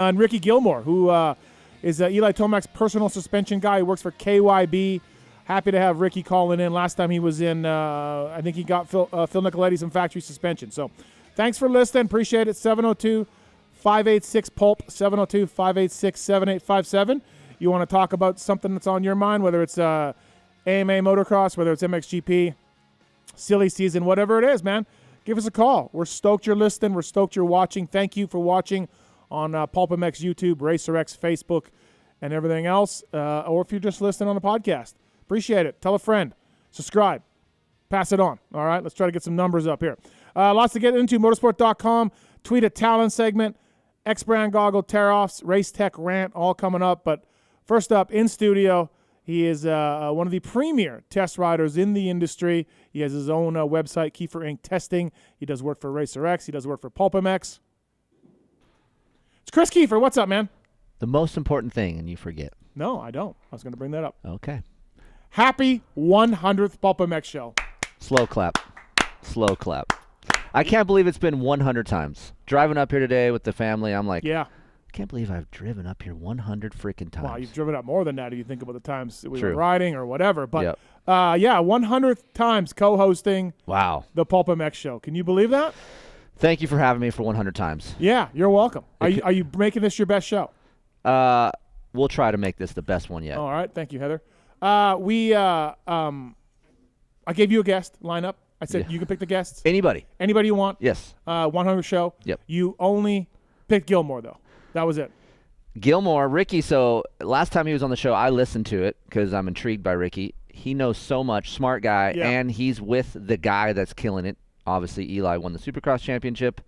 And Ricki Gilmour, who is Eli Tomac's personal suspension guy. He works for KYB. Happy to have Ricki calling in. Last time he was in, I think he got Phil Nicoletti some factory suspension. So thanks for listening. Appreciate it. 702-586-PULP, 702-586-7857. You want to talk about something that's on your mind, whether it's AMA Motocross, whether it's MXGP, silly season, whatever it is, man. Give us a call. We're stoked you're listening. We're stoked you're watching. Thank you for watching on PulpMX YouTube, RacerX, Facebook, and everything else. Or if you're just listening on the podcast. Appreciate it. Tell a friend. Subscribe. Pass it on. All right, let's try to get some numbers up here. Lots to get into. Motorsport.com, tweet a Tallon segment, X-Brand Goggle, tear-offs, Race Tech Rant, all coming up. But first up, in studio, he is one of the premier test riders in the industry. He has his own website, Keefer Inc. Testing. He does work for RacerX. He does work for PulpMX. It's Kris Keefer. What's up, man? The most important thing, and you forget. No, I don't. I was going to bring that up. Okay. Happy 100th PulpMX show. Slow clap. Slow clap. I can't believe it's been 100 times. Driving up here today with the family, I'm like, yeah. I can't believe I've driven up here 100 freaking times. Wow, you've driven up more than that if you think about the times that we True. were riding or whatever. But, Yep. yeah, 100th times co-hosting Wow. the PulpMX show. Can you believe that? Thank you for having me for 100 times. Yeah, you're welcome. Are you making this your best show? We'll try to make this the best one yet. All right. Thank you, Heather. I gave you a guest lineup. I said you can pick the guests. Anybody you want. Yes. 100 show. Yep. You only picked Gilmour, though. That was it. Gilmour, Ricki. So last time he was on the show, I listened to it because I'm intrigued by Ricki. He knows so much, smart guy, Yeah. and he's with the guy that's killing it. Obviously, Eli won the Supercross championship.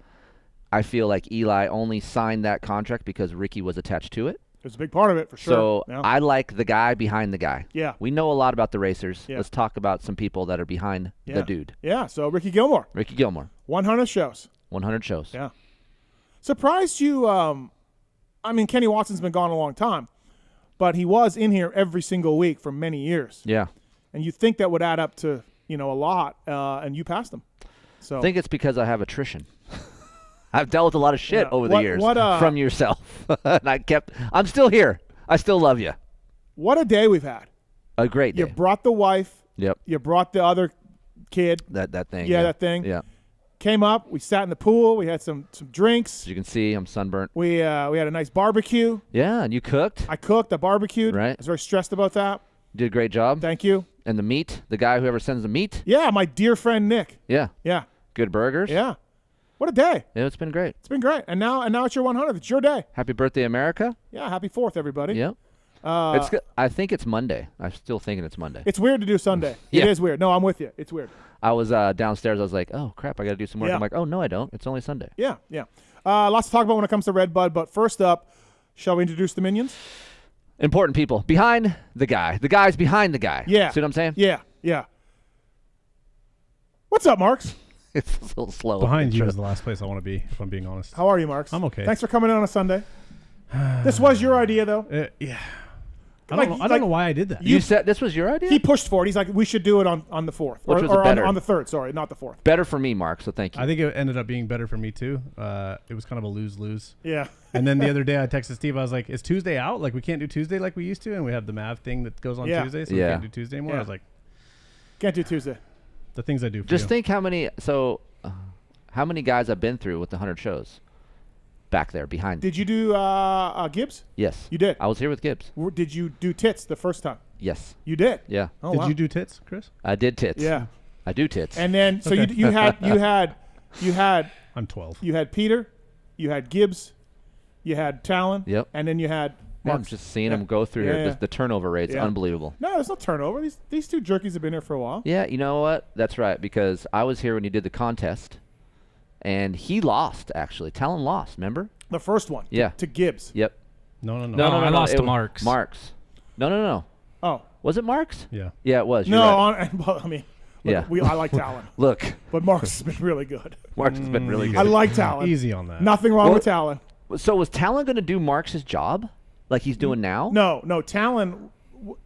I feel like Eli only signed that contract because Ricki was attached to it. It was a big part of it, for sure. So yeah. I like the guy behind the guy. Yeah. We know a lot about the racers. Yeah. Let's talk about some people that are behind the dude. Yeah, so Ricki Gilmour. Ricki Gilmour. 100 shows. 100 shows. Yeah. Surprised you, I mean, Kenny Watson's been gone a long time, but he was in here every single week for many years. Yeah. And you think that would add up to, a lot, and you passed him. So I think it's because I have attrition. I've dealt with a lot of shit over the years from yourself. And I'm still here. I still love you. What a day we've had. A great day. You brought the wife. Yep. You brought the other kid. That thing. Yeah, that thing. Yeah. Came up. We sat in the pool. We had some drinks. As you can see, I'm sunburnt. We had a nice barbecue. Yeah, and you cooked. I cooked. I barbecued. Right. I was very stressed about that. Did a great job. Thank you. And the meat, the guy whoever sends the meat. Yeah, my dear friend Nick. Yeah. Yeah. Good burgers. Yeah. What a day. Yeah, it's been great. It's been great. And now it's your 100th. It's your day. Happy birthday, America. Yeah, happy 4th, everybody. Yep. It's good. I think it's Monday. I'm still thinking it's Monday. It's weird to do Sunday. Yeah. It is weird. No, I'm with you. It's weird. I was downstairs. I was like, oh, crap, I got to do some work. Yeah. I'm like, oh, no, I don't. It's only Sunday. Yeah, yeah. Lots to talk about when it comes to Red Bud. But first up, shall we introduce the minions? Important people. Behind the guy. The guy's behind the guy. Yeah. See what I'm saying? Yeah, yeah. What's up, Marks? It's a little slow. Behind you is the last place I want to be, if I'm being honest. How are you, Marks? I'm okay. Thanks for coming in on a Sunday. This was your idea, though. Yeah. I don't know why I did that. You said this was your idea? He pushed for it. He's like, we should do it on the 4th. Which was or better? on the 3rd, sorry, not the 4th. Better for me, Mark, so thank you. I think it ended up being better for me, too. It was kind of a lose-lose. Yeah. And then the other day I texted Steve. I was like, is Tuesday out? Like, we can't do Tuesday like we used to? And we have the Mav thing that goes on Tuesday, so we can't do Tuesday anymore. Yeah. I was like, can't do Tuesday. The things I do for Just you. think how many guys I've been through with the 100 shows back there behind. Did you do Gibbs? Yes. You did? I was here with Gibbs. Did you do tits the first time? Yes. You did? Yeah. Oh, Did wow. you do tits, Chris? I did tits. Yeah. I do tits. And then, so Okay. you had I'm 12. you had Peter, you had Gibbs, you had Tallon, Yep. and then you had Yeah, I'm Marks. just seeing Yeah. them go through here. Yeah. The turnover rate's Yeah. unbelievable. No, there's no turnover. These two jerkies have been here for a while. Yeah, you know what? That's right, because I was here when you did the contest, and he lost, actually. Tallon lost, remember? The first one. Yeah. To Gibbs. Yep. No. I lost it to was Marks. Marks. No. Oh. Was it Marks? Yeah. Yeah, it was. You're No, right. well, I mean, look, Yeah. I like Tallon. Look, But Marks has been really good. Marks has been really good. I like Tallon. Easy on that. Nothing wrong Well- with Tallon. So was Tallon going to do Marks' job like he's doing now? No. Tallon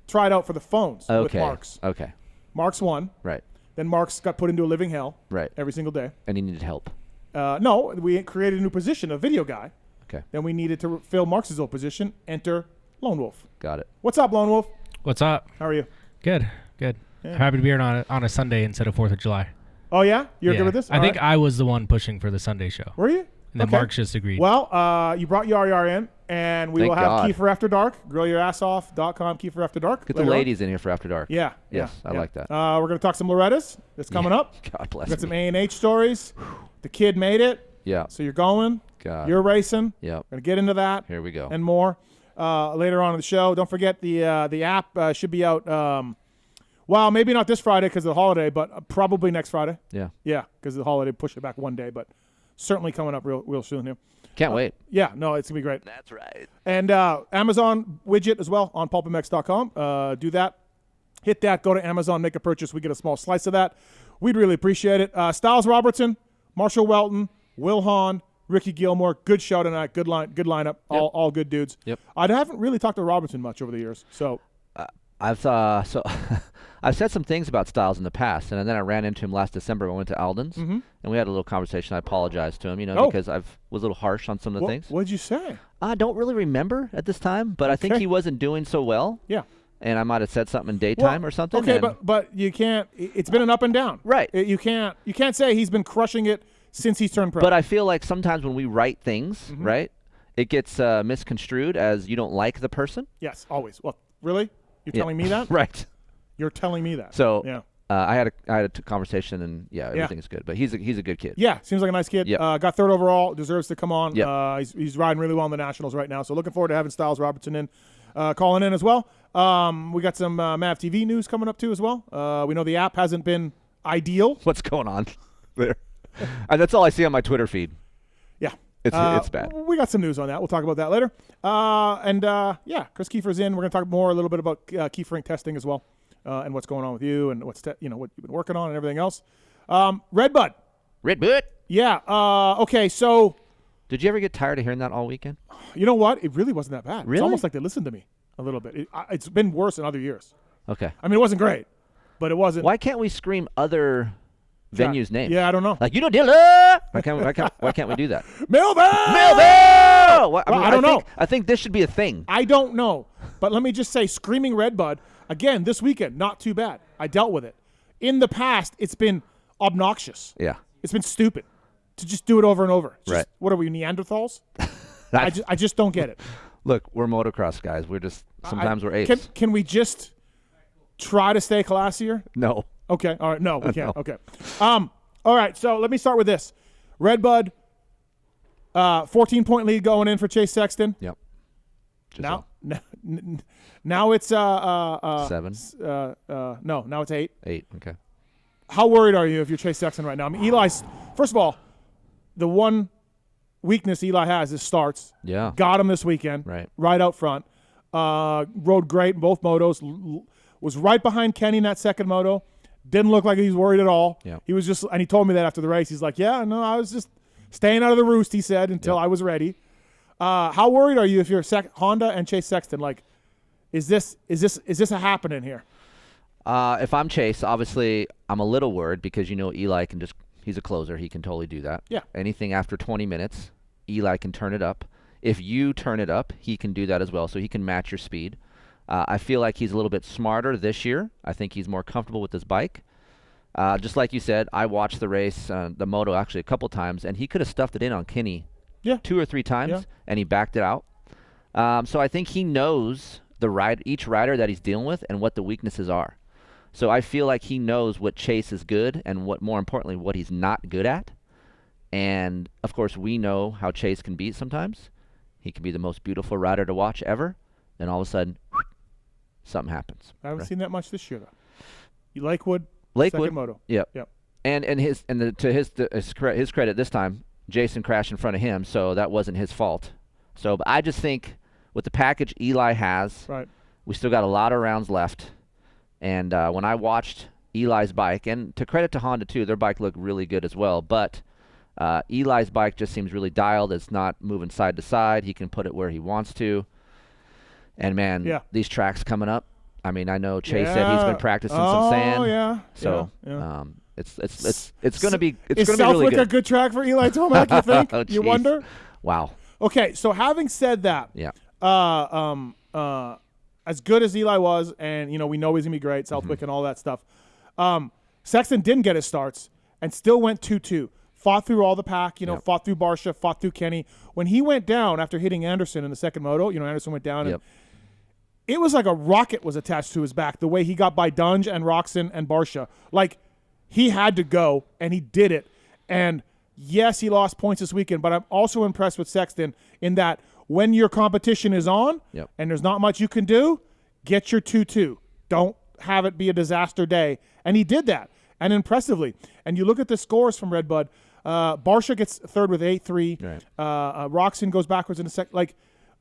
tried out for the phones with Okay. Marks. Okay. Marks won. Right. Then Marks got put into a living hell Right. every single day. And he needed help. No, we created a new position, a video guy. Okay. Then we needed to fill Marks' old position. Enter Lone Wolf. Got it. What's up, Lone Wolf? What's up? How are you? Good. Yeah. Happy to be here on a Sunday instead of 4th of July. Oh, yeah? You're good with this? I think I was the one pushing for the Sunday show. Were you? And then Mark just agreed. Well, you brought Yar in, and we Thank will have God. Keefer After Dark. GrillYourAssOff.com, Keefer After Dark. Get the ladies in here for After Dark. Yeah. Yes, I like that. We're going to talk some Loretta's. That's coming up. God bless We got some me. A&H stories. The kid made it. Yeah. So you're going. God. You're racing. Yep. Going to get into that. Here we go. And more later on in the show. Don't forget the app should be out. Well, maybe not this Friday because of the holiday, but probably next Friday. Yeah. Yeah, because of the holiday, push it back one day, but certainly coming up real soon here. Can't wait. Yeah, no, it's going to be great. That's right. And Amazon widget as well on PulpMX.com. Do that. Hit that. Go to Amazon. Make a purchase. We get a small slice of that. We'd really appreciate it. Stilez Robertson, Marshal Weltin, Wil Hahn, Ricki Gilmour. Good show tonight. Good lineup. Yep. All good dudes. Yep. I haven't really talked to Robertson much over the years. So I've said some things about Stilez in the past, and then I ran into him last December when I went to Alden's, and we had a little conversation. I apologized to him, because I was a little harsh on some of the things. What did you say? I don't really remember at this time, but I think he wasn't doing so well. Yeah. And I might have said something in daytime or something. Okay, but you can't. It's been an up and down. Right. You can't say he's been crushing it since he's turned pro. But I feel like sometimes when we write things, right, it gets misconstrued as you don't like the person. Yes, always. Well, really? You're telling me that? Right. You're telling me that. So yeah. I had a conversation, and everything's good. But he's a good kid. Yeah, seems like a nice kid. Yep. Got third overall. Deserves to come on. Yep. He's riding really well in the Nationals right now. So looking forward to having Stilez Robertson in, calling in as well. We got some MAV TV news coming up too as well. We know the app hasn't been ideal. What's going on there? That's all I see on my Twitter feed. Yeah. It's bad. We got some news on that. We'll talk about that later. Kris Keefer's in. We're going to talk more a little bit about Keefering testing as well, and what's going on with you and what you've been working on and everything else. Redbud. Yeah. Okay. So. Did you ever get tired of hearing that all weekend? You know what? It really wasn't that bad. Really? It's almost like they listened to me a little bit. It's been worse in other years. Okay. I mean, it wasn't great, but it wasn't. Why can't we scream other venues' names? Yeah, I don't know. Like, Dilla! Why can't we do that? Millville! I don't know. I think this should be a thing. I don't know. But let me just say, Screaming Redbud, again, this weekend, not too bad. I dealt with it. In the past, it's been obnoxious. Yeah. It's been stupid to just do it over and over. It's just, right. What are we, Neanderthals? I just don't get it. Look, we're motocross guys. We're just, sometimes we're apes. Can we just try to stay classier? No. Okay. All right. No, we can't. No. Okay. All right. So let me start with this. Redbud, 14-point lead going in for Chase Sexton. Yep. Now it's 7. No, now it's 8. 8. Okay. How worried are you if you're Chase Sexton right now? I mean, Eli's, first of all, the one weakness Eli has is starts. Yeah. Got him this weekend. Right out front. Rode great in both motos. Was right behind Kenny in that second moto. Didn't look like he was worried at all. Yep. He was just, and he told me that after the race. He's like, yeah, no, I was just staying out of the roost, he said, until I was ready. How worried are you if you're Honda and Chase Sexton? Like, is this a happening here? If I'm Chase, obviously I'm a little worried because Eli can he's a closer. He can totally do that. Yeah. Anything after 20 minutes, Eli can turn it up. If you turn it up, he can do that as well, so he can match your speed. I feel like he's a little bit smarter this year. I think he's more comfortable with his bike. Just like you said, I watched the race, the moto actually a couple times, and he could have stuffed it in on Kenny 2 or 3 times, and he backed it out. So I think he knows each rider that he's dealing with and what the weaknesses are. So I feel like he knows what Chase is good and more importantly, what he's not good at. And, of course, we know how Chase can be sometimes. He can be the most beautiful rider to watch ever, and all of a sudden, something happens. I haven't seen that much this year, though. Lakewood, second moto. Yep. And to his credit this time, Jason crashed in front of him, so that wasn't his fault. So but I just think with the package Eli has, we still got a lot of rounds left. And when I watched Eli's bike, and to credit to Honda too, their bike looked really good as well, but Eli's bike just seems really dialed. It's not moving side to side. He can put it where he wants to. And, man, these tracks coming up, I mean, I know Chase said he's been practicing some sand. Oh, yeah. So it's going to be Is really Southwick good. a good track for Eli Tomac, you think? You wonder? Wow. Okay, so having said that, Yeah. As good as Eli was, and we know he's gonna be great, Southwick and all that stuff. Sexton didn't get his starts and still went 2-2. Fought through all the pack, fought through Barsha, fought through Kenny. When he went down after hitting Anderson in the second moto, Anderson went down, and it was like a rocket was attached to his back. The way he got by Dunge and Roczen and Barsha, like he had to go, and he did it. And yes, he lost points this weekend, but I'm also impressed with Sexton in that when your competition is on and there's not much you can do, get your 2-2. Don't have it be a disaster day. And he did that, and impressively. And you look at the scores from Redbud. Barsha gets third with 8-3. Right. Roczen goes backwards in a second. Like,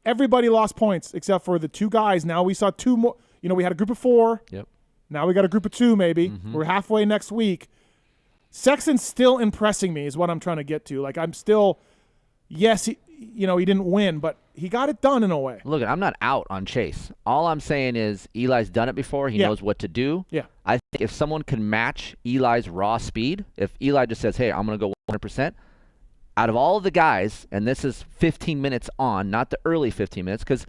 everybody lost points except for the two guys. Now we saw two more. We had a group of 4. Yep. Now we got a group of 2 maybe. We're halfway next week. Sexton's still impressing me is what I'm trying to get to. Like, I'm still, yes, he didn't win, but he got it done in a way. Look, I'm not out on Chase. All I'm saying is Eli's done it before. He knows what to do. Yeah. I think if someone can match Eli's raw speed, if Eli just says, hey, I'm going to go 100%, out of all of the guys, and this is 15 minutes on, not the early 15 minutes, because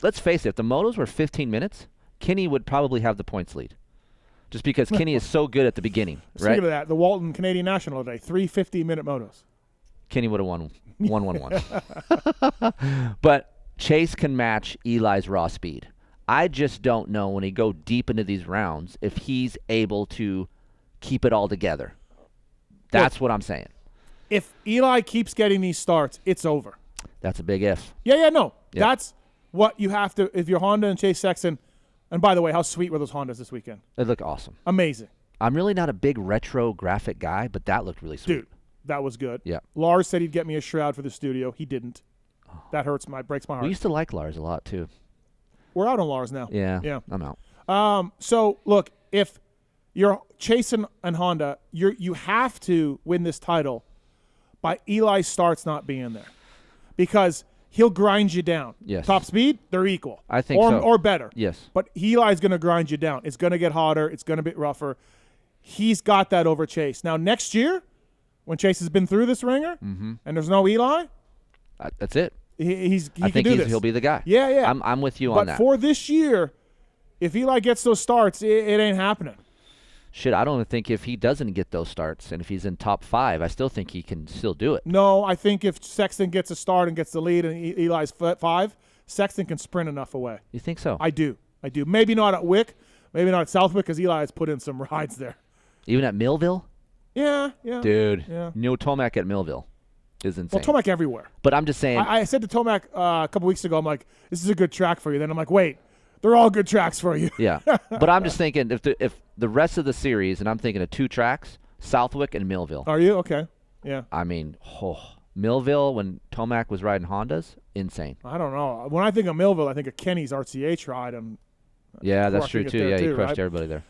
let's face it, if the motos were 15 minutes, Kenny would probably have the points lead. Just because Kenny is so good at the beginning, right? Speaking of that, the Walton Canadian National today, 3 50-minute motos. Kenny would have won 1-1-1. But Chase can match Eli's raw speed. I just don't know when he go deep into these rounds if he's able to keep it all together. That's what I'm saying. If Eli keeps getting these starts, it's over. That's a big if. No. Yep. That's what you have to – if you're Honda and Chase Sexton – and by the way, how sweet were those Hondas this weekend? They look awesome. Amazing. I'm really not a big retro graphic guy, but that looked really sweet. Dude, that was good. Yeah. Lars said he'd get me a shroud for the studio. He didn't. That breaks my heart. We used to like Lars a lot too. We're out on Lars now. Yeah. I'm out. So look, if you're Chase and Honda, you have to win this title by Eli starts not being there, because he'll grind you down. Yes. Top speed, they're equal. I think so. Or better. Yes. But Eli's going to grind you down. It's going to get hotter. It's going to be rougher. He's got that over Chase. Now, next year, when Chase has been through this ringer and there's no Eli, that's it. I think he'll be the guy. Yeah. I'm with you on that. But for this year, if Eli gets those starts, it ain't happening. Shit, I don't even think if he doesn't get those starts and if he's in top 5, I still think he can still do it. No, I think if Sexton gets a start and gets the lead and Eli's 5, Sexton can sprint enough away. You think so? I do. Maybe not at Wick, maybe not at Southwick, because Eli has put in some rides there. Even at Millville? Yeah. Dude, yeah. Tomac at Millville is insane. Well, Tomac everywhere. But I'm just saying. I said to Tomac a couple weeks ago, I'm like, this is a good track for you. Then I'm like, wait, they're all good tracks for you. Yeah. But I'm just thinking if the rest of the series, and I'm thinking of 2 tracks, Southwick and Millville. Are you? Okay. Yeah. I mean, Millville, when Tomac was riding Hondas, insane. I don't know. When I think of Millville, I think of Kenny's RCH ride. And yeah, that's true too. Yeah, he crushed right? everybody there.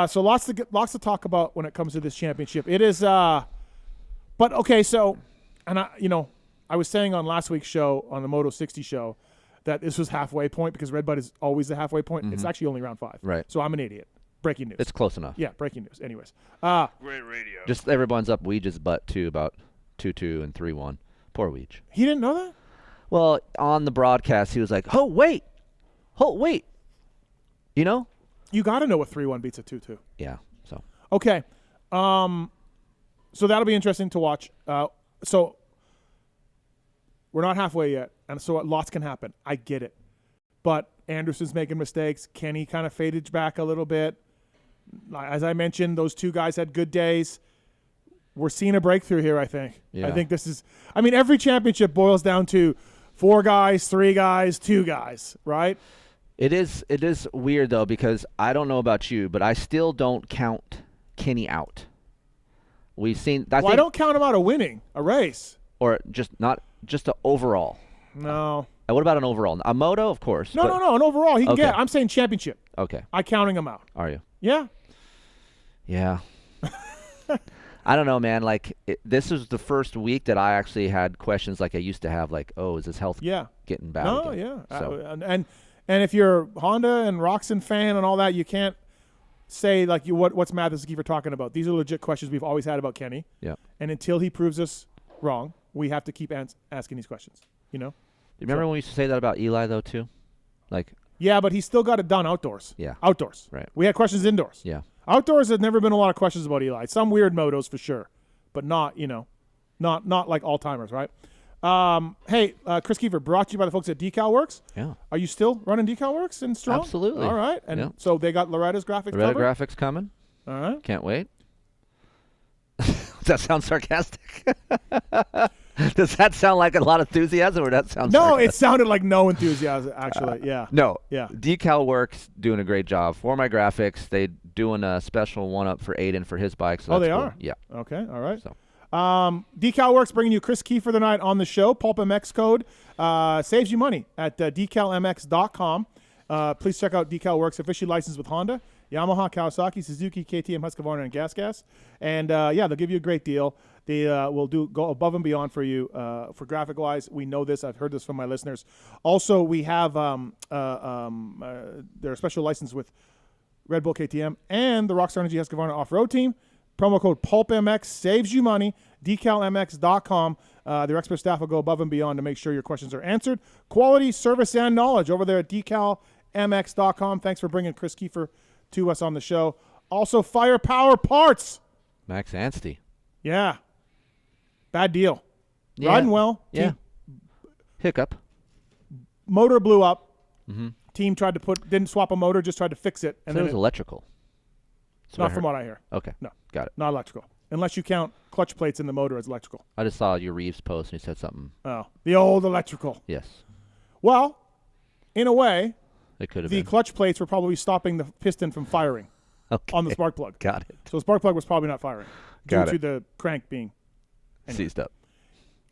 So lots to talk about when it comes to this championship. It is, but okay. So, and I was saying on last week's show, on the Moto 60 show, that this was halfway point because Redbud is always the halfway point. It's actually only round 5. Right. So I'm an idiot. Breaking news. It's close enough. Yeah, breaking news. Anyways. Great radio. Just everyone's up Weege's butt too about 2-2 and 3-1. Poor Weege. He didn't know that? Well, on the broadcast, he was like, "Oh wait." You got to know what 3-1 beats a 2-2. Yeah. So. Okay. So that'll be interesting to watch. So we're not halfway yet, and so lots can happen. I get it. But Anderson's making mistakes. Kenny kind of faded back a little bit. As I mentioned, those 2 guys had good days. We're seeing a breakthrough here, I think. Yeah. I think this is – I mean, every championship boils down to 4 guys, 3 guys, 2 guys, right? It is weird, though, because I don't know about you, but I still don't count Kenny out. We've seen – I don't count him out of winning a race. Or just an overall. No. What about an overall? A moto, of course. No. An overall. He can Okay. get – I'm saying championship. Okay. I'm counting him out. Are you? Yeah. Yeah. I don't know, man. Like, this was the first week that I actually had questions like I used to have, like, oh, is his health getting bad again? Yeah. So. And if you're Honda and Roczen fan and all that, you can't say, like, what's Mathis Keefer talking about? These are legit questions we've always had about Kenny. Yeah. And until he proves us wrong, we have to keep asking these questions. You know. You remember when we used to say that about Eli though too? Like. Yeah, but he still got it done outdoors. Yeah. Outdoors. Right. We had questions indoors. Yeah. Outdoors, there's never been a lot of questions about Eli. Some weird motos for sure, but not like all timers, right? Hey, Kris Keefer, brought to you by the folks at Decal Works. Yeah. Are you still running Decal Works in strong? Absolutely. All right. And so they got Loretta's graphics Loretta covered? graphics coming. All right. Can't wait. Does that sound sarcastic? Does that sound like a lot of enthusiasm, or that sounds sarcastic? It sounded like no enthusiasm, actually. Yeah. No. Yeah. Decal Works doing a great job. For my graphics, they doing a special one-up for Aiden for his bike. So they cool. are? Yeah. Okay. All right. So. Decal Works bringing you Kris Keefer tonight on the show. PulpMX code saves you money at decalmx.com. Please check out Decal Works, officially licensed with Honda, Yamaha, Kawasaki, Suzuki, KTM, Husqvarna, and Gas. And they'll give you a great deal. They will go above and beyond for you for graphic-wise. We know this. I've heard this from my listeners. Also, we have their special license with Red Bull, KTM, and the Rockstar Energy Husqvarna off-road team. Promo code PulpMX saves you money. DecalMX.com. Their expert staff will go above and beyond to make sure your questions are answered. Quality, service, and knowledge over there at DecalMX.com. Thanks for bringing Kris Keefer to us on the show. Also, Firepower Parts. Max Anstey. Yeah. Bad deal. Yeah. Riding well. Yeah. Hiccup. Motor blew up. Mm-hmm. Team didn't swap a motor, just tried to fix it. And So it then was electrical. not from what I hear. Okay. No. Got it. Not electrical. Unless you count clutch plates in the motor as electrical. I just saw your Reeves post and he said something. Oh, the old electrical. Yes. Well, in a way, It could have the been. clutch plates were probably stopping the piston from firing on the spark plug. Got it. So the spark plug was probably not firing Got due it. to the crank being. Anyway. Seized up.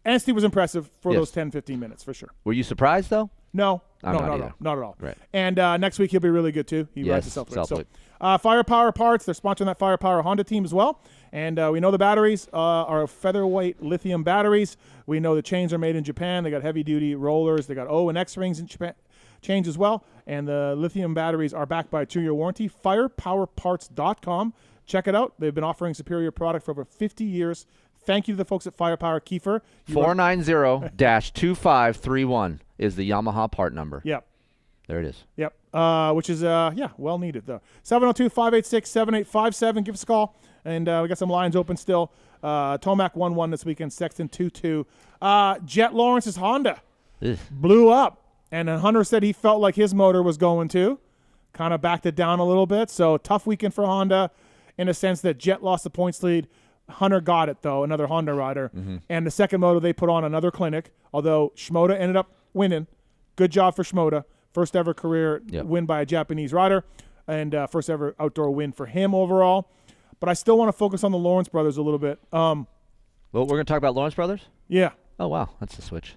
Anstey was impressive for Yes. those 10, 15 minutes for sure. Were you surprised though? No, I'm not not at either. all. Not at all. Right. And next week he'll be really good too. He rides the Southwick. Southwick. So, Firepower Parts, they're sponsoring that Firepower Honda team as well. And we know the batteries are featherweight lithium batteries. We know the chains are made in Japan. They got heavy duty rollers. They got O and X rings in Japan. Chains as well. And the lithium batteries are backed by a 2-year warranty. Firepowerparts.com. Check it out. They've been offering superior product for over 50 years. Thank you to the folks at Firepower Keefer. 490-2531 is the Yamaha part number. Yep. There it is. Yep. Which is, well needed, though. 702-586-7857. Give us a call. And we got some lines open still. Tomac 1-1 this weekend. Sexton 2-2. Jet Lawrence's Honda Ugh. blew up. And Hunter said he felt like his motor was going to. Kind of backed it down a little bit. So tough weekend for Honda in a sense that Jet lost the points lead. Hunter got it, though, another Honda rider. Mm-hmm. And the second moto, they put on another clinic, although Shimoda ended up winning. Good job for Shimoda. First ever career win by a Japanese rider, and first ever outdoor win for him overall. But I still want to focus on the Lawrence brothers a little bit. Well, we're going to talk about Lawrence brothers? Yeah. Oh, wow. That's a switch.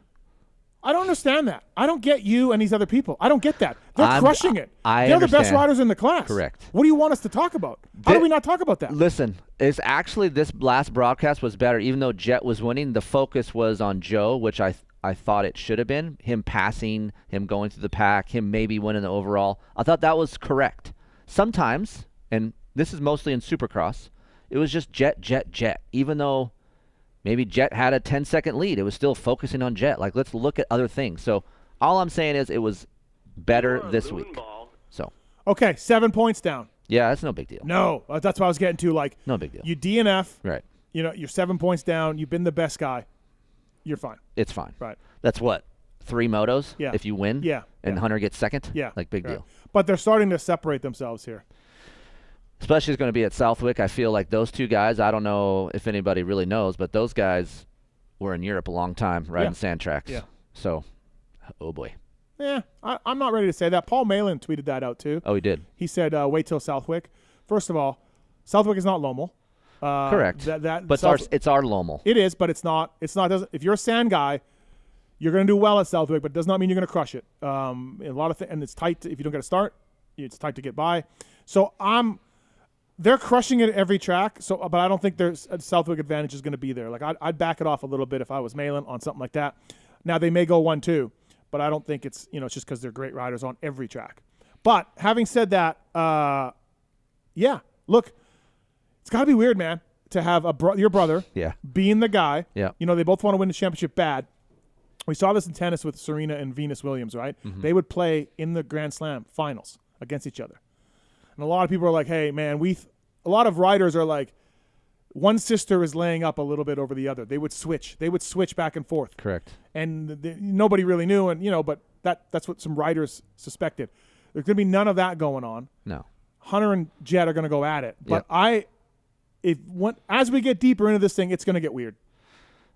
I don't understand that. I don't get you and these other people. I don't get that. They're crushing it. I They're understand. the best riders in the class. Correct. What do you want us to talk about? How do we not talk about that? Listen, it's actually this last broadcast was better. Even though Jet was winning, the focus was on Joe, which I thought it should have been. Him passing, him going through the pack, him maybe winning the overall. I thought that was correct. Sometimes, and this is mostly in Supercross, it was just Jet. Even though maybe Jet had a 10-second lead, it was still focusing on Jet. Like, let's look at other things. So all I'm saying is it was better this week. So Okay, 7 points down. yeah, that's no big deal. No, that's what I was getting to. Like, No big deal. you DNF. Right. You know, you're 7 points down. You've been the best guy. You're fine. It's fine. Right. That's what? 3 motos? Yeah. If you win? Yeah. And Yeah. Hunter gets second? Yeah. Like, big Right. deal. But they're starting to separate themselves here. Especially it's going to be at Southwick. I feel like those two guys, I don't know if anybody really knows, but those guys were in Europe a long time riding sand tracks. Yeah. So, oh boy. Yeah, I'm not ready to say that. Paul Malin tweeted that out too. Oh, he did? He said, wait till Southwick. First of all, Southwick is not Lommel. Correct. But South- it's our Lommel. It is, but it's not. If you're a sand guy, you're going to do well at Southwick, but it does not mean you're going to crush it. A lot of and it's tight. If you don't get a start, it's tight to get by. So they're crushing it at every track. So, but I don't think there's a Southwick advantage is going to be there. Like I'd back it off a little bit if I was Malin on something like that. Now they may go 1-2, but I don't think it's it's just because they're great riders on every track. But having said that, yeah, look, it's got to be weird, man, to have your brother Yeah. being the guy. Yeah. They both want to win the championship bad. We saw this in tennis with Serena and Venus Williams, right? Mm-hmm. They would play in the Grand Slam finals against each other. And a lot of people are like, hey, man, a lot of writers are like, one sister is laying up a little bit over the other. They would switch. They would switch back and forth. Correct. And nobody really knew, and but that's what some writers suspected. There's going to be none of that going on. No. Hunter and Jet are going to go at it. But Yep. as we get deeper into this thing, it's going to get weird.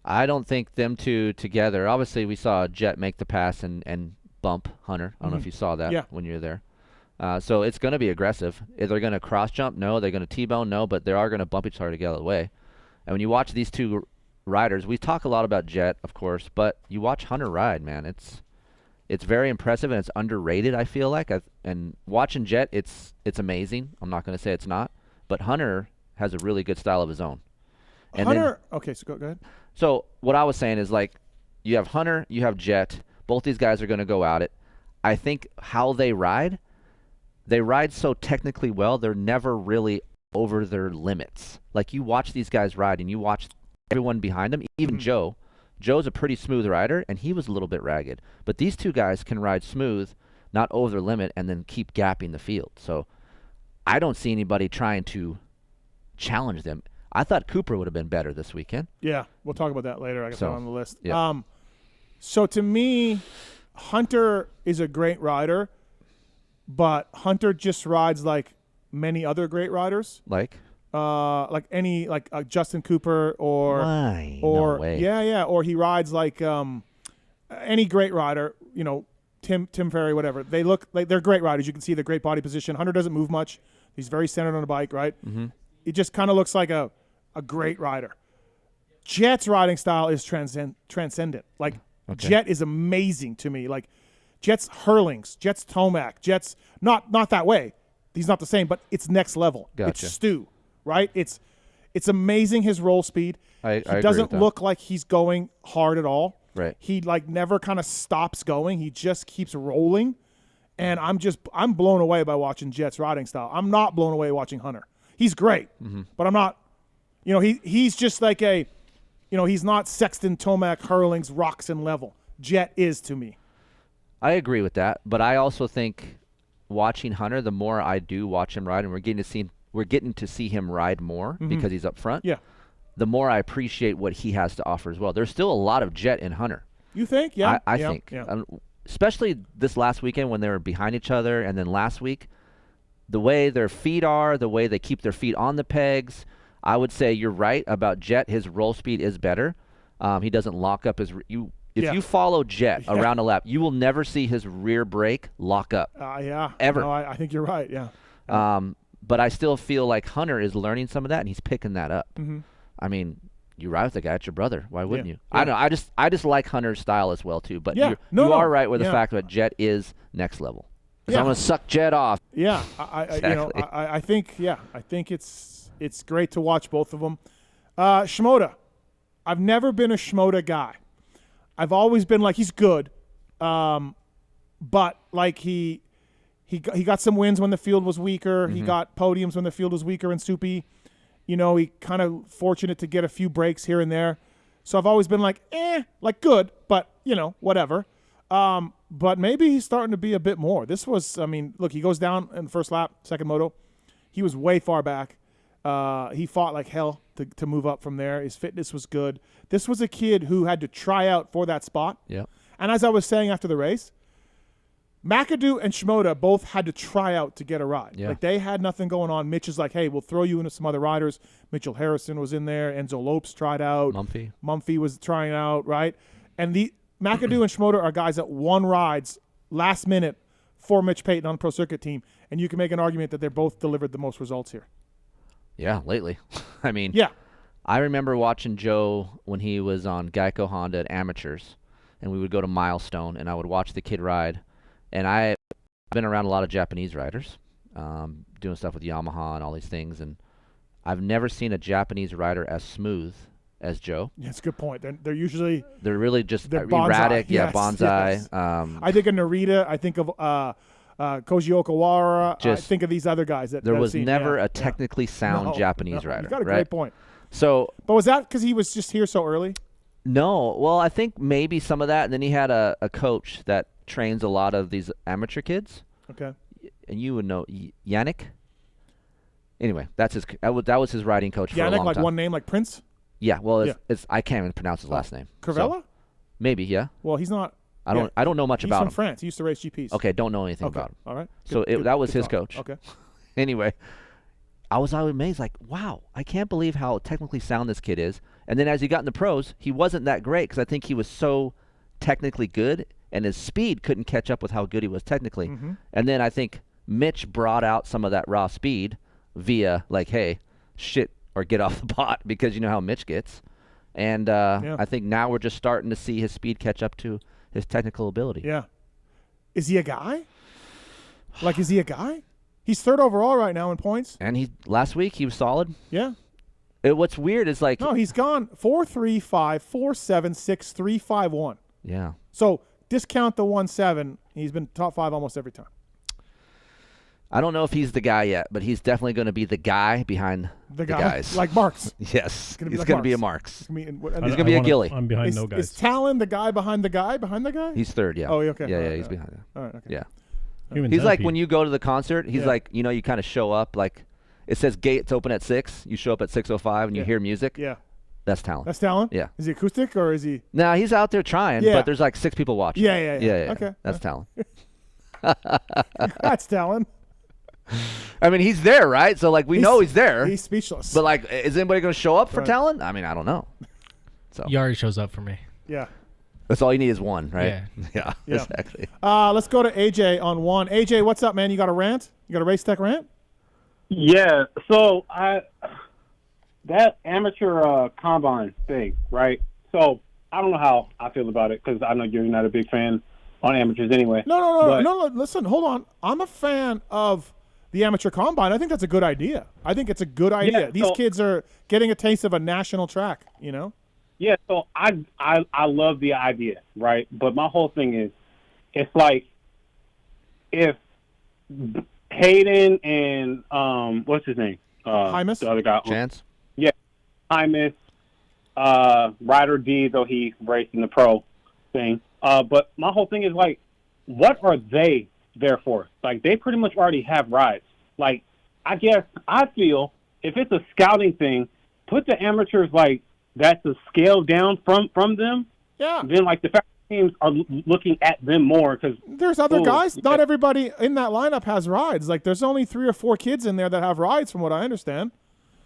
I don't think them two together. Obviously, we saw Jet make the pass and bump Hunter. I don't know if you saw that when you were there. So it's going to be aggressive. If they're going to cross jump, no. They're going to T-bone, no. But they are going to bump each other to get out of the way. And when you watch these two riders, we talk a lot about Jet, of course, but you watch Hunter ride, man. It's very impressive and it's underrated. I feel like, and watching Jet, it's amazing. I'm not going to say it's not, but Hunter has a really good style of his own. And Hunter, okay, so go ahead. So what I was saying is, like, you have Hunter, you have Jet. Both these guys are going to go at it. I think how they ride so technically well, they're never really over their limits. Like, you watch these guys ride, and you watch everyone behind them, even Joe. Joe's a pretty smooth rider, and he was a little bit ragged. But these two guys can ride smooth, not over their limit, and then keep gapping the field. So I don't see anybody trying to challenge them. I thought Cooper would have been better this weekend. Yeah, we'll talk about that later. I got that on the list. Yeah. So to me, Hunter is a great rider, but Hunter just rides like many other great riders. Like Justin Cooper or no way. Yeah, or he rides like any great rider, Tim Ferry, whatever. They look like they're great riders. You can see the great body position. Hunter doesn't move much. He's very centered on the bike, right? Mm-hmm. He just kind of looks like a great rider. Jet's riding style is transcendent. Like, Jet is amazing to me. Like, Jet's hurlings, Jet's Tomac, Jet's not that way. He's not the same, but it's next level. Gotcha. It's Stu, right? It's amazing his roll speed. I he doesn't look like he's going hard at all. Right. He never kind of stops going. He just keeps rolling. And I'm blown away by watching Jet's riding style. I'm not blown away watching Hunter. He's great, but I'm not, he's just like he's not Sexton, Tomac, Hurlings, Roxon level. Jet is to me. I agree with that, but I also think watching Hunter, the more I do watch him ride, and we're getting to see him ride more because he's up front. Yeah. The more I appreciate what he has to offer as well. There's still a lot of Jet in Hunter. You think? Yeah. I think. Yeah. Especially this last weekend when they were behind each other, and then last week, the way their feet are, the way they keep their feet on the pegs, I would say you're right about Jet. His roll speed is better. He doesn't lock up his If you follow Jet around a lap, you will never see his rear brake lock up. Ever. No, I think you're right. Yeah. But I still feel like Hunter is learning some of that, and he's picking that up. Mm-hmm. I mean, you ride with the guy, it's your brother. Why wouldn't you? I don't know. I just like Hunter's style as well too. But you are right with the fact that Jet is next level. I'm gonna suck Jet off. Yeah, Exactly. I think it's great to watch both of them. Shimoda, I've never been a Shimoda guy. I've always been like, he's good, but like he got some wins when the field was weaker. Mm-hmm. He got podiums when the field was weaker and soupy. He kind of fortunate to get a few breaks here and there. So I've always been like, like good, but whatever. But maybe he's starting to be a bit more. This was, look, he goes down in the first lap, second moto. He was way far back. He fought like hell to move up from there. His fitness was good. This was a kid who had to try out for that spot. Yeah. And as I was saying after the race, McAdoo and Shimoda both had to try out to get a ride. Yeah. Like, they had nothing going on. Mitch is like, hey, we'll throw you into some other riders. Mitchell Harrison was in there. Enzo Lopes tried out. Mumphy was trying out, right? And the McAdoo and Shimoda are guys that won rides last minute for Mitch Payton on the Pro Circuit team. And you can make an argument that they're both delivered the most results here. Yeah, lately. Yeah. I remember watching Joe when he was on Geico Honda at Amateurs, and we would go to Milestone, and I would watch the kid ride. And I've been around a lot of Japanese riders, doing stuff with Yamaha and all these things, and I've never seen a Japanese rider as smooth as Joe. Yeah, that's a good point. They're usually really just bonsai. erratic. Yes, bonsai. Yes. I think of Narita. I think of Koji Okawara. I think of these other guys. There was never a technically sound Japanese rider. You got a great point. So, but was that because he was just here so early? No. Well, I think maybe some of that. And then he had a coach that trains a lot of these amateur kids. Okay. And you would know Yannick. Anyway, that was his riding coach for a Yannick, long like time. one name, like Prince? Yeah. Well, it's I can't even pronounce his last name. Curvella? So, maybe, yeah. Well, he's not. I don't know much about him. He's from France. He used to race GPs. Okay, don't know anything about him. All right. So that was his coach. Okay. Anyway, I was amazed, like, wow, I can't believe how technically sound this kid is. And then as he got in the pros, he wasn't that great because I think he was so technically good and his speed couldn't catch up with how good he was technically. Mm-hmm. And then I think Mitch brought out some of that raw speed via, like, hey, shit, or get off the pot, because you know how Mitch gets. And I think now we're just starting to see his speed catch up to his technical ability. Yeah. Is he a guy? Like, is he a guy? He's third overall right now in points. And last week he was solid. Yeah. What's weird is, like, no, he's gone 4.35, 4.7, 6, 3.51. Yeah. So discount the 1.7. He's been top 5 almost every time. I don't know if he's the guy yet, but he's definitely going to be the guy behind the guys. Like Marks. Yes. He's Going to be a Marks. He's going to be a Gilly. I'm behind no guys. Is Tallon the guy behind the guy behind the guy? He's third, yeah. Oh, okay. Yeah, he's behind him. All right, okay. Yeah. Human He's like centipede. when you go to the concert, he's like, you know, you kind of show up, like, it says gates open at 6. You show up at 6:05 and you hear music. Yeah. That's Tallon. That's Tallon? Yeah. Is he acoustic or is he? Nah, he's out there trying, but there's like 6 people watching. Yeah. Okay. That's Tallon. That's Tallon. I mean, he's there, right? So, like, we know he's there. He's speechless. But, like, is anybody going to show up for Tallon? I mean, I don't know. So He already shows up for me. Yeah. That's all you need is one, right? Yeah. Yeah. Exactly. Let's go to AJ on 1. AJ, what's up, man? You got a rant? You got a race tech rant? Yeah. So that amateur combine thing, right? So I don't know how I feel about it because I know you're not a big fan on amateurs anyway. No. Listen, hold on. I'm a fan of the amateur combine. I think that's a good idea. Yeah, These kids are getting a taste of a national track, you know? Yeah, so I love the idea, right? But my whole thing is, it's like if Hayden and what's his name? Hymus? The other guy. Chance? Yeah, Hymus, Ryder D, though he raced in the pro thing. But my whole thing is, like, what are they there for? Like, they pretty much already have rides. Like, I feel if it's a scouting thing, put the amateurs, like, that's a scale down from them. Yeah. Then, like, the factory teams are looking at them more because there's other guys. Not everybody in that lineup has rides. Like, there's only 3 or 4 kids in there that have rides, from what I understand.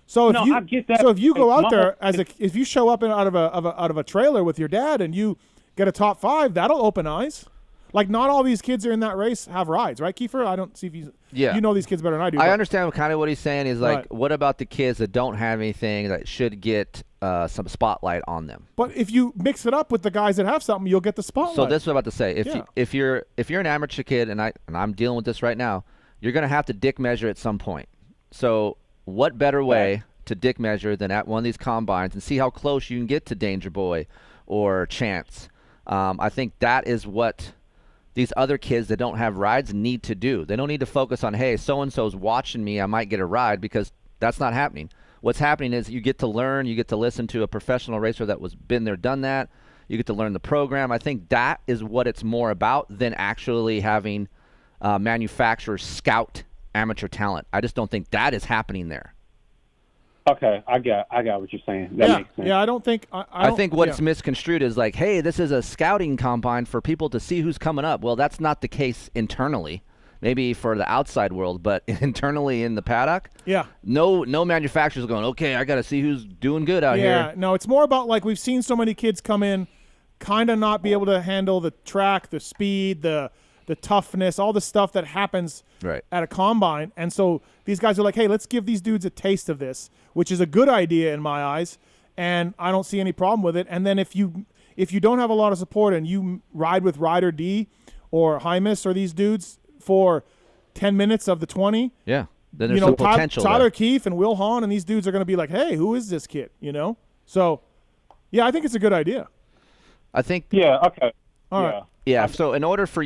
So if I get that. So if you go out there if you show up out of a trailer with your dad and you get a top 5, that'll open eyes. Like, not all these kids are in that race have rides, right, Keefer? I don't see if you know these kids better than I do. I understand kind of what he's saying is, like, what about the kids that don't have anything that should get some spotlight on them? But if you mix it up with the guys that have something, you'll get the spotlight. So this is what I'm about to say. If you're an amateur kid, and I'm dealing with this right now, you're going to have to dick measure at some point. So what better way to dick measure than at one of these combines and see how close you can get to Danger Boy or Chance? I think that is what these other kids that don't have rides need to do. They don't need to focus on, hey, so-and-so's watching me, I might get a ride, because that's not happening. What's happening is you get to learn, you get to listen to a professional racer that was been there, done that. You get to learn the program. I think that is what it's more about than actually having manufacturers scout amateur talent. I just don't think that is happening there. Okay, I got what you're saying. That makes sense. Yeah, I don't think I think what's misconstrued is, like, hey, this is a scouting combine for people to see who's coming up. Well, that's not the case internally. Maybe for the outside world, but internally in the paddock, no manufacturer's going, okay, I got to see who's doing good out here. Yeah, no, it's more about, like, we've seen so many kids come in, kind of not be able to handle the track, the speed, the toughness, all the stuff that happens at a combine. And so these guys are like, hey, let's give these dudes a taste of this, which is a good idea in my eyes, and I don't see any problem with it. And then if you don't have a lot of support and you ride with Ryder D or Hymus or these dudes for 10 minutes of the 20, then there's some potential Tyler there. Keefe and Wil Hahn and these dudes are going to be like, hey, who is this kid, you know? So, yeah, I think it's a good idea. I think. Yeah, okay. All right. Yeah, so in order for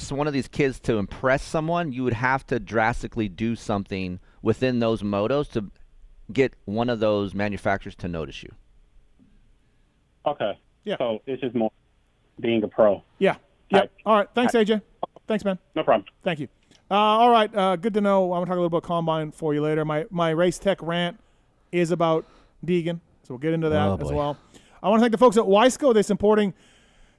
one of these kids to impress someone, you would have to drastically do something within those motos to get one of those manufacturers to notice you. Okay. Yeah. So it's just more being a pro. Yeah. Yep. All right. Thanks, AJ. Thanks, man. No problem. Thank you. All right. Good to know. I'm going to talk a little about Combine for you later. My Race Tech rant is about Deegan, so we'll get into that as well. I want to thank the folks at Wiseco. They're supporting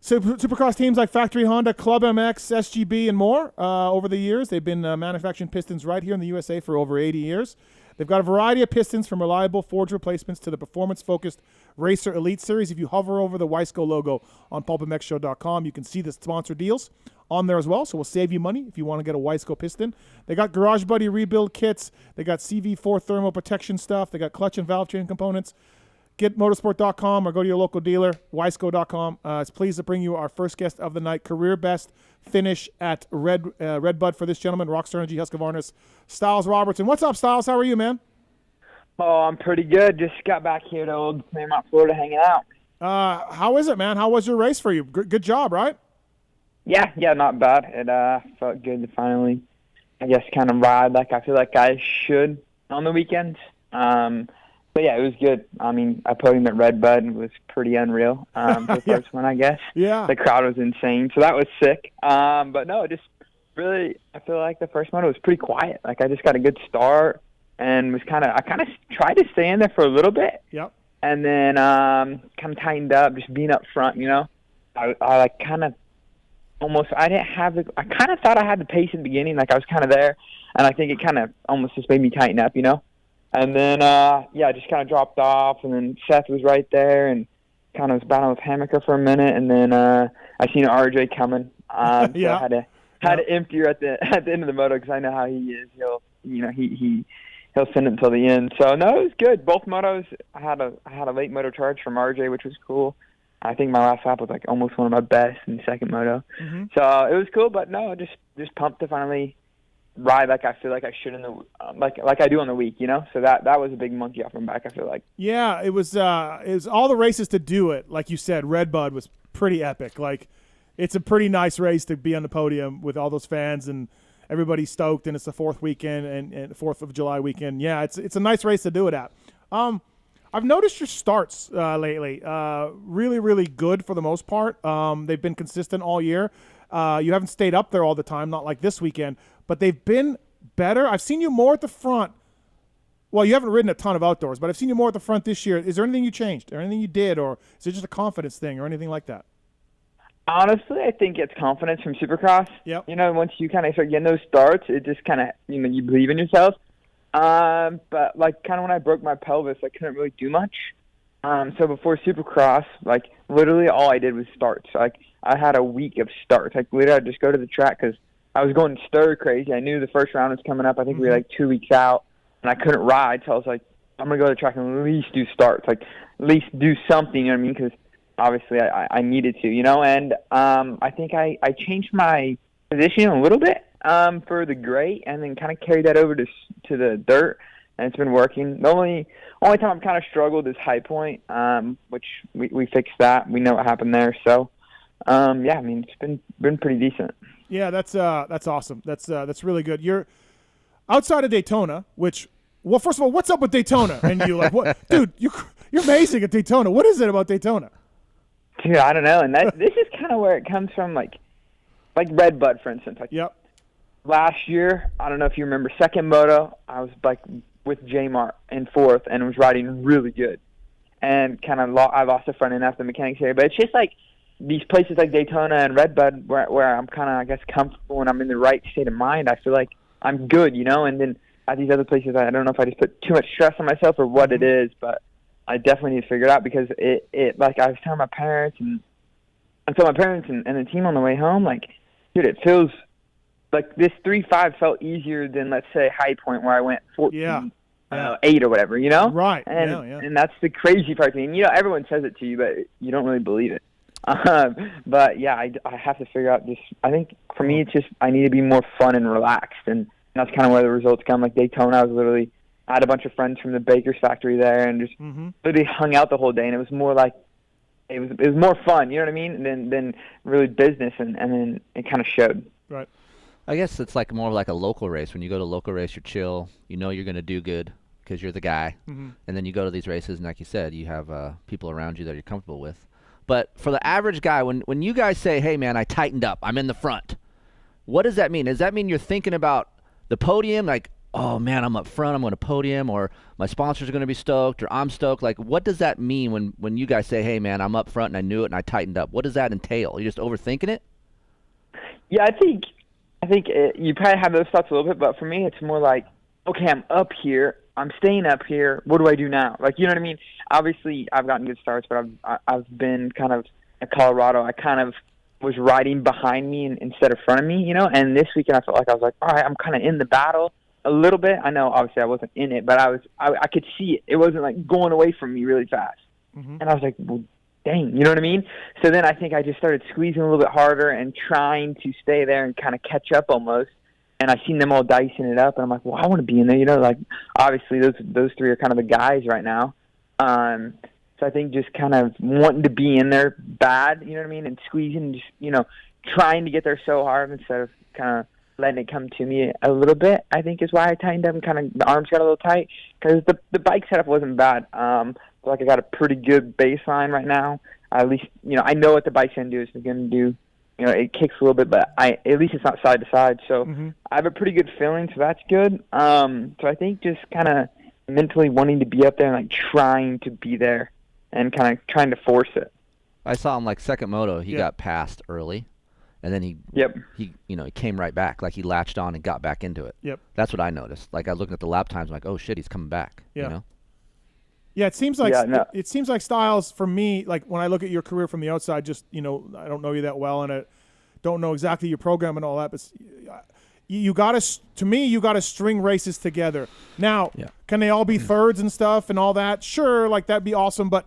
Supercross teams like Factory Honda, Club MX, SGB, and more over the years. They've been manufacturing pistons right here in the USA for over 80 years. They've got a variety of pistons from reliable forged replacements to the performance-focused Racer Elite Series. If you hover over the Wiseco logo on PulpMXShow.com, you can see the sponsor deals on there as well, so we'll save you money if you want to get a Wiseco piston. They got Garage Buddy rebuild kits. They got CV4 thermal protection stuff. They got clutch and valve chain components. Get motorsport.com or go to your local dealer, Wiseco.com. It's pleased to bring you our first guest of the night, career best finish at Red Bud for this gentleman, Rockstar Energy Husqvarna's Stilez Robertson. What's up, Stilez? How are you, man? Oh, I'm pretty good. Just got back here to old Claremont, Florida, hanging out. How is it, man? How was your race for you? Good job, right? Yeah, not bad. It felt good to finally, I guess, kind of ride like I feel like I should on the weekends. But yeah, it was good. I mean, I podiumed at Red Bud and it was pretty unreal for the first one, I guess. Yeah. The crowd was insane, so that was sick. But no, just really, I feel like the first moto was pretty quiet. Like I just got a good start and I kind of tried to stay in there for a little bit. Yep. And then kind of tightened up, just being up front, you know. I like kind of almost, I kind of thought I had the pace in the beginning, like I was kind of there. And I think it kind of almost just made me tighten up, you know. And then, I just kind of dropped off, and then Seth was right there, and kind of was battling with Hammaker for a minute, and then I seen RJ coming. So I had to empty her at the end of the moto because I know how he is. He'll send it until the end. So no, it was good. Both motos, I had a late moto charge from RJ, which was cool. I think my last lap was like almost one of my best in the second moto. Mm-hmm. So it was cool, but no, just pumped to finally ride like I feel like I should in the like I do on the week, you know. So that was a big monkey off my back, I feel like. Yeah, it was all the races to do it. Like you said, Red Bud was pretty epic. Like it's a pretty nice race to be on the podium with all those fans and everybody stoked, and it's the 4th weekend and 4th of July weekend. Yeah, it's a nice race to do it at. I've noticed your starts lately really, really good for the most part. They've been consistent all year. You haven't stayed up there all the time, not like this weekend, but they've been better. I've seen you more at the front. Well, you haven't ridden a ton of outdoors, but I've seen you more at the front this year. Is there anything you changed or anything you did, or is it just a confidence thing or anything like that? Honestly, I think it's confidence from Supercross. Yep. You know, once you kind of start getting those starts, it just kind of, you know, you believe in yourself. But like kind of when I broke my pelvis, I couldn't really do much. So before Supercross, like literally all I did was starts. Like I had a week of starts. Like literally I'd just go to the track because I was going stir crazy. I knew the first round was coming up. I think we were like 2 weeks out, and I couldn't ride. So I was like, I'm going to go to the track and at least do starts. Like at least do something, you know what I mean? Because obviously I needed to, you know. And I think I changed my position a little bit for the gray and then kind of carried that over to the dirt. And it's been working. The only time I've kind of struggled is high point, which we fixed that. We know what happened there. So, I mean, it's been pretty decent. Yeah, that's awesome. That's really good. You're outside of Daytona, which, well, first of all, what's up with Daytona? And you like, what, dude? You're amazing at Daytona. What is it about Daytona? Dude, I don't know. And this is kind of where it comes from, like Red Bud, for instance. Like, yep. Last year, I don't know if you remember, second moto, I was like with J-Mart in 4th and was riding really good. And kind of I lost the front end after the mechanics area. But it's just like these places like Daytona and Red Bud where I'm kind of, I guess, comfortable and I'm in the right state of mind. I feel like I'm good, you know. And then at these other places, I don't know if I just put too much stress on myself or what it is, but I definitely need to figure it out because it like I was telling my parents and the team on the way home, like, dude, it feels like this 3.5 felt easier than, let's say, High Point where I went 14, 8 or whatever, you know? Right. And that's the crazy part. And, you know, everyone says it to you, but you don't really believe it. But, yeah, I have to figure out just – I think for me it's just I need to be more fun and relaxed. And that's kind of where the results come. Like Daytona, I had a bunch of friends from the Baker's factory there and just literally hung out the whole day. And it was more like it was more fun, you know what I mean, than really business. And then it kind of showed. Right. I guess it's like more like a local race. When you go to a local race, you're chill. You know you're going to do good because you're the guy. And then you go to these races, and like you said, you have people around you that you're comfortable with. But for the average guy, when you guys say, hey, man, I tightened up, I'm in the front, what does that mean? Does that mean you're thinking about the podium, like, oh, man, I'm up front, I'm going to podium, or my sponsors are going to be stoked, or I'm stoked? Like, what does that mean when you guys say, hey, man, I'm up front and I knew it and I tightened up? What does that entail? You just overthinking it? Yeah, I think you probably have those thoughts a little bit, but for me, it's more like, okay, I'm up here, I'm staying up here. What do I do now? Like, you know what I mean? Obviously, I've gotten good starts, but I've been kind of at Colorado. I kind of was riding behind me instead of front of me, you know. And this weekend, I felt like I was like, all right, I'm kind of in the battle a little bit. I know, obviously, I wasn't in it, but I could see it. It wasn't like going away from me really fast. Mm-hmm. And I was like, well, dang, you know what I mean? So then I think I just started squeezing a little bit harder and trying to stay there and kind of catch up almost. And I seen them all dicing it up, and I'm like, well, I want to be in there, you know. Like, obviously, those three are kind of the guys right now. So I think just kind of wanting to be in there bad, you know what I mean, and squeezing, just, you know, trying to get there so hard instead of kind of letting it come to me a little bit, I think is why I tightened up and kind of the arms got a little tight, because the bike setup wasn't bad. Like I got a pretty good baseline right now. At least, you know, I know what the bike's going to do. It's going to do, you know, it kicks a little bit, but at least it's not side to side. So I have a pretty good feeling, so that's good. So I think just kind of mentally wanting to be up there and like trying to be there and kind of trying to force it. I saw him like second moto. He got passed early, and then he you know, he came right back. Like he latched on and got back into it. Yep. That's what I noticed. Like I looked at the lap times, I'm like, oh shit, he's coming back. Yeah. You know? Yeah, it seems like it seems like Stilez for me. Like when I look at your career from the outside, just, you know, I don't know you that well, and I don't know exactly your program and all that, but you got to string races together. Now, can they all be thirds and stuff and all that? Sure, like that'd be awesome. But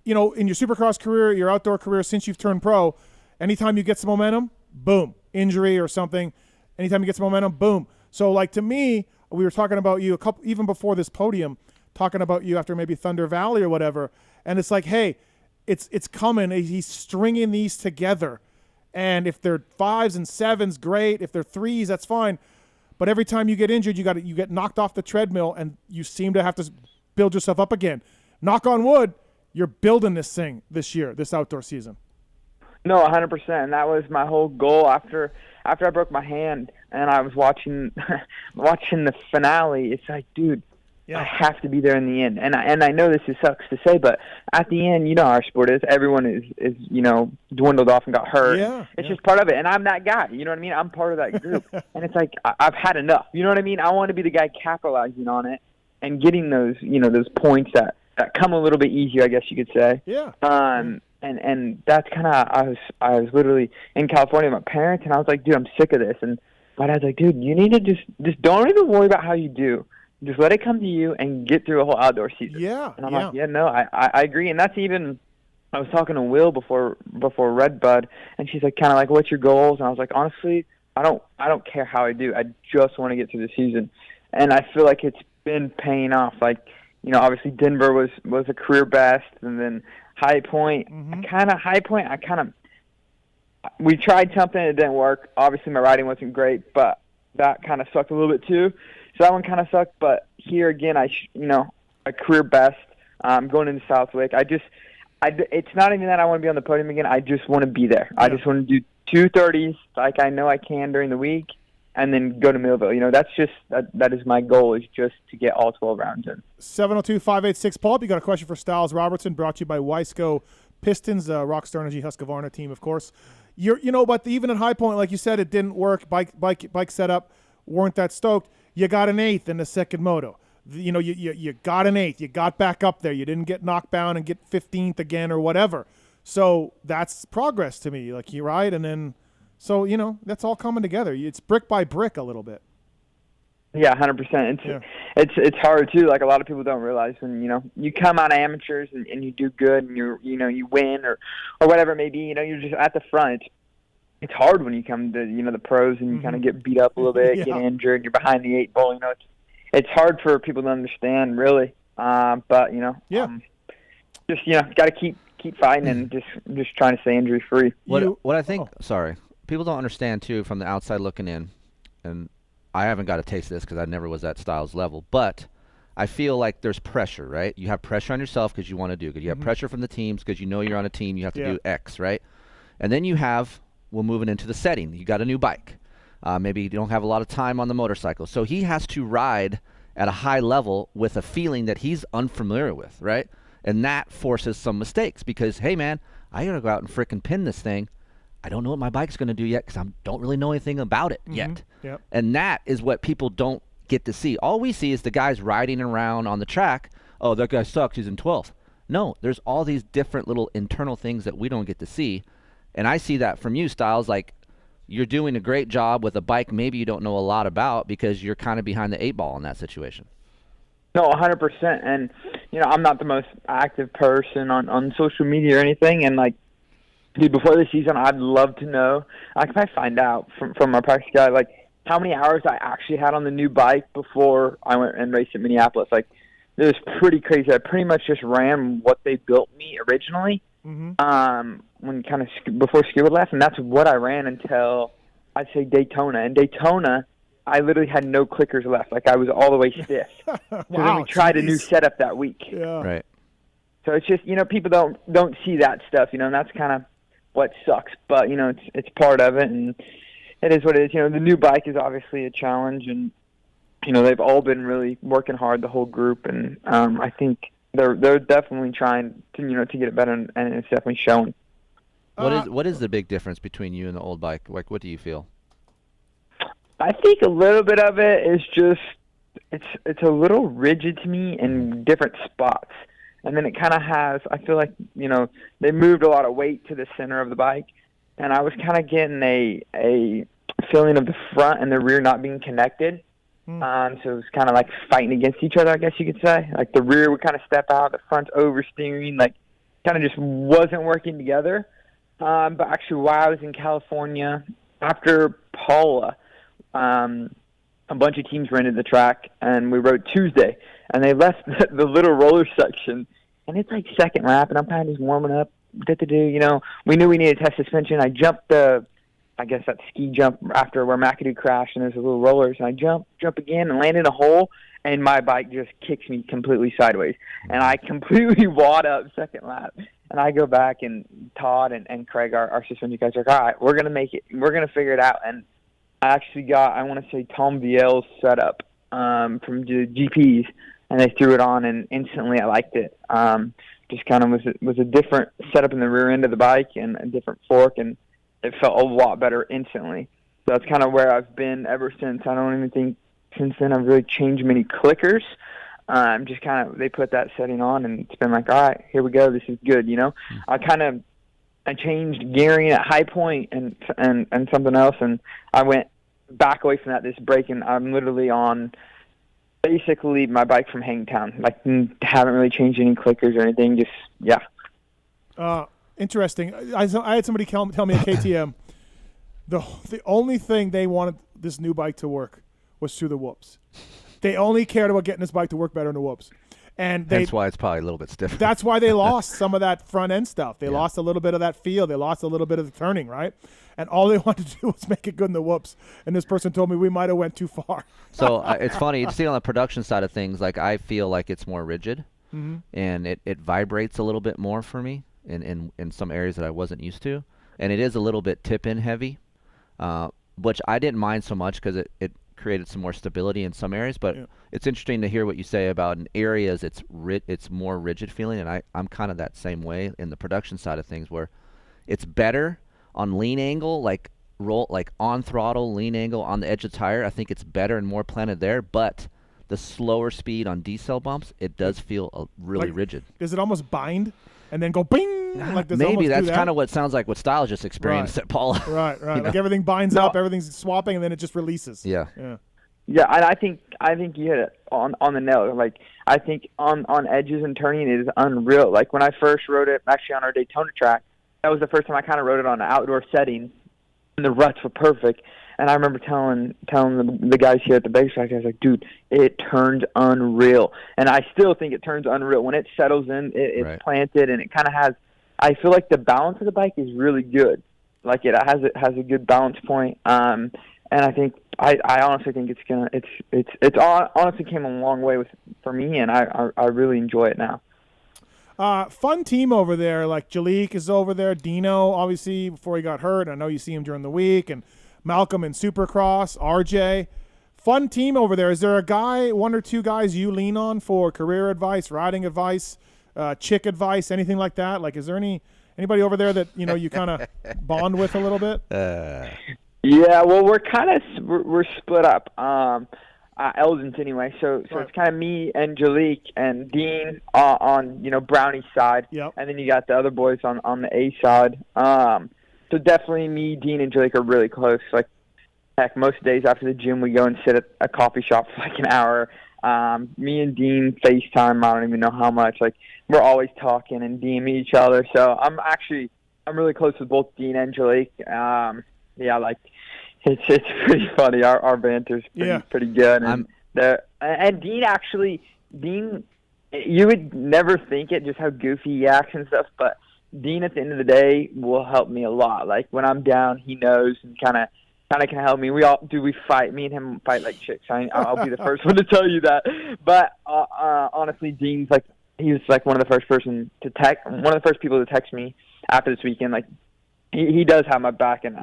you know, in your Supercross career, your outdoor career, since you've turned pro, anytime you get some momentum, boom, injury or something. Anytime you get some momentum, boom. So like to me, we were talking about you even before this podium. Talking about you after maybe Thunder Valley or whatever, and it's like, hey, it's coming. He's stringing these together, and if they're 5s and 7s, great. If they're 3s, that's fine. But every time you get injured, you get knocked off the treadmill, and you seem to have to build yourself up again. Knock on wood, you're building this thing this year, this outdoor season. No, 100%. And that was my whole goal after I broke my hand, and I was watching the finale. It's like, dude. Yeah. I have to be there in the end. And I know this sucks to say, but at the end, you know how our sport is. Everyone is you know, dwindled off and got hurt. Yeah, it's just part of it. And I'm that guy. You know what I mean? I'm part of that group. And it's like I've had enough. You know what I mean? I want to be the guy capitalizing on it and getting those, you know, those points that come a little bit easier, I guess you could say. Yeah. And that's kind of I was literally in California with my parents, and I was like, dude, I'm sick of this. And my dad's like, dude, you need to just don't even worry about how you do. Just let it come to you and get through a whole outdoor season. Yeah. And I'm like, yeah, no, I agree. And that's even, I was talking to Wil before Redbud, and she's like, kind of like, what's your goals? And I was like, honestly, I don't care how I do. I just want to get through the season. And I feel like it's been paying off. Like, you know, obviously Denver was a career best, and then High Point, we tried something, it didn't work. Obviously my riding wasn't great, but that kind of sucked a little bit too. So that one kind of sucked, but here again, a career best. Going into Southwick, it's not even that I want to be on the podium again. I just want to be there. Yeah. I just want to do 2:30s like I know I can during the week, and then go to Millville. You know, that's just that is my goal, is just to get all 12 rounds in. 702-586 Pulp. You got a question for Stilez Robertson? Brought to you by Wiseco Pistons, Rockstar Energy Husqvarna team, of course. But even at High Point, like you said, it didn't work. Bike setup weren't that stoked. You got an 8th in the second moto. You know, you got an 8th. You got back up there. You didn't get knocked down and get 15th again or whatever. So that's progress to me. Like, you ride, and then, so, you know, that's all coming together. It's brick by brick a little bit. Yeah, 100%. It's hard too. Like, a lot of people don't realize when, you know, you come out of amateurs and you do good and you win or whatever it may be. You know, you're just at the front. It's hard when you come to, you know, the pros and you kind of get beat up a little bit, get injured, you're behind the 8 ball. You know, it's hard for people to understand, really. But you know, just, you know, got to keep fighting and just trying to stay injury free. What I think, sorry, people don't understand too from the outside looking in, and I haven't got a taste of this because I never was at Stilez level, but I feel like there's pressure, right? You have pressure on yourself because you want to do good. You have pressure from the teams because you know you're on a team. You have to do X, right? And then you have, we're moving into the setting. You got a new bike. Maybe you don't have a lot of time on the motorcycle. So he has to ride at a high level with a feeling that he's unfamiliar with, right? And that forces some mistakes because, hey, man, I got to go out and frickin' pin this thing. I don't know what my bike's going to do yet because I don't really know anything about it yet. Yep. And that is what people don't get to see. All we see is the guys riding around on the track. Oh, that guy sucks. He's in 12th. No, there's all these different little internal things that we don't get to see. And I see that from you, Stilez. Like, you're doing a great job with a bike maybe you don't know a lot about because you're kind of behind the 8-ball in that situation. No, 100%. And, I'm not the most active person on social media or anything. And, like, dude, before the season, I'd love to know. Like, if I find out from our practice guy, like, how many hours I actually had on the new bike before I went and raced at Minneapolis. Like, it was pretty crazy. I pretty much just ran what they built me originally. When kind of before Skidwood left, and that's what I ran until I'd say Daytona. And Daytona, I literally had no clickers left. Like, I was all the way stiff. So then we tried a new setup that week. Yeah. Right. So it's just, people don't see that stuff, and that's kind of what sucks. But, it's part of it, and it is what it is. The new bike is obviously a challenge, and, they've all been really working hard, the whole group, and I think they're definitely trying to get it better, and it's definitely showing. What is the big difference between you and the old bike? Like, what do you feel? I think a little bit of it is just it's a little rigid to me in different spots, and then it kind of has. I feel like they moved a lot of weight to the center of the bike, and I was kind of getting a feeling of the front and the rear not being connected. So it was kind of like fighting against each other, I guess you could say. Like, the rear would kind of step out, the front's oversteering, like, kind of just wasn't working together. But actually, while I was in California, after Paula, a bunch of teams rented the track, and we rode Tuesday, and they left the little roller section, and it's like second lap, and I'm kind of just warming up. We knew we needed to test suspension. I jumped that ski jump after where McAdoo crashed, and there's a little rollers, and I jump again and land in a hole, and my bike just kicks me completely sideways, and I completely wad up second lap. And I go back, and Todd and Craig, our suspension guys, are like, all right, we're going to make it. We're going to figure it out. And I actually got, I want to say, Tom Viel's setup from the GPs, and they threw it on, and instantly I liked it. Just kind of was a different setup in the rear end of the bike and a different fork, and it felt a lot better instantly. So that's kind of where I've been ever since. I don't even think since then I've really changed many clickers. Just kind of, they put that setting on, and it's been like, all right, here we go. This is good, I changed gearing at High Point and something else, and I went back away from that this break, and I'm literally on basically my bike from Hangtown. Like, haven't really changed any clickers or anything. Just, yeah. Interesting. I had somebody tell me at KTM the only thing they wanted this new bike to work was through the whoops. They only cared about getting this bike to work better in the whoops. And that's why it's probably a little bit stiffer. That's why they lost some of that front end stuff. They lost a little bit of that feel. They lost a little bit of the turning, right? And all they wanted to do was make it good in the whoops. And this person told me we might have went too far. So it's funny. You see on the production side of things, like, I feel like it's more rigid, and it vibrates a little bit more for me in some areas that I wasn't used to. And it is a little bit tip-in heavy, which I didn't mind so much because it created some more stability in some areas, but it's interesting to hear what you say about in areas it's more rigid feeling, and I'm kind of that same way in the production side of things, where it's better on lean angle, like on throttle, lean angle on the edge of the tire. I think it's better and more planted there, but the slower speed on decel bumps, it does feel really rigid. Does it almost bind and then go bing? Like, maybe that's kind of what sounds like what Stilez just experienced at Paula. Right. Like everything binds up, everything's swapping, and then it just releases. Yeah, and I think you hit it on the nail. Like, I think on edges and turning, it is unreal. Like, when I first rode it, actually on our Daytona track, that was the first time I kind of rode it on an outdoor setting, and the ruts were perfect. And I remember telling the guys here at the base track, I was like, dude, it turns unreal. And I still think it turns unreal. When it settles in, it's planted, and it kind of has, I feel like the balance of the bike is really good. Like, it has a good balance point. And I think I honestly think it's honestly came a long way for me, and I really enjoy it now. Fun team over there. Like Jalik is over there. Dino, obviously, before he got hurt. I know you see him during the week. And Malcolm in Supercross. RJ. Fun team over there. Is there a guy, one or two guys you lean on for career advice, riding advice, chick advice, anything like that? Like, is there anybody over there that you kind of bond with a little bit? Yeah, well, we're split up. Eldon's anyway, so it's kind of me and Jalik and Dean on Brownie's side, yep. And then you got the other boys on the A side. So definitely me, Dean, and Jalik are really close. Like, heck, most days after the gym we go and sit at a coffee shop for like an hour. Me and Dean FaceTime. I don't even know how much. Like, we're always talking and DMing each other. So I'm really close with both Dean and Jalik. Yeah, like. It's pretty funny. Our banter's pretty good, and Dean, you would never think it, just how goofy he acts and stuff. But Dean, at the end of the day, will help me a lot. Like, when I'm down, he knows and kind of can help me. We fight. Me and him fight like chicks. I'll be the first one to tell you that. But honestly, Dean's he was one of the first people to text me after this weekend. Like, he does have my back, and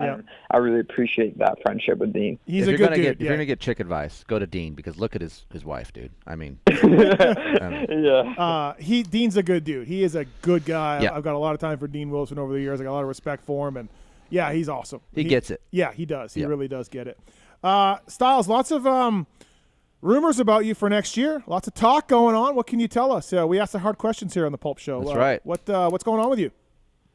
I really appreciate that friendship with Dean. He's a good dude. If you're gonna get chick advice, go to Dean, because look at his wife, dude. I mean, yeah. Dean's a good dude. He is a good guy. Yeah. I've got a lot of time for Dean Wilson over the years. I got a lot of respect for him, and he's awesome. He gets it. Yeah, he does. He really does get it. Stilez, lots of rumors about you for next year. Lots of talk going on. What can you tell us? We ask the hard questions here on the Pulp Show. That's right. What's going on with you?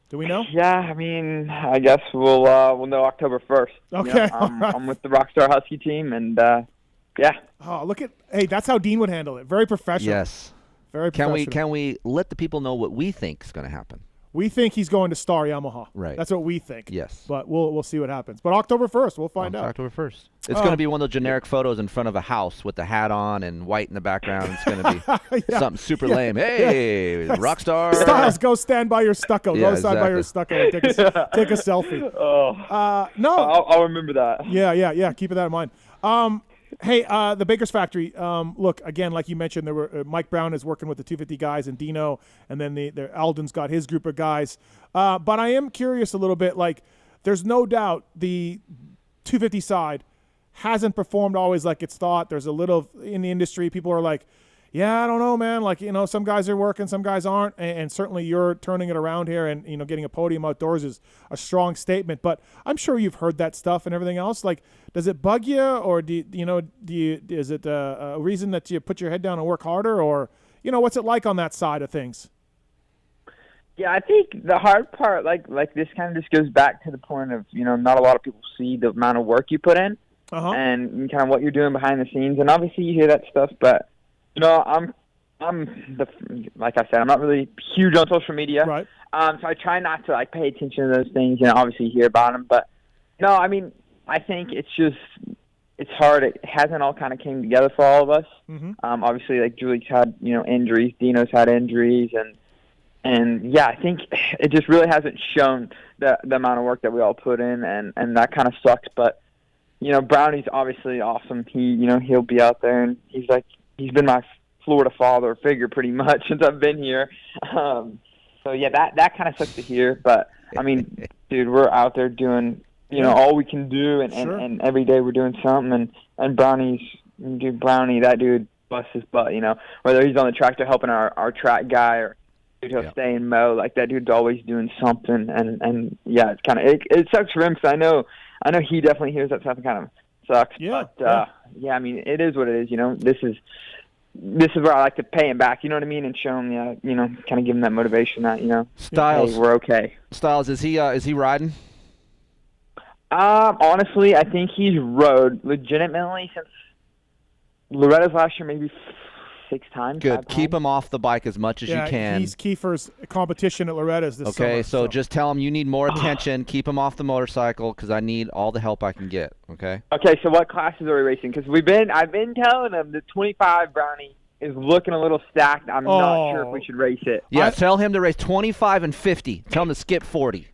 Do we know? Yeah, I mean, I guess we'll know October 1st. Okay. I'm with the Rockstar Husky team, and yeah. Oh, hey, that's how Dean would handle it. Very professional. Yes. Very professional. Can we let the people know what we think is going to happen? We think he's going to Star Yamaha. Right. That's what we think. Yes. But we'll see what happens. But October 1st, we'll find out. October 1st. It's going to be one of those generic photos in front of a house with the hat on and white in the background. It's going to be something super lame. Hey, Rockstar. Stilez, go stand by your stucco. Yeah, go stand by your stucco and take a selfie. Oh. No. I'll remember that. Yeah. Keep that in mind. Hey, the Baker's Factory. Look, again, like you mentioned, there were Mike Brown is working with the 250 guys and Dino, and then the Eldon's got his group of guys. But I am curious a little bit. Like, there's no doubt the 250 side hasn't performed always like it's thought. There's a little in the industry. People are like, yeah, I don't know, man. Like, some guys are working, some guys aren't. And certainly you're turning it around here, and, getting a podium outdoors is a strong statement. But I'm sure you've heard that stuff and everything else. Like, does it bug you, or is it a reason that you put your head down and work harder, or, what's it like on that side of things? Yeah, I think the hard part, like this kind of just goes back to the point of, not a lot of people see the amount of work you put in and kind of what you're doing behind the scenes. And obviously you hear that stuff, but like I said, I'm not really huge on social media. Right. So I try not to pay attention to those things, obviously you hear about them. But no, I mean, I think it's hard. It hasn't all kind of came together for all of us. Mm-hmm. Obviously, Julie's had, injuries, Dino's had injuries, and yeah, I think it just really hasn't shown the amount of work that we all put in, and that kind of sucks. But, Brownie's obviously awesome. He'll be out there, and he's been my Florida father figure pretty much since I've been here. So yeah, that kind of sucks to hear. But I mean, dude, we're out there doing all we can do, and every day we're doing something. And Brownie, that dude busts his butt. Whether he's on the tractor helping our track guy, or he'll stay and mow. Like, that dude's always doing something. And yeah, it's kind of it sucks for him, because I know he definitely hears that stuff and kind of sucks. Yeah. But yeah, I mean, it is what it is. This is where I like to pay him back, you know what I mean, and show him, kind of give him that motivation that, Stilez, hey, we're okay. Stilez, is he riding? Honestly, I think he's rode legitimately since Loretta's last year, maybe 6 times. Good. Keep him off the bike as much as you can. He's Keefer's competition at Loretta's this summer. Okay, so just tell him you need more attention. Keep him off the motorcycle, because I need all the help I can get. Okay. Okay, so what classes are we racing? Because I've been telling him the 25 Brownie is looking a little stacked. I'm not sure if we should race it. Yeah, tell him to race 25 and 50. Tell him to skip 40.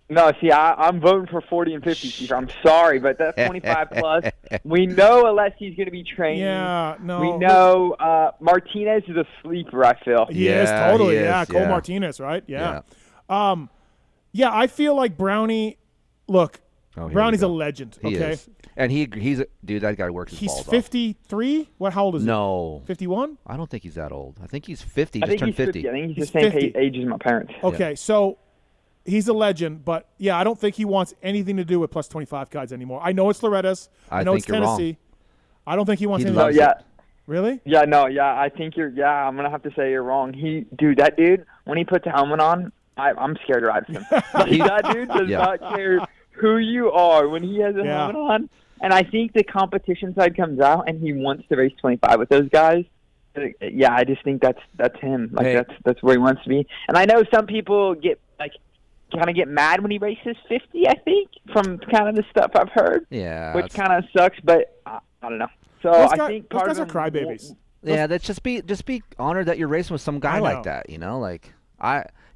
No, see, I'm voting for 40 and 50, Keefer. I'm sorry, but that's 25 plus. We know Alessi's going to be training. Yeah, no. We know Martinez is a sleeper, I feel. He is, totally. He is, yeah, Cole yeah. Martinez, right? Yeah. Yeah, I feel like Brownie, look, Oh, here Brownie's we a go. legend, He okay? is. And he's dude, that guy works his He's balls off. 53? How old is he? No. 51? I don't think he's that old. I think he's 50. I Just think turned he's 50. I think he's He's the same 50. age as my parents. Okay, so he's a legend, but yeah, I don't think he wants anything to do with plus 25 guys anymore. I know it's Loretta's. I know it's think you're wrong. Tennessee. I don't think he wants He anything No, loves to yeah. Really? Yeah, no, yeah, I think I'm going to have to say you're wrong. That dude, when he puts a helmet on, I'm scared to ride with him. That dude does not care who you are when he has a helmet on. And I think the competition side comes out, and he wants to race 25 with those guys. Yeah, I just think that's him. Like that's where he wants to be. And I know some people get kind of get mad when he races 50. I think from kind of the stuff I've heard. Yeah, which kind of sucks, but I don't know. So I think those part guys are of crybabies. Yeah, that's just be honored that you're racing with some guy like that. You know, like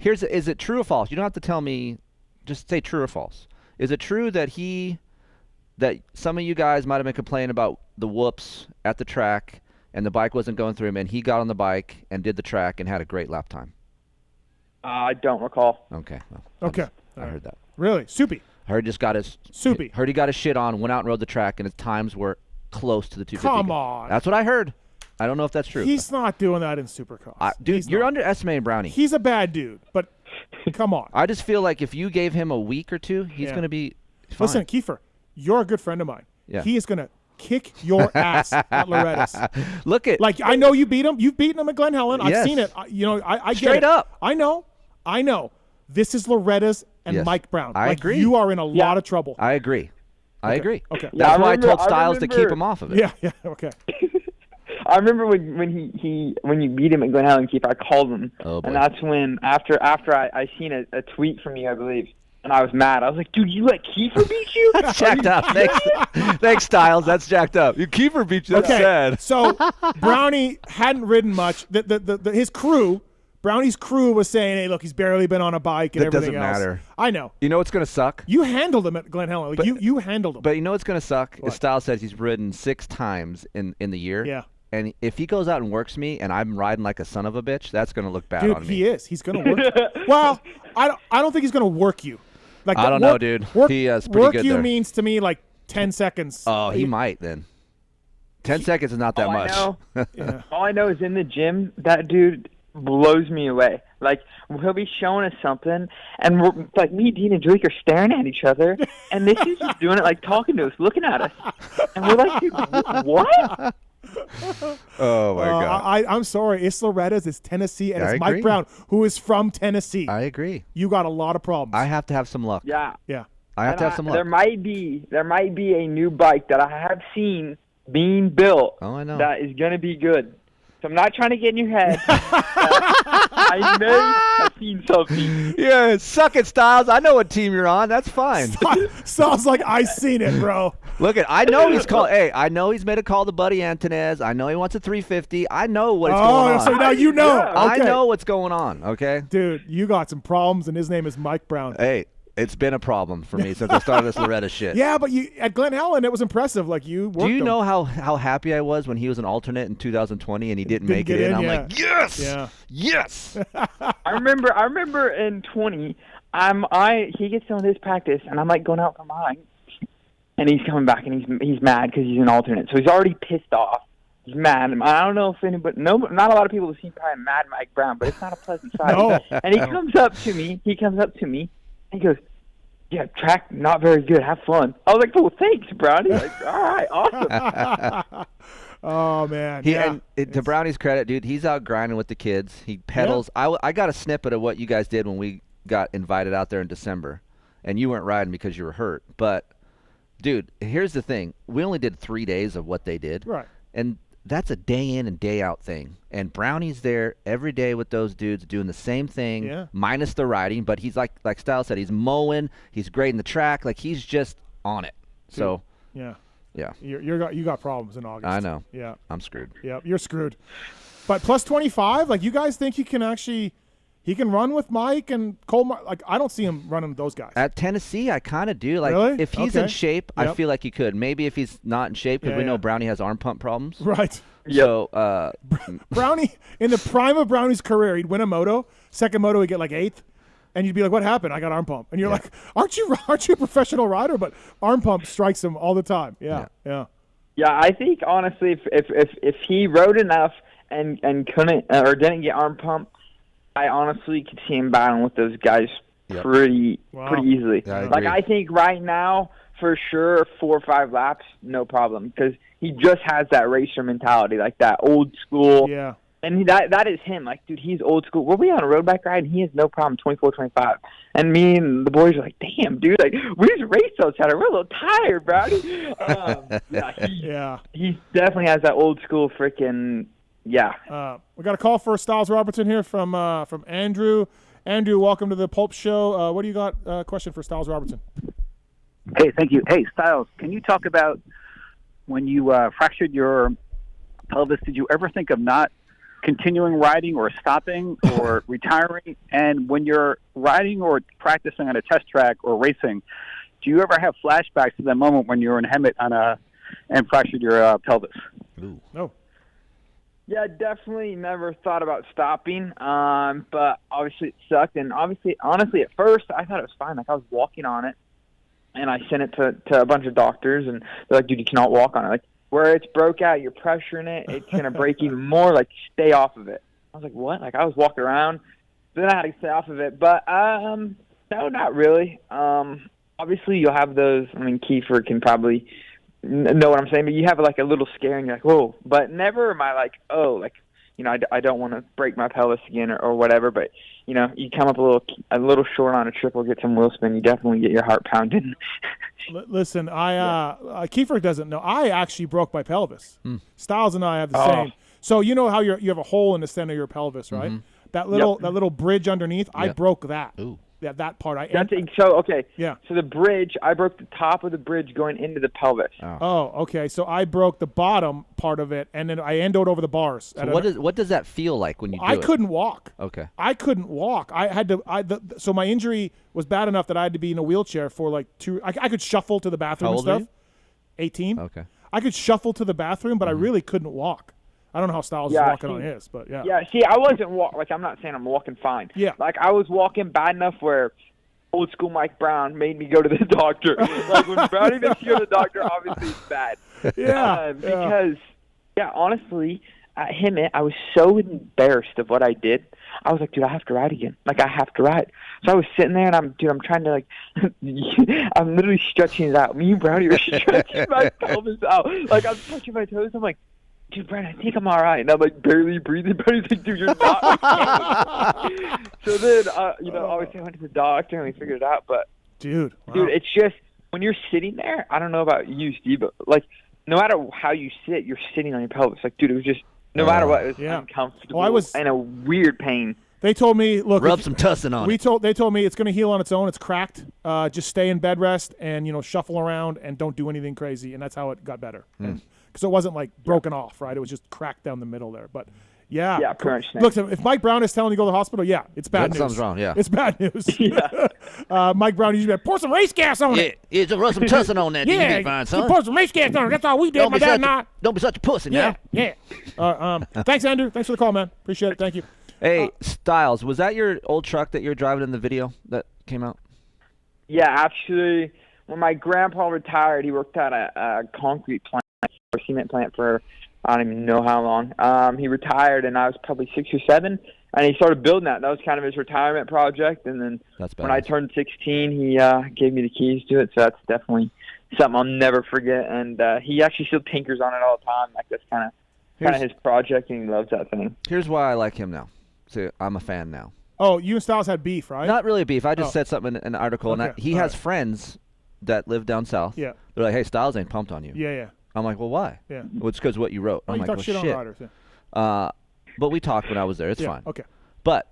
is it true or false? You don't have to tell me. Just say true or false. Is it true that some of you guys might have been complaining about the whoops at the track and the bike wasn't going through him, and he got on the bike and did the track and had a great lap time? I don't recall. Okay. Well, Okay. I heard that. Really? Soupy. I heard he got his shit on, went out and rode the track, and his times were close to the 250. Come on. That's what I heard. I don't know if that's true. He's not doing that in Supercross. Dude, you're underestimating Brownie. He's a bad dude, but come on. I just feel like if you gave him a week or two, he's going to be fine. Listen, Keefer, you're a good friend of mine. Yeah. He is going to kick your ass at Loretta's. Look at I know you beat him. You've beaten him at Glen Helen. Yes. I've seen it. I get it. Straight up. I know. This is Loretta's and Mike Brown. I agree. You are in a lot of trouble. I agree. I agree. Okay. That's why I told I Stilez to remember- keep him off of it. Yeah. Okay. I remember when you beat him at Glen Helen, Keeper, I called him, Oh, boy. and that's when after I seen a tweet from you, I believe, and I was mad. I was like, dude, you let Keefer beat you? That's jacked up. Thanks, Stilez. That's jacked up. You Keefer beat you. That's sad. So Brownie hadn't ridden much. His crew, Brownie's crew, was saying, "Hey, look, he's barely been on a bike and That everything doesn't else." matter. I know. You know what's going to suck? You handled him at Glen Helen. You handled him. But you know what's going to suck? What? Is Stilez says he's ridden 6 times in the year. Yeah. And if he goes out and works me and I'm riding like a son of a bitch, that's going to look bad Dude, on me. he is. He's going to work. Well, I don't think he's going to work you. Like I don't know, dude. He is pretty work good you there. means to me like 10 seconds. Oh, he might then. 10 seconds is not that much. All I know is in the gym, that dude blows me away. Like, he'll be showing us something, and we're, like, me, Dean, and Drake are staring at each other, and this is just doing it, like, talking to us, looking at us. And we're like, dude, what? Oh, my God. I'm sorry. It's Loretta's, it's Tennessee, and I it's Mike agree. Brown, who is from Tennessee. I agree. You got a lot of problems. I have to have some luck. Yeah. Yeah. I have to have some luck. There might be a new bike that I have seen being built I know. that is going to be good. So I'm not trying to get in your head. I may have seen something. Yeah, suck it, Stilez. I know what team you're on. That's fine. Sounds like I seen it, bro. Look I know he's called. Hey, I know he's made a call to Buddy Antonez. I know he wants a 350. I know what's going on. So now you know. Yeah. I Okay. know what's going on. Okay, Dude, you got some problems, and his name is Mike Brown. hey, it's been a problem for me since I started this Loretta shit. Yeah, but you at Glen Helen, it was impressive. Like you worked Do you him. know how happy I was when he was an alternate in 2020 and he didn't make get it in? in, I'm yeah. like, yes, Yeah. yes. I remember in 20, he gets done with his practice, and I'm like going out for mine, and he's coming back, and he's mad because he's an alternate, so he's already pissed off. He's mad. I don't know if anybody, not a lot of people have seen probably mad Mike Brown, but it's not a pleasant sight. No. And he comes up to me. And he goes, "Yeah, track not very good. Have fun." I was like, "Well, thanks, Brownie." Like, all right, awesome. Oh man. And to Brownie's credit, dude, he's out grinding with the kids. He pedals. I got a snippet of what you guys did when we got invited out there in December, and you weren't riding because you were hurt. But, dude, here's the thing. We only did 3 days of what they did. Right. And that's a day in and day out thing. And Brownie's there every day with those dudes doing the same thing, minus the riding. But he's like Stilez said, he's mowing, he's grading the track, like he's just on it. So Yeah. yeah, You got problems in August. I know. Yeah. I'm screwed. Yeah, you're screwed. But plus 25, like you guys think you can actually he can run with Mike and Cole. Like, I don't see him running with those guys. At Tennessee, I kind of do. Like, really? if he's in shape, I feel like he could. Maybe if he's not in shape, because we know Brownie has arm pump problems. Right. So Brownie, in the prime of Brownie's career, he'd win a moto. Second moto, he'd get like 8th. And you'd be like, what happened? I got arm pump. And you're like, aren't you a professional rider? But arm pump strikes him all the time. Yeah. Yeah, I think, honestly, if he rode enough and couldn't or didn't get arm pump, I honestly could see him battling with those guys pretty easily. Yeah, I think right now, for sure, 4 or 5 laps, no problem, because he just has that racer mentality, like that old school. Yeah. And that is him. Like, dude, he's old school. We'll be on a road bike ride, and he has no problem 24, 25. And me and the boys are like, damn, dude, like, we just raced those Saturday. We're a little tired, Brownie. He definitely has that old school freaking, we got a call for Stilez Robertson here from Andrew. Andrew, welcome to the Pulp Show. What do you got? Question for Stilez Robertson. Hey, thank you. Hey, Stilez, can you talk about when you fractured your pelvis, did you ever think of not continuing riding or stopping or retiring? And when you're riding or practicing on a test track or racing, do you ever have flashbacks to that moment when you were in Hemet and fractured your pelvis? Ooh. No. Yeah, definitely never thought about stopping, but obviously it sucked. And honestly, at first, I thought it was fine. Like, I was walking on it, and I sent it to a bunch of doctors, and they're like, dude, you cannot walk on it. Like, where it's broke out, you're pressuring it, it's going to break even more. Like, stay off of it. I was like, what? Like, I was walking around, then I had to stay off of it. But, no, not really. Obviously, you'll have those. I mean, Keefer can probably know what I'm saying, but you have, like, a little scare, and you're like, whoa. But never am I like, oh, like, you know, I don't want to break my pelvis again or whatever. But, you know, you come up a little short on a triple, get some wheel spin, you definitely get your heart pounding. Listen, Keefer doesn't know. I actually broke my pelvis. Stilez and I have the same. So you know how you have a hole in the center of your pelvis, right? Mm-hmm. That little bridge underneath. I broke that. Ooh. Yeah, that part. So the bridge, I broke the top of the bridge going into the pelvis. Oh, okay. So I broke the bottom part of it, and then I endoed over the bars. So what does that feel like when you do it? I couldn't walk. Okay. I couldn't walk. I had to. So my injury was bad enough that I had to be in a wheelchair for like 2. I could shuffle to the bathroom How and old stuff. were you? 18. Okay. I could shuffle to the bathroom, but I really couldn't walk. I don't know how Stilez is walking on his, but yeah. Yeah. See, I wasn't like, I'm not saying I'm walking fine. Yeah. Like, I was walking bad enough where old school Mike Brown made me go to the doctor. Like, when Brownie makes you go to the doctor, obviously it's bad. Because honestly, at Hemet, I was so embarrassed of what I did. I was like, dude, I have to ride again. Like, I have to ride. So I was sitting there, and I'm trying to, like, I'm literally stretching it out. Me and Brownie are stretching my pelvis out. Like, I'm touching my toes. I'm like, dude, Brad, I think I'm all right. And I'm, like, barely breathing. Brownie's like, dude, you're not. So then, obviously I went to the doctor, and we figured it out. But, dude, it's just, when you're sitting there, I don't know about you, Steve, but, like, no matter how you sit, you're sitting on your pelvis. Like, dude, it was just, no matter what, it was uncomfortable. I was in a weird pain. They told me, look, rub some tussin on it. They told me it's going to heal on its own. It's cracked. Just stay in bed rest and shuffle around and don't do anything crazy. And that's how it got better. Because it wasn't like broken off, right? It was just cracked down the middle there. But yeah, look, if Mike Brown is telling you to go to the hospital, it's bad news. Something's wrong. Yeah, it's bad news. Mike Brown usually pour some race gas on it. Yeah, just rub some tussin on that. Yeah, you be fine, son. Pour some race gas on it. That's all we did. My dad and I. Don't be such a pussy now. Yeah. Thanks, Andrew. Thanks for the call, man. Appreciate it. Thank you. Hey, Stilez, was that your old truck that you're driving in the video that came out? Yeah, actually, when my grandpa retired, he worked at a concrete plant or cement plant for I don't even know how long. He retired, and I was probably 6 or 7, and he started building that. That was kind of his retirement project. And then when I turned 16, he gave me the keys to it, so that's definitely something I'll never forget. And he actually still tinkers on it all the time. Like, that's kind of his project, and he loves that thing. Here's why I like him now. So I'm a fan now. Oh, you and Stilez had beef, right? Not really beef. I just said something in an article, and he has friends that live down south. Yeah. They're like, hey, Stilez ain't pumped on you. Yeah. I'm like, well, why? Yeah. Well, it's because what you wrote. I'm like, talk well, shit shit. on riders, yeah. But we talked when I was there. It's fine. Okay. But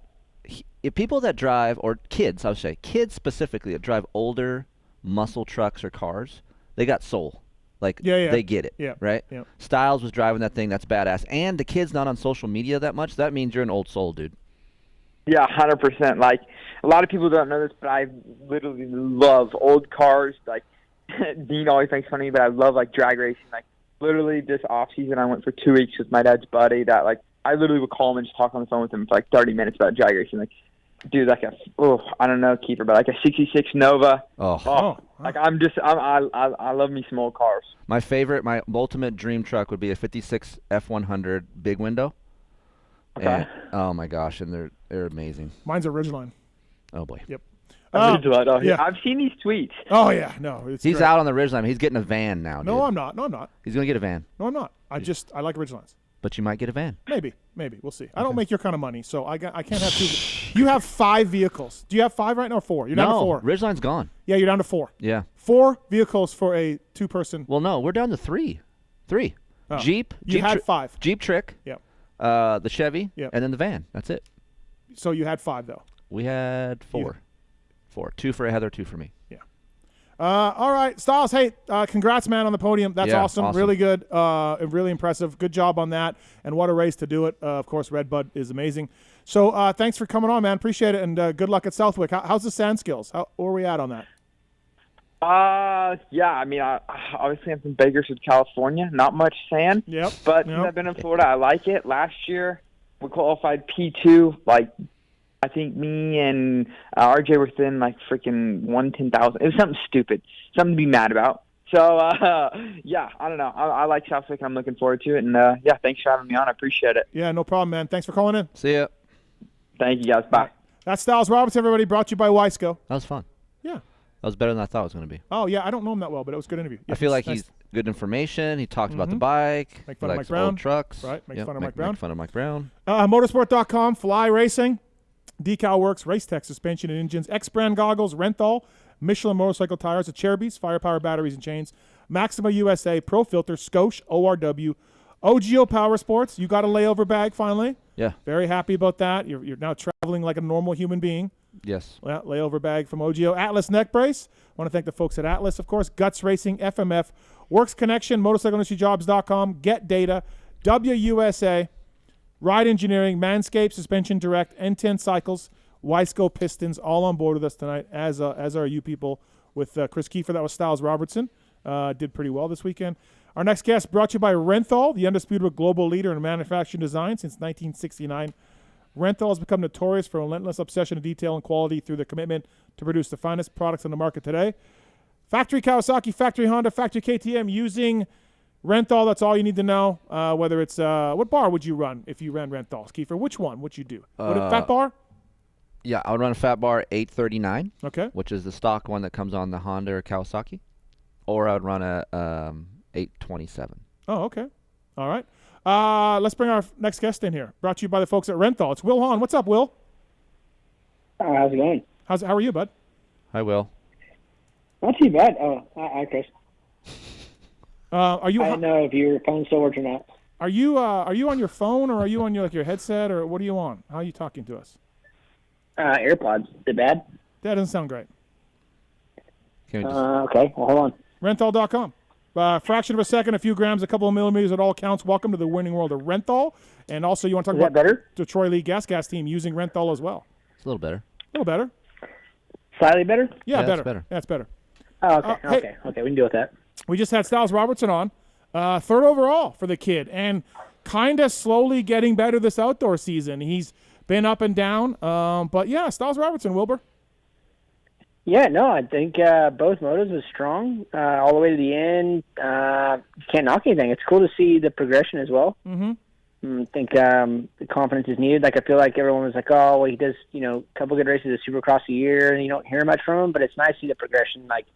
if people that drive, or kids, I would say, kids specifically that drive older muscle trucks or cars, they got soul. Like, they get it, right? Yeah. Stilez was driving that thing. That's badass. And the kid's not on social media that much. That means you're an old soul, dude. Yeah, 100%. Like, a lot of people don't know this, but I literally love old cars. Like, Dean always makes fun of me, but I love, like, drag racing. Like, literally this off-season, I went for 2 weeks with my dad's buddy that, like, I literally would call him and just talk on the phone with him for, like, 30 minutes about drag racing. Like, dude, like I don't know, Keeper, but like a 66 Nova. Like, I love me some old cars. My ultimate dream truck would be a 56 F100 big window. Okay. And, oh my gosh, and they're amazing. Mine's a Ridgeline. Oh boy. Yep. Yeah. I've seen these tweets. Oh yeah, no, he's great. out on the Ridgeline. He's getting a van now. No, dude. I'm not. No, I'm not. He's gonna get a van. No, I'm not. I like Ridgelines. But you might get a van. Maybe. We'll see. I don't make your kind of money, so I can't have 2. You have 5 vehicles. Do you have 5 right now or 4? You're down to 4. Ridgeline's gone. Yeah, you're down to 4. Yeah. 4 vehicles for a 2-person. Well, no, we're down to 3. 3. Oh. Jeep. You had 5. Jeep Trick. Yep. The Chevy. Yep. And then the van. That's it. So you had 5 though. We had 4. 4. 2 for Heather, 2 for me. Yeah. All right, Stilez. Hey, congrats, man, on the podium. That's awesome. Really good. And really impressive. Good job on that. And what a race to do it. Of course, Red Bud is amazing. So thanks for coming on, man. Appreciate it. And good luck at Southwick. How's the sand skills? Where are we at on that? Yeah, I mean, obviously I'm from Bakersfield, California. Not much sand. Yep. But since I've been in Florida, I like it. Last year, we qualified P2. Like, I think me and RJ were within, like, freaking 1/10,000. It was something stupid. Something to be mad about. So, yeah, I don't know. I like Southwick. I'm looking forward to it. And, yeah, thanks for having me on. I appreciate it. Yeah, no problem, man. Thanks for calling in. See ya. Thank you, guys. Bye. That's Stilez Robertson, everybody. Brought to you by Wisco. That was fun. Yeah. That was better than I thought it was going to be. Oh, yeah, I don't know him that well, but it was a good interview. Yeah, I feel like nice. He's good information. He talked about the bike. Make fun of Mike Brown. Old trucks. Right, make fun of Mike Brown. Make fun of Mike Brown. Motorsport.com, Fly Racing, Decal Works, Race Tech Suspension and Engines, X-Brand Goggles, Renthal, Michelin Motorcycle Tires, the Cherubies, Firepower Batteries and Chains, Maxima USA, Pro Filter, Scoche, ORW, OGO Power Sports. You got a layover bag finally. Yeah. Very happy about that. You're now traveling like a normal human being. Yes. Well, layover bag from OGO. Atlas Neck Brace. Want to thank the folks at Atlas, of course. Guts Racing, FMF, Works Connection, MotorcycleIndustryJobs.com, Get Data, WUSA, Ride Engineering, Manscaped, Suspension Direct, N10 Cycles, Wisco Pistons, all on board with us tonight, as are you people with Kris Keefer. That was Stilez Robertson. Did pretty well this weekend. Our next guest brought to you by Renthal, the undisputed global leader in manufacturing design since 1969. Renthal has become notorious for relentless obsession to detail and quality through their commitment to produce the finest products on the market today. Factory Kawasaki, Factory Honda, Factory KTM, using Renthal, that's all you need to know. Whether it's what bar would you run if you ran Renthal, Keefer? Which one would you do? Fat bar? Yeah, I would run a Fat Bar 839. Okay. Which is the stock one that comes on the Honda or Kawasaki. Or I would run a 827. Oh, okay. All right. Let's bring our next guest in here. Brought to you by the folks at Renthal. It's Wil Hahn. What's up, Will? How's it going? How are you, bud? Hi, Will. Not too bad. Oh, hi, Kris. Are you? I don't know if your phone still works or not. Are you on your phone or are you on your headset or what are you on? How are you talking to us? AirPods. Is it bad? That doesn't sound great. Can we just... Okay. Well, hold on. Renthal.com. Fraction of a second, a few grams, a couple of millimeters at all counts. Welcome to the winning world of Renthal. And also, you want to talk about better? The Troy Lee Gas team using Renthal as well. It's a little better. A little better. Slightly better? Yeah, better. better. Yeah, it's better. Oh, okay. Okay, we can deal with that. We just had Stilez Robertson on, third overall for the kid, and kind of slowly getting better this outdoor season. He's been up and down, but yeah, Stilez Robertson, Wilbur. Yeah, no, I think both motos was strong all the way to the end. You can't knock anything. It's cool to see the progression as well. Mm-hmm. I think the confidence is needed. Like, I feel like everyone was like, oh, well, he does, a couple good races at Supercross a year, and you don't hear much from him, but it's nice to see the progression, like,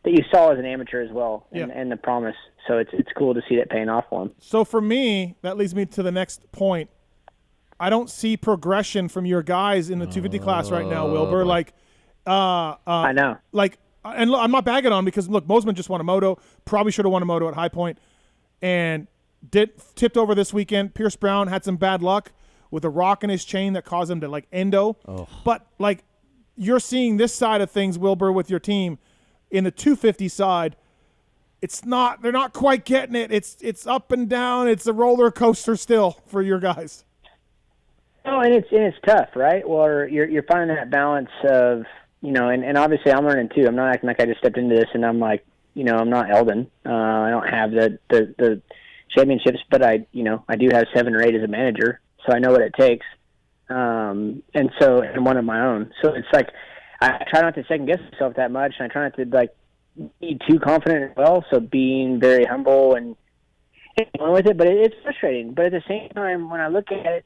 that you saw as an amateur as well, and the promise. So it's cool to see that paying off for him. So for me, that leads me to the next point. I don't see progression from your guys in the 250 class right now, Wilbur. Like, I know. Like, and look, I'm not bagging on him because, look, Mosman just won a moto. Probably should have won a moto at High Point. And tipped over this weekend. Pierce Brown had some bad luck with a rock in his chain that caused him to, like, endo. Oh. But, like, you're seeing this side of things, Wilbur, with your team. In the 250 side, they're not quite getting it. It's up and down. It's a roller coaster still for your guys. No, and it's tough, right? Or you're finding that balance of, and obviously I'm learning too. I'm not acting like I just stepped into this and I'm like, I'm not Eldon. I don't have the championships, but I do have 7 or 8 as a manager, so I know what it takes. And one of my own. So it's like I try not to second guess myself that much, and I try not to be too confident as well. So being very humble and going with it, but it's frustrating. But at the same time, when I look at it,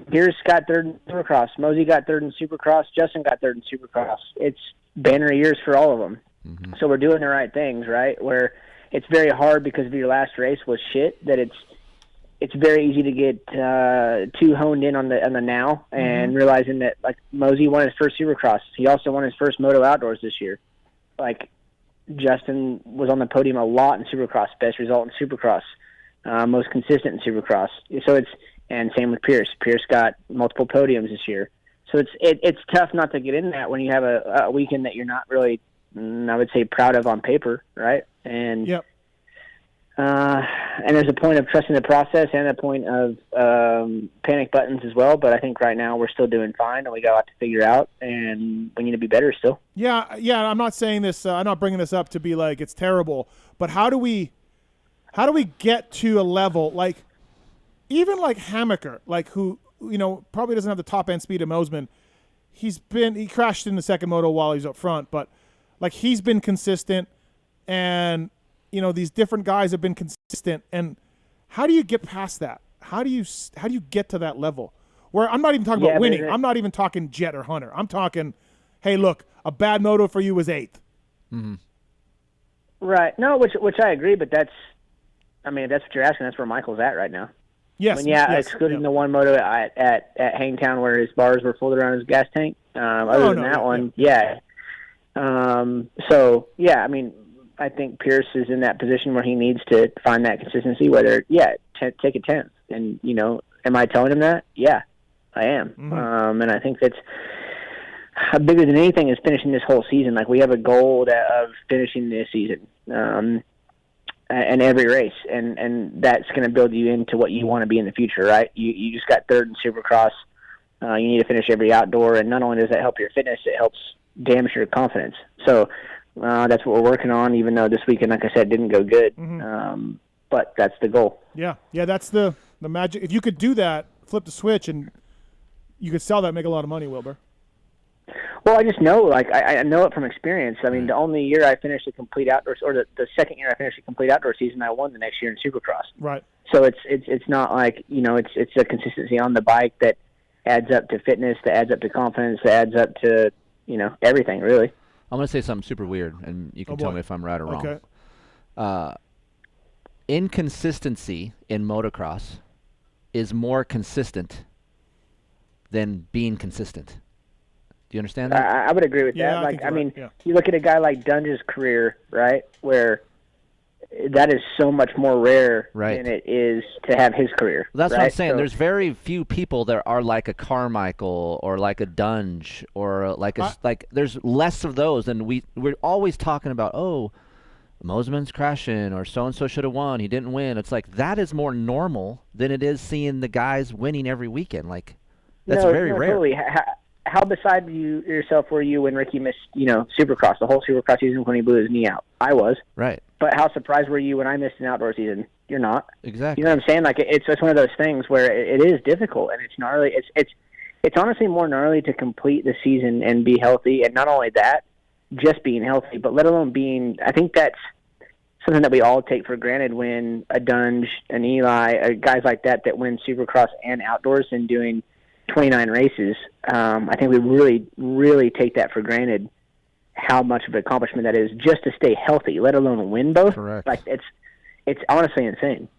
Pierce got 3rd in Supercross, Mosey got 3rd in Supercross, Justin got 3rd in Supercross. It's banner years for all of them. Mm-hmm. So we're doing the right things, right? Where it's very hard because of your last race was shit. That it's very easy to get too honed in on the now and realizing that Mosey won his first Supercross. He also won his first Moto Outdoors this year. Justin was on the podium a lot in Supercross, best result in Supercross, most consistent in Supercross. So and same with Pierce. Pierce got multiple podiums this year. So it's tough not to get in that when you have a weekend that you're not really, I would say, proud of on paper, right? And yep. And there's a point of trusting the process and a point of panic buttons as well. But I think right now we're still doing fine, and we got a lot to figure out, and we need to be better still. Yeah. I'm not saying this. I'm not bringing this up to be like it's terrible. But how do we get to a level even Hammaker, who probably doesn't have the top end speed of Mosman. He crashed in the second moto while he's up front, but he's been consistent, and these different guys have been consistent. And how do you get past that? How do you get to that level where I'm not even talking about winning? I'm not even talking Jet or Hunter. I'm talking, hey, look, a bad moto for you was 8th. Mm-hmm. Right. No, which I agree, but if that's what you're asking, that's where Michael's at right now. Yes. Excluding the one moto at Hangtown where his bars were folded around his gas tank. Other than that one, yeah. I think Pierce is in that position where he needs to find that consistency, whether, take a 10th. And, am I telling him that? Yeah, I am. Mm-hmm. And I think that's bigger than anything is finishing this whole season. We have a goal of finishing this season. And every race, and that's going to build you into what you want to be in the future, right? You just got 3rd in Supercross. You need to finish every outdoor, and not only does that help your fitness, it helps damage your confidence. So that's what we're working on, even though this weekend, like I said, didn't go good. Mm-hmm. But that's the goal. Yeah, that's the magic. If you could do that, flip the switch, and you could sell that and make a lot of money, Wilbur. Well, I just know, I know it from experience. The only year I finished a complete outdoors, or the second year I finished a complete outdoor season, I won the next year in Supercross. Right. So it's not it's a consistency on the bike that adds up to fitness, that adds up to confidence, that adds up to everything really. I'm going to say something super weird, and you can tell me if I'm right or wrong. Okay. Inconsistency in motocross is more consistent than being consistent. Do you understand that? I would agree with that. You look at a guy like Dunge's career, right, where that is so much more rare than it is to have his career. Well, that's what I'm saying. So, there's very few people that are like a Carmichael or like a Dunge or there's less of those, and we're always talking about, Mosman's crashing or so-and-so should have won. He didn't win. It's that is more normal than it is seeing the guys winning every weekend. That's very rare. Totally. How beside yourself were you when Ricky missed, Supercross, the whole Supercross season when he blew his knee out? I was. Right. But how surprised were you when I missed an outdoor season? You're not. Exactly. You know what I'm saying? It's just one of those things where it is difficult and it's gnarly. It's honestly more gnarly to complete the season and be healthy, and not only that, just being healthy, but let alone being. I think that's something that we all take for granted when a Dunge, an Eli, guys like that win Supercross and outdoors and doing 29 races. I think we really, really take that for granted, how much of an accomplishment that is just to stay healthy, let alone win both. Correct. It's honestly insane.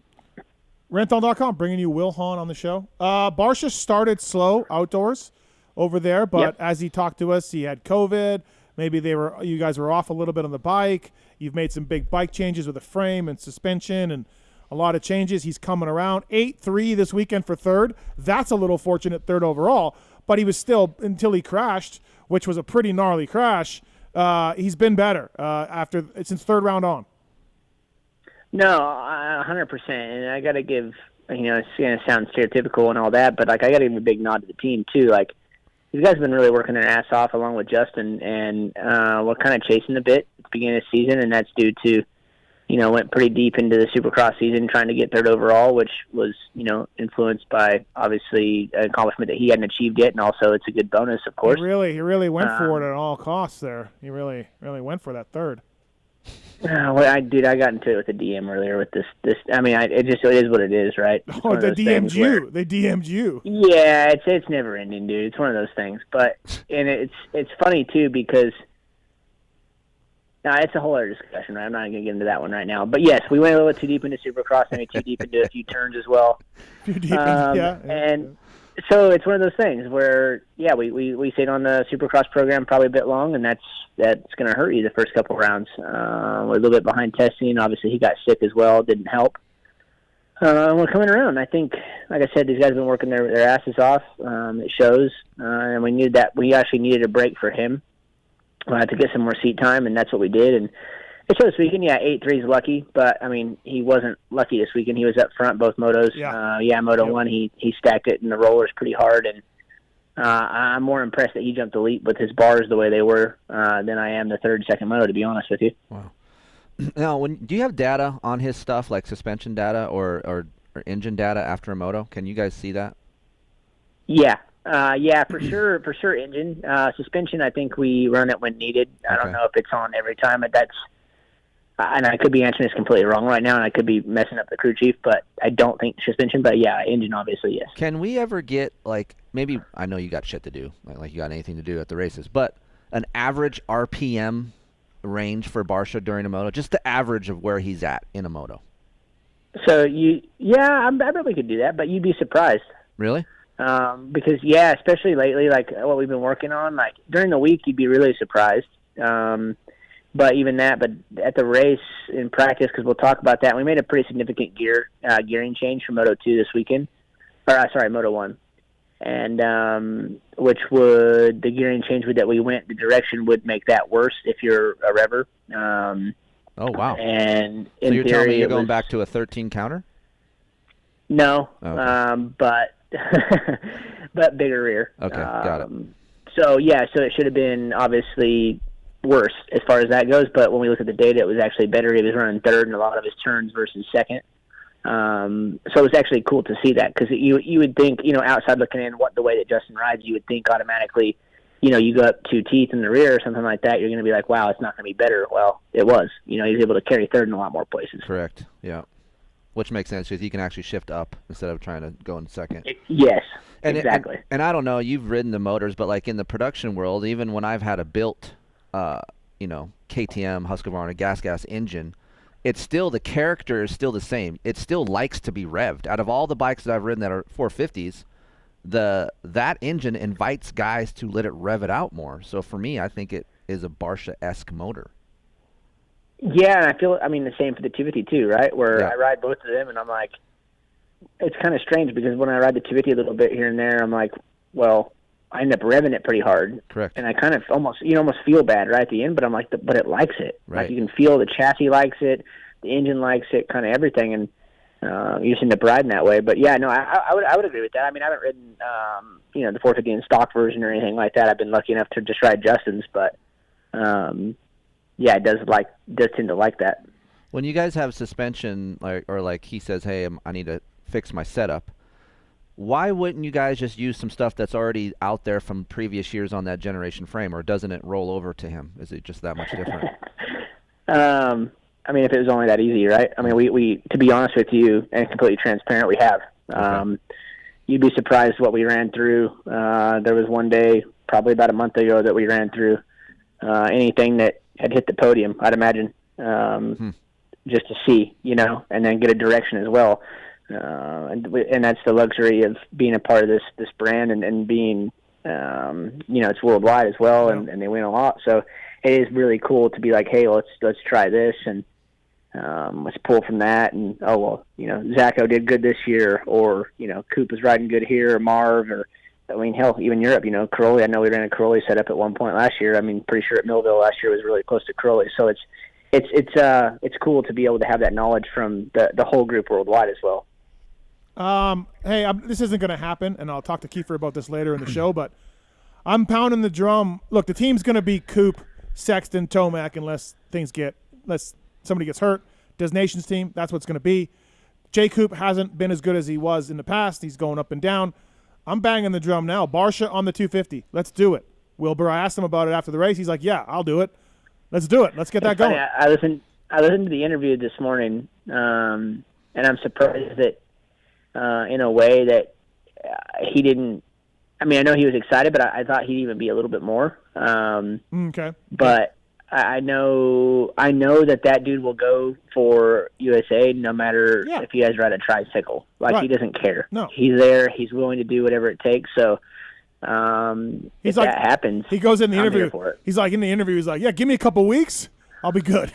Rental.com bringing you Wil Hahn on the show. Barsha started slow outdoors over there, but as he talked to us, he had COVID. Maybe you guys were off a little bit on the bike. You've made some big bike changes with the frame and suspension and a lot of changes. He's coming around. 8-3 this weekend for 3rd. That's a little fortunate 3rd overall, but he was still, until he crashed, which was a pretty gnarly crash, he's been better since 3rd round on. No, 100%. And I got to give it's going to sound stereotypical and all that, but, like, I got to give a big nod to the team, too. Like, these guys have been really working their ass off along with Justin, and we're kind of chasing a bit at the beginning of the season, and that's due to, went pretty deep into the Supercross season trying to get third overall, which was, influenced by, obviously, an accomplishment that he hadn't achieved yet, and also it's a good bonus, of course. He really went for it at all costs there. He really went for that third. Well, I got into it with the DM earlier with this. I mean, it is what it is, right? Oh, they DM'd you. They DM'd you. Yeah, it's never ending, dude. It's one of those things. But and it's funny too because now it's a whole other discussion, right? I'm not going to get into that one right now. But yes, we went a little bit too deep into Supercross, and too deep into a few turns as well. And so it's one of those things where, yeah, we stayed on the Supercross program probably a bit long, and that's going to hurt you the first couple rounds. We're a little bit behind testing. Obviously, he got sick as well. Didn't help. We're coming around. I think, like I said, these guys have been working their asses off. It shows. And we needed that. We actually needed a break for him to get some more seat time, and that's what we did. And it showed this weekend. Yeah, 8-3 is lucky, but, I mean, he wasn't lucky this weekend. He was up front both motos. Yeah. Moto 1, he stacked it in the rollers pretty hard, and I'm more impressed that he jumped the leap with his bars the way they were than I am the second moto, to be honest with you. Wow. Now, do you have data on his stuff, like suspension data or engine data after a moto? Can you guys see that? Yeah. For sure engine. Suspension, I think we run it when needed. I don't know if it's on every time, but that's and I could be answering this completely wrong right now, and I could be messing up the crew chief, but I don't think suspension. But yeah, engine obviously, yes. Can we ever get, like, maybe, I know you got shit to do, like you got anything to do at the races, but an average RPM range for Barcia during a moto, just the average of where he's at in a moto? So I bet we could do that, but you'd be surprised. Really? Because especially lately, like what we've been working on, like during the week, you'd be really surprised. But even that, but at the race in practice, because we'll talk about that, we made a pretty significant gearing change for Moto 2 this weekend. Moto 1. And the gearing change that we went the direction would make that worse if you're a rever. Oh, wow. And so you're telling me you're going back to a 13 counter? No, okay. but bigger rear. Okay, got it. So it should have been obviously worse as far as that goes, but when we look at the data, it was actually better. He was running third in a lot of his turns versus second. So it was actually cool to see that, because you would think, outside looking in the way that Justin rides, you would think automatically, you go up 2 teeth in the rear or something like that, you're going to be like, wow, it's not going to be better. Well, it was. He was able to carry third in a lot more places. Correct, yeah. Which makes sense, because he can actually shift up instead of trying to go in second. Yes, exactly. And I don't know, you've ridden the motors, but like in the production world, even when I've had a built, KTM, Husqvarna, gas engine, it's still, the character is still the same. It still likes to be revved. Out of all the bikes that I've ridden that are 450s, that engine invites guys to let it rev it out more. So for me, I think it is a Barcia-esque motor. Yeah, and I feel, the same for the 250 too, right? Where I ride both of them, and I'm like, it's kind of strange, because when I ride the 250 a little bit here and there, I'm like, well, I end up revving it pretty hard. Correct. And I kind of almost feel bad right at the end, but I'm like, but it likes it. Right. Like, you can feel the chassis likes it, the engine likes it, kind of everything, and you just end up riding that way. But yeah, no, I would agree with that. I haven't ridden, the 450 in stock version or anything like that. I've been lucky enough to just ride Justin's, but it does tend to like that. When you guys have suspension, like he says, hey, I need to fix my setup, why wouldn't you guys just use some stuff that's already out there from previous years on that generation frame, or doesn't it roll over to him? Is it just that much different? If it was only that easy, right? We to be honest with you and completely transparent, we have. Okay. You'd be surprised what we ran through. There was one day, probably about a month ago, that we ran through anything that had hit the podium, I'd imagine, just to see, and then get a direction as well. And that's the luxury of being a part of this brand and being, it's worldwide as well, and they win a lot. So it is really cool to be like, hey, let's try this, and let's pull from that. And Zacho did good this year, or Coop was riding good here, or Marv, or hell, even Europe. Caroli. I know we ran a Caroli setup at one point last year. Pretty sure at Millville last year was really close to Caroli. So it's cool to be able to have that knowledge from the whole group worldwide as well. Hey, this isn't going to happen, and I'll talk to Keefer about this later in the show, but I'm pounding the drum. Look, the team's going to be Coop, Sexton, Tomac, unless somebody gets hurt. Des Nations team, that's what's going to be. J. Coop hasn't been as good as he was in the past. He's going up and down. I'm banging the drum now. Barsha on the 250. Let's do it. Wilbur, I asked him about it after the race. He's like, yeah, I'll do it. Let's do it. Let's get that going. I listened to the interview this morning, and I'm surprised that in a way that he didn't. I mean, I know he was excited, but I thought he'd even be a little bit more. Okay. But I know that dude will go for USA no matter if he has to ride a tricycle. Like, he doesn't care. No. He's there. He's willing to do whatever it takes. So if that happens, he goes in the interview. here for it. He's like, in the interview, he's like, yeah, give me a couple weeks. I'll be good.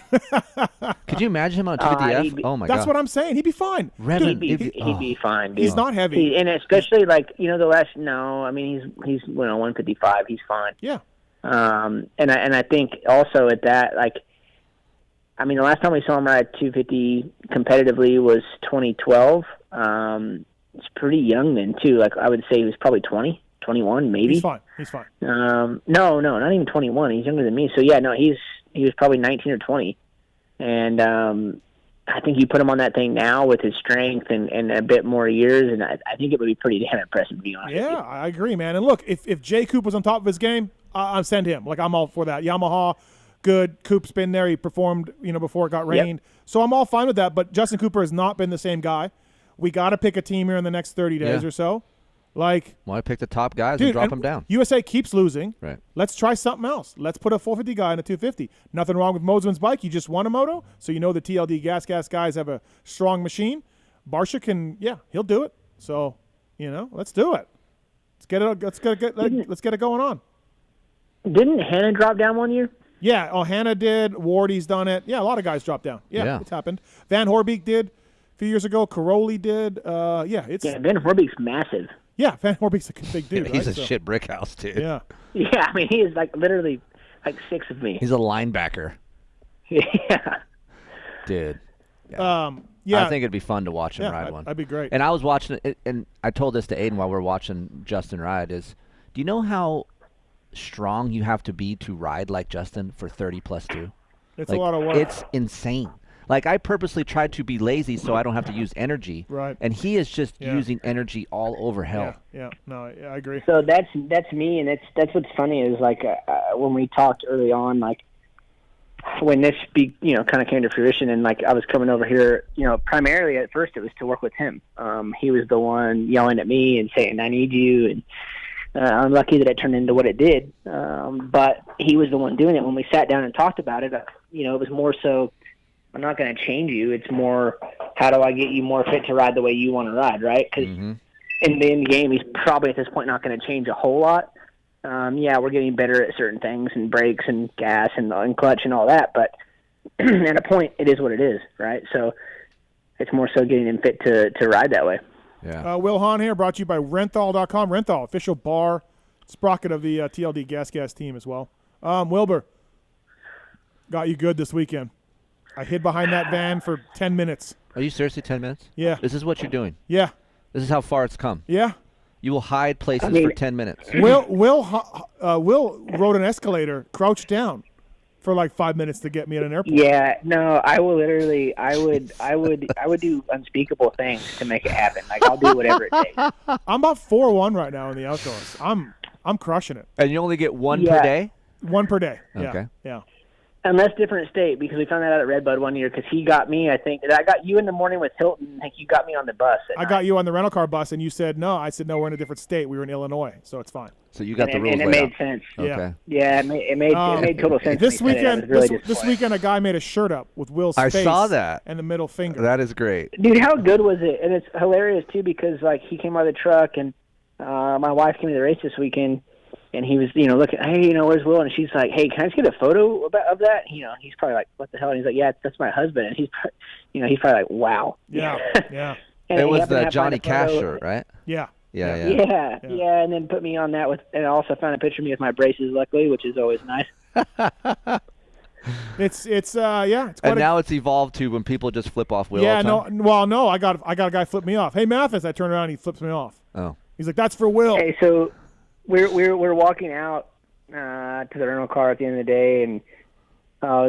Could you imagine him on 250F? Oh, my God. That's what I'm saying. He'd be fine. He'd be fine, dude. He's not heavy. And especially, like, the last – no, I mean, he's 155. He's fine. Yeah. And I think also at that, like, I mean, the last time we saw him ride 250 competitively was 2012. It's pretty young then, too. Like, I would say he was probably 20, 21, maybe. He's fine. No, not even 21. He's younger than me. So, yeah, no, he was probably 19 or 20. And I think you put him on that thing now with his strength and a bit more years, and I think it would be pretty damn impressive, to be honest with you. Yeah, I agree, man. And look, if Jay Coop was on top of his game, I'll send him. Like, I'm all for that. Yamaha, good. Coop's been there. He performed, before it got rained. Yep. So I'm all fine with that. But Justin Cooper has not been the same guy. We got to pick a team here in the next 30 days or so. Like, I pick the top guys and drop them down. USA keeps losing. Right. Let's try something else. Let's put a 450 guy in a 250. Nothing wrong with Mosman's bike. You just won a moto, so the TLD gas guys have a strong machine. Barsha can, he'll do it. So, let's do it. Let's get it going on. Didn't Hannah drop down one year? Yeah. Hannah did. Wardy's done it. Yeah, a lot of guys dropped down. Yeah. It's happened. Van Horbeek did a few years ago. Caroli did. Van Horbeek's massive. Yeah, Van Horbeek's a big dude. He's a shit brick house, dude. Yeah. Yeah, I mean, he is like literally like 6 of me. He's a linebacker. Yeah. Dude. Yeah. I think it'd be fun to watch him ride one. That'd be great. And I was watching it, and I told this to Aiden while we were watching Justin ride, do you know how strong you have to be to ride like Justin for 30+2? It's a lot of work. It's insane. Like, I purposely tried to be lazy so I don't have to use energy. Right. And he is just using energy all over hell. Yeah. No, I agree. So that's me, and that's what's funny is, like, when we talked early on, like, when this kind of came to fruition, and, like, I was coming over here, primarily at first it was to work with him. He was the one yelling at me and saying, I need you, and I'm lucky that it turned into what it did. But he was the one doing it. When we sat down and talked about it, it was more so, I'm not going to change you. It's more, how do I get you more fit to ride the way you want to ride, right? Because in the end game, he's probably at this point not going to change a whole lot. We're getting better at certain things and brakes and gas and clutch and all that, but at a point, it is what it is, right? So it's more so getting him fit to ride that way. Yeah. Wil Hahn here, brought to you by Renthal.com. Renthal, official bar sprocket of the TLD gas team as well. Wilbur, got you good this weekend. I hid behind that van for 10 minutes. Are you seriously 10 minutes? Yeah. This is what you're doing? Yeah. This is how far it's come? Yeah. You will hide places for 10 minutes. Will rode an escalator, crouched down for like 5 minutes to get me at an airport. Yeah, no, I will literally, I would do unspeakable things to make it happen. Like, I'll do whatever it takes. I'm about 4-1 right now in the outdoors. I'm crushing it. And you only get one per day? One per day. Okay. Yeah. Unless different state, because we found that out at Redbud one year, because he got me, I got you in the morning with Hilton. I think you got me on the bus. I got you on the rental car bus, and you said no. I said, no, we're in a different state. We were in Illinois, so it's fine. So you got the rules and it made sense. Okay. Yeah, it made total sense. This weekend, a guy made a shirt up with Will's face. I saw that. And the middle finger. That is great. Dude, how good was it? And it's hilarious, too, because, like, he came out of the truck, and my wife came to the race this weekend, and he was, looking, hey, where's Will? And she's like, hey, can I just get a photo of that? He's probably like, what the hell? And he's like, yeah, that's my husband. And he's probably like, wow. Yeah, yeah. It was the Johnny Cash shirt, right? Yeah. Yeah. And then put me on that and also found a picture of me with my braces, luckily, which is always nice. It's quite And now it's evolved to when people just flip off Wil. Yeah, all the time? no, I got a guy flip me off. Hey, Mathis, I turn around and he flips me off. Oh. He's like, that's for Wil. Hey, so we're walking out to the rental car at the end of the day, and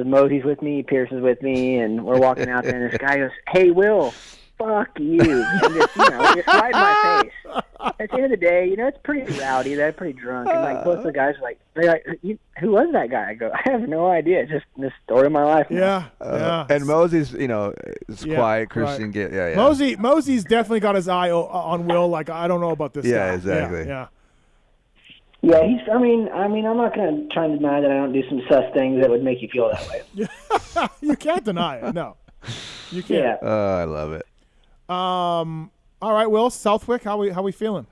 Mosey's with me, Pierce is with me, and we're walking out there, and this guy goes, "Hey, Wil, fuck you," and just just right in my face. At the end of the day, it's pretty rowdy. They're pretty drunk, and like both the guys are like, "Who was that guy?" I go, "I have no idea. It's just the story of my life." Yeah. And Mosey's, is quiet, Christian. Right. Yeah. Mosey's definitely got his eye on Wil. Like, I don't know about this guy. Yeah, exactly. Yeah. Yeah, I mean, I'm not going to try and deny that I don't do some sus things that would make you feel that way. You can't deny it. No, you can't. Yeah. Oh, I love it. All right, Wil, Southwick, how we feeling?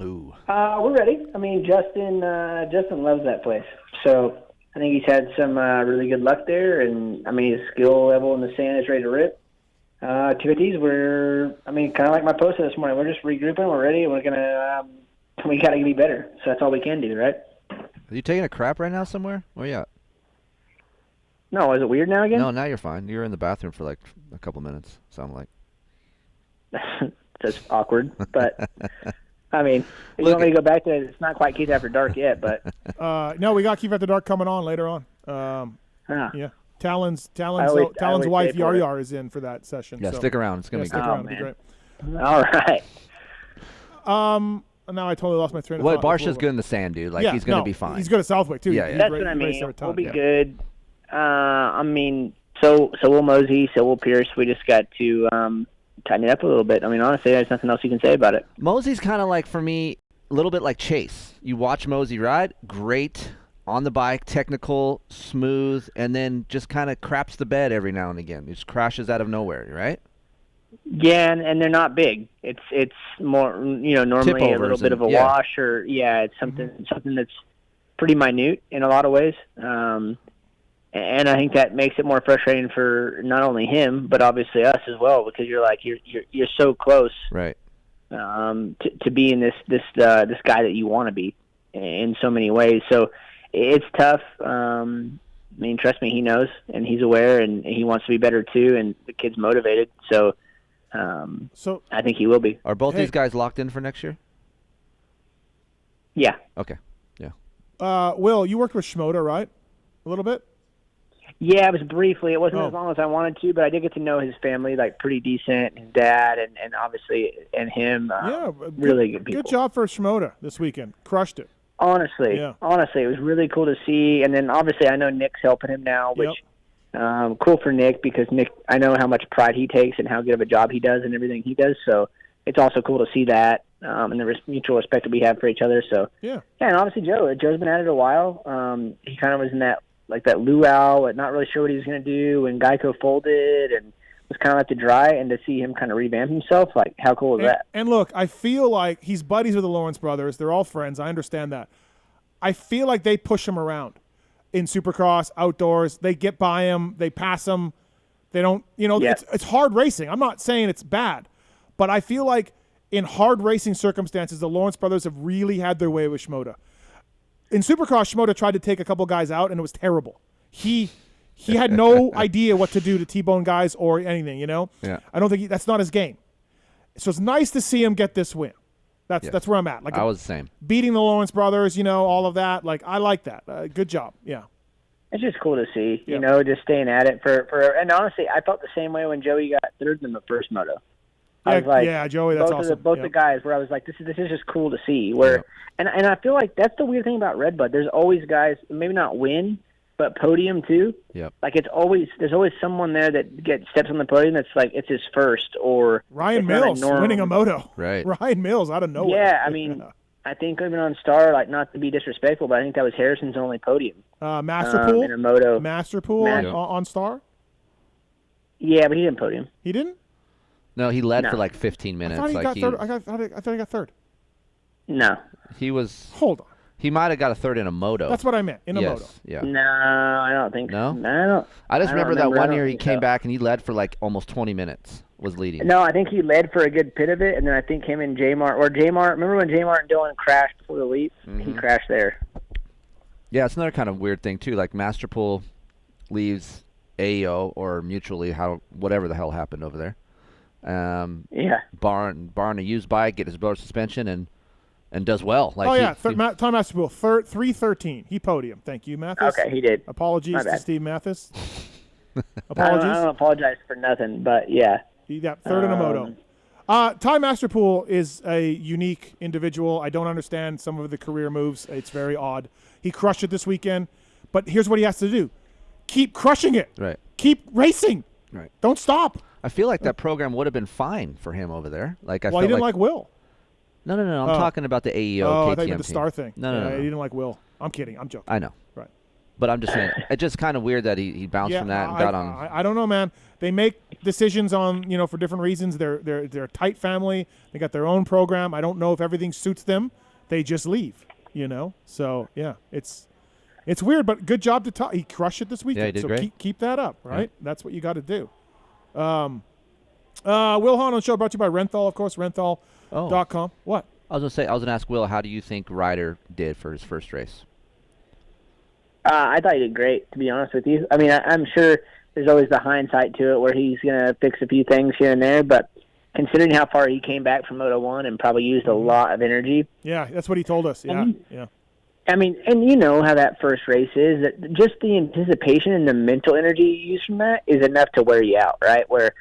Ooh. We're ready. I mean, Justin loves that place, so I think he's had some really good luck there, and I mean, his skill level in the sand is ready to rip. 250s, kind of like my post this morning. We're just regrouping. We're ready. We're gonna. We got to be better, so that's all we can do, right? Are you taking a crap right now somewhere? Where you at? No, is it weird now again? No, now you're fine. You're in the bathroom for like a couple minutes, sound like. That's awkward, but I mean, if you want me to go back to it, it's not quite Keith After Dark yet, but... No, we got Keith After Dark coming on later on. Yeah. Talon's wife, Yar Yar, is in for that session. Yeah, so. stick around. It's going to be good. It'll be great. All right. Now I totally lost my train of thought. Barsha's good in the sand, dude. Like, he's going to be fine. He's good at Southwick, too. Yeah. That's what I mean. We'll be good. So will Mosey, so will Pierce. We just got to tighten it up a little bit. I mean, honestly, there's nothing else you can say about it. Mosey's kind of like, for me, a little bit like Chase. You watch Mosey ride, great, on the bike, technical, smooth, and then just kind of craps the bed every now and again. He just crashes out of nowhere, right? Yeah, and they're not big. It's more, normally a little bit of a wash, or it's something that's pretty minute in a lot of ways. And I think that makes it more frustrating for not only him, but obviously us as well, because you're so close, right? To being this guy that you want to be in so many ways. So it's tough. I mean, trust me, he knows and he's aware, and he wants to be better too. And the kid's motivated, so I think he will be. Are both these guys locked in for next year? Yeah. Okay. Yeah. Wil, you worked with Schmoda, right? A little bit. Yeah, it was briefly. It wasn't as long as I wanted to, but I did get to know his family like pretty decent. His dad and obviously and him. Really good people. Good job for Schmoda this weekend. Crushed it. Honestly, it was really cool to see. And then obviously I know Nick's helping him now, which cool for Nick, because Nick, I know how much pride he takes and how good of a job he does and everything he does. So it's also cool to see that and the mutual respect that we have for each other. So and obviously Joe's been at it a while. He kind of was in that luau, not really sure what he was going to do, and Geico folded and was kind of at the dry, and to see him kind of revamp himself, like, how cool is that? And look, I feel like he's buddies with the Lawrence brothers. They're all friends. I understand that. I feel like they push him around in Supercross, outdoors. They get by him. They pass him. They don't, it's hard racing. I'm not saying it's bad, but I feel like in hard racing circumstances, the Lawrence brothers have really had their way with Schmoda. In Supercross, Schmoda tried to take a couple guys out, and it was terrible. He had no idea what to do to T-bone guys or anything, Yeah. I don't think that's not his game. So it's nice to see him get this win. That's where I'm at. Like, I was the same. Beating the Lawrence brothers, all of that. Like, I like that. Good job. Yeah. It's just cool to see, just staying at it for. And honestly, I felt the same way when Joey got third in the first moto. I was like, Joey, that's awesome. Both the guys, where I was like, this is just cool to see. And I feel like that's the weird thing about Redbud. There's always guys, maybe not win, but podium too. Yep. Like, there's always someone there that steps on the podium that's like it's his first, or Ryan Mills winning a moto. Right. Ryan Mills out of nowhere. Yeah, I mean, I think even on Star, like, not to be disrespectful, but I think that was Harrison's only podium. Masterpool in a moto. Masterpool on Star. Yeah, but he didn't podium. He didn't. No, he led for like 15 minutes. I thought he got third. I thought he got third. No. He was. Hold on. He might have got a third in a moto. That's what I meant, in a moto. Yeah. No, I don't think so. No? I just remember that one year he came back and he led for like almost 20 minutes, was leading. No, I think he led for a good bit of it, and then I think him and remember when J-Mart and Dylan crashed before the leap? Mm-hmm. He crashed there. Yeah, it's another kind of weird thing too. Like Masterpool, leaves AEO or mutually, whatever the hell happened over there. Barring a used bike, get his blower suspension, and does well. Like Time Master Pool 313. He podium. Thank you, Mathis. Okay, he did. Apologies to Steve Mathis. Apologies. I don't apologize for nothing, but yeah. He got third in a moto. Time Master Pool is a unique individual. I don't understand some of the career moves. It's very odd. He crushed it this weekend, but here's what he has to do: keep crushing it. Right. Keep racing. Right. Don't stop. I feel like that program would have been fine for him over there. Like he didn't like Wil. No. I'm talking about the AEO. Oh, KTM I thought you meant the team. Star thing. No. He didn't like Wil. I'm kidding. I'm joking. I know. Right. But I'm just saying, it's just kind of weird that he bounced from that and got on. I don't know, man. They make decisions on, for different reasons. They're a tight family. They got their own program. I don't know if everything suits them. They just leave, So, yeah, it's weird, but good job to he crushed it this weekend. Yeah, he did so great. Keep that up, right? That's what you got to do. Wil Hahn on the show brought to you by Renthal, of course, renthal.com. What? I was going to ask Wil, how do you think Ryder did for his first race? I thought he did great, to be honest with you. I mean, I'm sure there's always the hindsight to it where he's going to fix a few things here and there, but considering how far he came back from Moto 1 and probably used a lot of energy. Yeah, that's what he told us. Yeah. I mean, and you know how that first race is, that just the anticipation and the mental energy you use from that is enough to wear you out, right? Where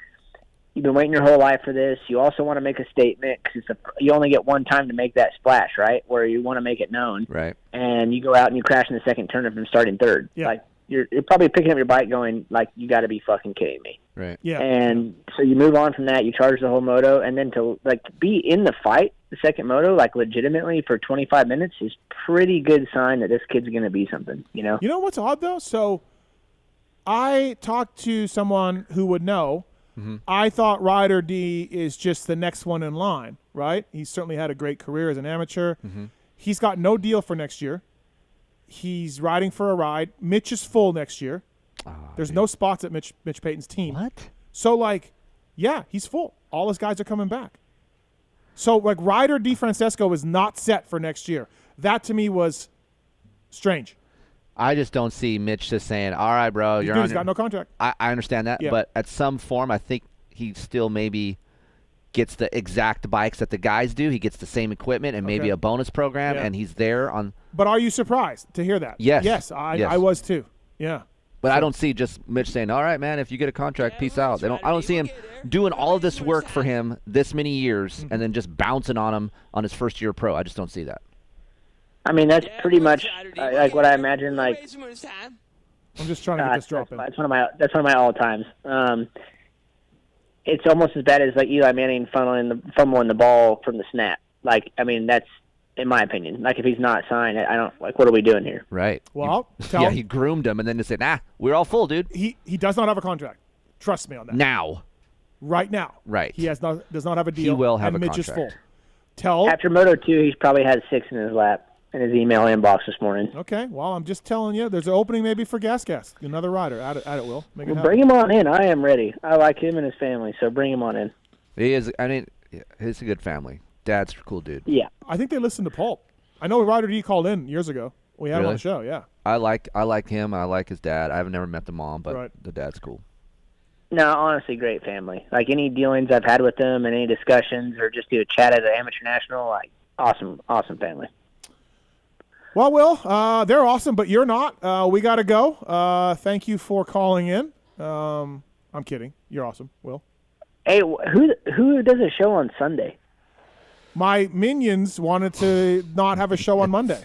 you've been waiting your whole life for this. You also want to make a statement because you only get one time to make that splash, right? Where you want to make it known. Right. And you go out and you crash in the second turn from starting third. Yeah. Like, you're probably picking up your bike going, like, you got to be fucking kidding me. Right. Yeah. And so you move on from that, you charge the whole moto, and then to, like, be in the fight, the second moto, like, legitimately for 25 minutes is pretty good sign that this kid's going to be something, You know what's odd, though? So I talked to someone who would know. Mm-hmm. I thought Ryder D is just the next one in line, right? He's certainly had a great career as an amateur. Mm-hmm. He's got no deal for next year. He's riding for a ride. Mitch is full next year. There's no spots at Mitch Payton's team. What? So, yeah, he's full. All his guys are coming back. So, Ryder D. Francesco is not set for next year. That, to me, was strange. I just don't see Mitch just saying, all right, bro, He's got no contract. I understand that, but at some form, I think he still maybe gets the exact bikes that the guys do. He gets the same equipment and maybe a bonus program, and he's there on. But are you surprised to hear that? Yes. Yes, I was too. Yeah. But I don't see just Mitch saying, all right, man, if you get a contract, peace out. I don't see him doing all of this work for him this many years and then just bouncing on him on his first year pro. I just don't see that. I mean, that's pretty much like what I imagine. Like, I'm just trying to get this drop in. That's one of my all times. It's almost as bad as like Eli Manning fumbling the ball from the snap. Like, I mean, that's in my opinion. Like, if he's not signed, I don't like. What are we doing here? Right. Well, he groomed him and then just said, nah, we're all full, dude. He does not have a contract. Trust me on that. Now. Right now. Right. He does not have a deal. He will have and a Mitch contract. is full. After Moto 2, he's probably had 6 in his lap in his email inbox this morning. Okay, well, I'm just telling you, there's an opening maybe for Gas. Another rider. Add it, Will. Make it happen. Bring him on in. I am ready. I like him and his family, so bring him on in. He is. I mean, he's a good family. Dad's a cool dude. Yeah. I think they listen to Pulp. I know Ryder D called in years ago. We had him on the show, yeah. I like him. I like his dad. I've never met the mom, but the dad's cool. No, honestly, great family. Like, any dealings I've had with them and any discussions or just do a chat at the Amateur National, like, awesome family. Well, Will, they're awesome, but you're not. We got to go. Thank you for calling in. I'm kidding. You're awesome, Will. Hey, who does a show on Sunday? My minions wanted to not have a show on Monday.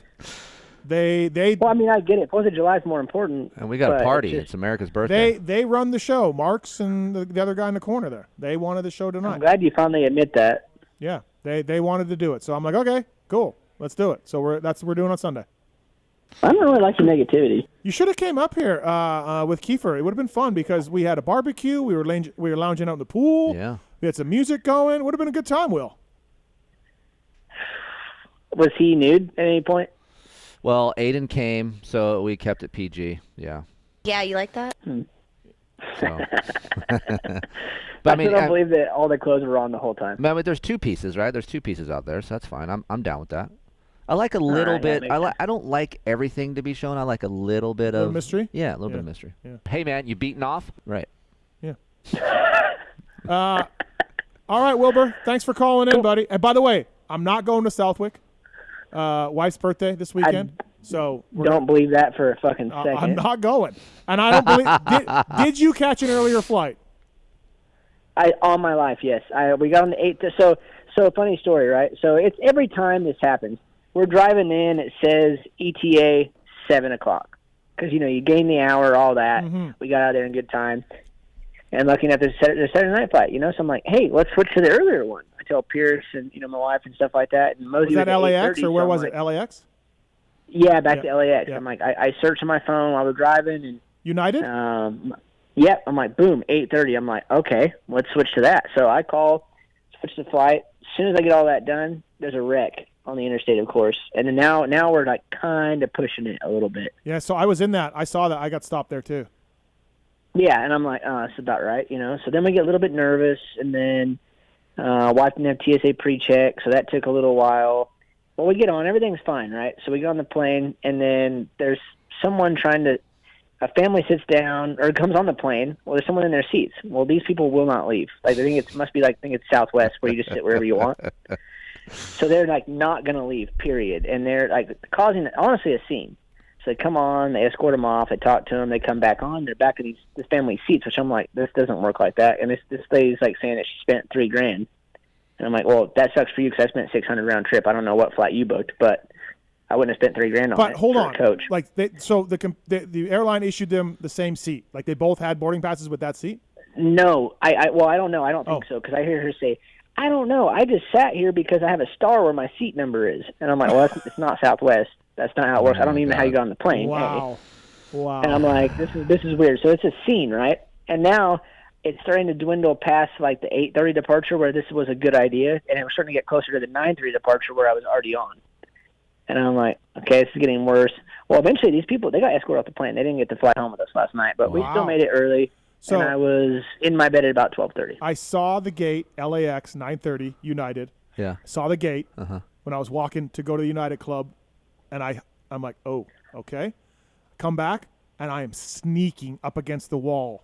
They. Well, I mean, I get it. 4th of July is more important. And we got a party. It's America's birthday. They run the show. Marks and the other guy in the corner there. They wanted the show tonight. I'm glad you finally admit that. Yeah, they wanted to do it. So I'm like, okay, cool, let's do it. So that's what we're doing on Sunday. I don't really like the negativity. You should have came up here with Keefer. It would have been fun because we had a barbecue. We were lounging out in the pool. Yeah. We had some music going. Would have been a good time, Will. Was he nude at any point? Well, Aiden came, so we kept it PG. Yeah. Yeah, you like that? So. But I mean, I don't believe that all the clothes were on the whole time. But there's 2 pieces, right? There's 2 pieces out there, so that's fine. I'm down with that. I like a little bit. I don't like everything to be shown. I like a little bit of mystery. Yeah, a little bit of mystery. Yeah. Hey man, you beaten off? Right. Yeah. All right, Wilbur. Thanks for calling in, buddy. And by the way, I'm not going to Southwick. Wife's birthday this weekend. So don't believe that for a fucking second. I'm not going. And I don't believe. Did you catch an earlier flight? All my life, yes. We got on the 8th. So funny story, right? So it's every time this happens, we're driving in. It says ETA 7 o'clock because you gain the hour, all that. Mm-hmm. We got out there in good time. And looking at the Saturday night flight, so I'm like, hey, let's switch to the earlier one. I tell Pierce and my wife and stuff like that. And was that LAX or where was it? LAX? Yeah, back to LAX. Yeah. I'm like, I searched on my phone while we're driving and United. Yep. I'm like, boom, 8:30. I'm like, okay, let's switch to that. So I call, switch the flight. As soon as I get all that done, there's a wreck on the interstate, of course. And then now we're like kind of pushing it a little bit. Yeah. So I was in that. I saw that. I got stopped there too. Yeah, and I'm like, oh, that's about right, So then we get a little bit nervous, and then wife didn't have TSA pre-check, so that took a little while. Well, we get on, everything's fine, right? So we get on the plane, and then there's someone a family sits down or comes on the plane. Well, there's someone in their seats. Well, these people will not leave. Like, I think it's Southwest where you just sit wherever you want. So they're like not going to leave, period. And they're like causing, honestly, a scene. So they come on, they escort them off, they talk to them, they come back on, they're back in this family's seats, which I'm like, this doesn't work like that. And this lady's like saying that she spent $3,000. And I'm like, well, that sucks for you because I spent $600 round trip. I don't know what flight you booked, but I wouldn't have spent $3,000 on it. But hold on, coach. Like, the airline issued them the same seat. Like they both had boarding passes with that seat. No, I don't know. I don't think so because I hear her say, I don't know. I just sat here because I have a star where my seat number is, and I'm like, well, it's not Southwest. That's not how it works. I don't even know how you got on the plane. Wow. Hey. Wow. And I'm like, this is weird. So it's a scene, right? And now it's starting to dwindle past like the 8:30 departure where this was a good idea, and it was starting to get closer to the 9:30 departure where I was already on. And I'm like, okay, this is getting worse. Well, eventually these people, they got escorted off the plane. They didn't get to fly home with us last night, but we still made it early. So, and I was in my bed at about 12:30. I saw the gate, LAX, 9:30, United. Yeah. Saw the gate when I was walking to go to the United Club, and I'm like, oh, okay. Come back, and I am sneaking up against the wall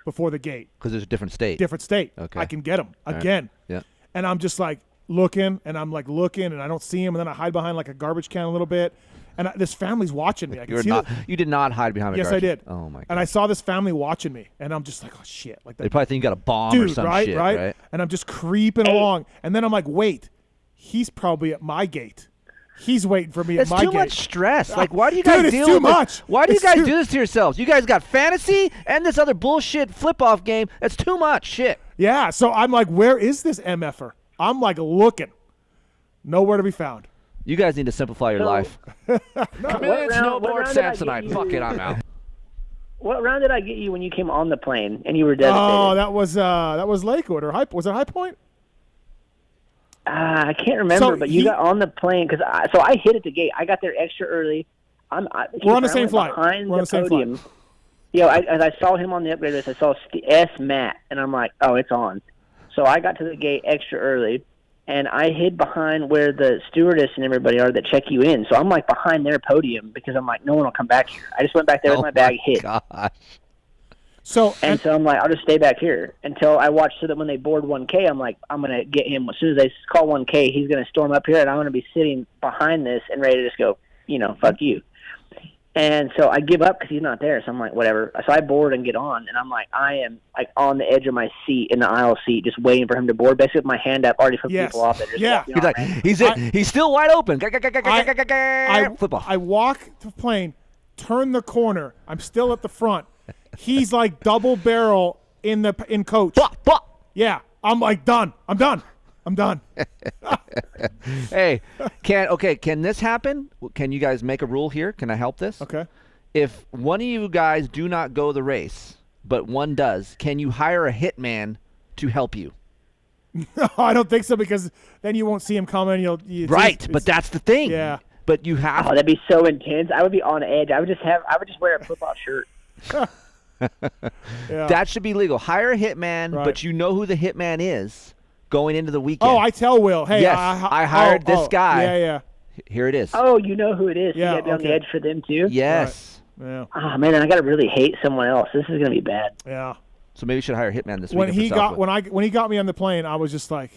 before the gate. Because there's a different state. Different state. Okay. I can get him again. Right. Yeah. And I'm just like looking, and I'm like looking, and I don't see him, and then I hide behind like a garbage can a little bit. And this family's watching me. You did not hide behind a garbage can. Yes, I did. Oh, my God. And I saw this family watching me, and I'm just like, oh, shit. Like they probably think you got a bomb or some shit, right? And I'm just creeping along. And then I'm like, wait, he's probably at my gate. He's waiting for me at my gate. It's too much stress. Like, why do you guys deal with this? Why do you guys do this to yourselves? You guys got fantasy and this other bullshit flip-off game. That's too much shit. Yeah, so I'm like, where is this MFer? I'm like looking. Nowhere to be found. You guys need to simplify your life. Chameleon snowboard Samsonite. Fuck it, I'm out. What round did I get you when you came on the plane and you were devastated? Oh, that was Lakewood or was it High Point? I can't remember, but you got on the plane because I hit at the gate. I got there extra early. We're on the same flight. Behind the podium. As I saw him on the upgrade list, I saw S. Matt, and I'm like, oh, it's on. So I got to the gate extra early. And I hid behind where the stewardess and everybody are that check you in. So I'm like behind their podium because I'm like, no one will come back here. I just went back there with my bag hid. Gosh. So I'm like, I'll just stay back here until I watch so that when they board 1K, I'm like, I'm going to get him. As soon as they call 1K, he's going to storm up here, and I'm going to be sitting behind this and ready to just go, fuck you. And so I give up because he's not there. So I'm like, whatever. So I board and get on, and I'm like, I am like on the edge of my seat in the aisle seat, just waiting for him to board, basically with my hand up, already flipping people off. He's like, he's still wide open. Flip off. I walk the plane, turn the corner. I'm still at the front. He's like double barrel in coach. Yeah, I'm like done. I'm done. Hey, can this happen? Can you guys make a rule here? Can I help this? Okay. If one of you guys do not go the race, but one does, can you hire a hitman to help you? No, I don't think so because then you won't see him coming. But that's the thing. Yeah. But you have. Oh, that'd be so intense. I would be on edge. I would just wear a flip-off shirt. Yeah. That should be legal. Hire a hitman, but you know who the hitman is going into the weekend. Oh, I tell Will, hey, yes, I hired this guy. Yeah. Here it is. Oh, you know who it is. Yeah, You got to be on the edge for them, too? Yes. Right. Yeah. Oh, man, I got to really hate someone else. This is going to be bad. Yeah. So maybe we should hire Hitman this When week. he got when he got me on the plane, I was just like,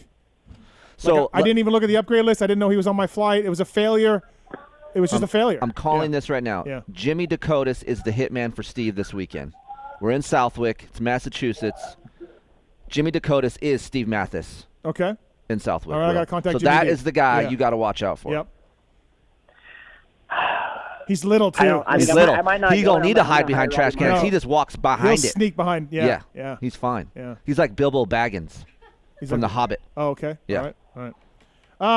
so I didn't even look at the upgrade list. I didn't know he was on my flight. It was a failure. It was just a failure. I'm calling this right now. Yeah. Jimmy Dakotas is the hitman for Steve this weekend. We're in Southwick. It's Massachusetts. Jimmy Dakotas is Steve Mathis. Okay. In Southwick. All right, I got to contact So Jimmy that D. is the guy Yeah. you got to watch out for. Yep. He's little too. He's little. He don't need to hide behind trash cans. No. He just walks behind He'll it. sneak behind. Yeah. He's fine. Yeah. He's like Bilbo Baggins from The Hobbit. Oh, okay. Yeah. All right.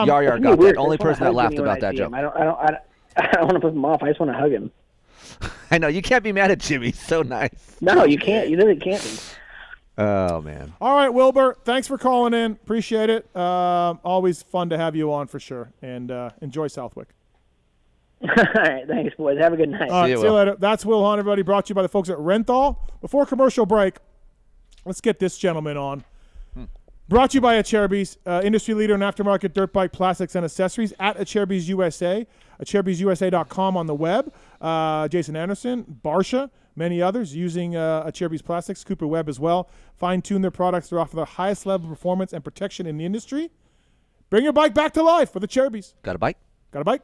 Yar Yar got that. Only person that laughed about that joke. I don't want to put him off. I just want to hug him. I know. You can't be mad at Jimmy. He's so nice. No, you can't. You literally can't be. Oh, man. All right, Wilbur. Thanks for calling in. Appreciate it. Always fun to have you on for sure. And enjoy Southwick. All right. Thanks, boys. Have a good night. All right, see you later. That's Wil Hahn, everybody. Brought to you by the folks at Renthal. Before commercial break, let's get this gentleman on. Brought to you by Acerbis, industry leader in aftermarket dirt bike plastics and accessories at Acerbis USA, AcerbisUSA.com on the web. Jason Anderson, Barsha, many others using Acerbis plastics, Cooper Webb as well. Fine-tune their products to offer the highest level of performance and protection in the industry. Bring your bike back to life with Acerbis. Got a bike? Got a bike?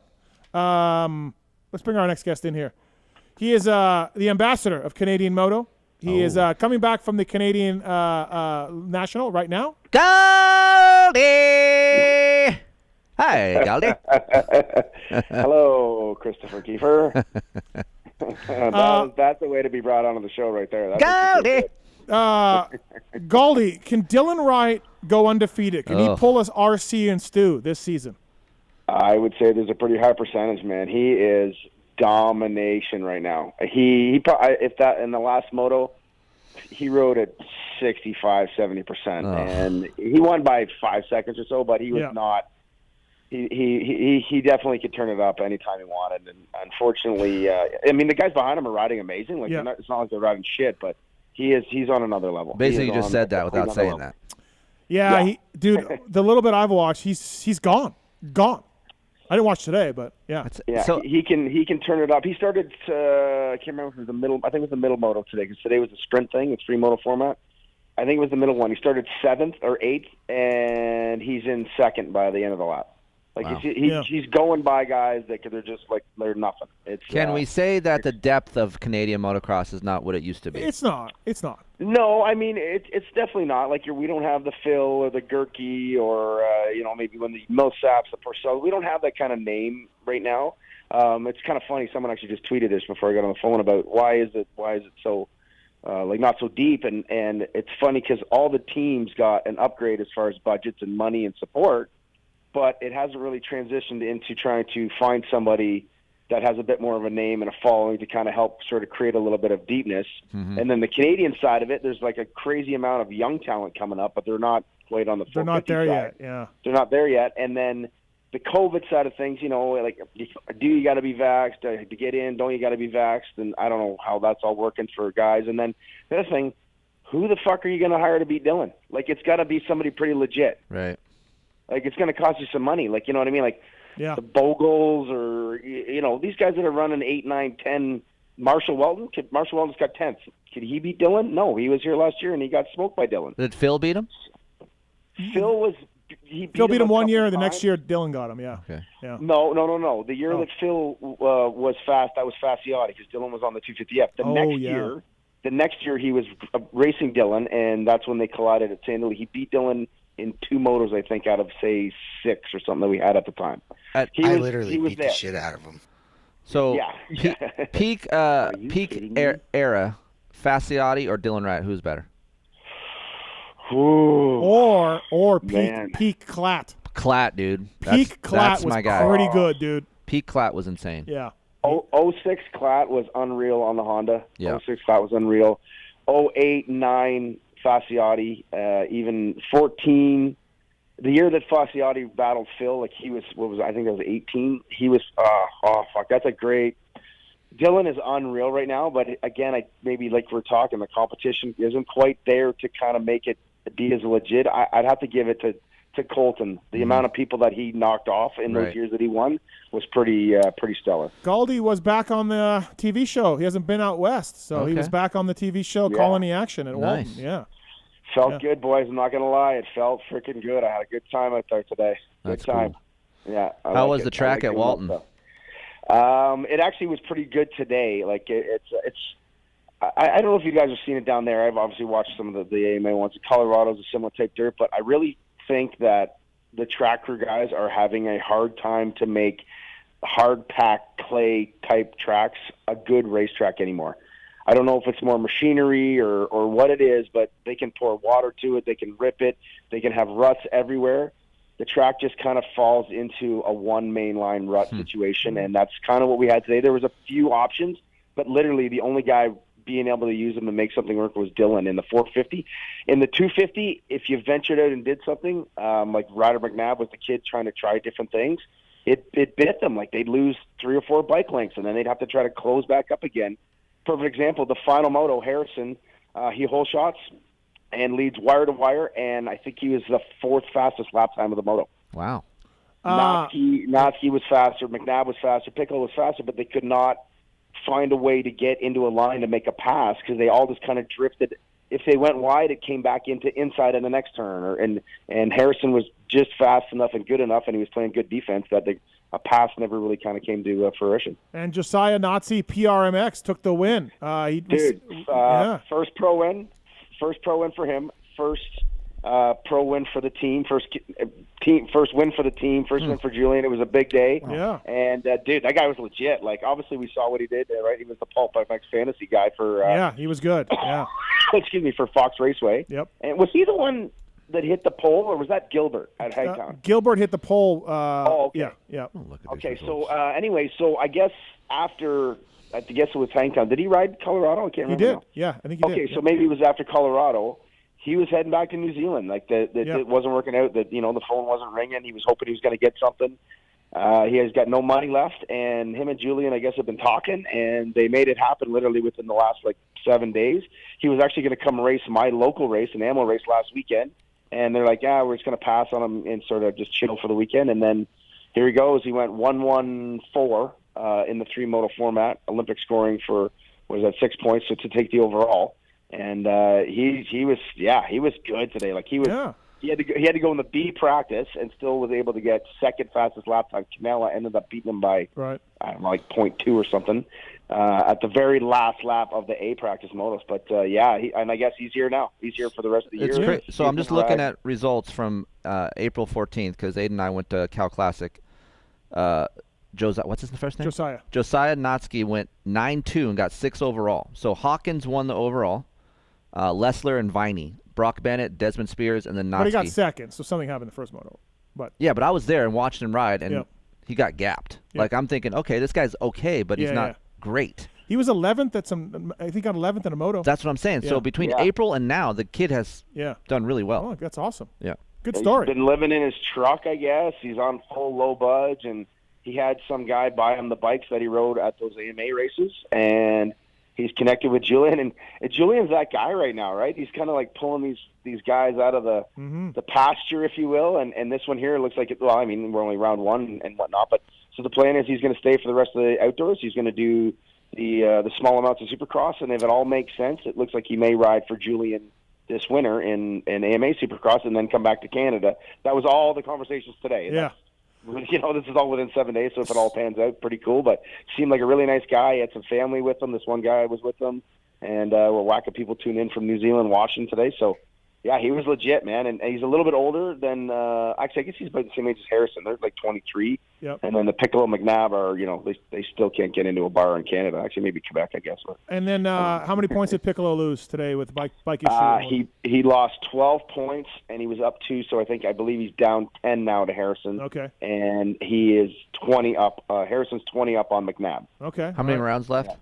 Let's bring our next guest in here. He is the ambassador of Canadian Moto. He is coming back from the Canadian National right now. Gauldy! Hi, Gauldy. Hello, Christopher Keefer. That's the way to be brought onto the show right there. Gauldy! Gauldy, can Dylan Wright go undefeated? Can he pull us RC and Stu this season? I would say there's a pretty high percentage, man. He is domination right now. He if that in the last moto, he rode at 65-70%, and he won by 5 seconds or so. But he was not. He definitely could turn it up anytime he wanted. And unfortunately, I mean, the guys behind him are riding amazing. Like it's not like they're riding shit, but he's on another level. Basically, you just said that without saying that. Yeah, dude. The little bit I've watched, he's gone. I didn't watch today, but yeah. So he can turn it up. He started. I can't remember if it was the middle. I think it was the middle moto today because today was a sprint thing. It's free moto format. I think it was the middle one. He started 7th or 8th, and he's in 2nd by the end of the lap. Like he's going by guys that they're just like they're nothing. Can we say that the depth of Canadian motocross is not what it used to be? It's not. No, I mean it's definitely not. Like we don't have the Phil or the Gerke or maybe when the Millsaps, the Purcell. We don't have that kind of name right now. It's kind of funny. Someone actually just tweeted this before I got on the phone about why is it so not so deep, and it's funny because all the teams got an upgrade as far as budgets and money and support. But it hasn't really transitioned into trying to find somebody that has a bit more of a name and a following to kind of help sort of create a little bit of deepness. Mm-hmm. And then the Canadian side of it, there's like a crazy amount of young talent coming up, but they're not quite on the They're not there side. yet, yeah. They're not there yet. And then the COVID side of things, like, do you got to be vaxxed to get in? Don't you got to be vaxxed? And I don't know how that's all working for guys. And then the other thing, who the fuck are you going to hire to beat Dylan? Like, it's got to be somebody pretty legit. Right. Like, it's going to cost you some money. Like, you know what I mean? Like, the Bogles or, these guys that are running 8, 9, 10. Marshal Weltin? Marshal Weltin's got 10th. Could he beat Dylan? No, he was here last year, and he got smoked by Dylan. Did Phil beat him? Phil beat him 1 year. The next year, Dylan got him, yeah. Okay. Yeah. No. The year that Phil was fast, that was Fasciotti, because Dylan was on the 250F. The next year he was racing Dylan, and that's when they collided at St. Louis. He beat Dylan in 2 motors, I think, out of, say, 6 or something that we had at the time. I literally beat the shit out of him. So, peak era, Fasciotti or Dylan Wright, who's better? Ooh, or peak Klatt. Klatt, dude. Peak Klatt was my guy. Pretty good, dude. Peak Klatt was insane. Yeah. 06 Klatt was unreal on the Honda. Yeah. 06 Klatt was unreal. 08, 9 Fasciotti, even 14. The year that Fasciotti battled Phil, like he was, I think that was 18. He was, that's a great. Dylan is unreal right now, but again, maybe like we're talking, the competition isn't quite there to kind of make it be as legit, I'd have to give it to Colton. The amount of people that he knocked off in those years that he won was pretty stellar. Gauldy was back on the TV show. He hasn't been out west, so he was back on the TV show calling the action at Walton. Yeah. Felt good, boys. I'm not going to lie. It felt freaking good. I had a good time out there today. That's good time. Cool. Yeah. How was the track at Walton? It actually was pretty good today. Like I don't know if you guys have seen it down there. I've obviously watched some of the AMA ones. Colorado's a similar type dirt, but I really think that the track crew guys are having a hard time to make hard packed clay type tracks a good racetrack anymore. I don't know if it's more machinery or what it is, but they can pour water to it, they can rip it, they can have ruts everywhere. The track just kind of falls into a one main line rut situation, and that's kind of what we had today. There was a few options, but literally the only guy being able to use them to make something work was Dylan in the 450. In the 250, if you ventured out and did something, like Ryder McNabb was the kid trying to try different things, it bit them. Like they'd lose 3 or 4 bike lengths, and then they'd have to try to close back up again. Perfect example, the final moto, Harrison, he hole shots and leads wire to wire, and I think he was the 4th fastest lap time of the moto. Wow. Notsky was faster, McNabb was faster, Piccolo was faster, but they could not find a way to get into a line to make a pass because they all just kind of drifted. If they went wide, it came back into inside in the next turn. And Harrison was just fast enough and good enough, and he was playing good defense that a pass never really kind of came to fruition. And Josiah Nazi, PRMX, took the win. First pro win for him. First pro win for the team. First win for the team. First win for Julian. It was a big day. Yeah. And dude, that guy was legit. Like obviously we saw what he did. Right, he was the PulpMX fantasy guy for. He was good. Yeah. Excuse me, for Fox Raceway. Yep. And was he the one that hit the pole, or was that Gilbert at Hangtown? Gilbert hit the pole. Okay. Yeah. Okay. So anyway, I guess after. I guess it was Hangtown. Did he ride Colorado? I can't remember. He did. Now. Yeah, I think he did. Okay, so maybe it was after Colorado. He was heading back to New Zealand. Like it wasn't working out. That the phone wasn't ringing. He was hoping he was going to get something. He has got no money left, and him and Julian, I guess, have been talking, and they made it happen literally within the last 7 days. He was actually going to come race my local race, an AMO race last weekend, and they're like, we're just going to pass on him and sort of just chill for the weekend. And then here he goes. He went 1-1-4 in the 3-moto format, Olympic scoring for 6 points to take the overall. And he was good today. Like he had to go in the B practice and still was able to get second fastest lap time. Canella ended up beating him by I don't know, 0.2 or something at the very last lap of the A practice motos. But and I guess he's here now. He's here for the rest of the year. Great. So I'm just looking at results from April 14th because Aiden and I went to Cal Classic. What's his first name? Josiah. Josiah Notsky went 9-2 and got 6 overall. So Hawkins won the overall. Lessler and Viney, Brock Bennett, Desmond Spears, and then Notsky. But he got second, so something happened in the first moto. But I was there and watched him ride, and he got gapped. Yep. Like I'm thinking, okay, this guy's okay, but he's not great. He was 11th at I think he got 11th in a moto. That's what I'm saying. So between April and now, the kid has done really well. Oh, that's awesome. Yeah. Good story. He's been living in his truck, I guess. He's on full low budge, and he had some guy buy him the bikes that he rode at those AMA races, and he's connected with Julian, and Julian's that guy right now, right? He's kind of like pulling these guys out of the pasture, if you will, and this one here looks like we're only round 1 and whatnot, but so the plan is he's going to stay for the rest of the outdoors. He's going to do the small amounts of Supercross, and if it all makes sense, it looks like he may ride for Julian this winter in AMA Supercross and then come back to Canada. That was all the conversations today. Yeah. This is all within 7 days, so if it all pans out, pretty cool. But seemed like a really nice guy. He had some family with him. This one guy was with him, and we're whacking people tune in from New Zealand watching today. So, yeah, he was legit, man. And he's a little bit older than actually, I guess he's about the same age as Harrison. They're like 23. Yep. And then the Piccolo McNabb are, they still can't get into a bar in Canada. Actually, maybe Quebec, I guess. But, and then how many points did Piccolo lose today with bike issue? He lost 12 points, and he was up 2. So I believe he's down 10 now to Harrison. Okay. And he is 20 up. Harrison's 20 up on McNabb. Okay. How many rounds left?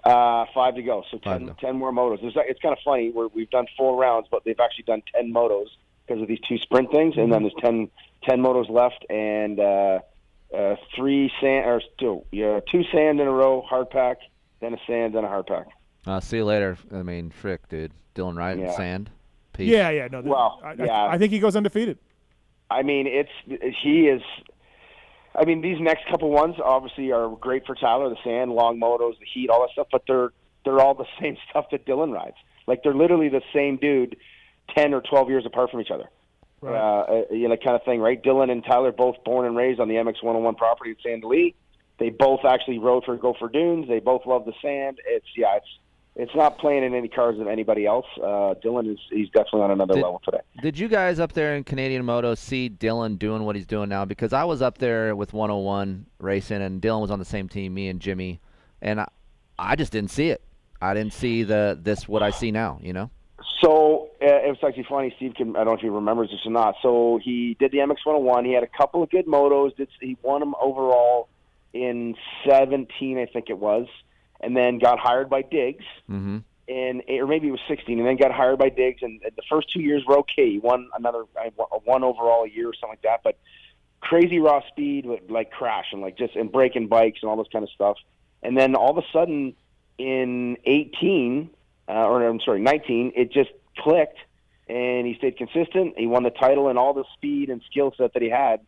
5 to go. So 10 more motos. It's kind of funny. We've done 4 rounds, but they've actually done 10 motos because of these 2 sprint things, and then there's 10 motos left, and 2 sand in a row, hard pack, then a sand, then a hard pack. See you later. Frick, dude. Dylan Wright and sand. Peace. Yeah. No, I think he goes undefeated. I mean, these next couple ones obviously are great for Tyler, the sand, long motos, the heat, all that stuff, but they're all the same stuff that Dylan rides. Like, they're literally the same dude 10 or 12 years apart from each other. Right. Kind of thing, right? Dylan and Tyler both born and raised on the MX 101 property at Sand Lee. They both actually rode for Gopher Dunes. They both love the sand. It's not playing in any cards of anybody else. Dylan he's definitely on another level today. Did you guys up there in Canadian Moto see Dylan doing what he's doing now? Because I was up there with 101 racing, and Dylan was on the same team, me and Jimmy, and I just didn't see it. I didn't see what I see now, you know? So it was actually funny. Steve I don't know if he remembers this or not. So he did the MX 101. He had a couple of good motos. He won them overall in 17, I think it was, and then got hired by Diggs. Mm-hmm. Or maybe it was 16, and then got hired by Diggs. And the first 2 years were okay. He won one overall a year or something like that. But crazy raw speed would like crash and breaking bikes and all this kind of stuff. And then all of a sudden in 19, it just clicked, and he stayed consistent. He won the title, and all the speed and skill set that he had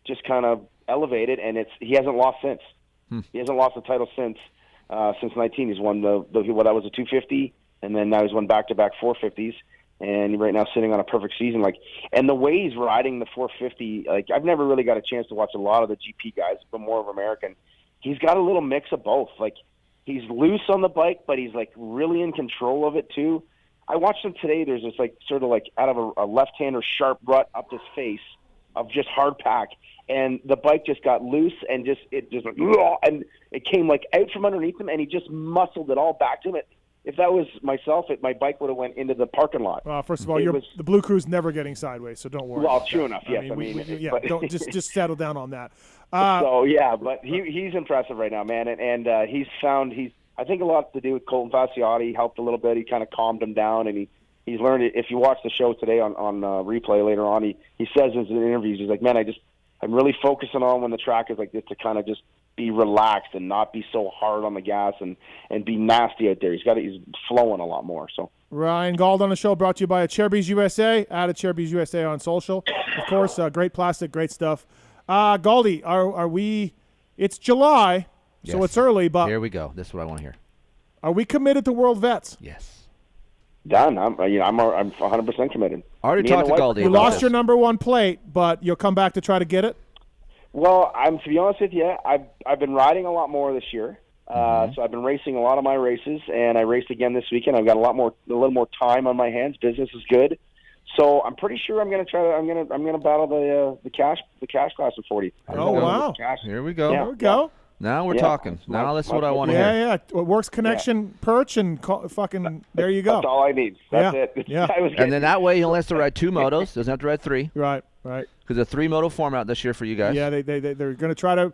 just kind of elevated, and he hasn't lost since. He hasn't lost the title since 19. He's won that was a 250, and then now he's won back-to-back 450s, and right now sitting on a perfect season. And the way he's riding the 450, I've never really got a chance to watch a lot of the GP guys, but more of American. He's got a little mix of both. He's loose on the bike, but he's really in control of it too. I watched him today. There's this sort of out of a left-hander sharp rut up his face of just hard pack, and the bike just got loose and and it came out from underneath him, and he just muscled it all back to him. If that was myself, my bike would have went into the parking lot. Well, first of all, the Blue Crew's never getting sideways, so don't worry. Well, true enough. Yes, but don't just settle down on that. But he's impressive right now, man, and I think a lot to do with Colton Fasciotti. He helped a little bit. He kind of calmed him down, and he's learned it. If you watch the show today on replay later on, he says in his interviews, he's like, man, I'm really focusing on when the track is like this to kind of just be relaxed and not be so hard on the gas and be nasty out there. He's flowing a lot more. So Ryan Gauld on the show, brought to you by Chairbees USA. Add Chairbees USA on social, of course. Great plastic, great stuff. Gauldy, are we? It's July, so it's early, but here we go. This is what I want to hear. Are we committed to World Vets? Yes. Done. I'm 100% committed. Already talked to Gauldy. You lost your number one plate, but you'll come back to try to get it. Well, to be honest with you, I've been riding a lot more this year. So I've been racing a lot of my races, and I raced again this weekend. I've got a little more time on my hands. Business is good. So I'm pretty sure I'm going to battle the cash class of 40. Oh wow! Here we go. Yeah. There we go. Now we're talking. Now that's what I want to hear. Yeah. It works connection, perch, and fucking there you go. That's all I need. That's it. Yeah. And then that way he'll have to ride 2 motos. Doesn't have to ride 3. Right. Because a 3-moto format this year for you guys. Yeah, they're going to try to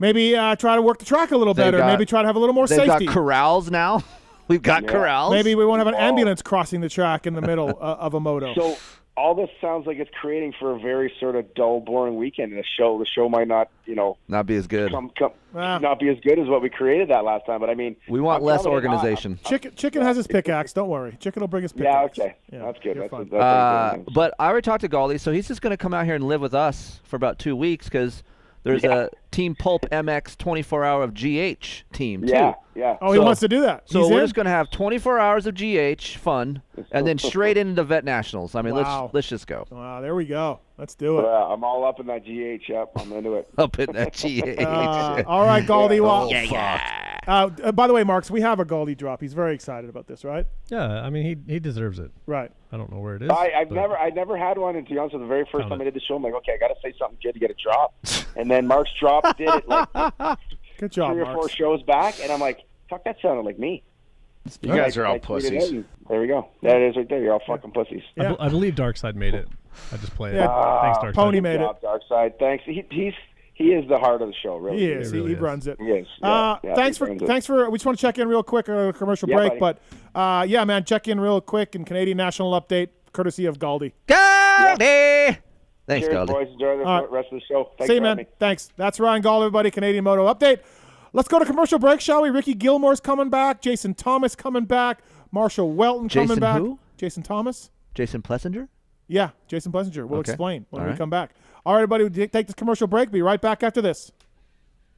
maybe try to work the track a little better. Maybe try to have a little more safety. They've got corrals now. We've got corrals. Maybe we won't have an ambulance crossing the track in the middle of a moto. So all this sounds like it's creating for a very sort of dull, boring weekend. The show might not, not be as good. Not be as good as what we created that last time. But I mean, we want less organization. Chicken has his pickaxe. Don't worry. Chicken will bring his pickaxe. Yeah, okay. That's good. That's but I already talked to Gauldy, so he's just going to come out here and live with us for about 2 weeks because there's a Team PulpMX 24-hour of GH team, too. Yeah. Oh, he wants to do that. So we're just going to have 24 hours of GH fun and then straight into the Vet Nationals. I mean, let's just go. Wow, there we go. Let's do it. I'm all up in that GH. Yep, I'm into it. Up in that GH. All right, Gauldy. Yeah. By the way, Marks, we have a Gauldy drop. He's very excited about this, right? Yeah, I mean, he deserves it. Right. I don't know where it is. I've never had one, and to be honest, the very first time I did the show, I'm like, okay, I got to say something good to get a drop. And then Mark's drop did it good job, 3 or 4 shows back, and I'm like, fuck, that sounded like me. You guys are all pussies. There we go. That is right there. You're all fucking pussies. Yeah. I believe Darkside made it. I just played it. Thanks, Darkside. Pony made it. Darkside. Thanks. He is the heart of the show, really. He is. He runs it. He is. Thanks for. We just want to check in real quick on a commercial break, buddy. but man, check in real quick and Canadian National Update, courtesy of Gauldy. Gauldy. Thanks, Cheers, Gauldy. boys. Enjoy the rest of the show. Thanks See you, for man. having me. Thanks. That's Ryan Gauldy, everybody. Canadian Moto Update. Let's go to commercial break, shall we? Ricki Gilmour's coming back. Jason Thomas coming back. Marshal Weltin coming back. Who? Jason Thomas. Jason Plessinger? Yeah, Jason Plessinger. We'll explain when we right. come back. All right, everybody, we'll take this commercial break. Be right back after this.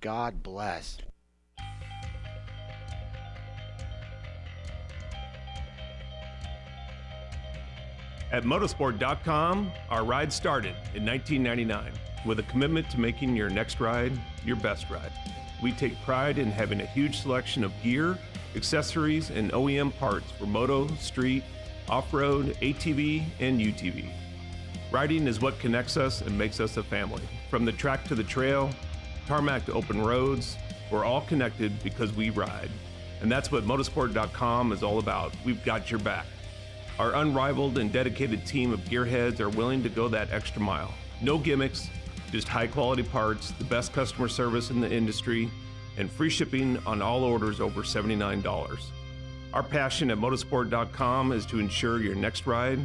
God bless. At motorsport.com, our ride started in 1999 with a commitment to making your next ride your best ride. We take pride in having a huge selection of gear, accessories, and OEM parts for moto, street, off-road, ATV, and UTV. Riding is what connects us and makes us a family. From the track to the trail, tarmac to open roads, we're all connected because we ride. And that's what motorsport.com is all about. We've got your back. Our unrivaled and dedicated team of gearheads are willing to go that extra mile. No gimmicks, just high quality parts, the best customer service in the industry, and free shipping on all orders over $79. Our passion at motorsport.com is to ensure your next ride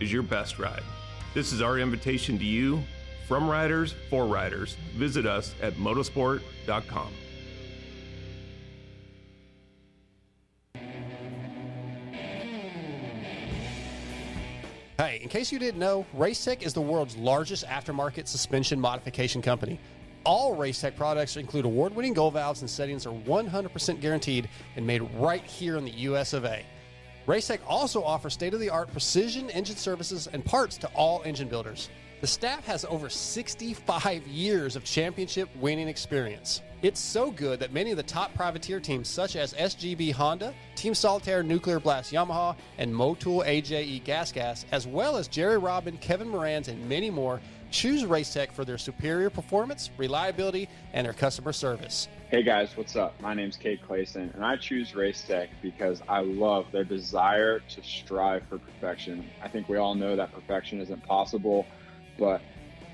is your best ride. This is our invitation to you, from riders for riders. Visit us at motorsport.com. Hey, in case you didn't know, Racetech is the world's largest aftermarket suspension modification company. All Racetech products include award-winning gold valves and settings are 100% guaranteed and made right here in the US of A. Racetech also offers state-of-the-art precision engine services and parts to all engine builders. The staff has over 65 years of championship-winning experience. It's so good that many of the top privateer teams such as SGB Honda, Team Solitaire Nuclear Blast Yamaha, and Motul AJE Gas, as well as Jerry Robin, Kevin Moran's, and many more, choose Racetech for their superior performance, reliability, and their customer service. Hey guys, what's up? My name's Kate Clayson, and I choose Racetech because I love their desire to strive for perfection. I think we all know that perfection isn't possible, but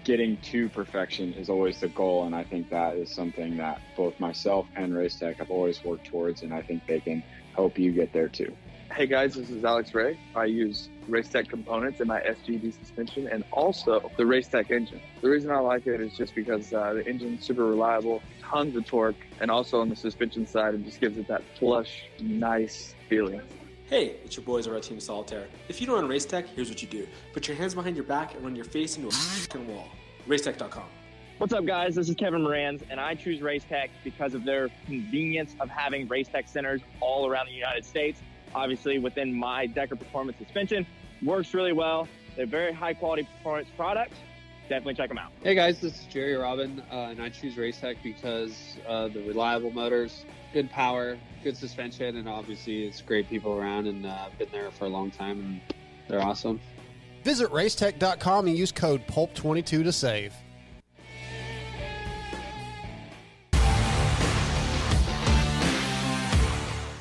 getting to perfection is always the goal, and I think that is something that both myself and Racetech have always worked towards, and I think they can help you get there too. Hey guys, this is Alex Ray. I use Racetech components in my SGD suspension and also the Racetech engine. The reason I like it is just because the engine's super reliable, tons of torque, and also on the suspension side, it just gives it that plush, nice feeling. Hey, it's your boys over at Team Solitaire. If you don't run Racetech, here's what you do. Put your hands behind your back and run your face into a f***ing wall. Racetech.com. What's up, guys? This is Kevin Moran's, and I choose Racetech because of their convenience of having Racetech centers all around the United States. Obviously, within my Decker Performance suspension, works really well. They're very high-quality performance products. Definitely check them out. Hey, guys, this is Jerry Robin, and I choose Racetech because the reliable motors, good power, good suspension, and obviously it's great people around, and I've been there for a long time, and they're awesome. Visit Racetech.com and use code PULP22 to save.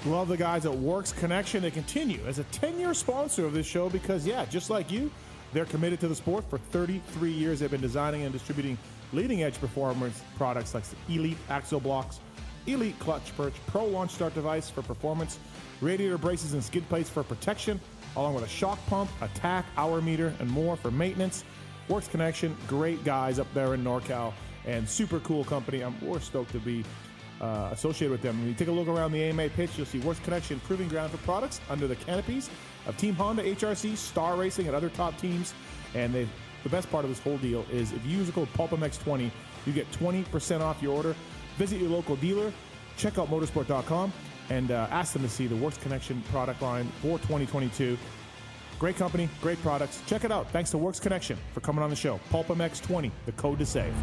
Love the guys at Works Connection. They continue as a 10-year sponsor of this show because, yeah, just like you, they're committed to the sport. For 33 years, they've been designing and distributing leading-edge performance products like Elite Axle Blocks, Elite Clutch Perch, Pro Launch Start Device for performance, radiator braces and skid plates for protection, along with a shock pump, a tack, hour meter, and more for maintenance. Works Connection, great guys up there in NorCal, and super cool company. We're stoked to be associated with them. When you take a look around the AMA pitch, you'll see Works Connection proving ground for products under the canopies of Team Honda, HRC, Star Racing, and other top teams. And the best part of this whole deal is if you use the code PulpMX20, you get 20% off your order. Visit your local dealer, check out motorsport.com, and ask them to see the Works Connection product line for 2022. Great company, great products. Check it out. Thanks to Works Connection for coming on the show. PulpMX20, the code to save.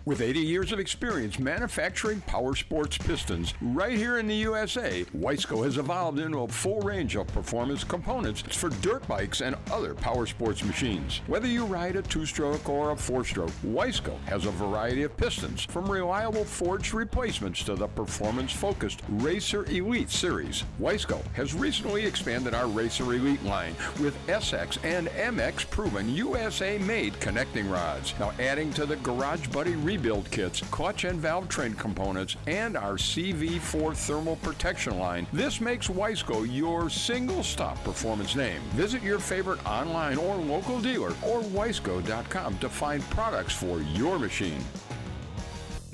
With 80 years of experience manufacturing power sports pistons right here in the USA, Wiseco has evolved into a full range of performance components for dirt bikes and other power sports machines. Whether you ride a two-stroke or a four-stroke, Wiseco has a variety of pistons, from reliable forged replacements to the performance-focused Racer Elite series. Wiseco has recently expanded our Racer Elite line with SX and MX proven USA-made connecting rods. Now adding to the Garage Buddy rebuild kits, clutch and valve train components, and our CV4 thermal protection line, this makes Wiseco your single-stop performance name. Visit your favorite online or local dealer or wiseco.com to find products for your machine.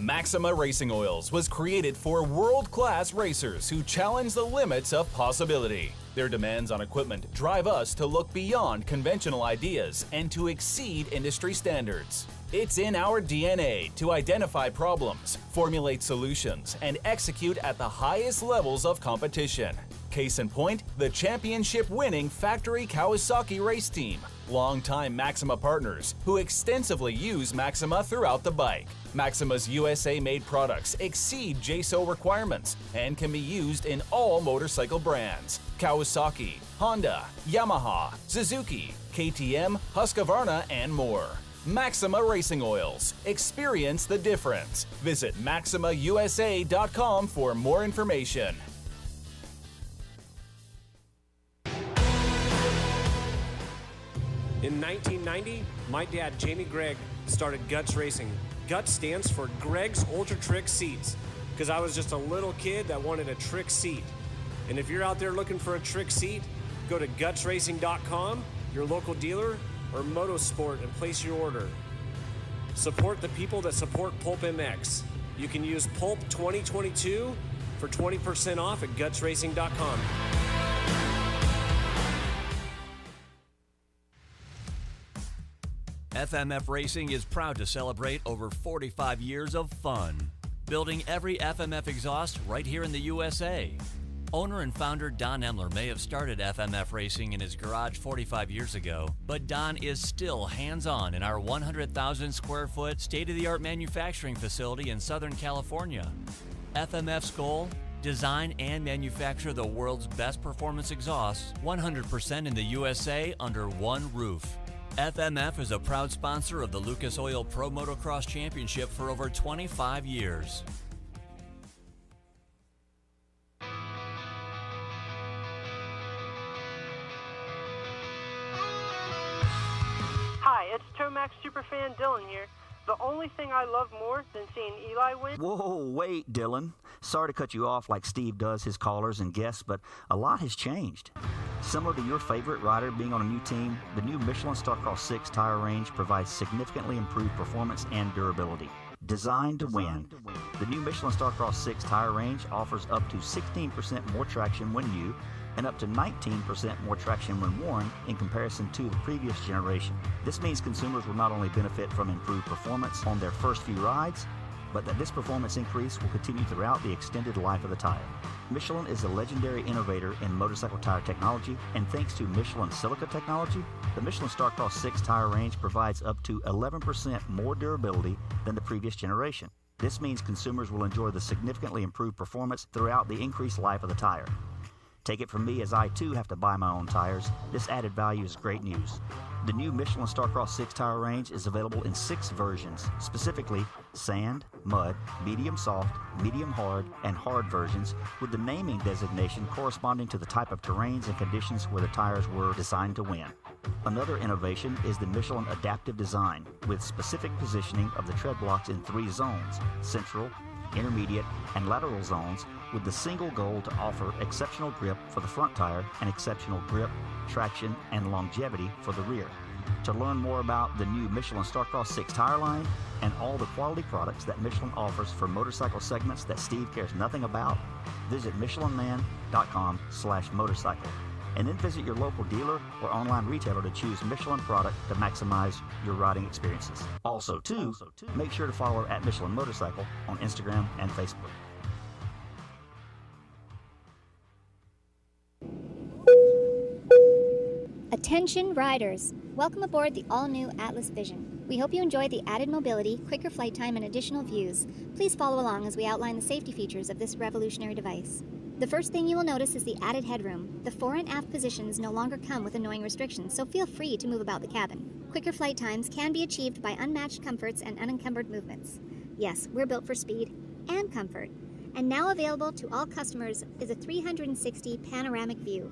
Maxima Racing Oils was created for world-class racers who challenge the limits of possibility. Their demands on equipment drive us to look beyond conventional ideas and to exceed industry standards. It's in our DNA to identify problems, formulate solutions, and execute at the highest levels of competition. Case in point, the championship-winning factory Kawasaki race team, longtime Maxima partners who extensively use Maxima throughout the bike. Maxima's USA-made products exceed JSO requirements and can be used in all motorcycle brands: Kawasaki, Honda, Yamaha, Suzuki, KTM, Husqvarna, and more. Maxima Racing Oils. Experience the difference. Visit MaximaUSA.com for more information. In 1990, my dad, Jamie Gregg, started Guts Racing. Guts stands for Gregg's Ultra Trick Seats, because I was just a little kid that wanted a trick seat. And if you're out there looking for a trick seat, go to gutsracing.com, your local dealer, or Motosport, and place your order. Support the people that support PulpMX. You can use Pulp 2022 for 20% off at gutsracing.com. FMF Racing is proud to celebrate over 45 years of fun, building every FMF exhaust right here in the USA. Owner and founder Don Emler may have started FMF Racing in his garage 45 years ago, but Don is still hands-on in our 100,000 square foot state-of-the-art manufacturing facility in Southern California. FMF's goal? Design and manufacture the world's best performance exhausts 100% in the USA under one roof. FMF is a proud sponsor of the Lucas Oil Pro Motocross Championship for over 25 years. Hi, it's Tomax Superfan Dylan here. The only thing I love more than seeing Eli win... Whoa, wait, Dylan. Sorry to cut you off like Steve does his callers and guests, but a lot has changed. Similar to your favorite rider being on a new team, the new Michelin Starcross 6 tire range provides significantly improved performance and durability. Designed to win, the new Michelin Starcross 6 tire range offers up to 16% more traction when new and up to 19% more traction when worn in comparison to the previous generation. This means consumers will not only benefit from improved performance on their first few rides, but that this performance increase will continue throughout the extended life of the tire. Michelin is a legendary innovator in motorcycle tire technology, and thanks to Michelin silica technology, the Michelin Starcross 6 tire range provides up to 11% more durability than the previous generation. This means consumers will enjoy the significantly improved performance throughout the increased life of the tire. Take it from me, as I too have to buy my own tires, this added value is great news. The new Michelin Starcross 6 tire range is available in 6 versions, specifically sand, mud, medium soft, medium hard, and hard versions, with the naming designation corresponding to the type of terrains and conditions where the tires were designed to win. Another innovation is the Michelin adaptive design, with specific positioning of the tread blocks in 3 zones: central, intermediate, and lateral zones, with the single goal to offer exceptional grip for the front tire and exceptional grip, traction, and longevity for the rear. To learn more about the new Michelin Starcross 6 tire line and all the quality products that Michelin offers for motorcycle segments that Steve cares nothing about, visit michelinman.com/motorcycle, and then visit your local dealer or online retailer to choose Michelin product to maximize your riding experiences. Also, make sure to follow at Michelin Motorcycle on Instagram and Facebook. Attention riders! Welcome aboard the all-new Atlas Vision. We hope you enjoy the added mobility, quicker flight time, and additional views. Please follow along as we outline the safety features of this revolutionary device. The first thing you will notice is the added headroom. The fore and aft positions no longer come with annoying restrictions, so feel free to move about the cabin. Quicker flight times can be achieved by unmatched comforts and unencumbered movements. Yes, we're built for speed and comfort. And now available to all customers is a 360 panoramic view.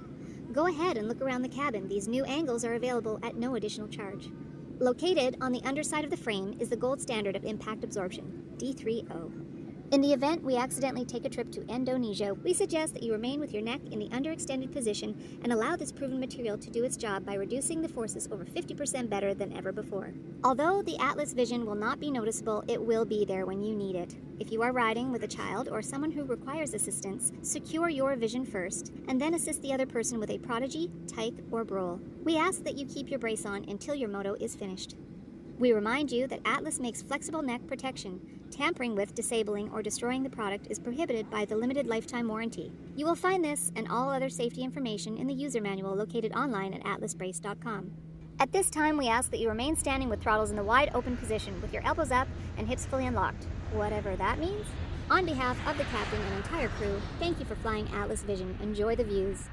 Go ahead and look around the cabin. These new angles are available at no additional charge. Located on the underside of the frame is the gold standard of impact absorption, D3O. In the event we accidentally take a trip to Indonesia, we suggest that you remain with your neck in the underextended position and allow this proven material to do its job by reducing the forces over 50% better than ever before. Although the Atlas Vision will not be noticeable, it will be there when you need it. If you are riding with a child or someone who requires assistance, secure your vision first, and then assist the other person with a Prodigy, Tyke, or Brole. We ask that you keep your brace on until your moto is finished. We remind you that Atlas makes flexible neck protection. Tampering with, disabling, or destroying the product is prohibited by the limited lifetime warranty. You will find this and all other safety information in the user manual located online at atlasbrace.com. At this time, we ask that you remain standing with throttles in the wide open position with your elbows up and hips fully unlocked, whatever that means. On behalf of the captain and entire crew, thank you for flying Atlas Vision. Enjoy the views.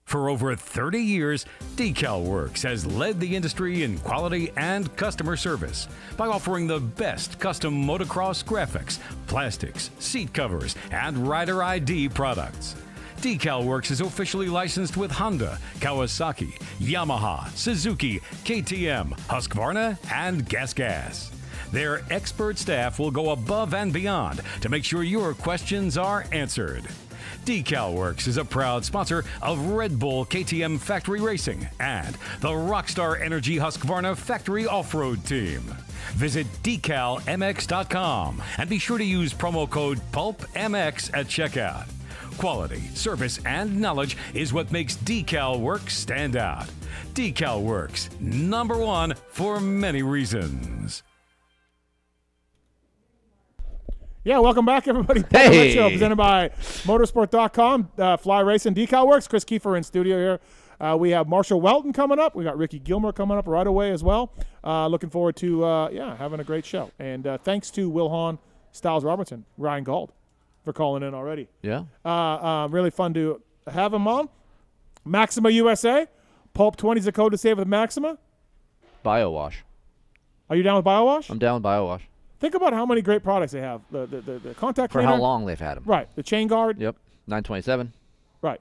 For over 30 years, DecalWorks has led the industry in quality and customer service by offering the best custom motocross graphics, plastics, seat covers, and rider ID products. DecalWorks is officially licensed with Honda, Kawasaki, Yamaha, Suzuki, KTM, Husqvarna, and Gas. Their expert staff will go above and beyond to make sure your questions are answered. DecalWorks is a proud sponsor of Red Bull KTM Factory Racing and the Rockstar Energy Husqvarna Factory Off-Road Team. Visit decalmx.com and be sure to use promo code PulpMX at checkout. Quality, service, and knowledge is what makes DecalWorks stand out. DecalWorks, #1 for many reasons. Yeah, welcome back, everybody. Hey! Show presented by motorsport.com, Fly Racing, DecalWorks. Kris Keefer in studio here. We have Marshal Weltin coming up. We got Ricki Gilmour coming up right away as well. Looking forward to having a great show. And thanks to Wil Hahn, Stilez Robertson, Ryan Gauldy for calling in already. Yeah. Really fun to have him on. Maxima USA, Pulp 20 is the code to save with Maxima. BioWash. Are you down with BioWash? I'm down with BioWash. Think about how many great products they have. The contact For cleaner. how long they've had them. Right. The chain guard. Yep. 927. Right.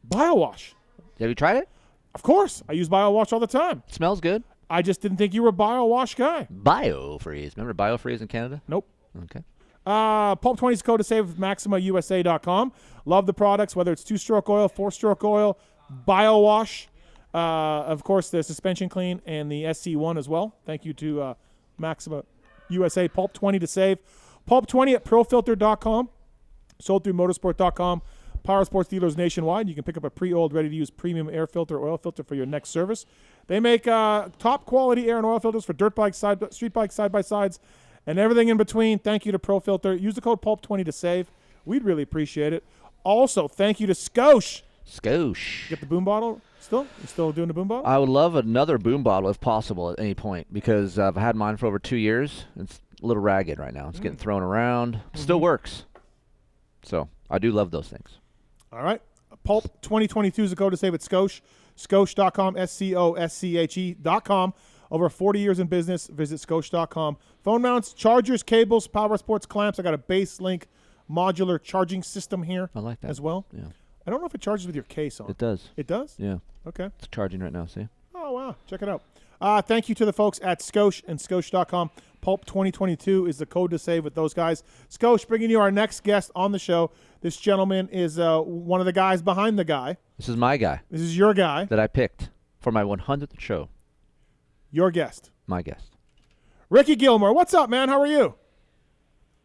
BioWash. Have you tried it? Of course. I use BioWash all the time. It smells good. I just didn't think you were a BioWash guy. BioFreeze. Remember BioFreeze in Canada? Nope. Okay. Pulp 20 is code to save with MaximaUSA.com. Love the products, whether it's 2-stroke oil, 4-stroke oil, BioWash. Of course, the suspension clean and the SC1 as well. Thank you to Maxima USA, Pulp 20 to save. Pulp 20 at ProFilter.com. Sold through Motorsport.com. Power sports dealers nationwide. You can pick up a pre-oiled, ready-to-use premium air filter, oil filter for your next service. They make top quality air and oil filters for dirt bikes, street bikes, side-by-sides, and everything in between. Thank you to ProFilter. Use the code PULP20 to save. We'd really appreciate it. Also, thank you to Skosh. Get the boom bottle still? You still doing the boom bottle? I would love another boom bottle if possible at any point because I've had mine for over 2 years. It's a little ragged right now. It's getting thrown around. Still works. So I do love those things. All right. Pulp 2022 is the code to save at Skosh. Skosh.com, SCOSCHE.com. Over 40 years in business. Visit Skosh.com. Phone mounts, chargers, cables, power sports clamps. I got a base link modular charging system here. I like that as well. Yeah. I don't know if it charges with your case on. It does. It does? Yeah. Okay. It's charging right now, see? Oh, wow. Check it out. Thank you to the folks at Skosh and Skosh.com. Pulp 2022 is the code to save with those guys. Skosh, bringing you our next guest on the show. This gentleman is one of the guys behind the guy. This is my guy. This is your guy. That I picked for my 100th show. Your guest. My guest. Ricki Gilmour. What's up, man? How are you?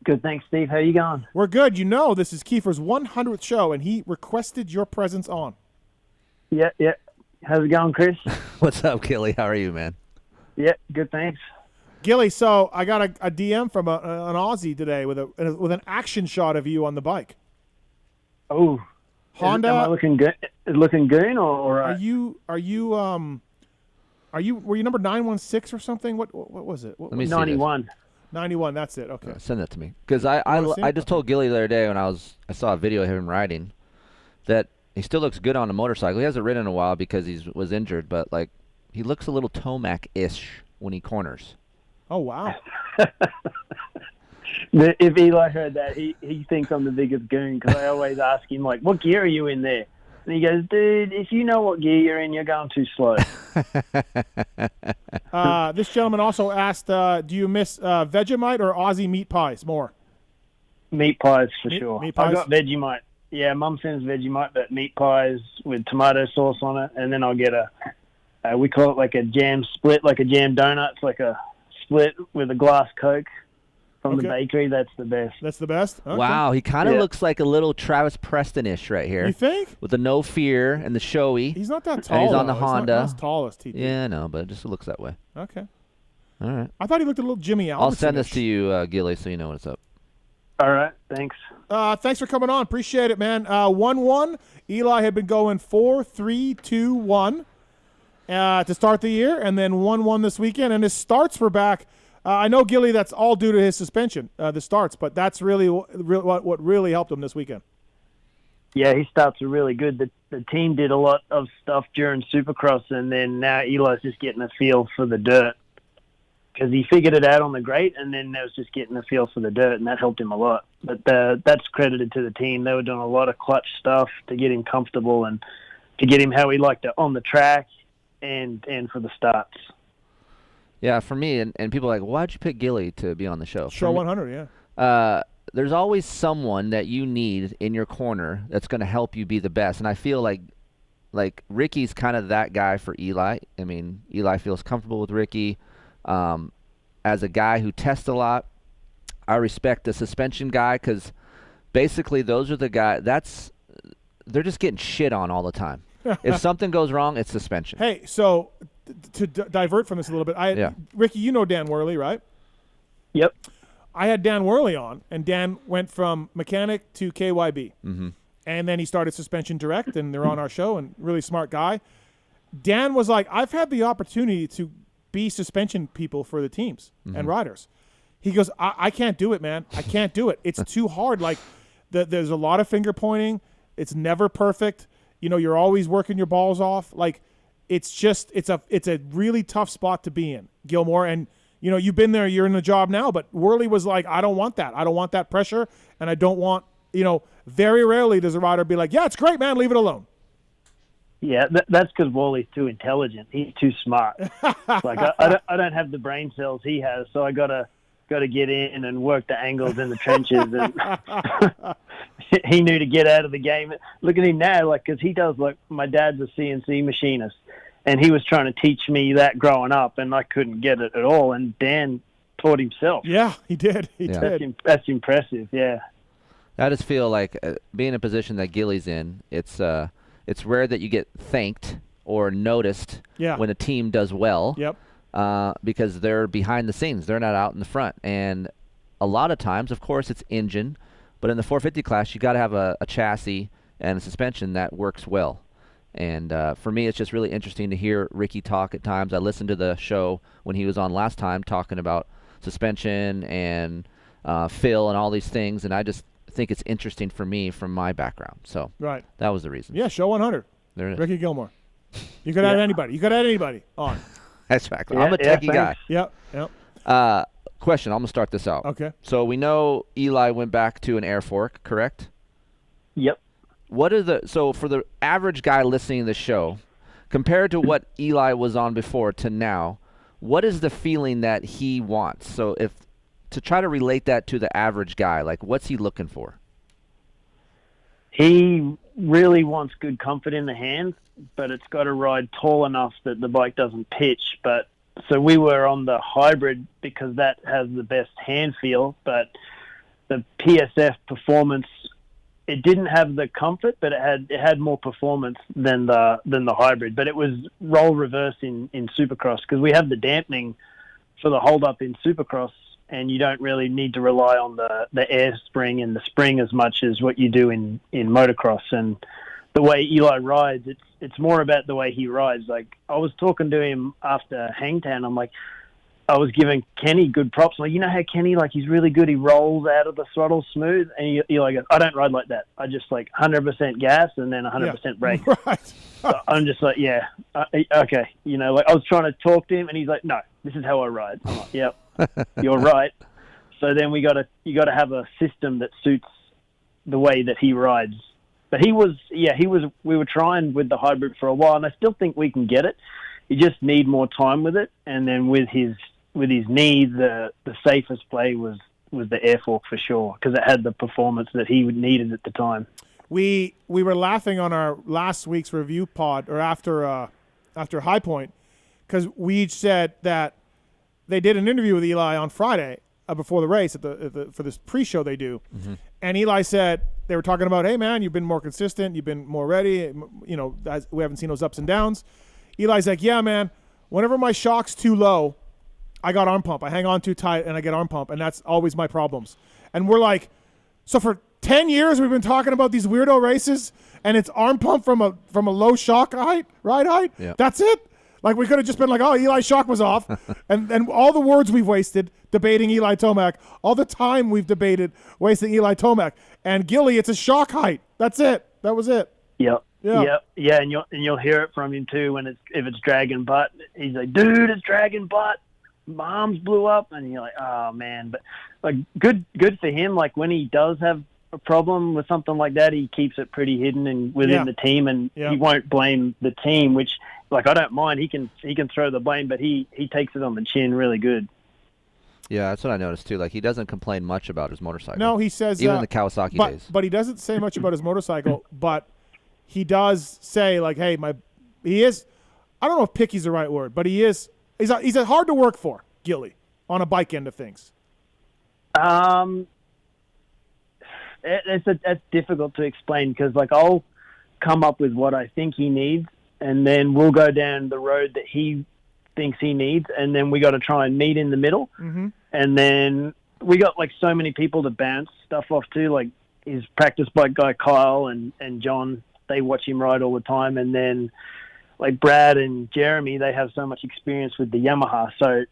Good, thanks, Steve. How you going? We're good. You know, this is Keefer's 100th show, and he requested your presence on. Yeah. How's it going, Kris? What's up, Gilly? How are you, man? Yeah, good, thanks. Gilly, so I got a DM from an Aussie today with an action shot of you on the bike. Oh, Honda. Am I looking good? Looking goon or? Were you number 916 or something? What was it? Let me see 91. 91. That's it. Okay. Send that to me because I just told Gilly the other day when I saw a video of him riding that he still looks good on a motorcycle. He hasn't ridden in a while because he was injured, but like he looks a little Tomac-ish when he corners. Oh wow. If Eli heard that, he thinks I'm the biggest goon because I always ask him like, "What gear are you in there?" And he goes, dude, if you know what gear you're in, you're going too slow. This gentleman also asked, do you miss Vegemite or Aussie meat pies more? Meat pies for sure. Meat pies? I got Vegemite. Yeah, Mum sends Vegemite, but meat pies with tomato sauce on it, and then I'll get we call it like a jam split, like a jam donut. It's like a split with a glass Coke from the bakery. That's the best. That's the best? Okay. Wow, he kind of looks like a little Travis Preston-ish right here. You think? With the no fear and the showy. He's not that tall. And he's on the though. Honda. He's not as tall as TT. Yeah, I know, but it just looks that way. Okay. All right. I thought he looked a little Jimmy Albertson. I'll send this to you, Gilly, so you know what's up. All right, thanks. Thanks for coming on. Appreciate it, man. 1-1. Eli had been going 4-3-2-1 to start the year, and then 1-1 this weekend, and his starts were back. I know, Gilly, that's all due to his suspension, the starts, but that's really what really helped him this weekend. Yeah, his starts are really good. The team did a lot of stuff during Supercross, and then now Eli's just getting a feel for the dirt. Because he figured it out on the grate, and then there was just getting a feel for the dirt, and that helped him a lot. But that's credited to the team. They were doing a lot of clutch stuff to get him comfortable and to get him how he liked it on the track and for the starts. Yeah, for me, and people are like, why'd you pick Gilly to be on the show? Show 100, yeah. There's always someone that you need in your corner that's going to help you be the best. And I feel like Ricky's kind of that guy for Eli. I mean, Eli feels comfortable with Ricki. As a guy who tests a lot, I respect the suspension guy because basically those are the guys they're just getting shit on all the time. If something goes wrong, it's suspension. Hey, so to divert from this a little bit, Ricki, you know Dan Worley, right? Yep. I had Dan Worley on, and Dan went from mechanic to KYB. Mm-hmm. And then he started Suspension Direct, and they're on our show, and really smart guy. Dan was like, I've had the opportunity to be suspension people for the teams and riders. He goes, I can't do it, man. I can't do it. It's too hard. Like, there's a lot of finger pointing. It's never perfect. You know, you're always working your balls off. Like, it's a really tough spot to be in, Gilmour. And, you know, you've been there, you're in the job now, but Worley was like, I don't want that. I don't want that pressure, and I don't want, you know, very rarely does a rider be like, yeah, it's great, man, leave it alone. Yeah, that's because Worley's too intelligent. He's too smart. Like I don't have the brain cells he has, so I gotta get in and work the angles in the trenches. And he knew to get out of the game. Look at him now, like, because he does, like, my dad's a CNC machinist, and he was trying to teach me that growing up, and I couldn't get it at all. And Dan taught himself. Yeah, he did. He did. That's impressive. Yeah. I just feel like being in a position that Gilly's in, it's rare that you get thanked or noticed when a team does well. Yep. Because they're behind the scenes. They're not out in the front. And a lot of times, of course, it's engine. But in the 450 class, you got to have a chassis and a suspension that works well. And for me, it's just really interesting to hear Ricki talk at times. I listened to the show when he was on last time talking about suspension and fill and all these things. And I just think it's interesting for me from my background. So that was the reason. Yeah, show 100. There it is. Ricki Gilmour. You could add anybody. You could add anybody on. That's right. I'm a techie guy. Yep. Question. I'm going to start this out. Okay. So we know Eli went back to an air fork, correct? Yep. So for the average guy listening to the show, compared to what Eli was on before to now, what is the feeling that he wants? So to try to relate that to the average guy, like, what's he looking for? He really wants good comfort in the hands, but it's got to ride tall enough that the bike doesn't pitch. But so we were on the hybrid because that has the best hand feel, but the PSF performance, it didn't have the comfort, but it had more performance than the hybrid. But it was role reverse in Supercross because we have the dampening for the hold up in Supercross, and you don't really need to rely on the air spring and the spring as much as what you do in motocross. And the way Eli rides, it's more about the way he rides. Like, I was talking to him after Hangtown. I'm like, I was giving Kenny good props. I'm like, you know how Kenny, like, he's really good. He rolls out of the throttle smooth. And Eli goes, I don't ride like that. I just, like, 100% gas and then 100% brake. Right. So I'm just like, yeah, okay. You know, like, I was trying to talk to him, and he's like, no, this is how I ride. I'm like, yep, you're right. So then you got to have a system that suits the way that he rides. But he was. We were trying with the hybrid for a while, and I still think we can get it. You just need more time with it, and then with his knee, the safest play was the air fork for sure, because it had the performance that he needed at the time. We were laughing on our last week's review pod, or after High Point, because we each said that they did an interview with Eli on Friday before the race for this pre-show they do, and Eli said they were talking about, hey man, you've been more consistent, you've been more ready, we haven't seen those ups and downs. Eli's like, yeah man, whenever my shock's too low, I got arm pump. I hang on too tight and I get arm pump, and that's always my problems. And we're like, so for 10 years we've been talking about these weirdo races, and it's arm pump from a low shock height, ride height. Yeah. That's it. Like, we could have just been like, oh, Eli's shock was off, and all the words we've wasted debating Eli Tomac, all the time we've debated wasting Eli Tomac, and Gilly, it's a shock height. That's it. That was it. Yep. Yeah. Yeah, and you'll hear it from him too if it's dragging butt. He's like, dude, it's dragging butt. My arms blew up, and you're like, oh man. But like, good for him. Like, when he does have a problem with something like that, he keeps it pretty hidden and within the team, and he won't blame the team. Which, like, I don't mind. He can throw the blame, but he takes it on the chin really good. Yeah, that's what I noticed too. Like, he doesn't complain much about his motorcycle. No, he says even in the Kawasaki days. But he doesn't say much about his motorcycle. But he does say, like, hey, he is. I don't know if picky's the right word, but he is. He's a hard to work for, Gilly, on a bike end of things. That's difficult to explain, because like, I'll come up with what I think he needs, and then we'll go down the road that he thinks he needs, and then we got to try and meet in the middle. Mm-hmm. And then we got like so many people to bounce stuff off to, like his practice bike guy Kyle and John. They watch him ride all the time, and then like Brad and Jeremy, they have so much experience with the Yamaha. So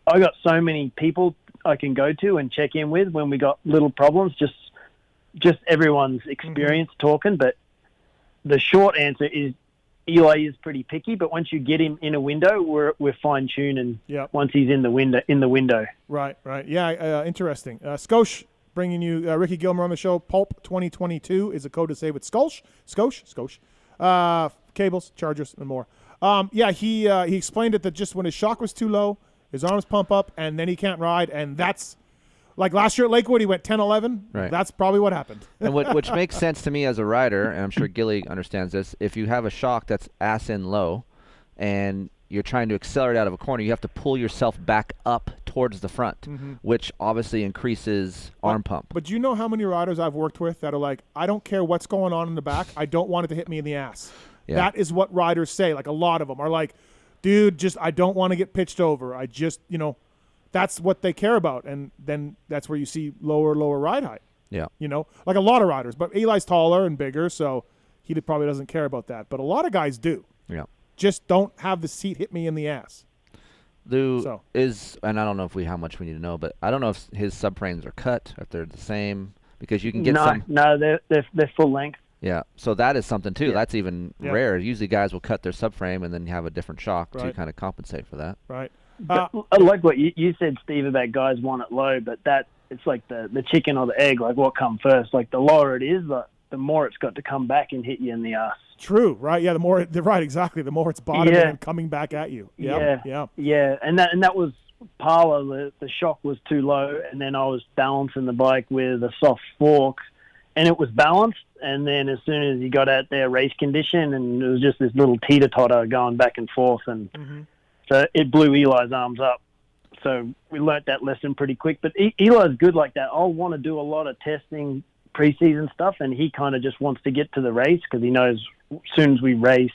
I got so many people I can go to and check in with when we got little problems. Just everyone's experience talking. But the short answer is Eli is pretty picky. But once you get him in a window, we're fine tuning. Once he's in the window. Right. Yeah. Interesting. Skosh, bringing you Ricki Gilmour on the show. Pulp 2022 is a code to save with Skosh. Cables, chargers, and more. He explained it that just when his shock was too low, his arms pump up, and then he can't ride, and that's like last year at Lakewood, he went 10-11. Right. That's probably what happened. And which makes sense to me as a rider, and I'm sure Gilly understands this. If you have a shock that's ass in low, and you're trying to accelerate out of a corner, you have to pull yourself back up towards the front, which obviously increases arm pump. But you know how many riders I've worked with that are like, I don't care what's going on in the back. I don't want it to hit me in the ass. Yeah. That is what riders say. Like, a lot of them are like, dude, I don't want to get pitched over. I just, that's what they care about. And then that's where you see lower ride height. Yeah. Like a lot of riders. But Eli's taller and bigger, so he probably doesn't care about that. But a lot of guys do. Yeah. Just don't have the seat hit me in the ass. And I don't know how much we need to know, but I don't know if his subframes are cut, if they're the same, because you can get some. No, they're full length. Yeah, so that is something too. Yeah. That's even rare. Usually guys will cut their subframe and then have a different shock to kind of compensate for that. Right. But I like what you said, Steve, about guys want it low, but it's like the chicken or the egg, like what come first. Like, the lower it is, the more it's got to come back and hit you in the ass. True, right? Yeah, exactly. The more it's bottoming and coming back at you. Yeah. And that was Parla. The shock was too low, and then I was balancing the bike with a soft fork, and it was balanced. And then as soon as he got out there, race condition, and it was just this little teeter-totter going back and forth, and so it blew Eli's arms up. So we learnt that lesson pretty quick. But Eli's good like that. I'll want to do a lot of testing, preseason stuff, and he kind of just wants to get to the race, because he knows as soon as we race,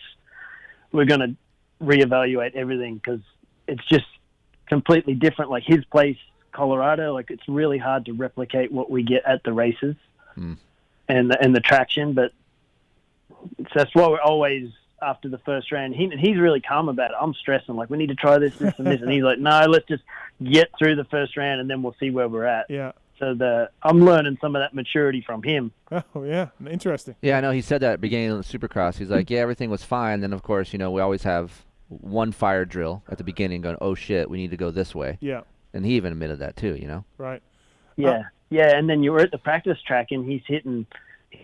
we're going to reevaluate everything, because it's just completely different. Like, his place, Colorado, like, it's really hard to replicate what we get at the races and the traction. But that's why we're always after the first round. He's really calm about it. I'm stressing, like, we need to try this and this, and he's like, no, let's just get through the first round and then we'll see where we're at. Yeah. So I'm learning some of that maturity from him. Oh, yeah. Interesting. Yeah, I know. He said that at the beginning of the Supercross. He's like, yeah, everything was fine. Then, of course, we always have one fire drill at the beginning going, oh, shit, we need to go this way. Yeah. And he even admitted that too, Right. Yeah. And then you were at the practice track, and he's hitting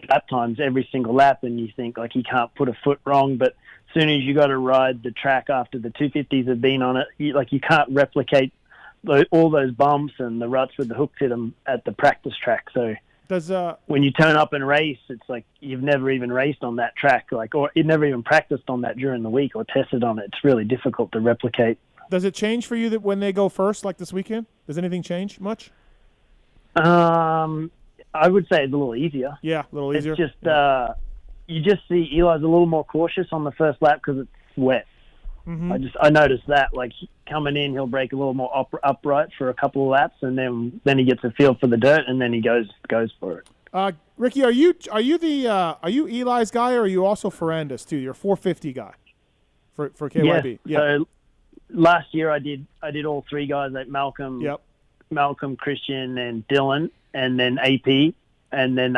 lap times every single lap, and you think like he can't put a foot wrong, but as soon as you got to ride the track after the 250s have been on it, you can't replicate all those bumps and the ruts with the hooks hit them at the practice track. So when you turn up and race, it's like you've never even raced on that track, or you never even practiced on that during the week or tested on it. It's really difficult to replicate. Does it change for you that when they go first, like this weekend? Does anything change much? I would say it's a little easier. Yeah, a little easier. It's just you just see Eli's a little more cautious on the first lap because it's wet. Mm-hmm. I noticed that, like coming in, he'll break a little more upright for a couple of laps, and then he gets a feel for the dirt, and then he goes for it. Ricki, are you Eli's guy, or are you also Ferrandis too? You're a 450 guy for KYB. Yeah. So last year I did all three guys, like Malcolm, Christian, and Dylan, and then AP, and then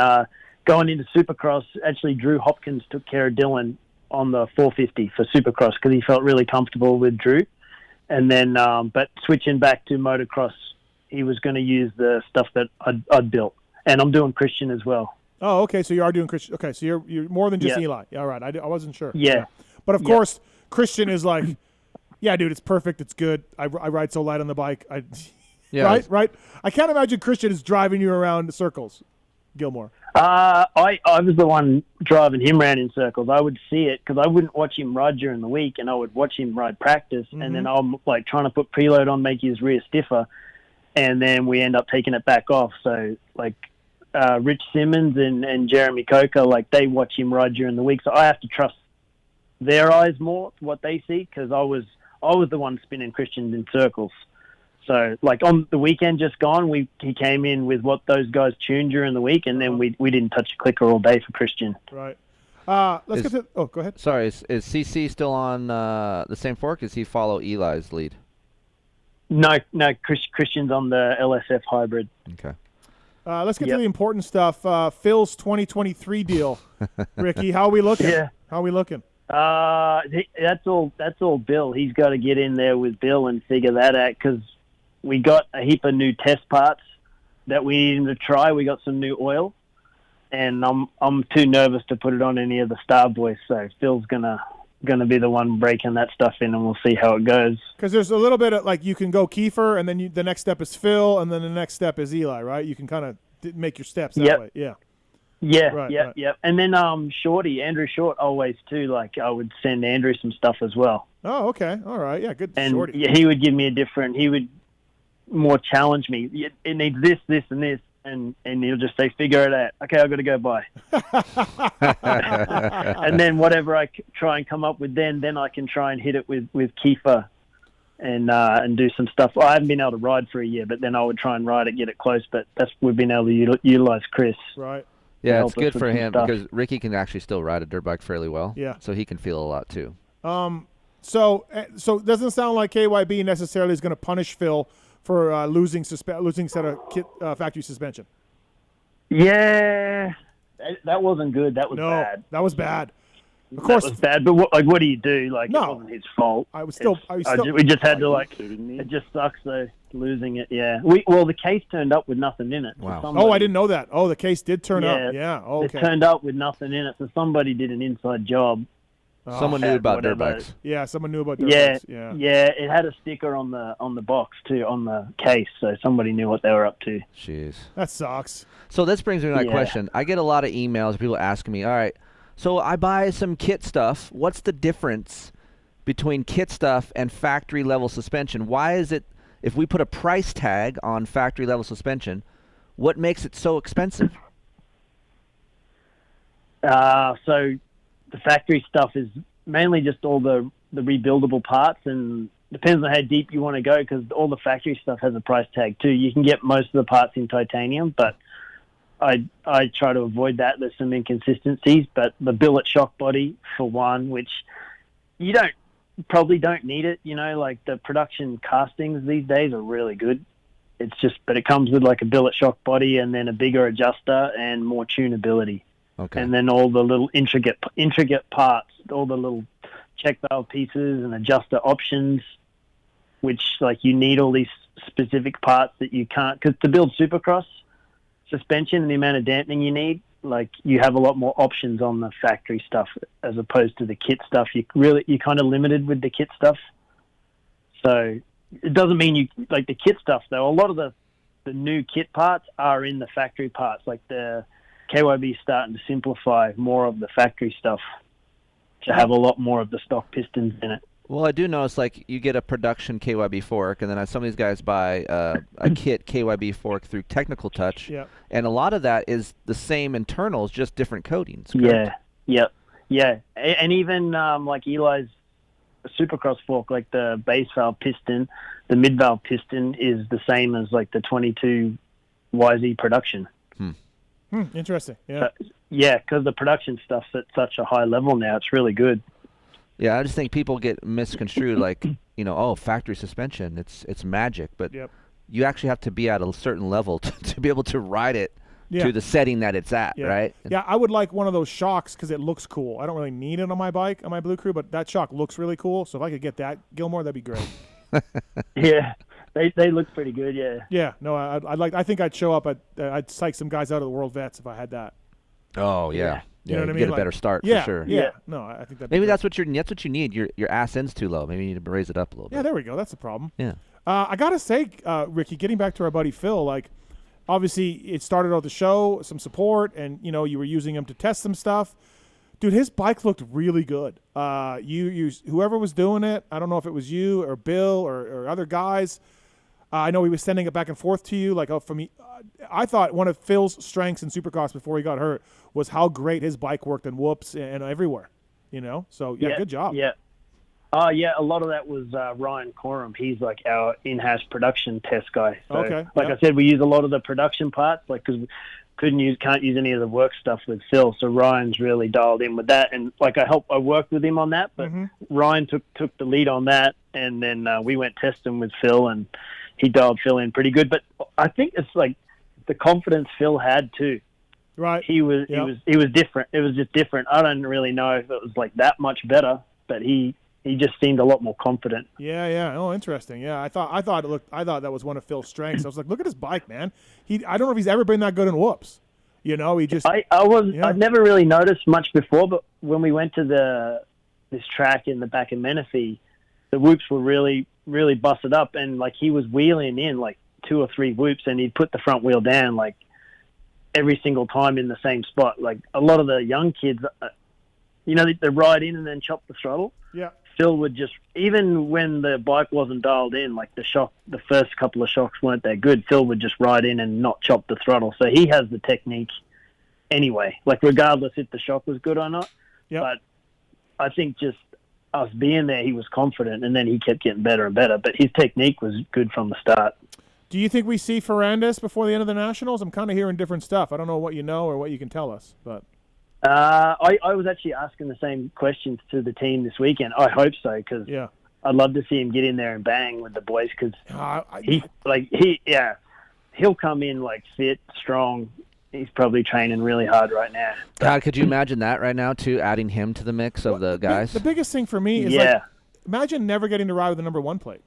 going into Supercross, actually Drew Hopkins took care of Dylan on the 450 for Supercross because he felt really comfortable with Drew. And then, but switching back to motocross, he was going to use the stuff that I'd built. And I'm doing Christian as well. Oh, okay. So you are doing Christian. Okay, so you're more than just Eli. All right. I wasn't sure. Yeah. But of course, Christian is like, yeah, dude, it's perfect. It's good. I ride so light on the bike. Right. I can't imagine Christian is driving you around circles, Gilmour. I was the one driving him around in circles. I would see it because I wouldn't watch him ride during the week, and I would watch him ride practice, and then I'm like trying to put preload on, make his rear stiffer, and then we end up taking it back off. So like Rich Simmons and Jeremy Coker, like they watch him ride during the week, so I have to trust their eyes more, what they see, because I was the one spinning Christians in circles. So, like on the weekend just gone, he came in with what those guys tuned during the week, and then we didn't touch a clicker all day for Christian. Right. Let's get to. Oh, go ahead. Sorry, is CC still on the same fork? Does he follow Eli's lead? No. Christian's on the LSF hybrid. Okay. Let's get to the important stuff. Phil's 2023 deal. Ricki, how are we looking? Yeah. How are we looking? That's all Bill. He's got to get in there with Bill and figure that out because we got a heap of new test parts that we need him to try. We got some new oil, and I'm too nervous to put it on any of the Star Boys. So Phil's gonna be the one breaking that stuff in, and we'll see how it goes. Because there's a little bit of like you can go Keefer, and then the next step is Phil, and then the next step is Eli, right? You can kind of make your steps that way. Yeah. Yeah, right, yep. And then Andrew Short always too, like I would send Andrew some stuff as well. Oh, okay. All right. Yeah, good. And Shorty. he would give me he would more challenge me. It needs this, this, and this. And he'll just say, figure it out. Okay, I've got to go buy. And then whatever I try and come up with then I can try and hit it with Keefer and do some stuff. I haven't been able to ride for a year, but then I would try and ride it, get it close. But we've been able to utilize Kris. Right. Yeah, it's good for him because Ricki can actually still ride a dirt bike fairly well. Yeah. So he can feel a lot too. So it doesn't sound like KYB necessarily is going to punish Phil for losing set of factory suspension. Yeah, that wasn't good. That was bad. That was bad. Of course, that was bad. But what do you do? Like, it wasn't his fault. We just had to it just sucks though, losing it. Yeah. The case turned up with nothing in it. Wow. Oh, I didn't know that. Oh, the case did turn up. Yeah. Oh, okay. It turned up with nothing in it, so somebody did an inside job. Someone knew about dirt bikes. Yeah, someone knew about dirt bikes. Yeah. Yeah, it had a sticker on the box too, on the case, so somebody knew what they were up to. Jeez. That sucks. So this brings me to my question. I get a lot of emails, people asking me, all right, so I buy some kit stuff. What's the difference between kit stuff and factory level suspension? Why is it, if we put a price tag on factory level suspension, what makes it so expensive? So the factory stuff is mainly just all the rebuildable parts, and depends on how deep you want to go because all the factory stuff has a price tag too. You can get most of the parts in titanium, but I try to avoid that. There's some inconsistencies, but the billet shock body for one, which you probably don't need it. You know, like the production castings these days are really good. It's just, but it comes with like a billet shock body and then a bigger adjuster and more tunability. Okay. And then all the little intricate parts, all the little check valve pieces and adjuster options, which like you need all these specific parts that you can't, because to build Supercross, suspension and the amount of dampening you need, like you have a lot more options on the factory stuff as opposed to the kit stuff. You're kind of limited with the kit stuff. So it doesn't mean you like the kit stuff though. A lot of the new kit parts are in the factory parts. Like the KYB starting to simplify more of the factory stuff to have a lot more of the stock pistons in it. Well, I do notice, like, you get a production KYB fork, and then some of these guys buy a kit KYB fork through Technical Touch, Yeah. and a lot of that is the same internals, just different coatings. Correct? Yeah. And even like Eli's Supercross fork, like the base valve piston, the mid valve piston is the same as like the 22 YZ production. Interesting. Yeah. Yeah, because the production stuff's at such a high level now. It's really good. Yeah, I just think people get misconstrued, like, factory suspension, it's magic, but you actually have to be at a certain level to be able to ride it to the setting that it's at, right? Yeah, I would like one of those shocks because it looks cool. I don't really need it on my bike, on my Blue Crew, but that shock looks really cool. So if I could get that, Gilmour, that'd be great. Yeah, they look pretty good. Yeah. Yeah. No, I think I'd show up. I'd psych some guys out of the World Vets if I had that. Oh yeah. You know what I mean? Get a better start for sure. Yeah. No, I think that. Maybe that's what you need. Your ass end's too low. Maybe you need to raise it up a little bit. Yeah, there we go. That's the problem. Yeah. I gotta say, Ricki, getting back to our buddy Phil, like, obviously it started out the show, some support, and you were using him to test some stuff. Dude, his bike looked really good. Whoever was doing it, I don't know if it was you or Bill or other guys. I know he was sending it back and forth to you. Like, for me, I thought one of Phil's strengths in Supercross before he got hurt was how great his bike worked in whoops and everywhere. So good job. Yeah. A lot of that was Ryan Coram. He's like our in-house production test guy. So, okay. I said, we use a lot of the production parts, like, because can't use any of the work stuff with Phil. So Ryan's really dialed in with that, and like I worked with him on that, but Ryan took the lead on that, and then we went testing with Phil, and he dialed Phil in pretty good. But I think it's like the confidence Phil had too. Right. He was different. It was just different. I don't really know if it was like that much better, but he just seemed a lot more confident. Yeah. Oh, interesting. Yeah, I thought that was one of Phil's strengths. I was like, look at his bike, man. I don't know if he's ever been that good in whoops. He just. I've never really noticed much before, but when we went to this track in the back of Menifee, the whoops were really, really busted up, and like he was wheeling in like 2 or 3 whoops, and he'd put the front wheel down like every single time in the same spot. Like a lot of the young kids, they ride in and then chop the throttle. Yeah. Phil would just, even when the bike wasn't dialed in, like the first couple of shocks weren't that good, Phil would just ride in and not chop the throttle. So he has the technique anyway, like regardless if the shock was good or not. Yep. But I think just us being there, he was confident, and then he kept getting better and better. But his technique was good from the start. Do you think we see Ferrandis before the end of the Nationals? I'm kind of hearing different stuff. I don't know what you know or what you can tell us, but. I was actually asking the same questions to the team this weekend. I hope so, because I'd love to see him get in there and bang with the boys, because he'll come in like fit, strong. He's probably training really hard right now. God, could you imagine that right now too? Adding him to the mix of the guys. The biggest thing for me is imagine never getting to ride with the number 1 plate.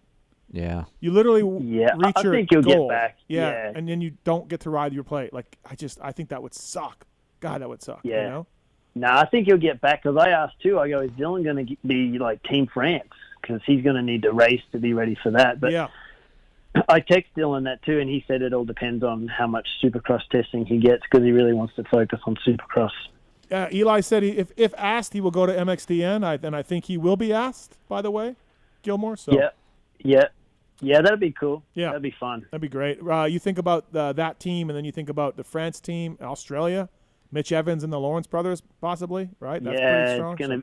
Yeah. You literally reach I your think you'll goal. get back. Yeah, and then you don't get to ride your plate. Like I think that would suck. God, that would suck. Yeah. No, I think he'll get back, because I asked too. I go, is Dylan going to be like Team France? Because he's going to need to race to be ready for that. But I text Dylan that too, and he said it all depends on how much Supercross testing he gets, because he really wants to focus on Supercross. Eli said if asked, he will go to MXDN, and I think he will be asked, by the way, Gilmour. So. Yeah, that'd be cool. Yeah. That'd be fun. That'd be great. You think about that team, and then you think about the France team, Australia, Mitch Evans and the Lawrence brothers, possibly, right? That's pretty strong.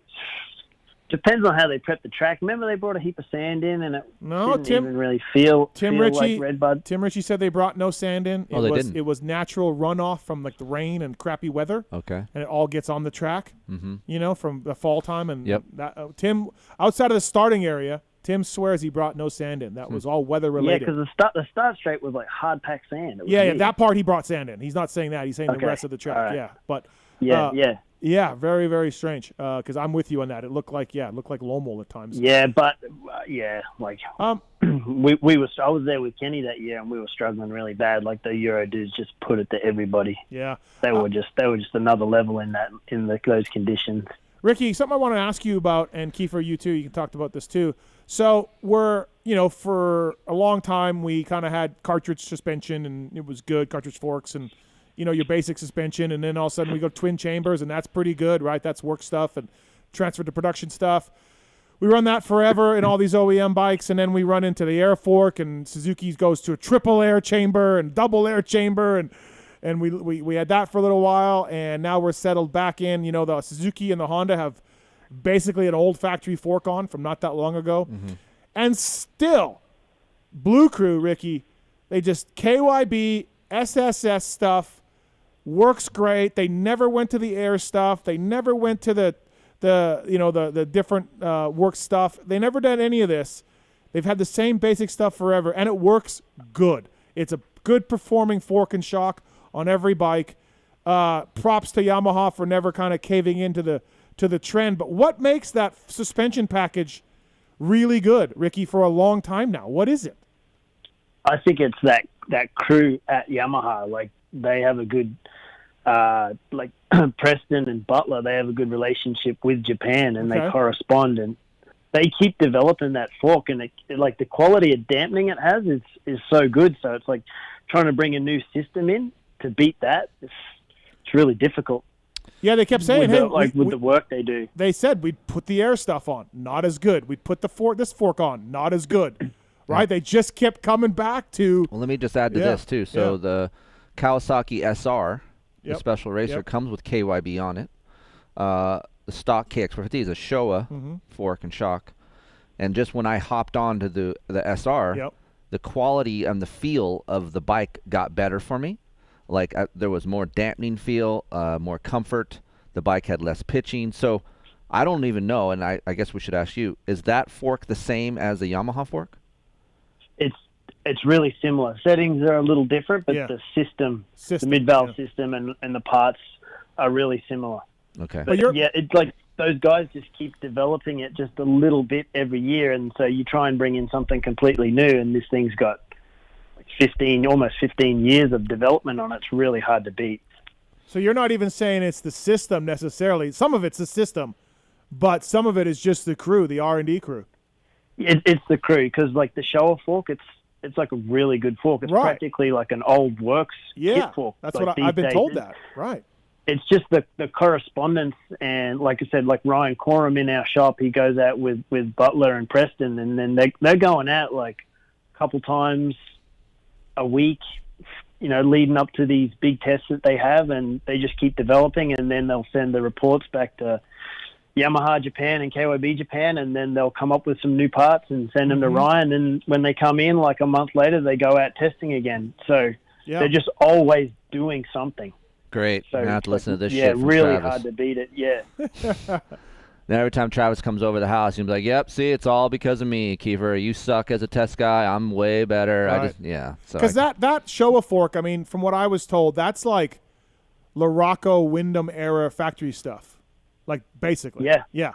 Depends on how they prep the track. Remember, they brought a heap of sand in, and it didn't Tim, even really feel Ritchie, like Redbud. Tim Ritchie said they brought no sand in. It was natural runoff from like the rain and crappy weather. Okay. And it all gets on the track, from the fall time. And that, Tim, outside of the starting area, Tim swears he brought no sand in. That was all weather related. Yeah, because the start straight was like hard packed sand. Yeah, that part he brought sand in. He's not saying that. He's saying the rest of the track. Right. Yeah, but yeah, very, very strange. Because I'm with you on that. It looked like Lomal at times. Yeah, but I was there with Kenny that year, and we were struggling really bad. Like the Euro dudes just put it to everybody. Yeah, they were just another level in those conditions. Ricki, something I want to ask you about, and Keefer, you too. You talked about this too. So we're, for a long time we kind of had cartridge suspension, and it was good, cartridge forks, and your basic suspension, and then all of a sudden we go twin chambers, and that's pretty good, right? That's work stuff and transfer to production stuff. We run that forever in all these OEM bikes, and then we run into the air fork, and Suzuki goes to a triple air chamber and double air chamber, and we had that for a little while, and now we're settled back in. The Suzuki and the Honda have basically an old factory fork on from not that long ago. Mm-hmm. And still, Blue Crew, Ricki, they just KYB, SSS stuff, works great. They never went to the air stuff. They never went to the different work stuff. They never did any of this. They've had the same basic stuff forever, and it works good. It's a good performing fork and shock on every bike. Props to Yamaha for never kind of caving into the trend. But what makes that suspension package really good, Ricki, for a long time now? What is it? I think it's that crew at Yamaha. Like, they have a good Preston and Butler, they have a good relationship with Japan, and they correspond, and they keep developing that fork, and the quality of dampening it has is so good. So it's like trying to bring a new system in to beat that. It's really difficult. Yeah, they kept saying, with the work they do. They said we'd put the air stuff on, not as good. We'd put this fork on, not as good. Right? They just kept coming back to. Well, let me just add to this too. So the Kawasaki SR. The special racer comes with KYB on it. The stock KX450 is a Showa fork and shock. And just when I hopped onto the SR, the quality and the feel of the bike got better for me. Like there was more dampening feel, more comfort. The bike had less pitching. So I don't even know, and I guess we should ask you, is that fork the same as the Yamaha fork? It's really similar. Settings are a little different, but the system, the mid-valve system and the parts are really similar. Okay. But it's like those guys just keep developing it just a little bit every year, and so you try and bring in something completely new, and this thing's got almost 15 years of development on it. It's really hard to beat. So you're not even saying it's the system necessarily. Some of it's the system, but some of it is just the crew, the R&D crew. It's the crew, because like the Showa fork, it's like a really good fork. It's practically like an old works kit fork. That's what I've been told that. Right. It's just the correspondence, and like I said, like Ryan Coram in our shop, he goes out with Butler and Preston, and then they're going out like a couple times a week, leading up to these big tests that they have, and they just keep developing, and then they'll send the reports back to Yamaha Japan and KYB Japan, and then they'll come up with some new parts and send them to Ryan, and when they come in like a month later, they go out testing again. So they're just always doing something. Great. So I have to listen to this shit from really Travis. hard to beat it. Then every time Travis comes over the house, he'll be like, "Yep, see, it's all because of me, Keefer. You suck as a test guy. I'm way better." Right. So because that Showa fork, I mean, from what I was told, that's like Laraco Wyndham era factory stuff. Like, basically. Yeah,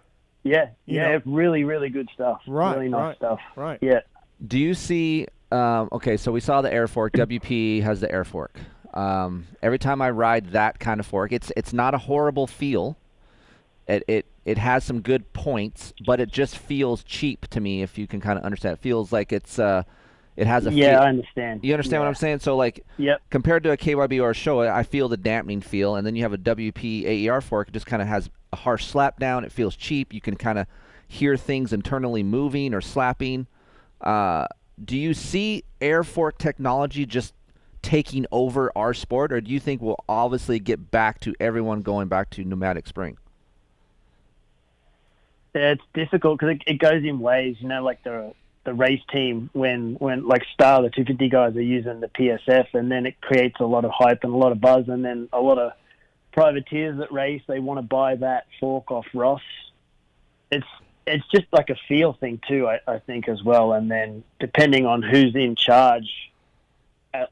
really, really good stuff. Really nice stuff. Right. Yeah. Do you see, okay, so we saw the air fork. WP has the air fork. Every time I ride that kind of fork, it's not a horrible feel. It has some good points, but it just feels cheap to me, if you can kind of understand. It feels like it has a feel. I understand. You understand what I'm saying? So, like, compared to a KYB or a Showa, I feel the dampening feel, and then you have a WP AER fork. It just kind of has a harsh slap down. It feels cheap. You can kind of hear things internally moving or slapping. Do you see air fork technology just taking over our sport, or do you think we'll obviously get back to everyone going back to pneumatic spring? It's difficult because it goes in waves, like the race team when like Star, the 250 guys are using the PSF, and then it creates a lot of hype and a lot of buzz, and then a lot of privateers that race, they want to buy that fork off Ross. It's just like a feel thing too, I think, as well. And then depending on who's in charge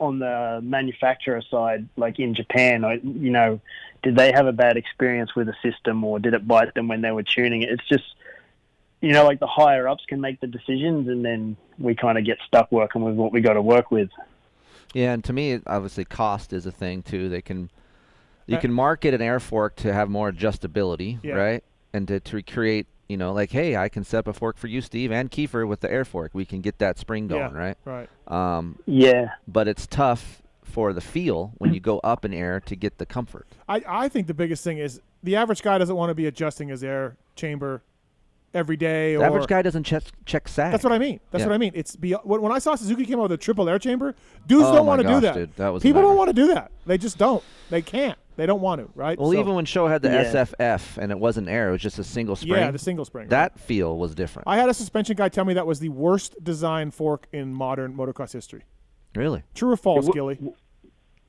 on the manufacturer side, like in Japan, did they have a bad experience with the system, or did it bite them when they were tuning it? It's just, like the higher ups can make the decisions, and then we kind of get stuck working with what we got to work with. Yeah, and to me, obviously, cost is a thing too. You can market an air fork to have more adjustability, right? And to create, like, hey, I can set up a fork for you, Steve, and Keefer with the air fork. We can get that spring going, right? Right. But it's tough for the feel when you go up in air to get the comfort. I think the biggest thing is the average guy doesn't want to be adjusting his air chamber every day. The average guy doesn't check sag. That's what I mean. That's what I mean. It's when I saw Suzuki came out with a triple air chamber, dudes don't want to do that. Dude, that was People don't want to do that. They just don't. They can't. They don't want to, right? Well, even when Show had the SFF and it wasn't air, it was just a single spring. Yeah, the single spring. That feel was different. I had a suspension guy tell me that was the worst design fork in modern motocross history. Really? True or false, Gilly?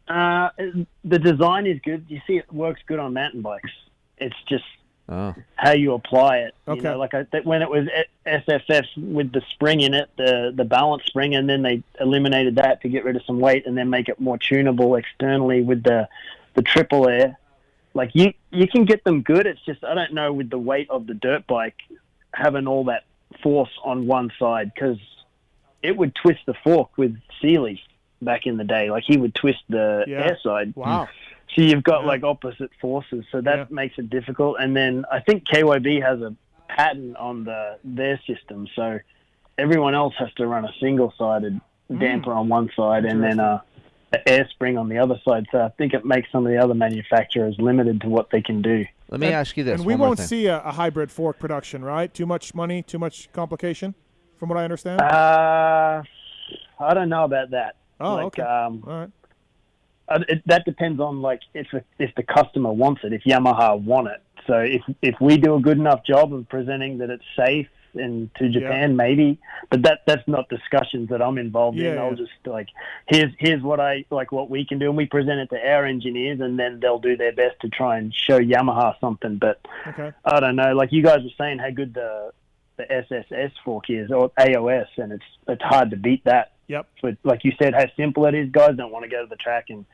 The design is good. You see, it works good on mountain bikes. It's just how you apply it. Okay. When it was SFF with the spring in it, the balance spring, and then they eliminated that to get rid of some weight and then make it more tunable externally with the triple air. Like you can get them good. It's just I don't know with the weight of the dirt bike having all that force on one side, because it would twist the fork with Sealy back in the day. Like he would twist the air side. Wow. So you've got like opposite forces, so that makes it difficult. And then I think KYB has a patent on their system, so everyone else has to run a single-sided damper on one side and then an air spring on the other side. So I think it makes some of the other manufacturers limited to what they can do. Let me ask you this. And we won't see a hybrid fork production, right? Too much money, too much complication, from what I understand? I don't know about that. Oh, okay. All right. That depends on if the customer wants it, if Yamaha want it. So if we do a good enough job of presenting that it's safe and to Japan, maybe. But that's not discussions that I'm involved in. I'll just here's what we can do, and we present it to our engineers, and then they'll do their best to try and show Yamaha something. But I don't know. Like you guys were saying, how good the SSS fork is, or AOS, and it's hard to beat that. Yep. But like you said, how simple it is. Guys don't want to go to the track and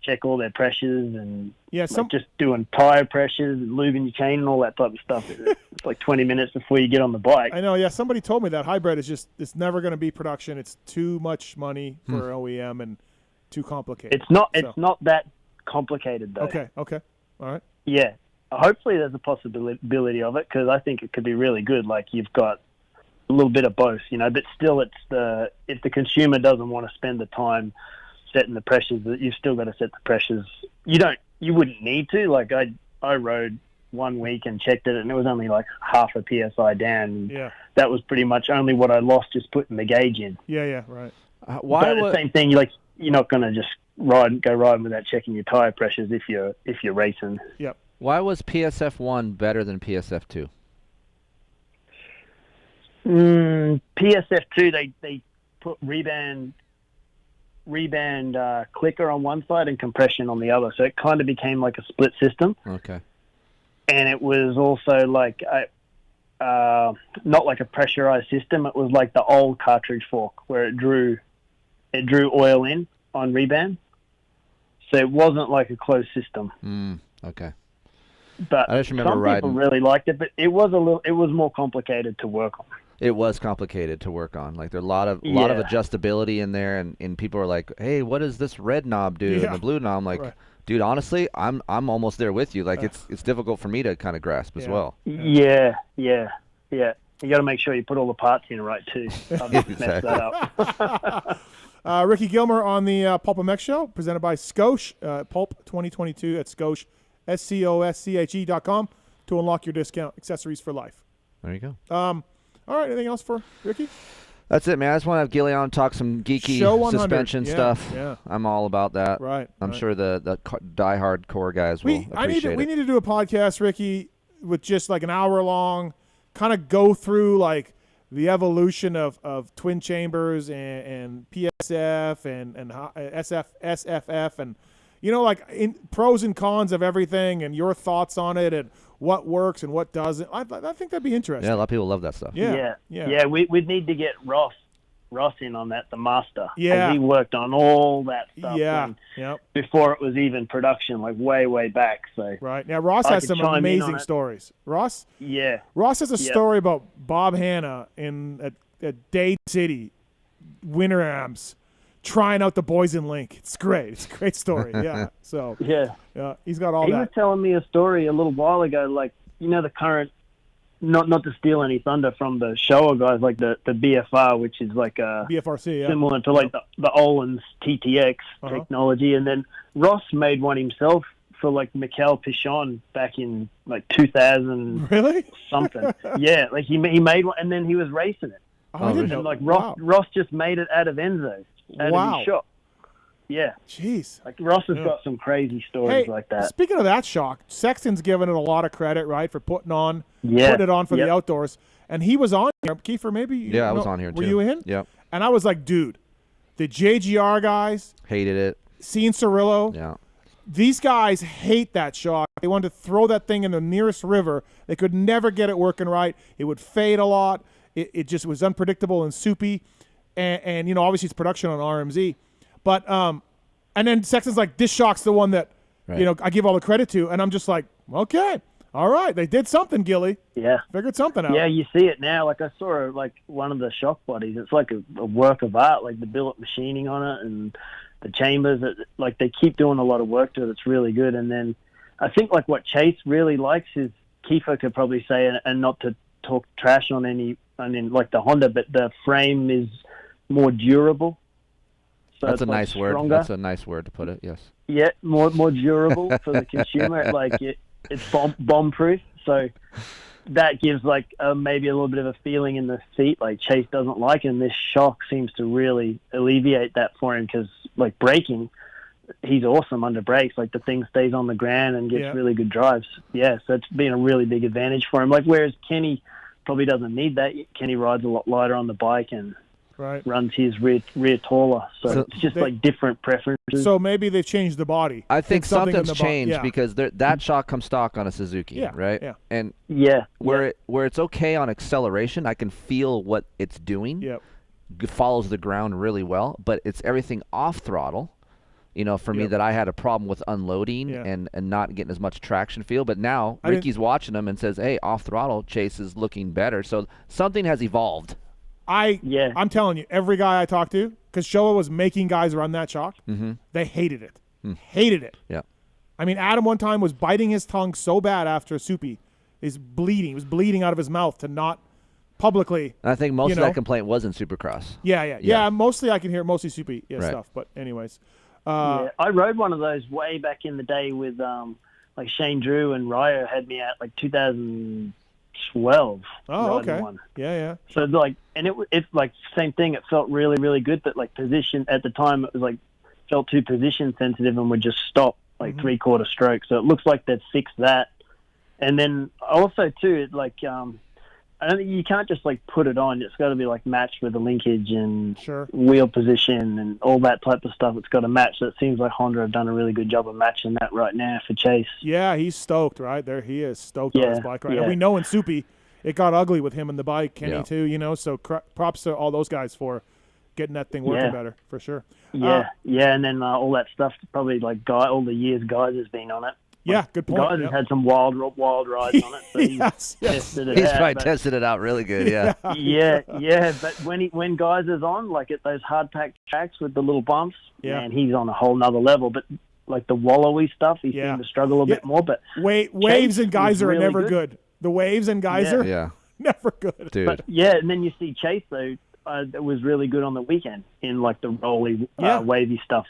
check all their pressures and just doing tire pressures and lubing your chain and all that type of stuff. It's like 20 minutes before you get on the bike. I know. Yeah, somebody told me that hybrid is it's never going to be production. It's too much money for OEM and too complicated. It's not that complicated though. Okay. All right. Yeah. Hopefully there's a possibility of it, because I think it could be really good. Like you've got a little bit of both, but still if the consumer doesn't want to spend the time setting the pressures, that you've still got to set the pressures. You wouldn't need to. Like I rode 1 week and checked it, and it was only like half a PSI down. Yeah. That was pretty much only what I lost just putting the gauge in. Yeah, right. The same thing, you're not going to just go riding without checking your tire pressures if you're racing. Yep. Why was PSF1 better than PSF2? PSF2, they put reband clicker on one side and compression on the other, so it kind of became like a split system. Okay. And it was also like not like a pressurized system. It was like the old cartridge fork where it drew oil in on reband, so it wasn't like a closed system. Okay. But I just remember some people really liked it, but it was more complicated to work on. It was complicated to work on. Like there's a lot of adjustability in there, and people are like, "Hey, what does this red knob do and the blue knob?" I'm like, dude, honestly, I'm almost there with you. Like it's difficult for me to kind of grasp as well. Yeah. You got to make sure you put all the parts in right too. I've messed that up. Ricki Gilmour on the PulpMX show, presented by Scosh, Pulp 2022 at Scosh, SCOSCHE.com to unlock your discount. Accessories for life. There you go. All right, anything else for Ricki? That's it, man. I just want to have Gilly on talk some geeky suspension stuff. Yeah. I'm all about that. Right. I'm sure the diehard core guys will appreciate it. We need to do a podcast, Ricki, with just like an hour long, kind of go through like the evolution of twin chambers and PSF and SFF and like in pros and cons of everything and your thoughts on it and what works and what doesn't. I think that'd be interesting. Yeah, a lot of people love that stuff. Yeah. We'd need to get Ross Ross in on that, the master. Yeah. He worked on all that stuff. Yeah. when- Yep. Before it was even production, like way back. So Right. Now, Ross I has could some chime in on amazing it. stories. Ross Yeah. has a Yep. story about Bob Hanna at Dade City, Winter Amps, trying out the boys in Link. It's great. It's a great story. Yeah. So Yeah. he's got all he that. was telling me a story a little while ago, like, the current, not to steal any thunder from the Showa guys, like the BFR, which is like BFRC, yeah. similar to like the Olin's TTX technology. And then Ross made one himself for like Mikel Pichon back in like 2000 really something. Yeah, like he made one, and then he was racing it. Oh, I didn't know. And like Wow. Ross just made it out of Enzo, out of Wow. his shop. Yeah. Jeez. Like Ross has Yeah. got some crazy stories Hey, like that. speaking of that shock, Sexton's given it a lot of credit, right, for putting Yeah. it on for Yep. the outdoors. And he was on here. Kiefer, maybe you Yeah, I was know- on here, Were too. you in? Yep. And I was like, dude, the JGR guys, Hated it. seeing Cirillo, Yeah. these guys hate that shock. They wanted to throw that thing in the nearest river. They could never get it working right. It would fade a lot. It just was unpredictable and soupy. And obviously it's production on RMZ. But and then Sexton's like, this shock's the one that Right. I give all the credit to. And I'm just like, okay, all right, they did something, Gilly. Yeah. Figured something out. Yeah, you see it now. Like I saw like one of the shock bodies. It's like a work of art, like the billet machining on it and the chambers. Like they keep doing a lot of work to it. It's really good. And then I think like what Chase really likes is Keefer could probably say, and not to talk trash on like the Honda, but the frame is more durable. So That's a it's, like, nice word. stronger. That's a nice word to put it. Yes. Yeah, more durable for the consumer. Like it's bomb proof. So that gives like maybe a little bit of a feeling in the seat like Chase doesn't like, and this shock seems to really alleviate that for him because like braking, he's awesome under brakes. Like the thing stays on the ground and gets really good drives. Yeah, so it's been a really big advantage for him. Like whereas Kenny probably doesn't need that. Kenny rides a lot lighter on the bike and runs his rear taller. So it's just like different preferences. So maybe they've changed the body. I think It's something in something's the changed yeah. because that shock comes stock on a Suzuki, Yeah, right? yeah. And yeah, where it's okay on acceleration, I can feel what it's doing. Yep. Follows the ground really well, but it's everything off throttle. For me, that I had a problem with unloading and not getting as much traction feel. But now Ricky's watching them and says, "Hey, off throttle, Chase is looking better." So something has evolved. I'm telling you, every guy I talked to, because Showa was making guys run that shock, they hated it. Hated it. Yeah. I mean, Adam one time was biting his tongue so bad after a soupy. He's bleeding. He was bleeding out of his mouth to not publicly. And I think most of that complaint was in Supercross. Yeah. Mostly I can hear mostly soupy Right. stuff. But anyways. Yeah, I rode one of those way back in the day with like Shane Drew and Ryo had me at like 2012. Oh, riding okay. one. Yeah. So like, and it's like same thing. It felt really, really good, but like position at the time, it was like felt too position sensitive and would just stop like 3/4 stroke. So it looks like they've fixed that. And then also too, like I don't think you can't just like put it on. It's got to be like matched with the linkage and wheel position and all that type of stuff. It's got to match. So it seems like Honda have done a really good job of matching that right now for Chase. Yeah, he's stoked, right? There he is, stoked on his bike right now. yeah. We know in Soupy, it got ugly with him and the bike, Kenny Yeah. too, so props to all those guys for getting that thing working Yeah. better, for sure. Yeah, and then all that stuff, probably like all the years Guys has been on it. Yeah, good point. Guys has had some wild rides on it. So he's tested it He's out, probably but- tested it out really good, yeah. yeah. But when Guys is on, like at those hard packed tracks with the little bumps, man, he's on a whole nother level. But like the wallowy stuff, he seemed to struggle a bit more. But Waves and Chase Geyser was are really never good. The Waves and Geyser, Yeah. never good. Dude. But yeah, and then you see Chase though. It was really good on the weekend in like the rolly, wavy stuff.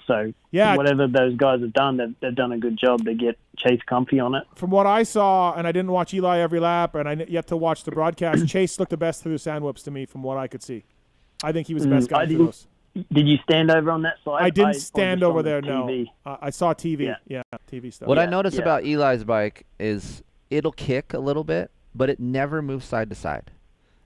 So whatever those guys have done, they've done a good job to get Chase comfy on it. From what I saw, and I didn't watch Eli every lap, and I yet to watch the broadcast, Chase looked the best through the sand whips to me from what I could see. I think he was the best guy through those. Did you stand over on that side? I didn't stand just over on the there, TV. no. I saw TV. Yeah, TV stuff. What I notice about Eli's bike is it'll kick a little bit, but it never moves side to side.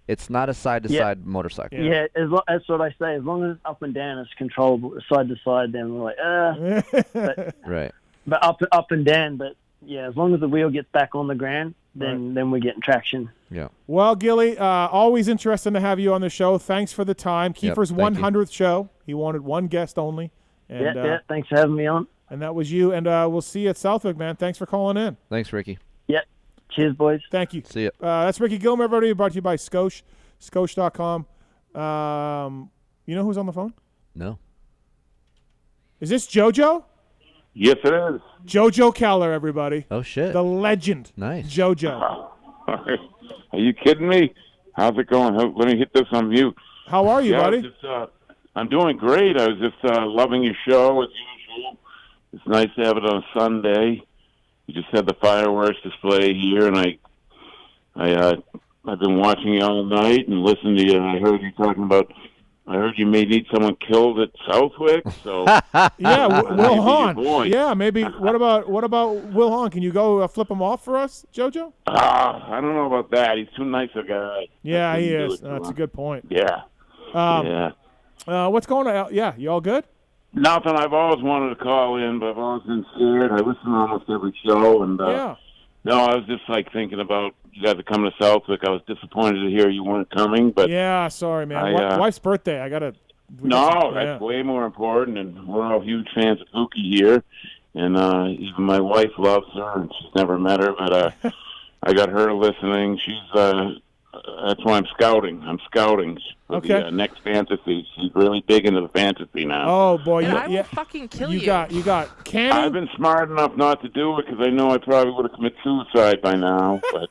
It's not a side-to-side motorcycle. Yeah, that's what I say. As long as it's up and down, it's controllable. Side to side, then we're like, but, Right. But up and down. But yeah, as long as the wheel gets back on the ground, then we're getting traction. Yeah. Well, Gilly, always interesting to have you on the show. Thanks for the time. Keefer's thank you. 100th show. He wanted one guest only. And, Yeah. Thanks for having me on. And that was you. And we'll see you at Southwick, man. Thanks for calling in. Thanks, Ricky. Yep. Cheers, boys. Thank you. See ya. That's Ricki Gilmour, everybody. Brought to you by Scotia, Scotia.com. You know who's on the phone? No. Is this JoJo? Yes, it is. JoJo Keller, everybody. Oh, shit. The legend. Nice. JoJo. Are you kidding me? How's it going? Let me hit this on mute. How are you, buddy? I'm doing great. I was just loving your show as usual. It's nice to have it on a Sunday. We just had the fireworks display here, and I've been watching you all night and listening to you. And I heard you talking about. I heard you may need someone killed at Southwick. So yeah, Wil Hahn. Boy. Yeah, maybe. What about Wil Hahn? Can you go flip him off for us, JoJo? I don't know about that. He's too nice a guy. Yeah, he is. That's a good point. Yeah. What's going on? Yeah, you all good? Nothing. I've always wanted to call in, but I've always been scared. I listen to almost every show, and no, I was just like thinking about you guys are coming to Southwick. I was disappointed to hear you weren't coming, but yeah, sorry, man. Wife's birthday. I gotta. That's way more important, and we're all huge fans of Pookie here, and even my wife loves her, and she's never met her, but I got her listening. She's that's why I'm scouting. I'm scouting for the next fantasy. She's really big into the fantasy now. Oh boy, I will fucking kill you. You got Canning. I've been smart enough not to do it because I know I probably would have committed suicide by now. But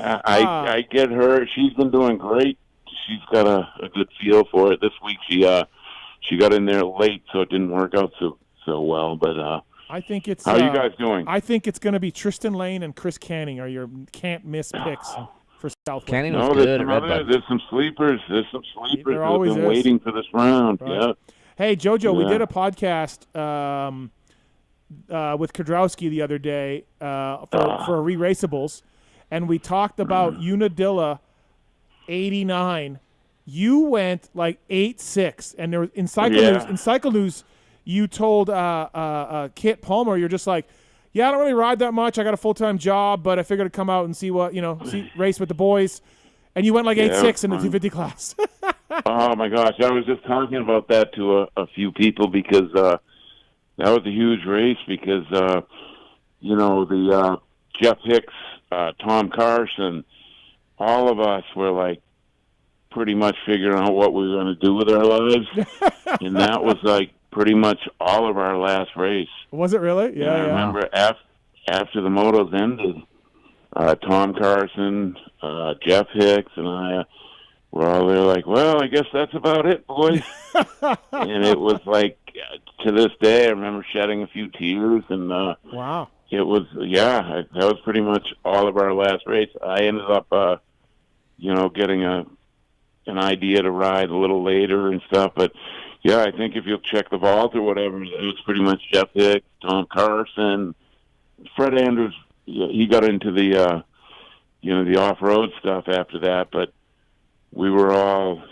I get her. She's been doing great. She's got a good feel for it. This week she got in there late, so it didn't work out so well. But I think it's. How are you guys doing? I think it's going to be Tristan Lane and Chris Canning are your can't miss picks for Southwick. Canning was good at Redbud. There's some sleepers. There's some sleepers There that have always been is. waiting for this round. Right. Yeah. Hey, JoJo, we Yeah. did a podcast with Kodrowski the other day for re-raceables, and we talked about Unadilla 89. You went like 8-6, and there was in Cycle News, you told Kit Palmer, you're just like, yeah, I don't really ride that much. I got a full-time job, but I figured I'd come out and see what, race with the boys. And you went like 8-6 in the 250 class. Oh, my gosh. I was just talking about that to a few people because that was a huge race because, the Jeff Hicks, Tom Carson, all of us were like pretty much figuring out what we were going to do with our lives. And that was like pretty much all of our last race. Was it really? Yeah. I remember after the motos ended, Tom Carson, Jeff Hicks, and I were all there like, well, I guess that's about it, boys. And it was like, to this day, I remember shedding a few tears. And wow. It was, that was pretty much all of our last race. I ended up, getting an idea to ride a little later and stuff, but yeah, I think if you'll check the vault or whatever, it was pretty much Jeff Hicks, Tom Carson, Fred Andrews. He got into the, the off-road stuff after that, but we were all,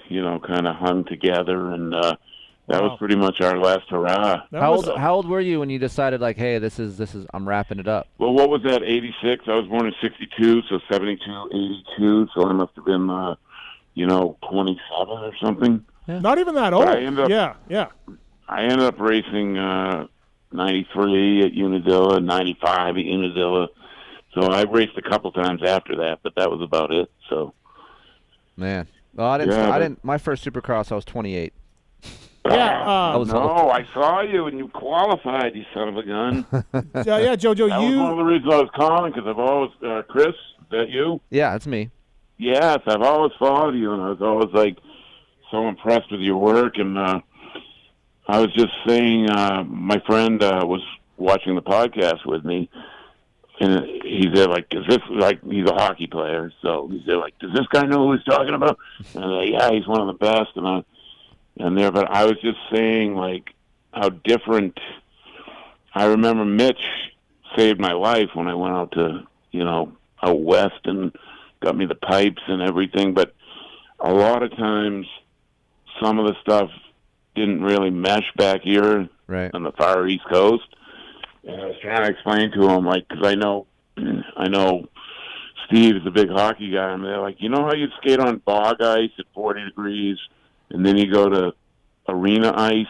kind of hung together, and that was pretty much our last hurrah. How old were you when you decided, like, hey, this is I'm wrapping it up? Well, what was that? 86. I was born in 62, so 72, 82. So I must have been, 27 or something. Yeah. Not even that old. I ended up racing 93 at Unadilla, 95 at Unadilla. So I raced a couple times after that, but that was about it. So, man, well, I didn't. My first Supercross, I was 28. Yeah, I saw you and you qualified, you son of a gun. Yeah, JoJo, that was one of the reasons I was calling because I've always, Chris, is that you? Yeah, that's me. Yes, I've always followed you, and I was always like so impressed with your work. And I was just saying, my friend was watching the podcast with me, and he said, like, is this like he's a hockey player? So he said, like, does this guy know who he's talking about? And yeah, he's one of the best. But I was just saying, like, how different. I remember Mitch saved my life when I went out to, out west and got me the pipes and everything. But a lot of times, some of the stuff didn't really mesh back here on the far East Coast. And I was trying to explain to him, like, because I know Steve is a big hockey guy, and they're like, you know how you skate on bog ice at 40 degrees, and then you go to arena ice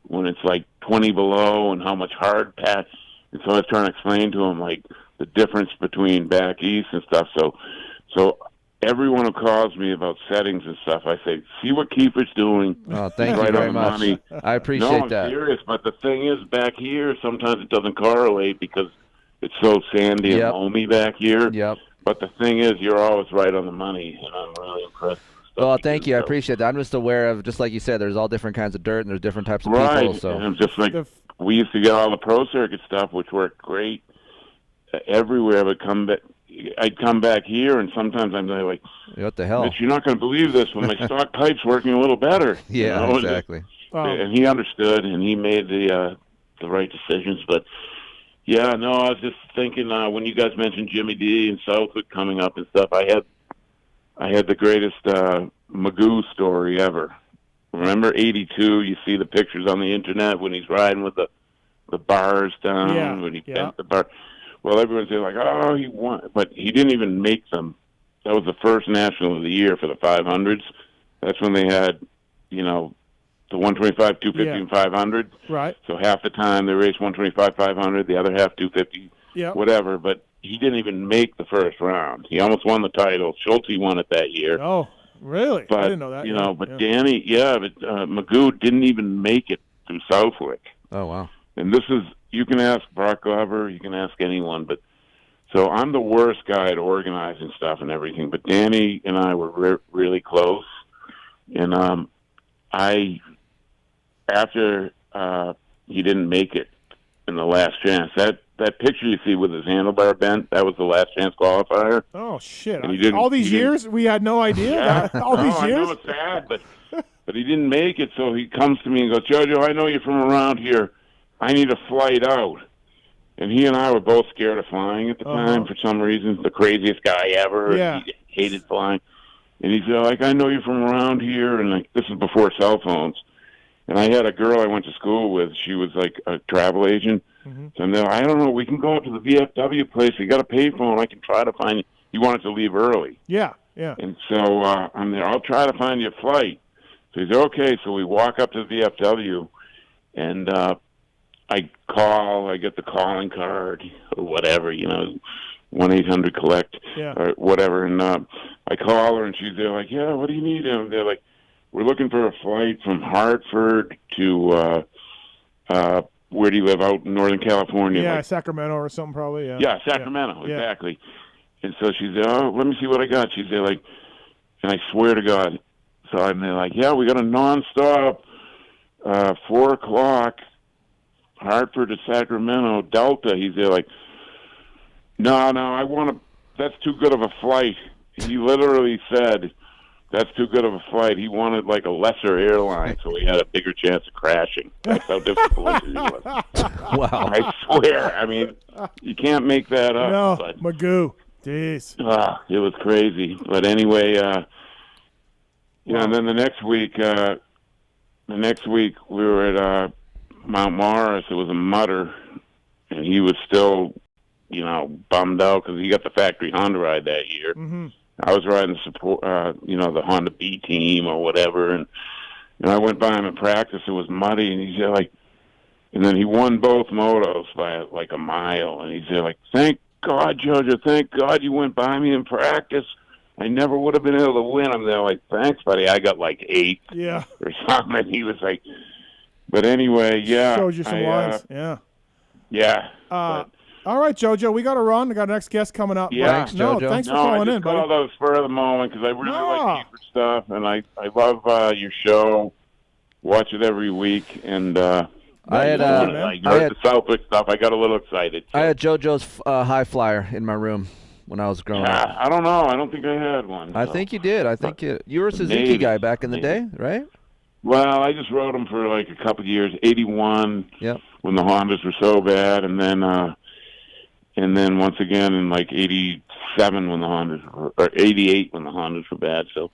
when it's like 20 below, and how much hard patch. And so I was trying to explain to him, like, the difference between back east and stuff. So everyone who calls me about settings and stuff, I say, see what Keefer's doing. Oh, thank right you very on the much. money. I appreciate no, I'm that. serious, but the thing is, back here, sometimes it doesn't correlate because it's so sandy and loamy back here. Yep. But the thing is, you're always right on the money, and I'm really impressed. Well, thank you. I appreciate that. I'm just aware of, just like you said, there's all different kinds of dirt and there's different types of Right, people. So and just like we used to get all the pro circuit stuff, which worked great everywhere. But I'd come back here, and sometimes I'm like, what the hell? Mitch, you're not going to believe this. When my stock pipe's working a little better. Yeah, you know? exactly. And he understood, and he made the right decisions. But yeah, no, I was just thinking when you guys mentioned Jimmy D and Southwood coming up and stuff, I had the greatest Magoo story ever. Remember '82? You see the pictures on the internet when he's riding with the bars down, when he bent the bar. Well, everyone's like, oh, he won. But he didn't even make them. That was the first national of the year for the 500s. That's when they had, you know, the 125, 250, and 500. Right. So half the time they raced 125, 500, the other half 250, whatever. But he didn't even make the first round. He almost won the title. Schulte won it that year. Oh, really? But, I didn't know that. You know, but Danny, but Magoo didn't even make it through Southwick. Oh, wow. And this is, you can ask Brock Glover, you can ask anyone, but so I'm the worst guy at organizing stuff and everything, but Danny and I were really close. And after he didn't make it in the last chance, that picture you see with his handlebar bent, that was the last chance qualifier. Oh, shit. And All these years, we had no idea? All these years? I know it's sad, but he didn't make it, so he comes to me and goes, Jojo, I know you're from around here. I need a flight out. And he and I were both scared of flying at the time for some reason. The craziest guy ever. Yeah. He hated flying. And he said, like, I know you're from around here. And like, this is before cell phones. And I had a girl I went to school with. She was like a travel agent. So I'm there, I don't know, we can go up to the VFW place. We got a payphone. I can try to find you. He wanted to leave early. Yeah. And so I'm there, I'll try to find you a flight. So he said, okay. So we walk up to the VFW, and I call, I get the calling card or whatever, 1-800-COLLECT or whatever. And I call her, and she's there like, yeah, what do you need? And they're like, we're looking for a flight from Hartford to, where do you live, out in Northern California? Yeah, like, Sacramento or something probably, Yeah, Sacramento, exactly. And so she's there, oh, let me see what I got. She's there like, and I swear to God. So I'm there like, yeah, we got a nonstop, 4 o'clock, Hartford to Sacramento, Delta. He's there like, no, I want to, that's too good of a flight. He literally said, that's too good of a flight. He wanted like a lesser airline, so he had a bigger chance of crashing. That's how difficult he was. Wow. I swear. I mean, you can't make that up. No, but, Magoo. Jeez. it was crazy. But anyway, and then the next week we were at Mount Morris. It was a mutter, and he was still, bummed out because he got the factory Honda ride that year. I was riding the support, the Honda B team or whatever, and I went by him in practice. It was muddy, and he's like, and then he won both motos by like a mile, and he's like, "Thank God, Jojo, thank God you went by me in practice. I never would have been able to win." I'm there like, "Thanks, buddy. I got like 8 or something." And he was like, but anyway, Showed you some lines, yeah. All right, Jojo, we got to run. We got our next guest coming up. Yeah. Thanks, Jojo. Thanks for calling in, buddy. I just called out spur of the moment because I really like Keefer stuff, and I love your show. Watch it every week, and I heard the Southwick stuff. I got a little excited. I had JoJo's high flyer in my room when I was growing up. I don't know. I don't think I had one. I think you did. I think you were a Suzuki guy back in the day, right? Well, I just rode them for like a couple of years. 81 when the Hondas were so bad, and then once again in like 87 when the Hondas were, or 88 when the Hondas were bad. So,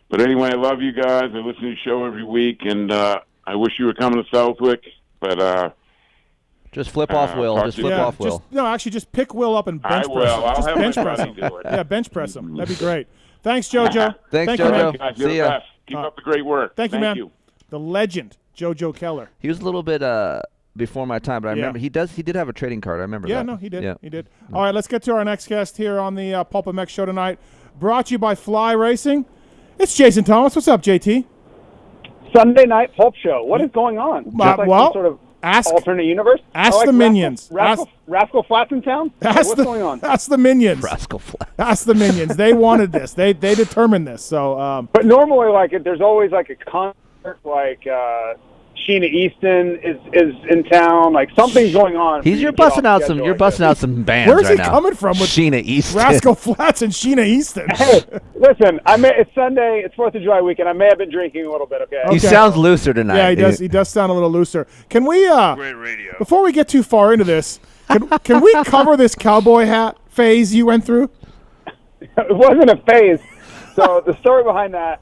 but anyway, I love you guys. I listen to your show every week, and I wish you were coming to Southwick, but Just flip off Will. talk Just to you. flip off Will. Just pick Will up and I bench press him. will. I'll Just have my bench press buddy him. do it. Yeah, bench press him. That'd be great. Thanks, JoJo. Thanks, Thank you, JoJo. man. Guys, you're See the ya. best. Keep up the great work. Thank you, Thank man. The legend, JoJo Keller. He was a little bit before my time, but I remember he did have a trading card. I remember that. Yeah, no, he did. Yeah. He did. All right, let's get to our next guest here on the PulpMX show tonight. Brought to you by Fly Racing. It's Jason Thomas. What's up, JT? Sunday night Pulp Show. What is going on? Just like some sort of alternate universe? Ask the minions. Rascal Flats in town? What's going on? That's the minions. Rascal Flats. That's the minions. They wanted this. They determined this. So, but normally, there's always a concert, Sheena Easton is in town. Something's going on. You're busting out some bands. Where's right he now. coming from with Sheena Easton? Rascal Flats and Sheena Easton. Hey, listen, it's Sunday. It's 4th of July weekend. I may have been drinking a little bit, okay? He sounds looser tonight. Yeah, he does. He does sound a little looser. Can we, Great radio. Before we get too far into this, can we cover this cowboy hat phase you went through? It wasn't a phase. So the story behind that,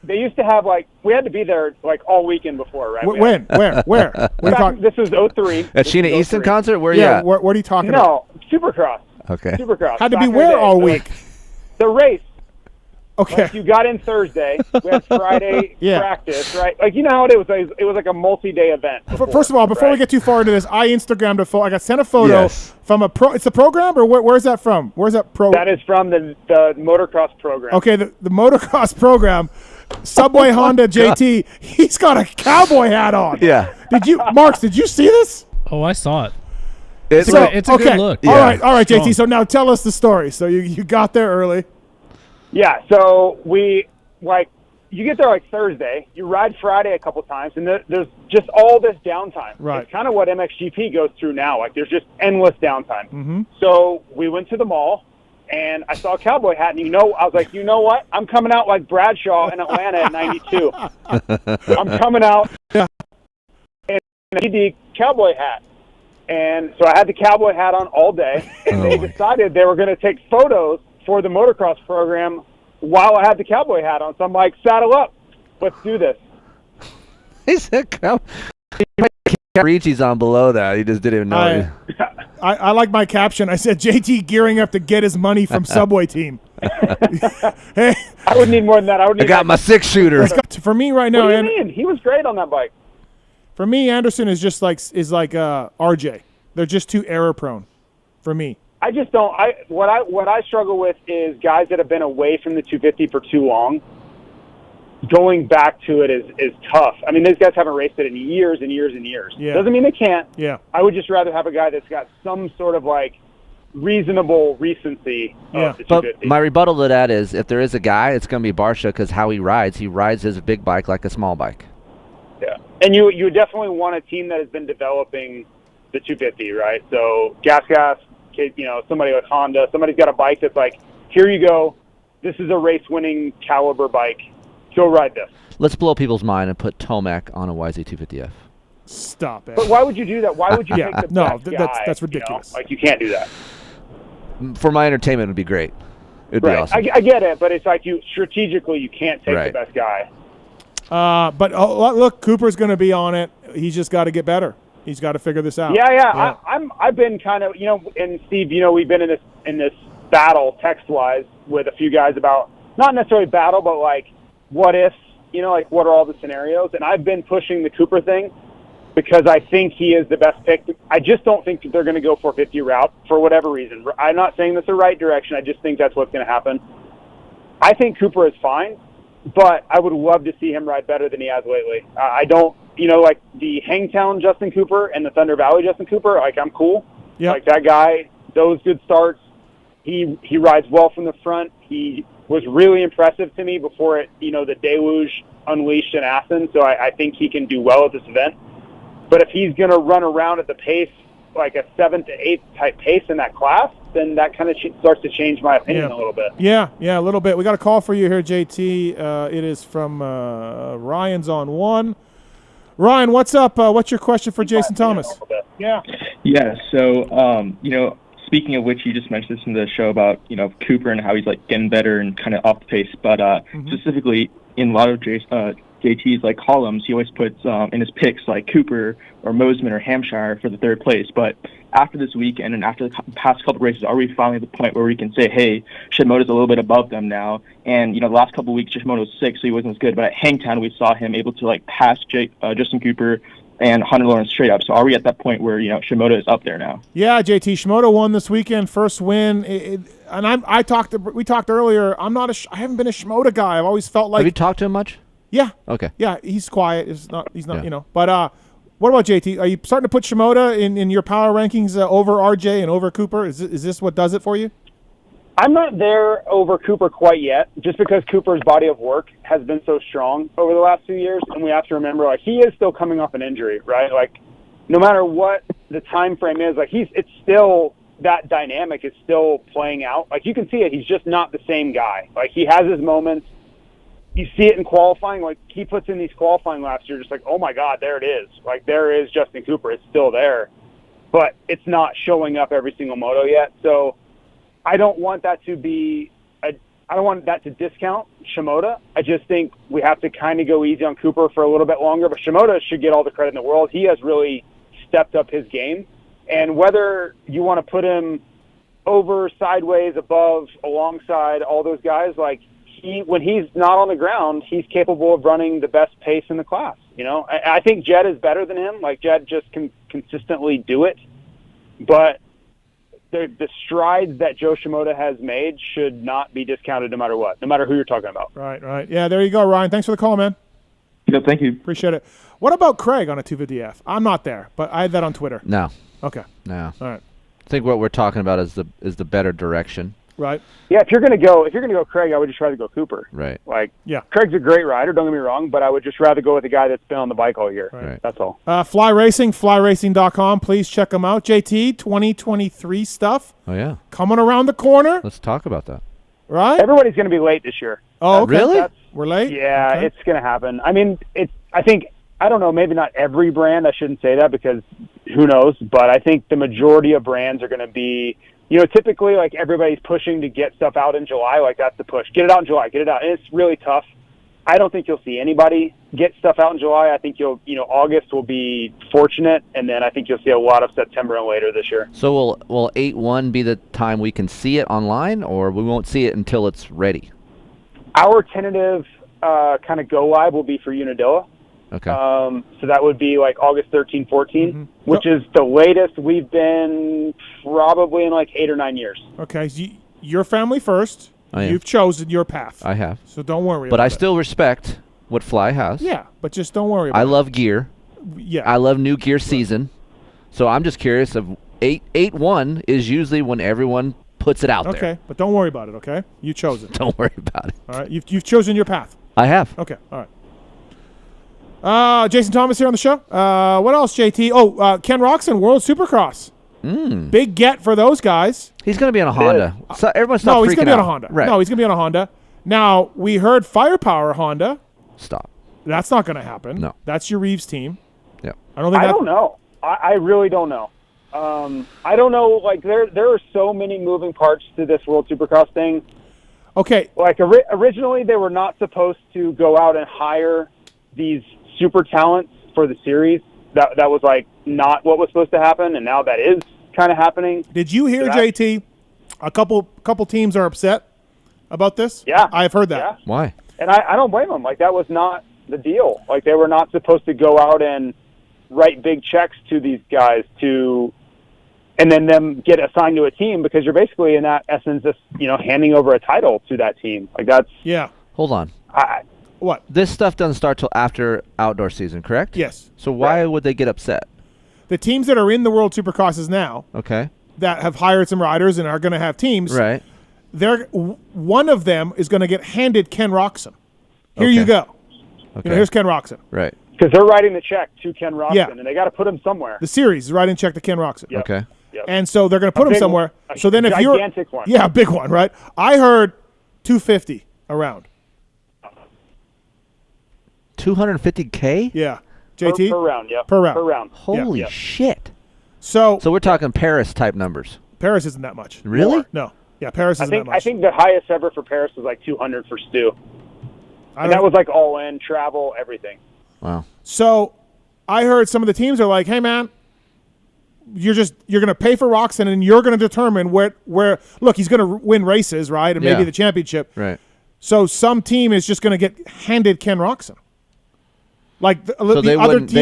they used to have we had to be there all weekend before, right? When? Where? This was 03. At Sheena Easton concert? Where you at? What are you talking about? No, Supercross. Okay. Supercross. Had to be Back in where the day. all So, week? The race. Okay. You got in Thursday. We had Friday Yeah. practice, right? You know how it was. It was like a multi-day event. First of all, before we get too far into this, I Instagrammed a photo. I got sent a photo from a pro. It's a program, or where's that from? Where's that pro? That is from the motocross program. Okay, the motocross program. Subway Honda JT. He's got a cowboy hat on. Yeah. Marks? Did you see this? Oh, I saw it. It's a good look. All right, JT. Strong. So now tell us the story. So you got there early. Yeah. So we you get there Thursday. You ride Friday a couple times, and there's just all this downtime. Right. It's kind of what MXGP goes through now. There's just endless downtime. Mm-hmm. So we went to the mall. And I saw a cowboy hat, and I was like, you know what? I'm coming out like Bradshaw in Atlanta at 92. I'm coming out in a TD cowboy hat. And so I had the cowboy hat on all day, and they decided they were going to take photos for the motocross program while I had the cowboy hat on. So I'm like, saddle up. Let's do this. He said, Ricci's on below that. He just didn't even know. I like my caption. I said, JT gearing up to get his money from Subway Team. Hey, I would need more than that. I got my 6-shooter. For me right now, what do you mean? He was great on that bike. For me, Anderson is just like RJ. They're just too error prone. For me, I just don't. What I struggle with is guys that have been away from the 250 for too long. Going back to it is tough. I mean, these guys haven't raced it in years and years and years. Yeah. Doesn't mean they can't. Yeah. I would just rather have a guy that's got some sort of reasonable recency of the 250. But my rebuttal to that is, if there is a guy, it's going to be Barsha, because how he rides his big bike like a small bike. Yeah. And you definitely want a team that has been developing the 250, right? So gas, somebody like Honda, somebody's got a bike that's here you go. This is a race-winning caliber bike. Go ride this. Let's blow people's mind and put Tomac on a YZ250F. Stop it. But why would you do that? Why would you take the best guy? That's ridiculous. You can't do that. For my entertainment, it would be great. It'd be awesome. I get it, but it's strategically you can't take the best guy. But look, Cooper's going to be on it. He's just got to get better. He's got to figure this out. Yeah. I've been kind of, and Steve, we've been in this battle text-wise with a few guys about, not necessarily battle, but what ifs, what are all the scenarios? And I've been pushing the Cooper thing because I think he is the best pick. I just don't think that they're going to go 450 route for whatever reason. I'm not saying that's the right direction. I just think that's what's going to happen. I think Cooper is fine, but I would love to see him ride better than he has lately. I don't, the Hangtown Justin Cooper and the Thunder Valley Justin Cooper, I'm cool. Yep. That guy, those good starts. He rides well from the front. He was really impressive to me before the deluge unleashed in Athens. So I think he can do well at this event. But if he's going to run around at the pace, like a 7th to 8th type pace in that class, then that kind of starts to change my opinion a little bit. Yeah, a little bit. We got a call for you here, JT. It is from Ryan's on one. Ryan, what's up? What's your question for Jason Thomas? Yeah. Yeah. So, speaking of which, you just mentioned this in the show about, Cooper and how he's getting better and kind of off the pace. But specifically, in a lot of JT's like columns, he always puts in his picks like Cooper or Mosman or Hampshire for the third place. But after this weekend and after the past couple races, are we finally at the point where we can say, hey, Shimoda's a little bit above them now? And, the last couple of weeks, Shimoda was 6, so he wasn't as good. But at Hangtown, we saw him able to, like, pass Justin Cooper and Hunter Lawrence straight up. So are we at that point where, Shimoda is up there now? Yeah, JT, Shimoda won this weekend, first win. We talked earlier, I haven't been a Shimoda guy. I've always felt like. Have you talked to him much? Yeah. Okay. Yeah, he's quiet. He's not, But what about JT? Are you starting to put Shimoda in your power rankings over RJ and over Cooper? Is this what does it for you? I'm not there over Cooper quite yet, just because Cooper's body of work has been so strong over the last few years, and we have to remember, like, he is still coming off an injury, right? Like, no matter what the time frame is, like, it's still, that dynamic is still playing out. Like, you can see it. He's just not the same guy. Like, he has his moments. You see it in qualifying. Like, he puts in these qualifying laps, you're just like, oh my God, there it is. Like, there is Justin Cooper. It's still there, but it's not showing up every single moto yet. So I don't want that to be I don't want that to discount Shimoda. I just think we have to kind of go easy on Cooper for a little bit longer, but Shimoda should get all the credit in the world. He has really stepped up his game, and whether you want to put him over, sideways, above, alongside all those guys, like, when he's not on the ground, he's capable of running the best pace in the class. I think Jed is better than him. Like, Jed just can consistently do it, but the strides that Joe Shimoda has made should not be discounted no matter what, no matter who you're talking about. Right. Yeah, there you go, Ryan. Thanks for the call, man. Yeah, thank you. Appreciate it. What about Craig on a 250F? I'm not there, but I had that on Twitter. No. Okay. No. All right. I think what we're talking about is the better direction. Right. Yeah, if you're gonna go Craig, I would just rather go Cooper. Right. Like, yeah, Craig's a great rider, don't get me wrong, but I would just rather go with a guy that's been on the bike all year. Right. That's all. Fly Racing, flyracing.com. Please check them out. JT, 2023 stuff. Oh, yeah. Coming around the corner. Let's talk about that. Right? Everybody's going to be late this year. Oh, okay. Really? We're late? Yeah, Okay. It's going to happen. I mean, I don't know, maybe not every brand. I shouldn't say that because who knows, but I think the majority of brands are going to be, typically, like, everybody's pushing to get stuff out in July. Like, that's the push. Get it out in July. Get it out. And it's really tough. I don't think you'll see anybody get stuff out in July. I think August will be fortunate, and then I think you'll see a lot of September and later this year. So will 8/1 be the time we can see it online, or we won't see it until it's ready? Our tentative kind of go live will be for Unadilla. Okay. So that would be like August 13, 14, which is the latest we've been probably in like 8 or 9 years. Okay. So your family first. I am. You've chosen your path. I have. So don't worry But about I it. still respect what Fly has. Yeah, but just don't worry about it. I love gear. Yeah. I love new gear season. So I'm just curious of 8/1 is usually when everyone puts it out there. Okay, but don't worry about it, okay? You chose it. Don't worry about it. All right, you've chosen your path. I have. Okay, all right. Jason Thomas here on the show. What else, JT? Oh, Ken Roczen, World Supercross. Big get for those guys. He's going to be on a Honda. So everyone stop freaking out. No, he's going to be on a Honda. Right. No, he's going to be on a Honda. Now, we heard Firepower Honda. Stop. That's not going to happen. No. That's your Reeves team. Yeah. I don't know. I really don't know. I don't know. Like, there are so many moving parts to this World Supercross thing. Okay. Like, originally they were not supposed to go out and hire these super talents for the series. That was like not what was supposed to happen, and now that is kind of happening. Did you hear, JT? A couple teams are upset about this. Yeah, I've heard that. Yeah. Why? And I don't blame them. Like, that was not the deal. Like, they were not supposed to go out and write big checks to these guys and then them get assigned to a team, because you're basically in that essence just handing over a title to that team. Like, that's Hold on. What? This stuff doesn't start till after outdoor season, correct? Yes. So why would they get upset? The teams that are in the World Supercrosses now, Okay. that have hired some riders and are going to have teams, Right. One of them is going to get handed Ken Roczen. Here you go. Okay. Here's Ken Roczen. Right. because they're writing the check to Ken Roczen, Yeah. and they got to put him somewhere. The series is writing check to Ken Roczen. Yep. Okay. Yep. And so they're going to put him somewhere. So then if you're gigantic one. Yeah, a big one, right? I heard 250 around. 250K? Yeah. JT? Per round, yep. Per round. Per round. Holy Yep. shit. So we're talking Paris type numbers. Paris isn't that much. Really? No. Yeah, Paris isn't that much. I think the highest ever for Paris was like 200 for Stu. And that was like all in, travel, everything. Wow. So I heard some of the teams are like, hey, man, you're going to pay for Roczen and you're going to determine where look, he's going to win races, right, and maybe the championship. Right. So some team is just going to get handed Ken Roczen. Like so they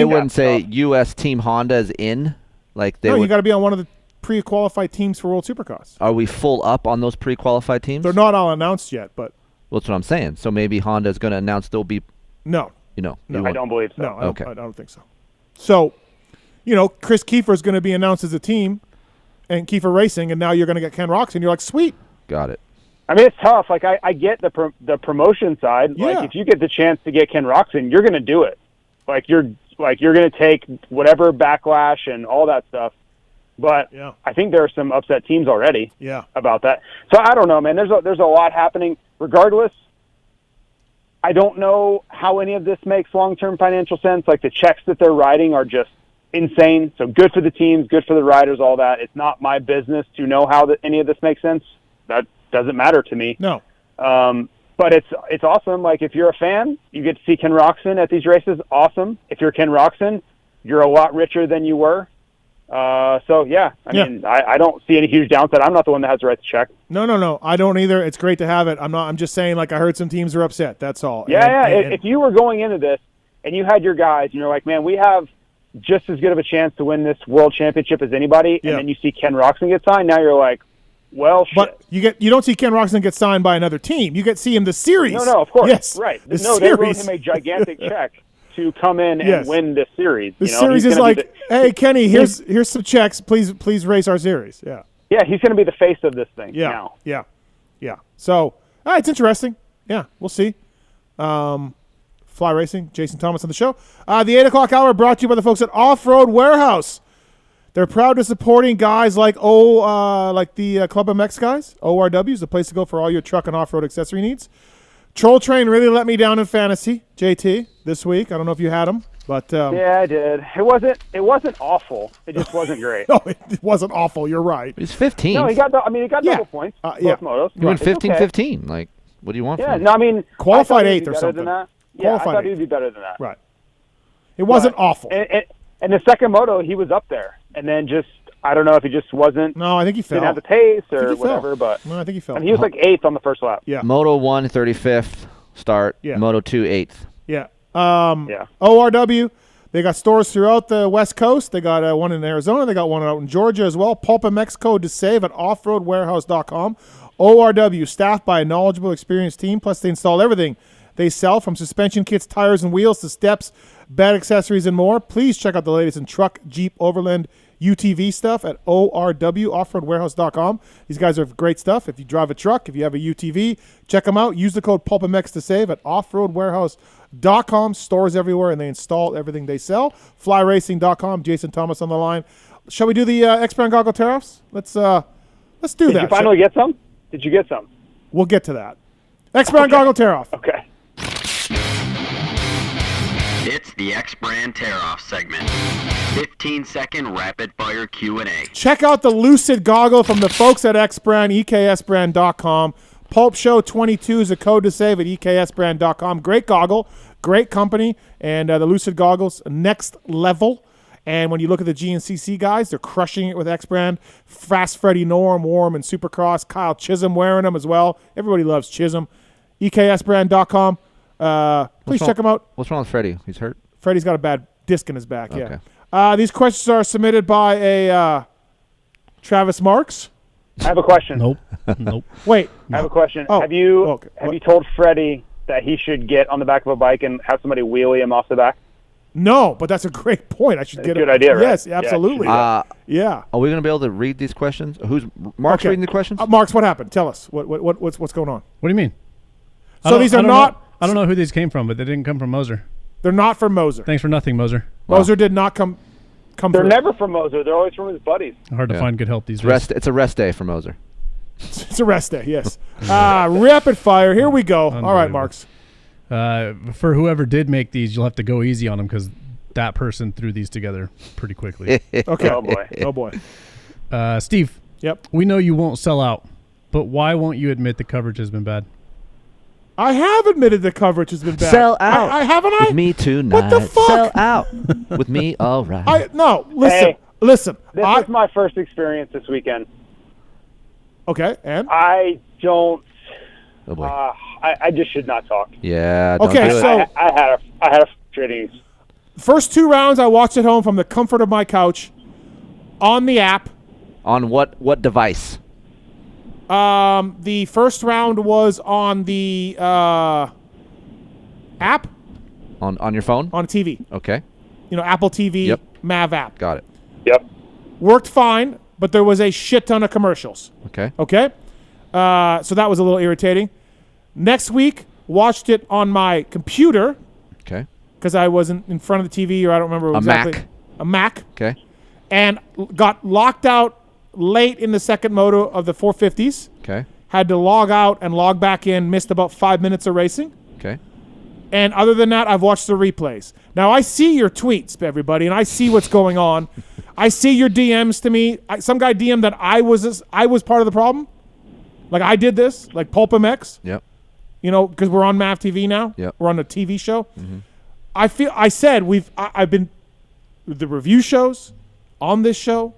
wouldn't say U.S. Team Honda is in? Like you got to be on one of the pre-qualified teams for World Supercross. Are we full up on those pre-qualified teams? They're not all announced yet, but. Well, that's what I'm saying. So maybe Honda is going to announce they'll be. No. No, I don't believe so. No, okay. I don't think so. So, Kris Keefer is going to be announced as a team, and Keefer Racing, and now you're going to get Ken Roczen. You're like, sweet. Got it. I mean, it's tough. Like I get the promotion side. Yeah. Like if you get the chance to get Ken Roczen, you're going to do it. Like you're going to take whatever backlash and all that stuff. But I think there are some upset teams already. About that. So I don't know, man. There's a lot happening. Regardless, I don't know how any of this makes long-term financial sense. Like the checks that they're writing are just insane. So good for the teams, good for the riders, all that. It's not my business to know how any of this makes sense. That doesn't matter to me. No. But it's awesome. Like if you're a fan, you get to see Ken Roczen at these races. Awesome. If you're Ken Roczen, you're a lot richer than you were. So yeah, I mean, I don't see any huge downside. I'm not the one that has to write the check. No, I don't either. It's great to have it. I'm just saying, like I heard some teams are upset. That's all. If you were going into this and you had your guys, and you're like, man, we have just as good of a chance to win this world championship as anybody, and then you see Ken Roczen get signed, now you're like, well, shit. But you don't see Ken Roczen get signed by another team. You get see him the series. No, of course. Yes, right. The no, series. they wrote him a gigantic check to come in and win this series. The series is like, hey, Kenny, here's some checks. Please race our series. Yeah. Yeah, he's going to be the face of this thing now. Yeah. So it's interesting. Yeah, we'll see. Fly Racing, Jason Thomas on the show. The 8 o'clock hour brought to you by the folks at Off-Road Warehouse. They're proud to supporting guys like the PulpMX guys. ORW is the place to go for all your truck and off-road accessory needs. Troll Train really let me down in fantasy, JT, this week. I don't know if you had him, but yeah, I did. It wasn't awful. It just wasn't great. No, it wasn't awful. You're right. He's 15. No, he got double points. Both motos. He went 15-15. Like, what do you want? Yeah, from him? no, I mean, qualified 8th or better something. Than that. Yeah, I thought he'd be better than that. Right. It wasn't awful. And the second moto, he was up there, and then just I don't know if he just wasn't. No, I think he fell. Didn't have the pace or whatever, but no, I think he fell. I mean, he was like 8th on the first lap. Yeah. Moto 1, 35th start. Yeah. Moto 2, 8th. Yeah. ORW, they got stores throughout the West Coast. They got one in Arizona. They got one out in Georgia as well. PulpMX code to save at offroadwarehouse.com. ORW, staffed by a knowledgeable, experienced team. Plus, they install everything they sell, from suspension kits, tires, and wheels to steps, bed accessories, and more. Please check out the latest in truck, Jeep, Overland, UTV stuff at ORW, offroadwarehouse.com. These guys are great stuff. If you drive a truck, if you have a UTV, check them out. Use the code PulpMX to save at offroadwarehouse.com. Stores everywhere, and they install everything they sell. Flyracing.com. Jason Thomas on the line. Shall we do the X-Brand goggle tear-offs? Let's do that. Did you finally get some? Did you get some? We'll get to that. X-Brand goggle tear-off. Okay. It's the X-Brand Tear-Off segment. 15-second rapid-fire Q&A. Check out the Lucid goggle from the folks at X-Brand, EKSbrand.com. Pulp Show 22 is a code to save at EKSbrand.com. Great goggle, great company, and the Lucid goggles, next level. And when you look at the GNCC guys, they're crushing it with X-Brand. Fast Freddy Norm, Warm, and Supercross. Kyle Chisholm wearing them as well. Everybody loves Chisholm. EKSbrand.com. Please check him out. What's wrong with Freddie? He's hurt? Freddie's got a bad disc in his back, yeah. These questions are submitted by a Travis Marks. I have a question. Nope. Wait. I have a question. Oh. Have you told Freddie that he should get on the back of a bike and have somebody wheelie him off the back? No, but that's a great point. I should That's get a good idea, right? Yes, absolutely. Yeah. Are we going to be able to read these questions? Who's Mark's reading the questions? Marks, what happened? Tell us. What's going on? What do you mean? So these are not. I don't know who these came from, but they didn't come from Moser. They're not from Moser. Thanks for nothing, Moser. Moser did not come. They're never from Moser. They're always from his buddies. Hard to find good help these days. It's a rest day for Moser. It's a rest day. Yes. Rapid fire. Here we go. All right, Marks. For whoever did make these, you'll have to go easy on them because that person threw these together pretty quickly. Okay. Oh boy. Steve. Yep. We know you won't sell out, but why won't you admit the coverage has been bad? I have admitted the coverage has been bad. Sell out. I haven't I? With me tonight. What the fuck? Sell out. With me, all right. Listen. This is my first experience this weekend. Okay, and I don't. Oh boy. I just should not talk. Yeah. Don't Okay, do it. so I had a frustrating. first 2 rounds I watched at home from the comfort of my couch on the app. On what device? The first round was on the app On your phone? on TV. Okay. Apple TV, Yep. Mav app. Got it. Yep. Worked fine, but there was a shit ton of commercials. Okay. Okay? So that was a little irritating. Next week, watched it on my computer Okay. because I wasn't in front of the TV, or I don't remember exactly. Mac. A Mac. Okay. And got locked out late in the second moto of the 450s. Okay. Had to log out and log back in, missed about 5 minutes of racing. Okay. And other than that, I've watched the replays. Now, I see your tweets, everybody, and I see what's going on. I see your DMs to me. Some guy DM'd that I was part of the problem. Like, I did this, like PulpMX. Yep. Because we're on MAV TV now. Yep. We're on a TV show. Mm-hmm. I've been the review shows on this show.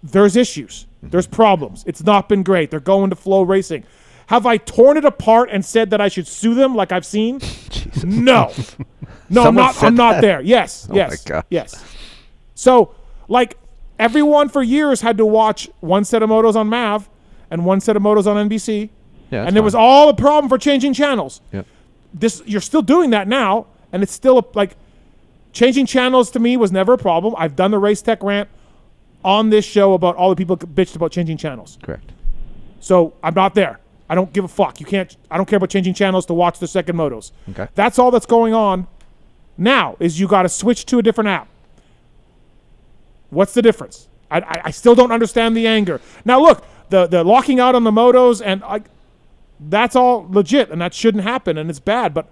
There's issues. There's problems. It's not been great. They're going to Flow Racing. Have I torn it apart and said that I should sue them like I've seen? Jesus. No. No, I'm not there. Yes. Oh yes. my God. Yes. So, everyone for years had to watch one set of motos on MAV and one set of motos on NBC. Yeah, and it was all a problem for changing channels. Yep. You're still doing that now, and it's still changing channels to me was never a problem. I've done the Race Tech rant on this show about all the people bitched about changing channels. Correct. So I'm not there. I don't give a fuck. I don't care about changing channels to watch the second motos. Okay. That's all that's going on now is you got to switch to a different app. What's the difference? I still don't understand the anger. Now look, the locking out on the motos and that's all legit and that shouldn't happen and it's bad. But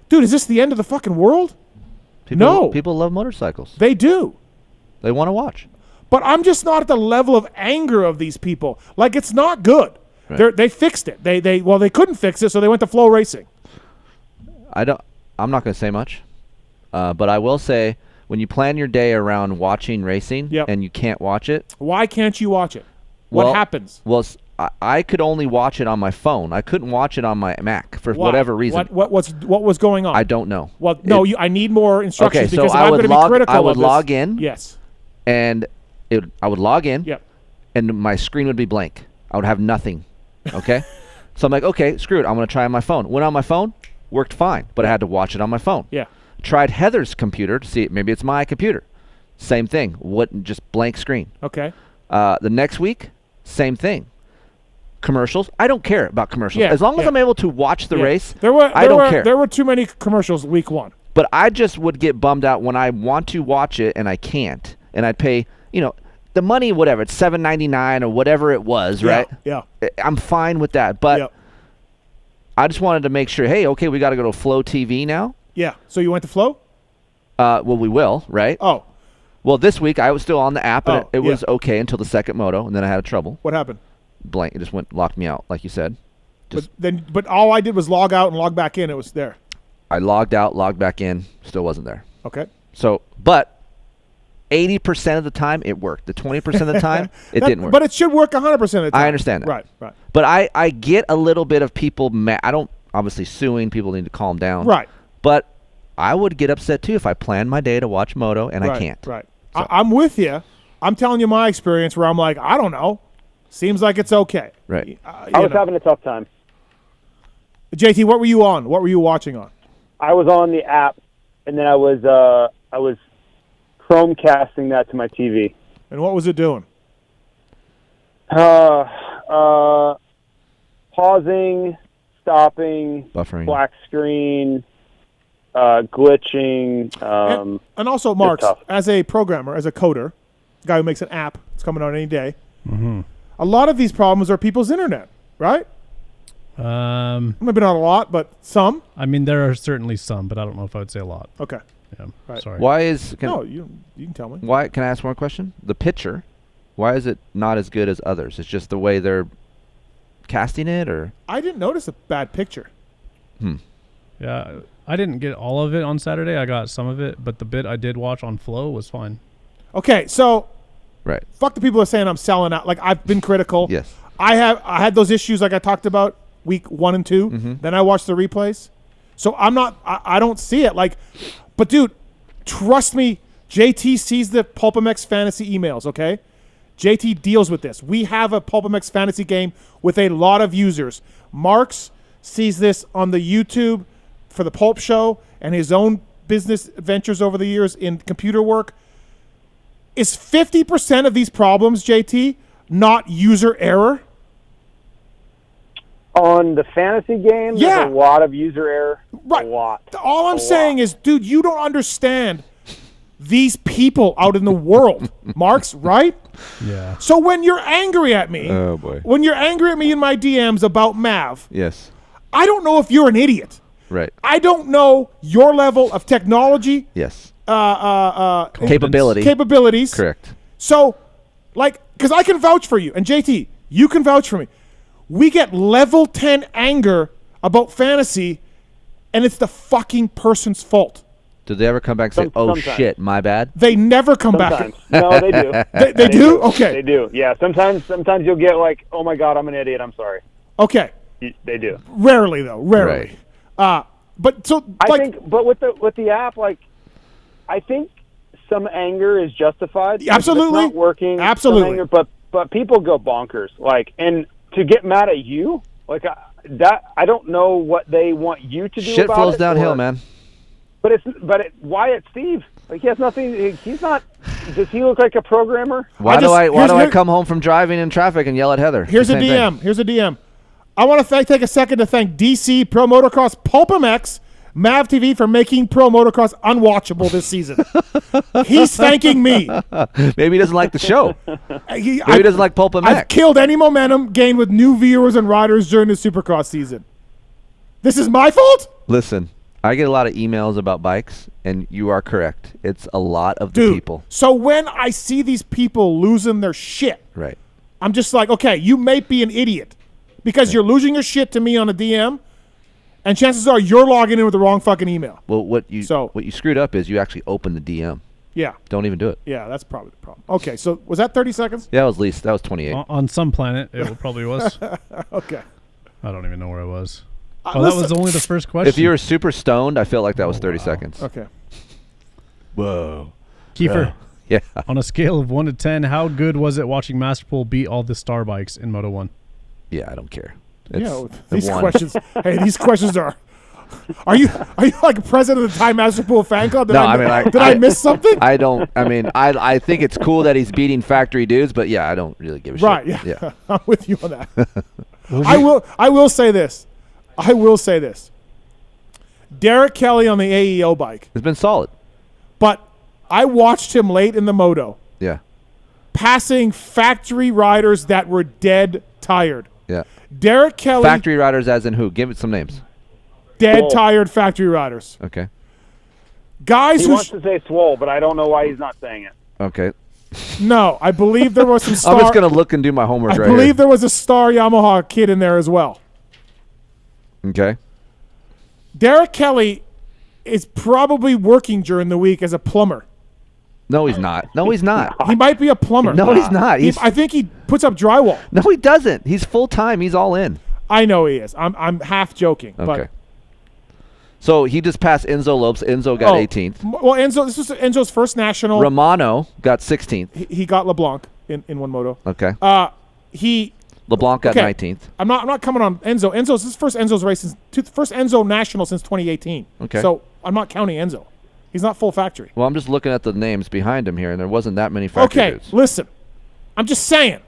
dude, is this the end of the fucking world? No. People love motorcycles. They do. They want to watch. But I'm just not at the level of anger of these people. It's not good. Right. They fixed it. They couldn't fix it, so they went to Flow Racing. I'm not going to say much, but I will say when you plan your day around watching racing and you can't watch it. Why can't you watch it? What happens? Well, I could only watch it on my phone. I couldn't watch it on my Mac for whatever reason. What was going on? I don't know. Well, I need more instructions okay, because so I'm going to be critical I would of this. log in. Yes. And I would log in. Yep. And my screen would be blank. I would have nothing. Okay? So I'm like, okay, screw it. I'm going to try on my phone. Went on my phone, worked fine, but I had to watch it on my phone. Yeah. Tried Heather's computer to see, maybe it's my computer. Same thing. Just blank screen. Okay. The next week, same thing. Commercials. I don't care about commercials. Yeah, As long as I'm able to watch the race, I don't care. There were too many commercials week one. But I just would get bummed out when I want to watch it and I can't. And I'd pay, the money, whatever. It's $7.99 or whatever it was, right? Yeah. I'm fine with that. But I just wanted to make sure, hey, okay, we got to go to Flow TV now. Yeah. So you went to Flow? Well, we will, right? Oh. Well, this week I was still on the app, and it was okay until the second moto, and then I had trouble. What happened? Blank. It just locked me out, like you said. But all I did was log out and log back in. It was there. I logged out, logged back in, still wasn't there. Okay. So, but 80% of the time it worked. The 20% of the time it didn't work. But it should work 100% of the time. I understand that. Right. But I get a little bit of people mad. I don't obviously suing. People need to calm down. Right. But I would get upset too if I planned my day to watch moto and I can't. Right. So. I'm with you. I'm telling you my experience where I'm like, I don't know. Seems like it's okay. Right. I was having a tough time. JT, what were you on? What were you watching on? I was on the app, and then I was Chromecasting that to my TV. And what was it doing? Pausing, stopping, buffering, black screen, glitching. And also, Mark, as a programmer, as a coder, guy who makes an app, it's coming out any day. Mm-hmm. A lot of these problems are people's internet, right? Maybe not a lot, but some. I mean, there are certainly some, but I don't know if I would say a lot. Okay. Yeah. Right. Sorry. Why is you can tell me. Why can I ask one question? The picture, why is it not as good as others? It's just the way they're casting it, or? I didn't notice a bad picture. Yeah, I didn't get all of it on Saturday. I got some of it, but the bit I did watch on Flow was fine. Okay, so Right. fuck the people that are saying I'm selling out. Like, I've been critical. Yes. I had those issues like I talked about week 1 and 2. Then I watched the replays. So I don't see it. Like, but dude, trust me, JT sees the PulpMX fantasy emails, okay? JT deals with this. We have a PulpMX fantasy game with a lot of users. Marks sees this on the YouTube for the Pulp Show and his own business ventures over the years in computer work. Is 50% of these problems, JT, not user error? On the fantasy game, Yeah. there's a lot of user error. Right. A lot. All I'm saying is, dude, you don't understand these people out in the world. Marks, right? Yeah. So when you're angry at me, Oh, boy. when you're angry at me in my DMs about Mav, Yes. I don't know if you're an idiot. Right. I don't know your level of technology. Yes. Capabilities. Correct. So, like, because I can vouch for you, and JT, you can vouch for me. We get level 10 anger about fantasy, and it's the fucking person's fault. Did they ever come back and say, "Oh sometimes. shit, my bad"? They never come Sometimes. back. No, they do. They do? Okay. They do. Yeah. Sometimes you'll get like, "Oh my God, I'm an idiot. I'm sorry." Okay. They do. Rarely, though. Rarely. But so, I think, but with the app, like, I think some anger is justified. Like, if Absolutely. it's not working. some Absolutely. anger, but people go bonkers. Like, and to get mad at you, like that, I don't know what they want you to do. Shit about flows it, downhill, or- man. But Wyatt Steve, like, he has nothing. He's not. Does he look like a programmer? Why do I come home from driving in traffic and yell at Heather? Here's a The same DM. thing. Here's a DM. I want to take a second to thank DC Pro Motocross PulpMX Mav TV for making Pro Motocross unwatchable this season. He's thanking me. Maybe he doesn't like the show. Maybe he doesn't like PulpMX. I've killed any momentum gained with new viewers and riders during the Supercross season. This is my fault? Listen, I get a lot of emails about bikes, and you are correct. It's a lot of the people. So when I see these people losing their shit, Right. I'm just like, okay, you may be an idiot because you're losing your shit to me on a DM, and chances are you're logging in with the wrong fucking email. Well, what you screwed up is you actually opened the DM. Yeah. Don't even do it. Yeah, that's probably the problem. Okay, so was that 30 seconds? Yeah, that was 28. On some planet, it probably was. Okay. I don't even know where I was. Listen, that was only the first question. If you were super stoned, I felt like that was 30 seconds. Okay. Whoa. Kiefer. Yeah. On a scale of 1 to 10, how good was it watching Masterpool beat all the star bikes in Moto 1? Yeah, I don't care. These questions. Hey, these questions are. Are you like president of the Time Masterpool fan club? Did I miss something? I don't. I mean, I think it's cool that he's beating factory dudes, but yeah, I don't really give a shit. Right. Yeah. I'm with you on that. I will say this. Derek Kelly on the AEO bike has been solid, but I watched him late in the moto. Yeah. Passing factory riders that were dead tired. Yeah. Derek Kelly. Factory riders, as in who? Give it some names. Dead tired factory riders. Okay. Guys he who wants to say swole, but I don't know why he's not saying it. Okay. No, I believe there was some star. I'm just gonna look and do my homework I right believe here. there was a star Yamaha kid in there as well. Okay. Derek Kelly is probably working during the week as a plumber. No, he's not. No, he's not. He might be a plumber. No, he's not. I think he puts up drywall. No, he doesn't. He's full time. He's all in. I know he is. I'm half joking. Okay. But So he just passed Enzo Lopes. Enzo got 18th. Well, this was Enzo's first national. Romano got 16th. He got LeBlanc in one moto. Okay. LeBlanc got 19th. I'm not coming on Enzo. This is first Enzo's race first Enzo national since 2018. Okay. So I'm not counting Enzo. He's not full factory. Well, I'm just looking at the names behind him here, and there wasn't that many factory dudes. Listen. I'm just saying.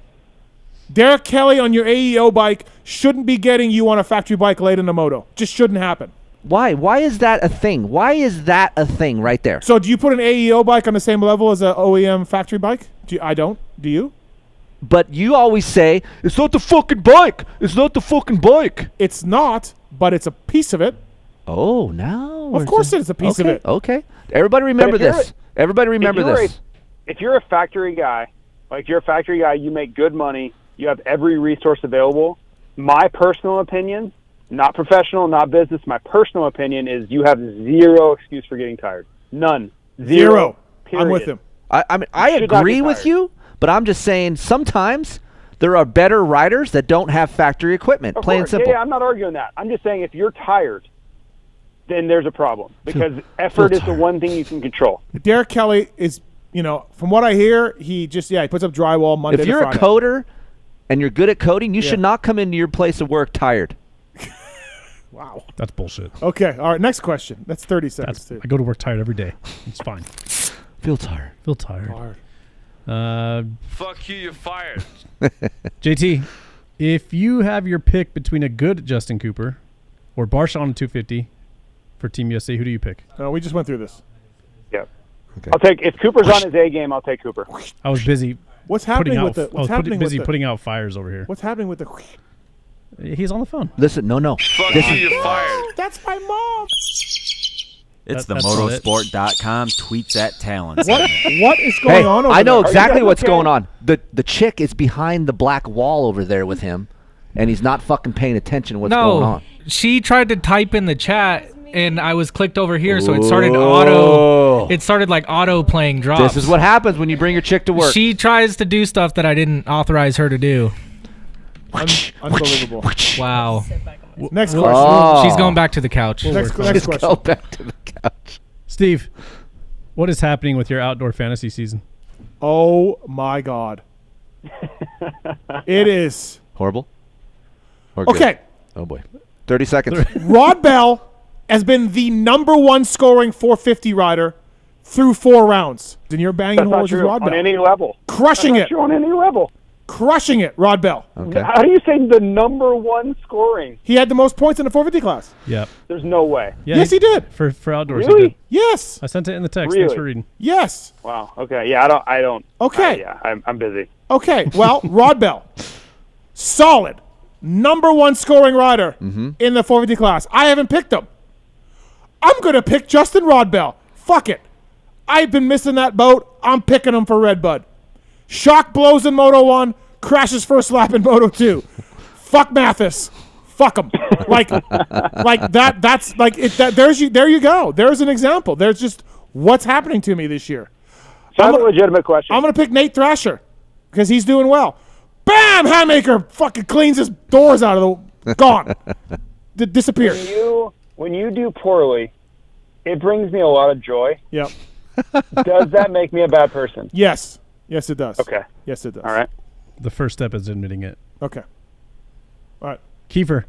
Derek Kelly on your AEO bike shouldn't be getting you on a factory bike late in the moto. Just shouldn't happen. Why? Why is that a thing? Why is that a thing right there? So do you put an AEO bike on the same level as an OEM factory bike? I don't. Do you? But you always say, it's not the fucking bike. It's not the fucking bike. It's not, but it's a piece of it. Oh, now. Of course it's a piece of it. Okay. Everybody remember this. Everybody remember this. If you're a factory guy, you make good money, you have every resource available, my personal opinion, not professional, not business, my personal opinion is you have zero excuse for getting tired. None. Zero. Period. I'm with him. I mean, I agree with you, but I'm just saying sometimes there are better riders that don't have factory equipment. Of Plain course. simple. Yeah, I'm not arguing that. I'm just saying if you're tired, then there's a problem because effort is the one thing you can control. Derek Kelly is, from what I hear, he puts up drywall Monday to Friday. If you're a coder and you're good at coding, you should not come into your place of work tired. Wow. That's bullshit. Okay, all right, next question. That's 30 seconds, too. I go to work tired every day. It's fine. Feel tired. Feel tired. Fuck you, you're fired. JT, if you have your pick between a good Justin Cooper or Barsha on a 250 for Team USA, who do you pick? We just went through this. Yeah. Okay. I'll take, if Cooper's on his A game, I'll take Cooper. I was busy. What's happening with the? What's happening busy with the, putting out fires over here. What's happening with the? He's on the phone. Listen, no. Fuck you, you're fired. That's my mom. It's the That's not it. motorsport.com tweets at Tallon. What is going on over I know there? exactly what's going on. The chick is behind the black wall over there with him, and he's not fucking paying attention to what's going on. She tried to type in the chat, and I was clicked over here, so it started auto. It started like auto playing drops. This is what happens when you bring your chick to work. She tries to do stuff that I didn't authorize her to do. Unbelievable. Wow. Next question. She's going back to the couch. Next Go question. back to the couch. Steve, what is happening with your outdoor fantasy season? Oh my God. It is Horrible? Or good? okay. Oh, boy. 30 seconds. Rod Bell has been the #1 scoring 450 rider through 4 rounds. And you're banging That's not holes with true Rod on Bell. any level. Crushing That's it. not true on any level. Crushing it, Rod Bell. Okay. How do you say the #1 scoring? He had the most points in the 450 class. Yeah. There's no way. Yes, he did. For outdoors. Really? He did. Yes. I sent it in the text. Really? Thanks for reading. Yes. Wow. Okay. Yeah. I don't. Okay. I'm busy. Okay. Well, Rod Bell, solid #1 scoring rider in the 450 class. I haven't picked him. I'm gonna pick Justin Rod Bell. Fuck it. I've been missing that boat. I'm picking him for Redbud. Shock blows in Moto 1, crashes first lap in Moto 2. Fuck Mathis. Fuck him. Like that. That's like it. There you go. There's an example. There's just what's happening to me this year. So I have a legitimate question. I'm gonna pick Nate Thrasher because he's doing well. Bam! Handmaker fucking cleans his doors out of the gone. Disappeared. When you do poorly, it brings me a lot of joy. Yep. Does that make me a bad person? Yes. Yes, it does. Okay. Yes, it does. All right. The first step is admitting it. Okay. All right. Keefer.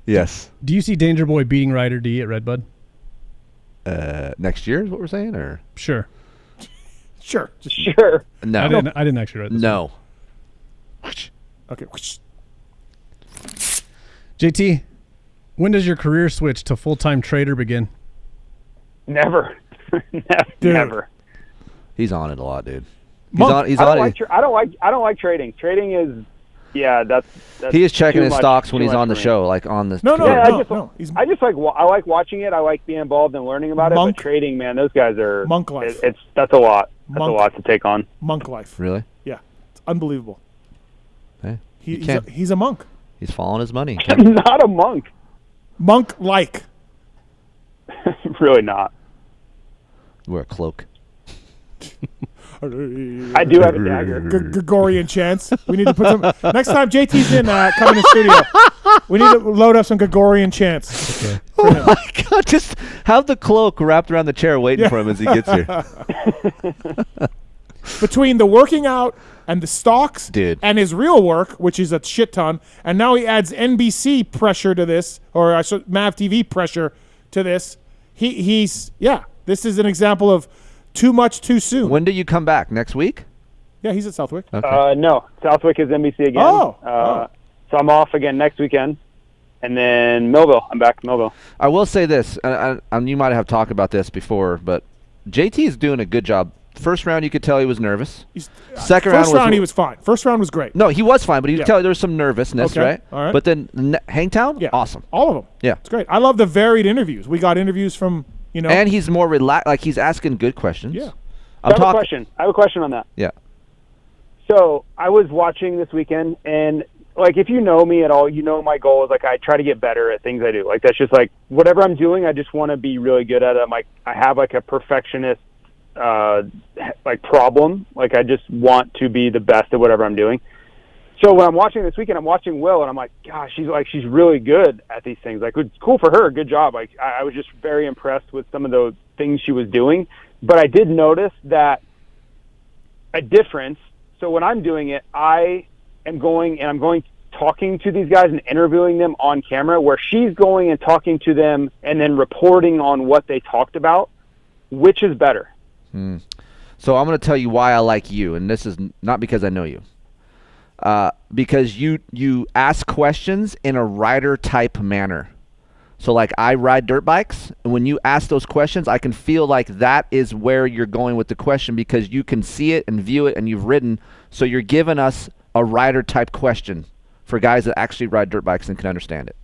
Yes. Do you see Danger Boy beating Ryder D at Redbud? Next year is what we're saying, or Sure. Sure. Sure. no? I didn't actually write this. No. Okay. JT, when does your career switch to full-time trader begin? Never. Never. He's on it a lot, dude. I don't like trading. Trading is, that's he is checking too his much- stocks when too he's much on the for me. show, like on the. I just like I like watching it. I like being involved and learning about it. But trading, man, those guys are monk life. That's a lot. That's Monk. a lot to take on. Monk life. Really? Yeah. It's unbelievable. Hey, He's a monk. He's following his money. I'm not a monk. Monk-like. Really not. Wear a cloak. I do have a dagger. Gregorian chants. We need to put some. Next time JT's in, come in the studio. We need to load up some Gregorian chants. Okay. Oh my God! Just have the cloak wrapped around the chair, waiting for him as he gets here. Between the working out and the stocks, dude, and his real work, which is a shit ton, and now he adds NBC pressure to this, or MAV TV pressure to this. He's This is an example of too much too soon. When do you come back? Next week? Yeah, he's at Southwick. Okay. No, Southwick is NBC again. So I'm off again next weekend, and then Millville. I'm back to Millville. I will say this, and you might have talked about this before, but JT is doing a good job. First round, you could tell he was nervous. Second First round, he was fine. First round was great. No, he was fine, but you could tell there was some nervousness, Okay, right? all right. But then Hangtown, awesome. All of them. Yeah. It's great. I love the varied interviews. We got interviews from, And he's more relaxed. Like, he's asking good questions. Yeah. I have a question on that. Yeah. So I was watching this weekend, and like if you know me at all, you know my goal is like I try to get better at things I do. Like that's just like whatever I'm doing, I just want to be really good at it. I'm like I have like a perfectionist like problem. Like I just want to be the best at whatever I'm doing. So when I'm watching this weekend, I'm watching Wil, and I'm like, gosh, she's really good at these things. Like, it's cool for her, good job. Like, I was just very impressed with some of the things she was doing. But I did notice that a difference. So when I'm doing it, I am going talking to these guys and interviewing them on camera, where she's going and talking to them and then reporting on what they talked about. Which is better? So I'm going to tell you why I like you, and this is not because I know you. Because you ask questions in a rider-type manner. So, like, I ride dirt bikes, and when you ask those questions, I can feel like that is where you're going with the question because you can see it and view it, and you've ridden. So you're giving us a rider-type question for guys that actually ride dirt bikes and can understand it.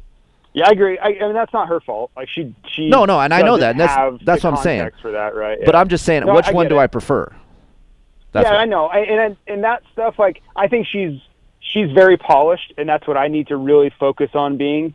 Yeah, I agree. I mean, that's not her fault. Like, she No, and I know that. And that's what I'm saying. For that, right? Yeah. But I'm just saying, which one do I prefer? I know. And that stuff, like, I think she's very polished, and that's what I need to really focus on being.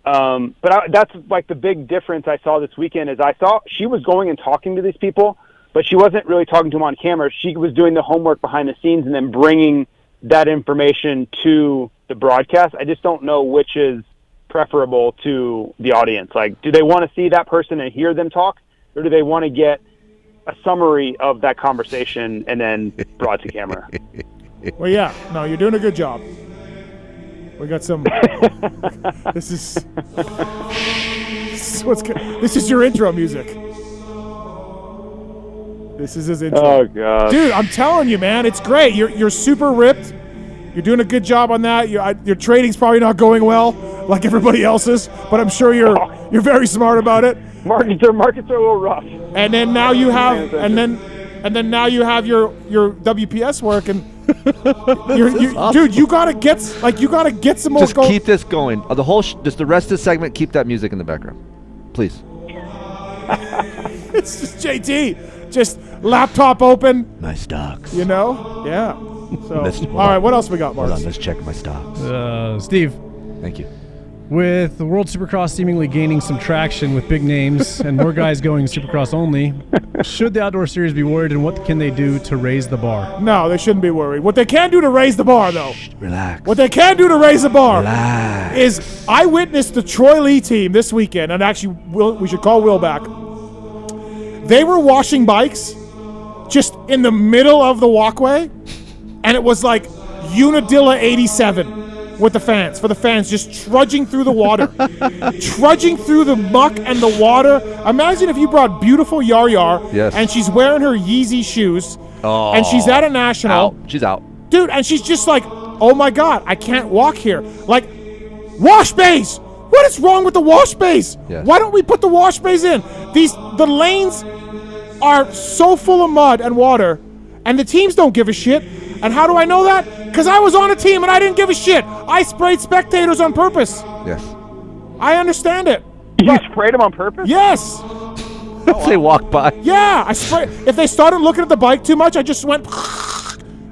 But that's like the big difference I saw this weekend is I saw she was going and talking to these people, but she wasn't really talking to them on camera. She was doing the homework behind the scenes and then bringing that information to the broadcast. I just don't know which is preferable to the audience. Like, do they want to see that person and hear them talk, or do they want to get a summary of that conversation and then brought to camera? Well, yeah. No, you're doing a good job. We got some. This is your intro music. This is his intro. Oh god, dude! I'm telling you, man, it's great. You're super ripped. You're doing a good job on that. Your trading's probably not going well like everybody else's, but I'm sure you're very smart about it. Markets are a little rough. And then now you have now you have your WPS work and. Dude, you gotta get some more. Just keep this going. Just the rest of the segment. Keep that music in the background, please. It's just JT, just laptop open. My stocks. You know, yeah. So, all right, what else we got, Mark? Hold on, let's check my stocks. Steve. Thank you. With the World Supercross seemingly gaining some traction with big names and more guys going Supercross only, should the Outdoor Series be worried, and what can they do to raise the bar? No, they shouldn't be worried. What they can do to raise the bar, though. Relax. What they can do to raise the bar Relax. is I witnessed the Troy Lee team this weekend, and actually we should call Wil back. They were washing bikes just in the middle of the walkway, and it was like Unadilla 87. For the fans, just trudging through the water, trudging through the muck and the water. Imagine if you brought beautiful Yar, yes, and she's wearing her Yeezy shoes, and she's at a national. She's out. Dude, and she's just like, oh my God, I can't walk here. Like, wash bays! What is wrong with the wash bays? Yes. Why don't we put the wash bays in? The lanes are so full of mud and water, and the teams don't give a shit. And how do I know that? Because I was on a team and I didn't give a shit. I sprayed spectators on purpose. Yes. I understand it. You sprayed them on purpose? Yes. They walk by. Yeah, I sprayed. If they started looking at the bike too much, I just went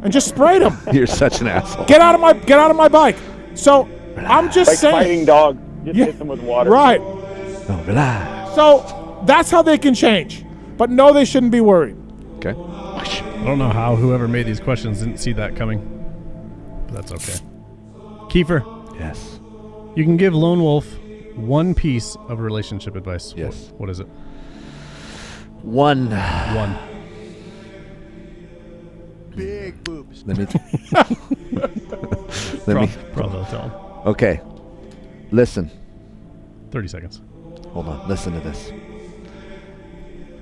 and just sprayed them. You're such an asshole. Get out of my bike. So I'm just like saying. Fighting dogs. Just hit them with water. Right. Oh, relax. So that's how they can change. But no, they shouldn't be worried. Okay. I don't know how whoever made these questions didn't see that coming. But that's okay. Keefer. Yes. You can give Lone Wolf one piece of relationship advice. Yes. What is it? One. Big boobs. Let me. Probably tell him. Okay. Listen. 30 seconds. Hold on. Listen to this.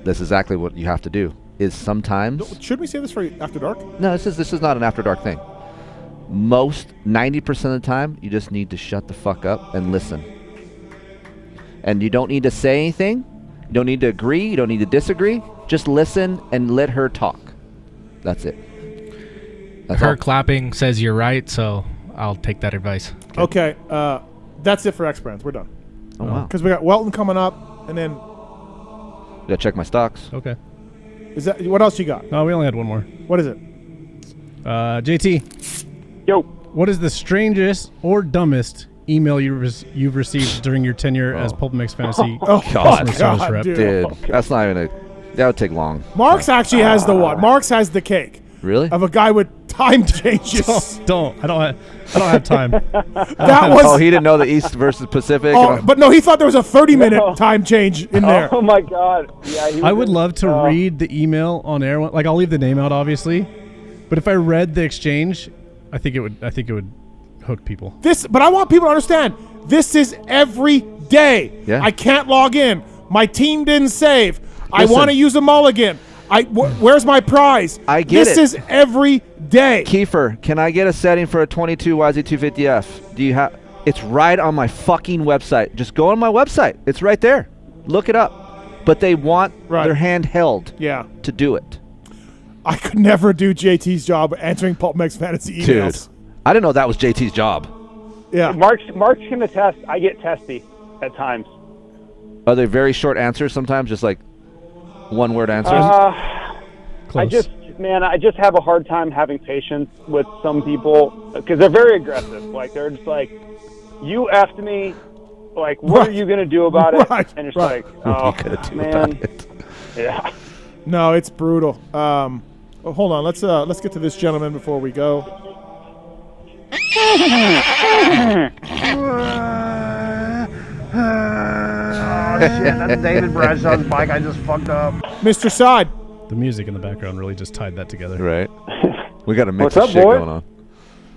This is exactly what you have to do. Is sometimes. Should we say this for After Dark? No, this is not an After Dark thing. 90% of the time, you just need to shut the fuck up and listen. And you don't need to say anything. You don't need to agree. You don't need to disagree. Just listen and let her talk. That's it. That's her all. clapping says you're right, so I'll take that advice. Okay, that's it for X Brands. We're done. Oh, wow. Because we got Weltin coming up, and then. Gotta check my stocks. Okay. Is that what else you got? No, we only had one more. What is it? JT. Yo. What is the strangest or dumbest email you've received during your tenure as PulpMX Fantasy customer service rep? Dude, that's not even that would take long. Marks actually has the what? Marks has the cake. Really? Of a guy with time changes. I don't have time. Oh, he didn't know the East versus Pacific. But no, he thought there was a 30-minute time change in there. Oh my God! Yeah, I would love to read the email on air. Like, I'll leave the name out, obviously, but if I read the exchange, I think it would hook people. But I want people to understand. This is every day. Yeah. I can't log in. My team didn't save. I want to use a mulligan. Where's my prize? I get this it. This is every day. Kiefer, can I get a setting for a 22 YZ250F? Do you have? It's right on my fucking website. Just go on my website. It's right there. Look it up. But they want their hand held to do it. I could never do JT's job answering PulpMX Fantasy emails. Dude, I didn't know that was JT's job. Yeah. Mark's can attest. I get testy at times. Are they very short answers sometimes? Just like one-word answers? I just have a hard time having patience with some people because they're very aggressive. Like, they're just like, you effed me. Like, what are you going to do about it? And it's like, oh, man. Yeah. No, it's brutal. Hold on. Let's get to this gentleman before we go. Shit, that's David Bradshaw's bike. I just fucked up. Mr. Side. The music in the background really just tied that together. Right. We got a mix What's of up, shit boy? going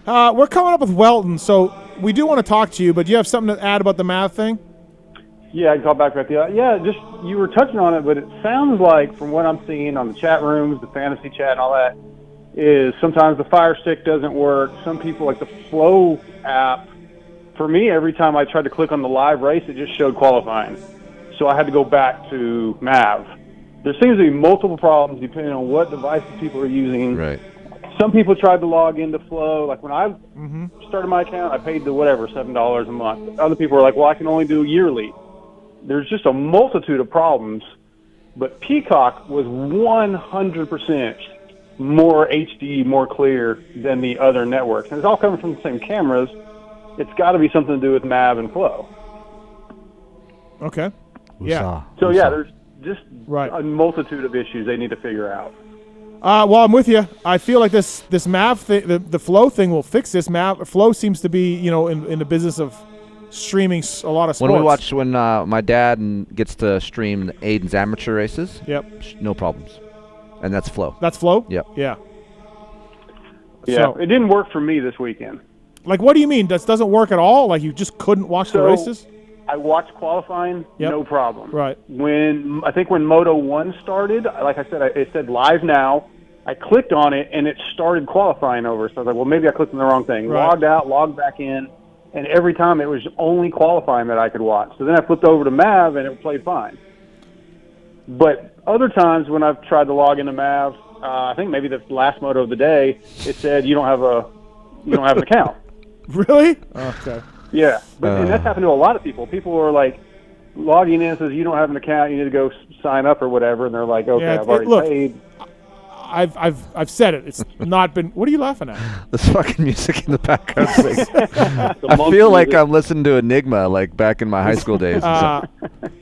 on. We're coming up with Weltin, so we do want to talk to you, but do you have something to add about the math thing? Yeah, I can call back right there. Yeah, just you were touching on it, but it sounds like from what I'm seeing on the chat rooms, the fantasy chat and all that, is sometimes the Fire Stick doesn't work. Some people, like the Flow app, for me, every time I tried to click on the live race, it just showed qualifying. So I had to go back to Mav. There seems to be multiple problems depending on what devices people are using. Right. Some people tried to log into Flow. Like when I started my account, I paid $7 a month. Other people were like, well, I can only do yearly. There's just a multitude of problems. But Peacock was 100% more HD, more clear than the other networks. And it's all coming from the same cameras. It's got to be something to do with Mav and Flow. Okay. Yeah. So, there's just a multitude of issues they need to figure out. Well, I'm with you. I feel like this Mav thing, the Flow thing will fix this. Flow seems to be, in the business of streaming a lot of sports. When my dad gets to stream Aiden's amateur races, no problems. And that's Flow. That's Flow? Yep. Yeah. Yeah, So, it didn't work for me this weekend. like, what do you mean? This doesn't work at all? Like, you just couldn't watch the races? I watched qualifying, no problem. Right. When Moto 1 started, like I said, it said live now. I clicked on it, and it started qualifying over. So I was like, well, maybe I clicked on the wrong thing. Right. Logged out, logged back in, and every time it was only qualifying that I could watch. So then I flipped over to Mav, and it played fine. But other times when I've tried to log into Mav, I think maybe the last moto of the day, it said you don't have an account. Really? Okay. Yeah, and that's happened to a lot of people. People are like logging in, says you don't have an account, you need to go sign up or whatever, and they're like, okay, I've already paid. I've said it. It's not been. What are you laughing at? This fucking music in the background. I feel like I'm listening to Enigma, like back in my high school days.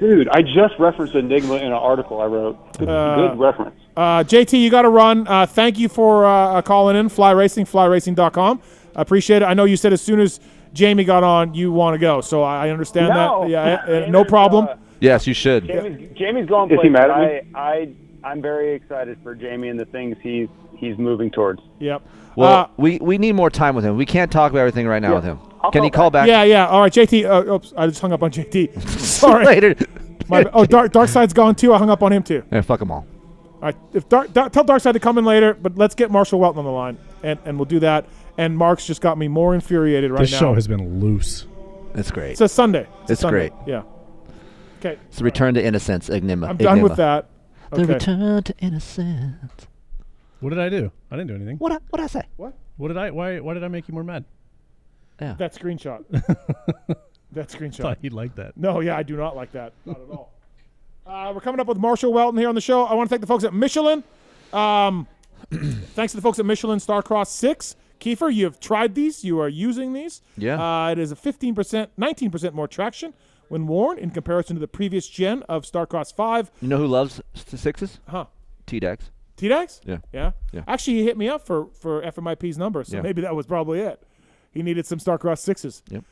Dude, I just referenced Enigma in an article I wrote. Good reference. JT, you got to run. Thank you for calling in. Fly Racing, flyracing.com. I appreciate it. I know you said as soon as Jamie got on, you want to go, so I understand that. Yeah, no problem. Yes, you should. Jamie's going places. Is he mad at me? I'm very excited for Jamie and the things he's moving towards. Yep. Well, we need more time with him. We can't talk about everything right now with him. Can he call back? Yeah. All right, JT. Oops, I just hung up on JT. Sorry. Later. Darkside's gone too. I hung up on him too. Yeah, fuck them all. All right. Tell Darkside to come in later, but let's get Marshal Weltin on the line, and we'll do that. And Mark's just got me more infuriated right now. This show has been loose. It's great. It's a Sunday. It's Sunday. great. Yeah. Okay. It's the return to innocence, Enigma. I'm done with that. The Okay. return to innocence. What did I do? I didn't do anything. What I say? What? Why did I make you more mad? Yeah. That screenshot. That screenshot. Thought he'd like that. No, yeah, I do not like that. Not at all. We're coming up with Marshal Weltin here on the show. I want to thank the folks at Michelin. Thanks to the folks at Michelin Starcross 6. Keefer, you have tried these. You are using these. Yeah. It is a 19% more traction when worn in comparison to the previous gen of StarCross 5. You know who loves sixes? Huh. T-Dax. T-Dax? Yeah. Yeah. Actually, he hit me up for FMIP's number, so maybe that was probably it. He needed some StarCross 6s. Yep.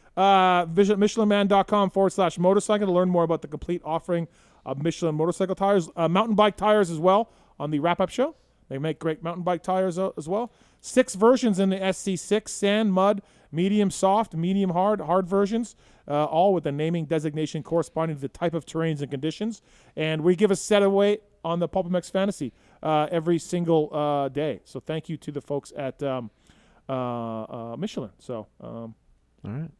Visit MichelinMan.com/motorcycle to learn more about the complete offering of Michelin motorcycle tires, mountain bike tires as well on the wrap-up show. They make great mountain bike tires as well. 6 versions in the SC6, sand, mud, medium soft, medium hard versions, all with the naming designation corresponding to the type of terrains and conditions. And we give a set away on the PulpMX Fantasy every single day. So thank you to the folks at Michelin. So, all right.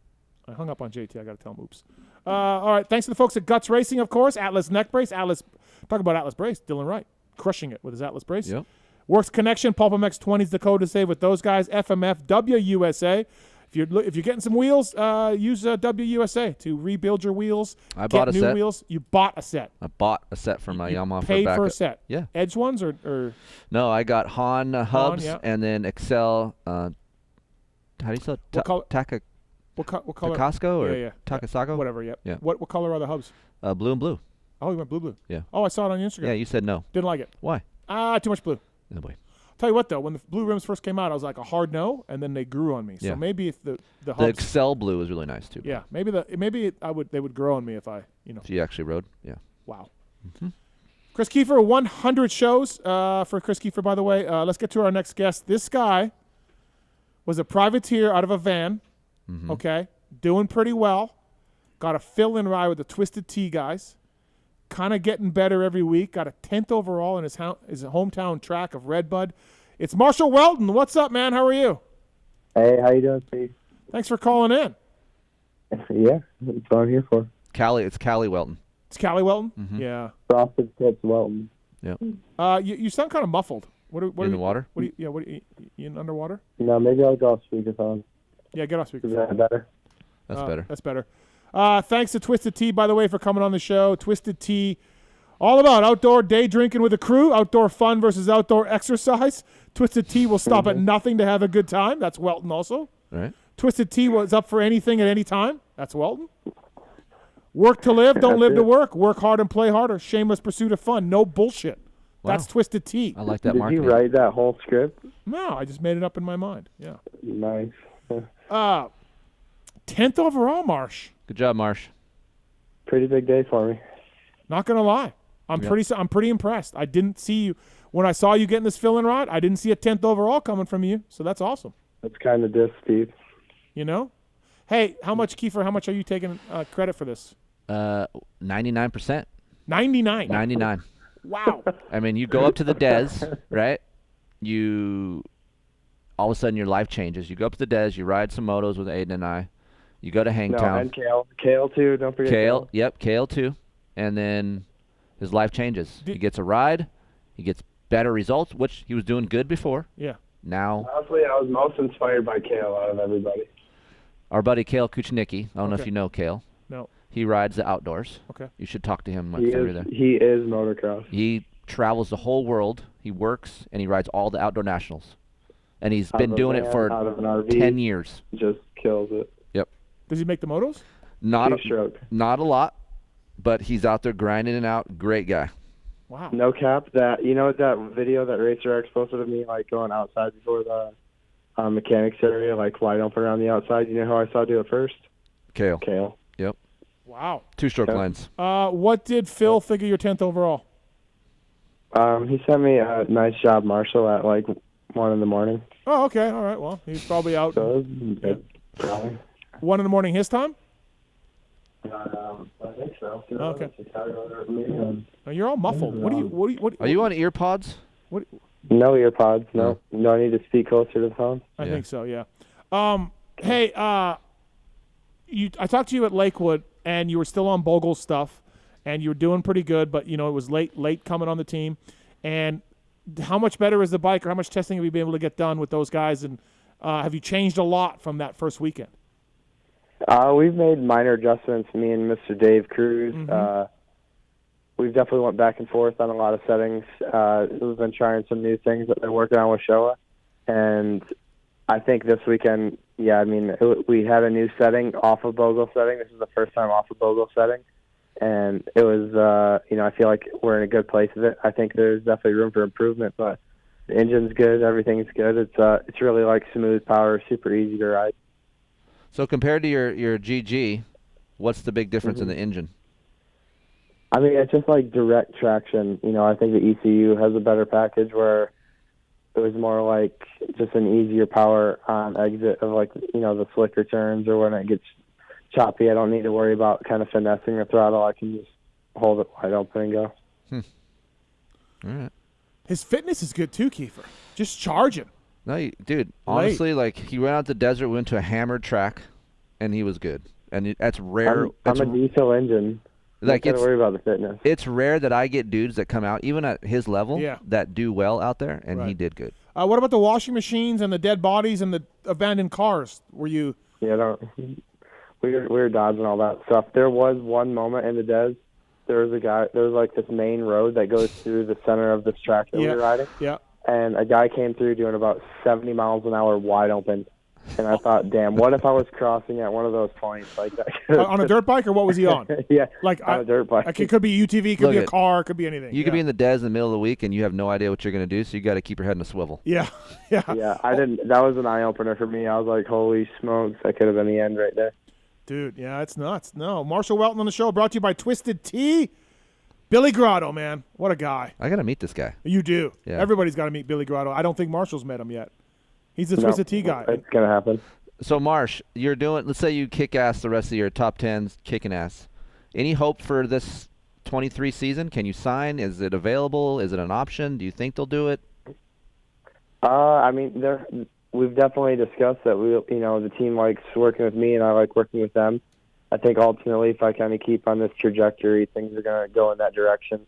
I hung up on JT. I got to tell him, oops. All right. Thanks to the folks at Guts Racing, of course. Atlas Neck Brace. Talk about Atlas Brace. Dylan Wright crushing it with his Atlas Brace. Yep. Works Connection. PulpMX 20 is the code to save with those guys. FMF WUSA. If you're getting some wheels, use WUSA to rebuild your wheels. I bought a new set. Wheels. You bought a set. I bought a set for my Yamaha. Paid for for a set. Yeah. Edge ones or? No, I got Hahn hubs and then Excel. How do you spell it? What color? What color? Takasco or Takasako? Whatever. Yep. Yeah. What color are the hubs? Blue and blue. Oh, you went blue. Yeah. Oh, I saw it on Instagram. Yeah, you said no. Didn't like it. Why? Too much blue. No boy. Tell you what though, when the blue rims first came out, I was like a hard no, and then they grew on me. So maybe if the hubs, the Excel blue is really nice too. Yeah, they would grow on me if I So you actually rode? Yeah. Wow. Kris Keefer, 100 shows for Kris Keefer, by the way. Let's get to our next guest. This guy was a privateer out of a van. Okay, doing pretty well. Got a fill-in ride with the Twisted Tea guys. Kind of getting better every week. Got a 10th overall in his hometown track of Redbud. It's Marshal Weltin. What's up, man? How are you? Hey, how you doing, Steve? Thanks for calling in. Yeah, that's what I'm here for. It's Callie Weltin. It's Callie Weltin? Yeah. Frosted Tips Weltin. Yeah. You sound kind of muffled. What are in you, the water? What are you in underwater? No, maybe I'll go off speakerphone. Yeah, get off speakerphone. Is that better? That's better. That's better. Thanks to Twisted Tea, by the way, for coming on the show. Twisted Tea, all about outdoor day drinking with a crew, outdoor fun versus outdoor exercise. Twisted Tea will stop at nothing to have a good time. That's Weltin also. All right. Twisted Tea was up for anything at any time. That's Weltin. Work to live, don't live to work. Work hard and play harder. Shameless pursuit of fun. No bullshit. Wow. That's Twisted Tea. I like that Did marketing. you write that whole script? No, I just made it up in my mind. Yeah. Nice. 10th overall, Marsh. Good job, Marsh. Pretty big day for me. Not gonna lie, I'm pretty impressed. I didn't see you when I saw you getting this fill-in ride. I didn't see a 10th overall coming from you, so that's awesome. That's kind of diss, Steve. You know, hey, how much Keefer? How much are you taking credit for this? 99%. 99. 99. Wow. I mean, you go up to the Des, right? All of a sudden your life changes. You go up to the Des, you ride some motos with Aiden and I. You go to Hangtown. No, and Kale. Kale, too. Don't forget Kale. Yep, Kale, too. And then his life changes. He gets a ride. He gets better results, which he was doing good before. Yeah. Now. Honestly, I was most inspired by Kale out of everybody. Our buddy Kale Kuchnicki. I don't know if you know Kale. No. He rides the outdoors. Okay. You should talk to him. He is motocross. He travels the whole world. He works, and he rides all the outdoor nationals. And he's been doing it for 10 years. Just kills it. Yep. Does he make the motos? Not a lot, but he's out there grinding it out. Great guy. Wow. No cap. That video that Racer X posted of me going outside before the mechanics area, wide open around the outside. You know who I saw do it first? Kale. Yep. Wow. 2-stroke lines. What did Phil think of your 10th overall? He sent me a nice job, Marshall, at 1 in the morning. Oh, okay. All right. Well, he's probably out. So, probably. 1 in the morning his time? I think so. Okay. You're all muffled. What Are you on ear pods? What? No ear pods. No. No, I need to speak closer to the phone. I think so. Yeah. Hey, I talked to you at Lakewood, and you were still on Bogle stuff, and you were doing pretty good, but it was late coming on the team. And how much better is the bike, or how much testing have you been able to get done with those guys? And have you changed a lot from that first weekend? We've made minor adjustments, me and Mr. Dave Cruz. We've definitely went back and forth on a lot of settings. We've been trying some new things that they're working on with Showa. And I think this weekend, yeah, I mean, we had a new setting off of Bogle setting. This is the first time off of Bogle setting. And it was, I feel like we're in a good place with it. I think there's definitely room for improvement, but the engine's good. Everything's good. It's really like smooth power, super easy to ride. So compared to your GG, what's the big difference in the engine? I mean, it's just like direct traction. I think the ECU has a better package where it was more like just an easier power on exit of like, the slicker turns or when it gets choppy. I don't need to worry about kind of finessing the throttle. I can just hold it wide open and go. All right. His fitness is good too, Keefer. Just charging. No, dude, honestly, like he went out the desert, went to a hammered track, and he was good. And that's rare. I'm a diesel engine. Like don't worry about the fitness. It's rare that I get dudes that come out, even at his level, that do well out there, and he did good. What about the washing machines and the dead bodies and the abandoned cars? Were you? Yeah, we were dodging all that stuff. There was one moment in the des. There was like this main road that goes through the center of this track that we were riding. Yeah. And a guy came through doing about 70 miles an hour wide open. And I thought, damn, what if I was crossing at one of those points like that? On a dirt bike, or what was he on? Yeah, like on a dirt bike. Like it could be UTV, could be a car, could be anything. You could be in the des in the middle of the week, and you have no idea what you're going to do, so you got to keep your head in a swivel. Yeah. Yeah, I didn't. That was an eye opener for me. I was like, holy smokes, that could have been the end right there. Dude, yeah, it's nuts. No, Marshal Weltin on the show, brought to you by Twisted Tea. Billy Grotto, man, what a guy. I got to meet this guy. You do. Yeah. Everybody's got to meet Billy Grotto. I don't think Marshall's met him yet. He's the Twisted Tea guy. It's gonna happen. So, Marsh, you're doing, let's say you kick ass the rest of your top 10's kicking ass. Any hope for this 23 season? Can you sign? Is it available? Is it an option? Do you think they'll do it? I mean, we've definitely discussed that the team likes working with me and I like working with them. I think ultimately if I kind of keep on this trajectory, things are going to go in that direction.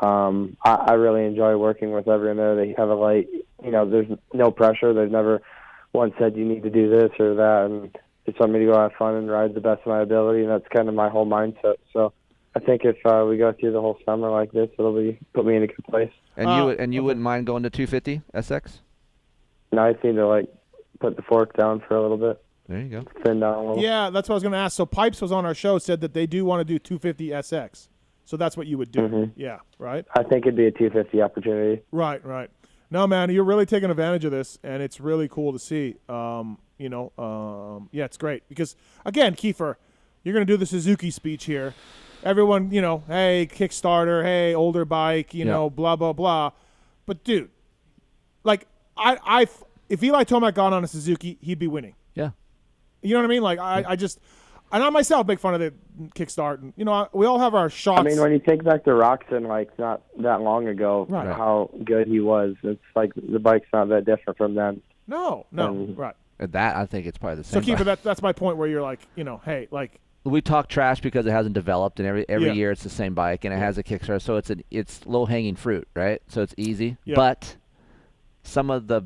I really enjoy working with everyone there. They have there's no pressure. They've never once said you need to do this or that, and just want me to go have fun and ride the best of my ability, and that's kind of my whole mindset. So I think if we go through the whole summer like this, it'll put me in a good place. And you wouldn't mind going to 250 SX? No, I just need to put the fork down for a little bit. There you go. Thin down a little. Yeah, that's what I was going to ask. So Pipes was on our show, said that they do want to do 250 SX. So that's what you would do. Mm-hmm. Yeah, right? I think it'd be a 250 opportunity. Right. No, man, you're really taking advantage of this, and it's really cool to see. It's great because, again, Keefer, you're going to do the Suzuki speech here. Everyone, hey, Kickstarter, hey, older bike, blah, blah, blah. But, dude, if Eli Tomac got on a Suzuki, he'd be winning. Yeah. You know what I mean? Like, I myself make fun of the kickstart. And, we all have our shots. I mean, when you think back to Roxon, not that long ago, right. How good he was, it's like the bike's not that different from then. No, right. That, I think it's probably the same. So, Keeper, that's my point where you're like, hey, like. We talk trash because it hasn't developed, and every year it's the same bike, and it has a Kickstarter, so it's low-hanging fruit, right? So it's easy. Yeah. But some of the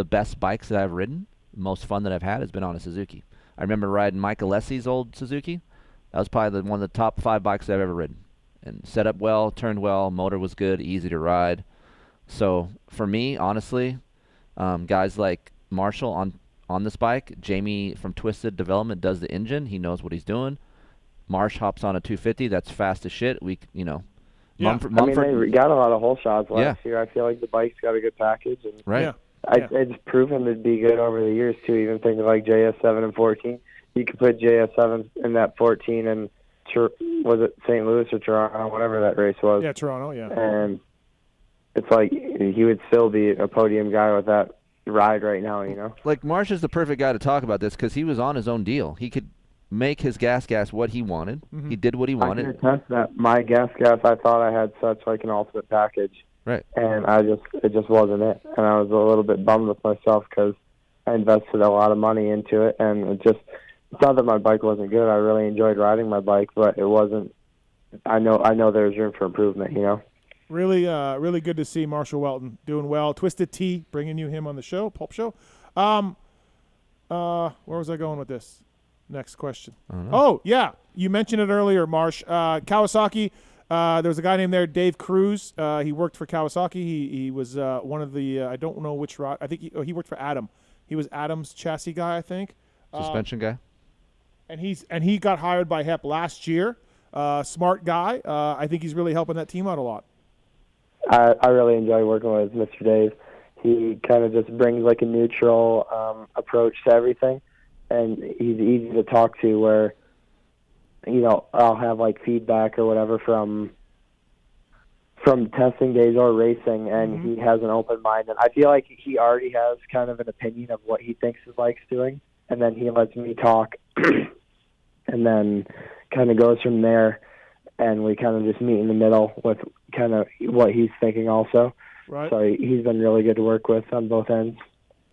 best bikes that I've ridden, most fun that I've had, has been on a Suzuki. I remember riding Mike Alessi's old Suzuki. That was probably one of the top 5 bikes I've ever ridden. And set up well, turned well, motor was good, easy to ride. So for me, honestly, guys like Marshall on this bike, Jamie from Twisted Development does the engine. He knows what he's doing. Marsh hops on a 250. That's fast as shit. Mumford, they got a lot of hole shots last year. I feel like the bike's got a good package. And right. Yeah. It's proven to be good over the years, too. Even thinking like JS7 and 14. You could put JS7 in that 14 and, was it St. Louis or Toronto, whatever that race was. Yeah, Toronto, yeah. And it's like he would still be a podium guy with that ride right now, Like, Marsh is the perfect guy to talk about this because he was on his own deal. He could make his gas what he wanted. Mm-hmm. He did what he wanted. I can attest that my gas, I thought I had such like an ultimate package. Right. And it just wasn't it. And I was a little bit bummed with myself because I invested a lot of money into it, and it's not that my bike wasn't good. I really enjoyed riding my bike, but it wasn't. I know there's room for improvement, Really, really good to see Marshal Weltin doing well. Twisted Tea, bringing him on the show, Pulp Show. Where was I going with this? Next question. Oh, yeah. You mentioned it earlier, Marsh. Kawasaki, There was a guy named there, Dave Cruz. He worked for Kawasaki. He was one of the I don't know which rod. I think he worked for Adam. He was Adam's chassis guy, I think. Suspension guy. And he got hired by HEP last year. Smart guy. I think he's really helping that team out a lot. I really enjoy working with Mr. Dave. He kind of just brings like a neutral approach to everything, and he's easy to talk to. Where, you know, I'll have like feedback or whatever from testing days or racing, and he has an open mind. And I feel like he already has kind of an opinion of what he thinks his bike's doing, and then he lets me talk, and then kind of goes from there. And we kind of just meet in the middle with kind of what he's thinking also. Right. So he's been really good to work with on both ends.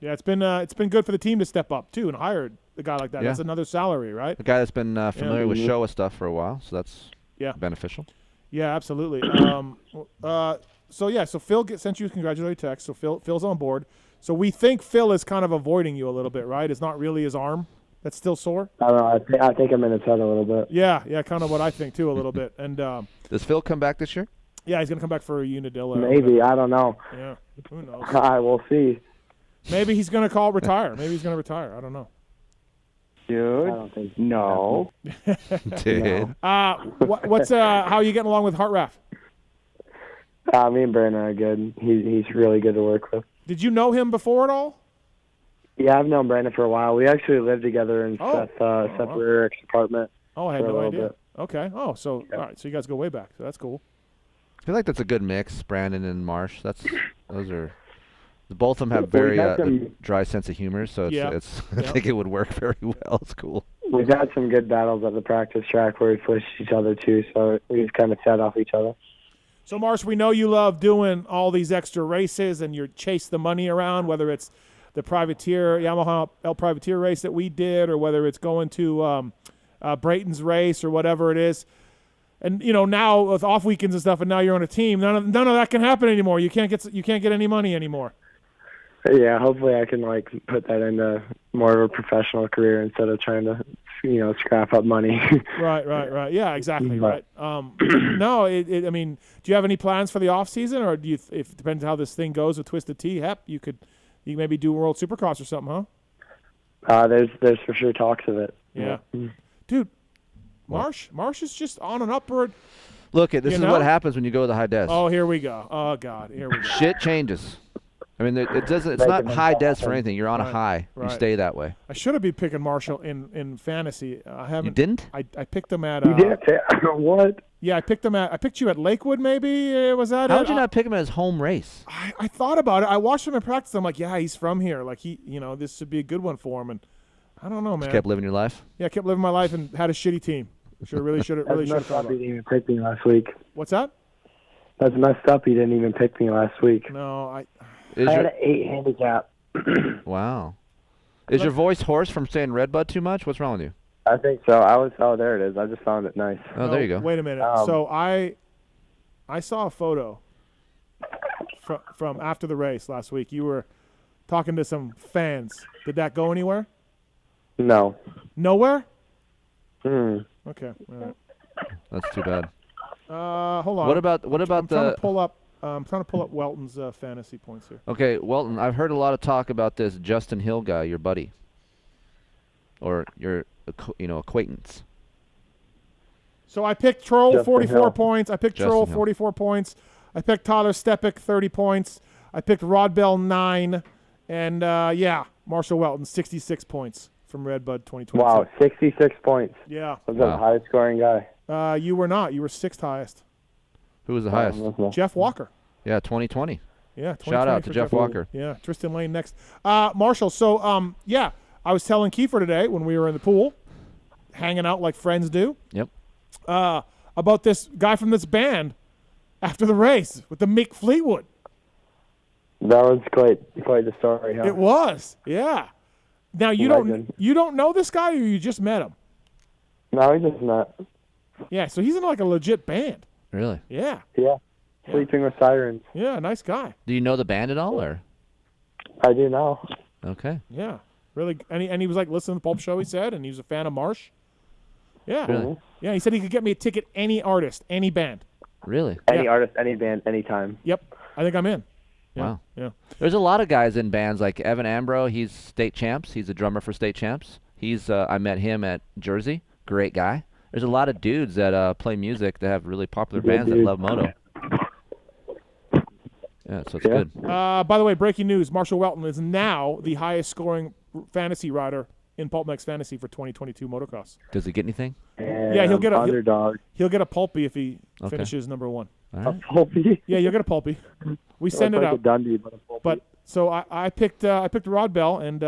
Yeah, it's been good for the team to step up too and hire a guy like that. Yeah. That's another salary, right? A guy that's been familiar with Showa stuff for a while, so that's beneficial. Yeah, absolutely. So Phil sent you a congratulatory text. So Phil's on board. So we think Phil is kind of avoiding you a little bit, right? It's not really his arm that's still sore. I don't know. I think I'm in his head a little bit. Yeah, kind of what I think too a little bit. And does Phil come back this year? Yeah, he's gonna come back for a Unadilla. Maybe, I don't know. Yeah, who knows? I will see. Maybe he's gonna retire. Maybe he's gonna retire. I don't know. Dude, I don't think no. Dude. What's how are you getting along with Hartraff? Me and Brandon are good. He's really good to work with. Did you know him before at all? Yeah, I've known Brandon for a while. We actually lived together in Seth Eric's apartment. Oh, I had no idea. Bit. Okay. Oh, so all right. So you guys go way back. So that's cool. I feel like that's a good mix, Brandon and Marsh. Those are both of them have very dry sense of humor, so it's I think it would work very well. It's cool. We've had some good battles at the practice track where we pushed each other too, so we've kind of fed off each other. So Marsh, we know you love doing all these extra races and you chase the money around, whether it's the privateer Yamaha El Privateer race that we did, or whether it's going to Brayton's race or whatever it is. And you know, now with off weekends and stuff, and now you're on a team. None of that can happen anymore. You can't get any money anymore. Yeah, hopefully I can like put that into more of a professional career instead of trying to, scrap up money. Right. Yeah, exactly. Right. No, I mean, do you have any plans for the off season, or do you? If it depends how this thing goes with Twisted Tea, you maybe do World Supercross or something, huh? There's for sure talks of it. Yeah. Dude, Marsh is just on an upward. Look, this is what happens when you go to the high des. Oh, here we go. Oh God, here we go. Shit changes. I mean, it doesn't. It's not high des for anything. You're on a high. Right. You stay that way. I should have been picking Marshall in fantasy. I haven't. You didn't? I picked him at. You did? What? Yeah, I picked you at Lakewood. Maybe was that? How did you not pick him at his home race? I thought about it. I watched him in practice. I'm like, yeah, he's from here. Like this should be a good one for him. And I don't know, man. Just kept living your life. Yeah, kept living my life and had a shitty team. Really should have. That's messed up. He didn't even pick me last week. What's that? That's messed up. He didn't even pick me last week. No, I had an 8 handicap. Wow. Is your voice hoarse from saying Redbud too much? What's wrong with you? I think so. There it is. I just found it nice. Oh, there you go. Wait a minute. So I saw a photo from after the race last week. You were talking to some fans. Did that go anywhere? No. Nowhere? Hmm. Okay. All right. That's too bad. Hold on. What about I'm trying to pull up Welton's fantasy points here. Okay, Welton, I've heard a lot of talk about this Justin Hill guy, your buddy, or your acquaintance. So I picked Troll Justin 44 Hill. points. I picked Justin Troll Hill. 44 points. I picked Tyler Stepik 30 points. I picked Rod Bell 9, and Marshall Weltin 66 points from Redbud 2022. Wow, 66 points. Yeah. Was the highest scoring guy? You were not. You were 6th highest. Who was the highest? Jeff Walker. Yeah, 2020. Yeah, 2020 Shout out to for Jeff Walker. Yeah, Tristan Lane next. Marshall, so I was telling Keefer today when we were in the pool, hanging out like friends do. Yep. About this guy from this band after the race with the Mick Fleetwood. That was quite the story, huh? It was, yeah. Now you don't know this guy, or you just met him? No, we just met. Yeah, so he's in like a legit band. Really? Yeah. Yeah. Sleeping with Sirens. Yeah, nice guy. Do you know the band at all, or? I do now. Okay. Yeah, really. And he was like, listen to the Pulp Show, he said, and he was a fan of Marsh. Yeah. Really? Yeah, he said he could get me a ticket, any artist, any band. Really? Any artist, any band, anytime. Yep. I think I'm in. Yeah. Wow. Yeah. There's a lot of guys in bands like Evan Ambro. He's state champs. He's a drummer for state champs. He's I met him at Jersey. Great guy. There's a lot of dudes that play music that have really popular bands that love moto. Yeah, so it's good. By the way, breaking news: Marshal Weltin is now the highest scoring fantasy rider in PulpMX Fantasy for 2022 motocross. Does he get anything? Yeah, he'll get a underdog. He'll get a pulpy if he Okay. finishes number 1. All right. A pulpy? Yeah, you'll get a pulpy. We send it like out. a Dundee, but a pulpy. But so I picked Rod Bell, and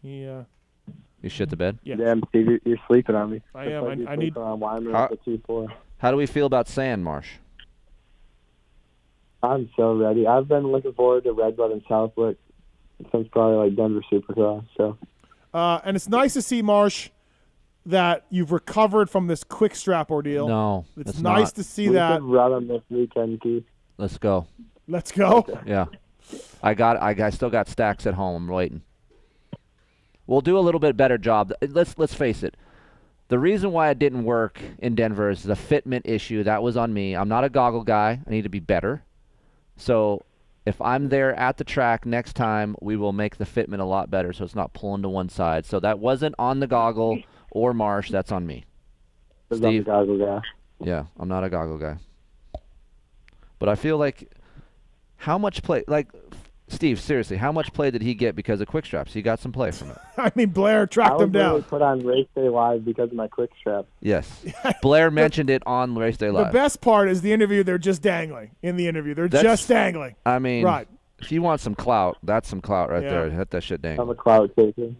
You shit the bed? Yeah. Damn, Steve, you're sleeping on me. I am. It's like I you're need. sleeping on Wyman How- at the 2-4. How do we feel about sand, Marsh? I'm so ready. I've been looking forward to Redbud and Southwick since probably like Denver Supercross. So. And it's nice to see, Marsh, that you've recovered from this quick strap ordeal. No, it's it's nice not. to see We that. could run them this weekend, Keith. Let's go. Let's go. Yeah. I still got stacks at home. I'm waiting. We'll do a little bit better job. Let's face it. The reason why it didn't work in Denver is the fitment issue. That was on me. I'm not a goggle guy. I need to be better. So if I'm there at the track next time, we will make the fitment a lot better so it's not pulling to one side. So that wasn't on the goggle or Marsh. That's on me. I'm the goggle guy. Yeah, I'm not a goggle guy. But I feel like how much play, like, Steve, seriously, how much play did he get because of quick straps? He got some play from it. I mean, Blair tracked him I was down. really put on Race Day Live because of my quick strap. Yes. Blair mentioned it on Race Day Live. The best part is the interview. They're just dangling in the interview. They're That's- just dangling. I mean, Right. if you want some clout, that's some clout right Yeah. there. Hit that shit dang. I'm a cloud chaser.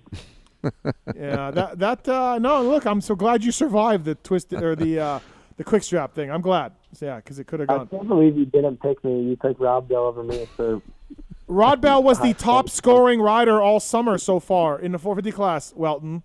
Yeah. No. Look, I'm so glad you survived the twisted or the quick strap thing. I'm glad. Yeah, because it could have I gone. can't believe you didn't pick me. You picked Rob Dell over me for. Rod Bell was the top scoring rider all summer so far in the 450 class, Welton.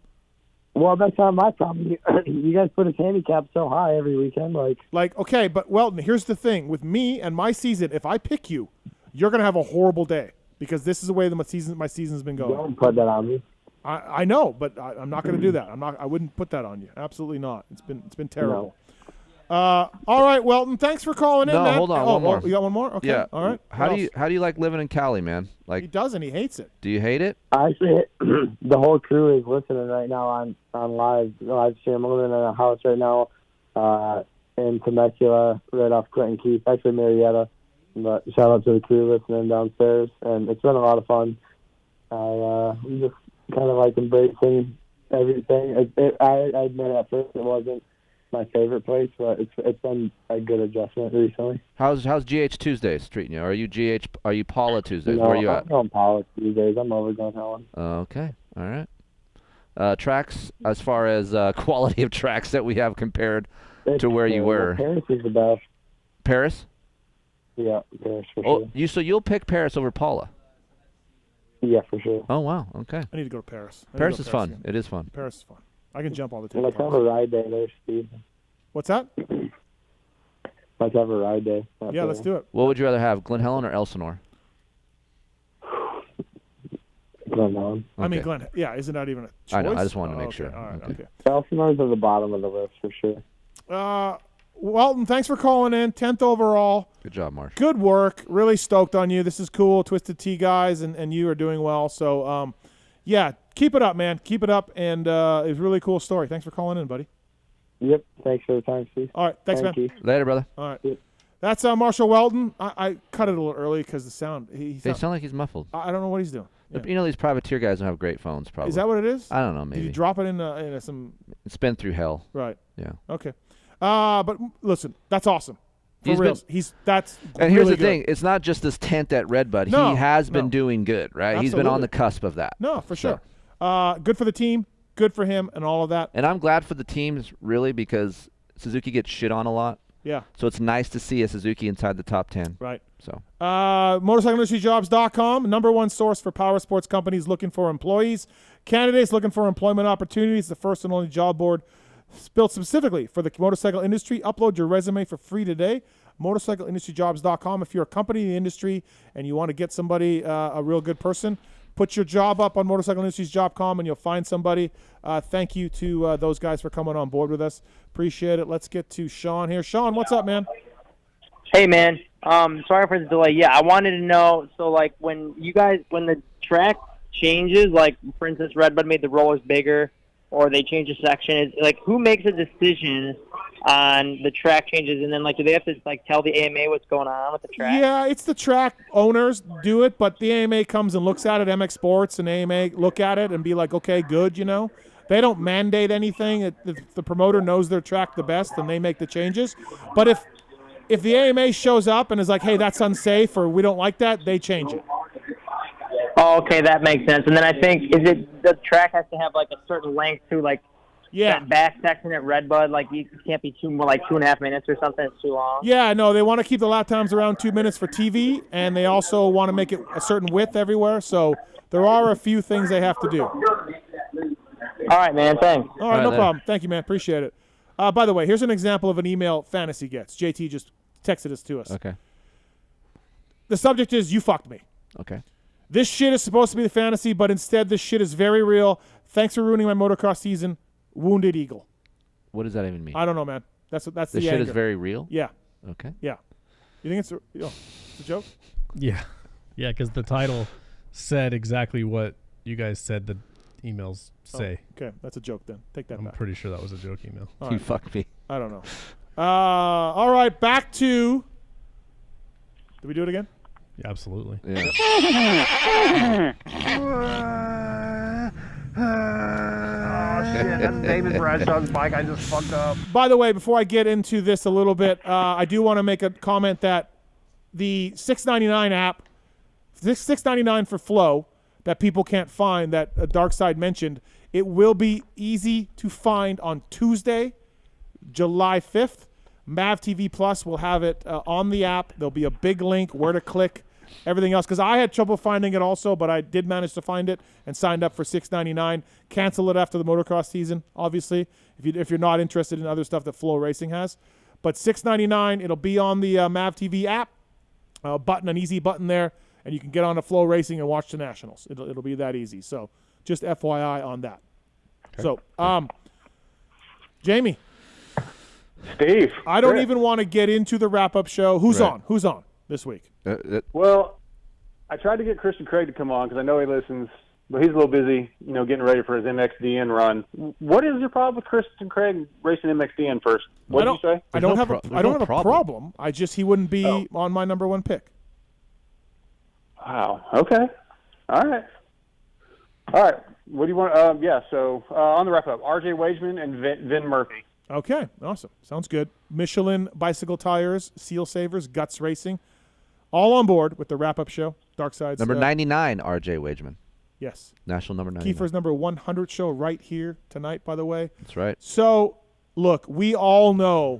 Well, that's not my problem. You guys put his handicap so high every weekend, Like, okay, but Welton, here's the thing. With me and my season, if I pick you, you're going to have a horrible day because this is the way that my season's been going. Don't put that on me. I know, but I'm not going to do that. I wouldn't put that on you. Absolutely not. It's been terrible. All right, Welton. Thanks for calling in, No, man. hold on, one more. You got one more? Okay. Yeah. All right. How What do else? you like living in Cali, man? He doesn't. He hates it. Do you hate it? Actually, the whole crew is listening right now on live stream. I'm living in a house right now in Temecula, right off Clinton Keith, actually Marietta. But shout out to the crew listening downstairs, and it's been a lot of fun. I'm just kind of like embracing everything. I admit at first it wasn't my favorite place, but it's been a good adjustment recently. How's GH Tuesdays treating you? Are you Paula Tuesdays? No, Where are you at? I'm on Paula these days. I'm over going Helen. Okay. All right. Tracks, as far as quality of tracks that we have compared to where you were. Paris is the best. Paris? Yeah, Paris for sure. So you'll pick Paris over Paula? Yeah, for sure. Oh, wow. Okay. I need to go to Paris. Paris is fun. It is fun. Paris is fun. I can jump all the Well, let's have a ride day there, Steve. What's that? Let's have a ride day. Yeah, let's do it. What would you rather have, Glen Helen or Elsinore? Glen Helen. I mean, Glenn. Yeah, isn't that even a choice? I know. I just wanted to make okay, sure. All right. Okay. Elsinore's at the bottom of the list for sure. Welton, thanks for calling in. 10th overall. Good job, Marsh. Good work. Really stoked on you. This is cool. Twisted Tea guys, and you are doing well. So, yeah, keep it up, man. Keep it up. And it was a really cool story. Thanks for calling in, buddy. Yep. Thanks for the time, Steve. All right. Thanks, Thank man. you. Later, brother. All right. Yep. That's Marshal Weltin. I cut it a little early because the sound. He sound like he's muffled. I don't know what he's doing. Yeah. You know, these privateer guys don't have great phones, probably. Is that what it is? I don't know, maybe. Did you drop it in some... It's been through hell. Right. Yeah. Okay. But listen, that's awesome. For real. That's and here's really the thing. good. It's not just this tent at Redbud. No, he has been no. doing good, right? He's been on the cusp of that. No, for sure. Good for the team. Good for him and all of that. And I'm glad for the teams, really, because Suzuki gets shit on a lot. Yeah. So it's nice to see a Suzuki inside the top 10. Right. So. MotorcycleIndustryJobs.com, #1 source for power sports companies looking for employees. Candidates looking for employment opportunities. The first and only job board built specifically for the motorcycle industry. Upload your resume for free today. MotorcycleIndustryJobs.com. If you're a company in the industry and you want to get somebody, a real good person, put your job up on MotorcycleIndustryJobs.com and you'll find somebody. Thank you to those guys for coming on board with us. Appreciate it. Let's get to Sean here. Sean, what's up, man? Hey, man. Sorry for the delay. Yeah, I wanted to know, so, like, when the track changes, like, for instance, Redbud made the rollers bigger or they change a section, is like, who makes a decision on the track changes? And then, like, do they have to, like, tell the AMA what's going on with the track? Yeah, it's the track owners do it, but the AMA comes and looks at it, MX Sports and AMA look at it and be like, okay, good, you know. They don't mandate anything. The promoter knows their track the best, and they make the changes. But if the AMA shows up and is like, hey, that's unsafe or we don't like that, they change it. Oh, okay, that makes sense. And then I think, the track has to have, like, a certain length, too, like, that back section at Redbud, like, you can't be more like 2.5 minutes or something. It's too long. Yeah, no, they want to keep the lap times around 2 minutes for TV, and they also want to make it a certain width everywhere. So there are a few things they have to do. All right, man. Thanks. All right, no problem. Thank you, man. Appreciate it. By the way, here's an example of an email Fantasy gets. JT just texted this to us. Okay. The subject is, you fucked me. Okay. This shit is supposed to be the fantasy, but instead this shit is very real. Thanks for ruining my motocross season. Wounded Eagle. What does that even mean? I don't know, man. That's the This shit anger. is very real? Yeah. Okay. Yeah. You think it's a joke? Yeah. Yeah, because the title said exactly what you guys said the emails say. Oh, okay, that's a joke then. Take that I'm back. pretty sure that was a joke email. All You right. fucked me. I don't know. All right, back to... Did we do it again? Yeah, absolutely. Yeah. Oh, shit. That's David Bradshaw's bike. I just fucked up. By the way, before I get into this a little bit, I do want to make a comment that the $6.99 app, $6.99 for Flow, that people can't find, that Darkside mentioned, it will be easy to find on Tuesday, July 5th. Mav TV Plus will have it on the app. There'll be a big link, where to click, everything else. Because I had trouble finding it also, but I did manage to find it and signed up for $6.99. Cancel it after the motocross season, obviously, if you're not interested in other stuff that Flow Racing has. But $6.99, it'll be on the Mav TV app. An easy button there, and you can get on to Flow Racing and watch the Nationals. It'll be that easy. So just FYI on that. Okay. So, Jamie. Steve. I don't even want to get into the wrap-up show. Who's on? Who's on this week? Well, I tried to get Christian Craig to come on because I know he listens, but he's a little busy, getting ready for his MXDN run. What is your problem with Christian Craig racing MXDN first? What did you say? I don't have a problem. He wouldn't be on my number one pick. Wow. Okay. All right. What do you want? So on the wrap-up, RJ Wageman and Vin Murphy. Okay, awesome. Sounds good. Michelin bicycle tires, Seal Savers, Guts Racing, all on board with the wrap-up show. Darkside's Number 99, RJ Wageman. Yes. National number 99. Kiefer's number 100 show right here tonight, by the way. That's right. So, look, we all know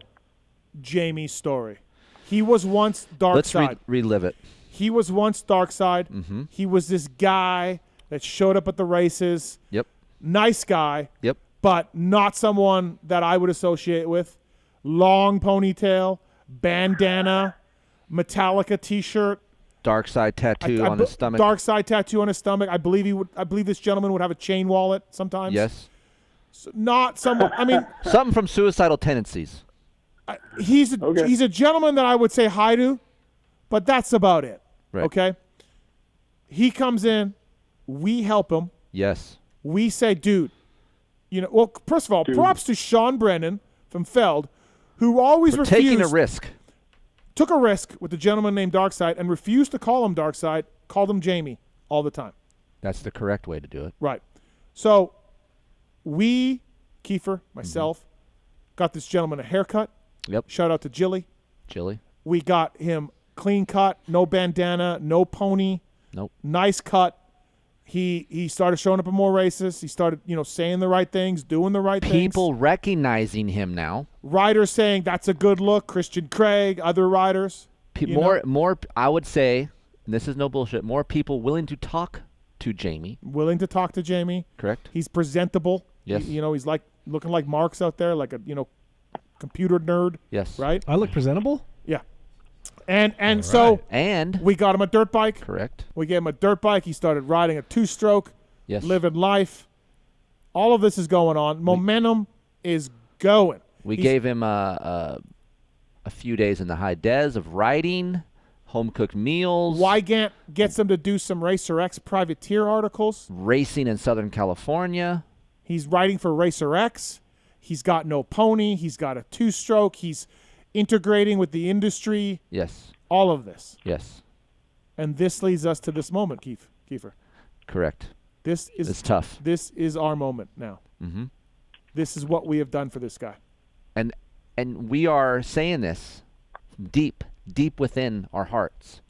Jamie's story. He was once Darkside. Let's relive it. He was once Darkside. Mm-hmm. He was this guy that showed up at the races. Yep. Nice guy. Yep. But not someone that I would associate with. Long ponytail, bandana, Metallica T-shirt, Darkside tattoo on his stomach. Darkside tattoo on his stomach. I believe this gentleman would have a chain wallet sometimes. Yes. So not someone. I mean, something from Suicidal Tendencies. He's a gentleman that I would say hi to, but that's about it. Right. Okay. He comes in, we help him. Yes. We say, dude. Well, first of all, props to Sean Brennan from Feld, who always refused. Taking a risk. Took a risk with a gentleman named Darkside and refused to call him Darkside, called him Jamie all the time. That's the correct way to do it. Right. So we, Keefer, myself, got this gentleman a haircut. Yep. Shout out to Jilly. We got him clean cut, no bandana, no pony. Nope. Nice cut. He started showing up at more races. He started, saying the right things, doing the right things. People recognizing him now. Riders saying that's a good look. Christian Craig, other riders. More. I would say, and this is no bullshit. More people willing to talk to Jamie. Correct. He's presentable. Yes. He's like looking like Marx out there, like a computer nerd. Yes. Right. I look presentable. Yeah. And so we got him a dirt bike. Correct. We gave him a dirt bike. He started riding a 2-stroke. Yes. Living life. All of this is going on. Momentum is going. We gave him a few days in the high des of riding, home-cooked meals. Wygant gets him to do some Racer X privateer articles. Racing in Southern California. He's riding for Racer X. He's got no pony. He's got a two-stroke. He's integrating with the industry. Yes. All of this. Yes. And this leads us to this moment, Keefer. Correct. It's tough. This is our moment now. Mm-hmm. This is what we have done for this guy. And we are saying this deep within our hearts.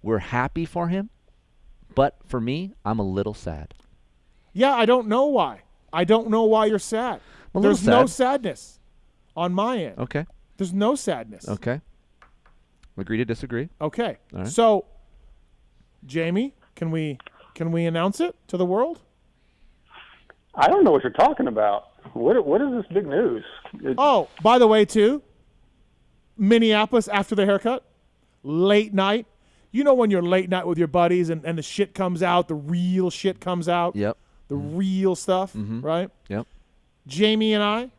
We're happy for him, but for me, I'm a little sad. Yeah, I don't know why. I don't know why you're sad. There's no sadness on my end. Okay. There's no sadness. Okay. Agree to disagree. Okay. All right. So, Jamie, can we announce it to the world? I don't know what you're talking about. What is this big news? Oh, by the way, too, Minneapolis after the haircut, late night. You know when you're late night with your buddies and the shit comes out, the real shit comes out. Yep. The real stuff, right? Yep. Jamie and I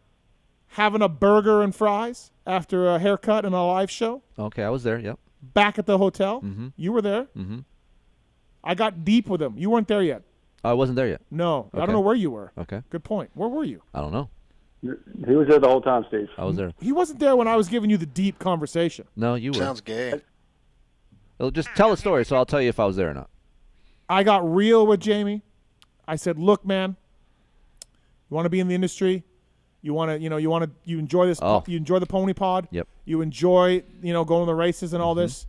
having a burger and fries after a haircut and a live show. Okay, I was there, yep. Back at the hotel. Mm-hmm. You were there. Mm-hmm. I got deep with him. You weren't there yet. I wasn't there yet. No. I Okay. don't know where you were. Okay. Good point. Where were you? I don't know. He was there the whole time, Steve. I was there. He wasn't there when I was giving you the deep conversation. No, you were. Sounds gay. Well, just tell a story, so I'll tell you if I was there or not. I got real with Jamie. I said, "Look, man, you want to be in the industry. You want to, you enjoy this. Oh. You enjoy the pony pod. Yep. You enjoy, going to the races and all this.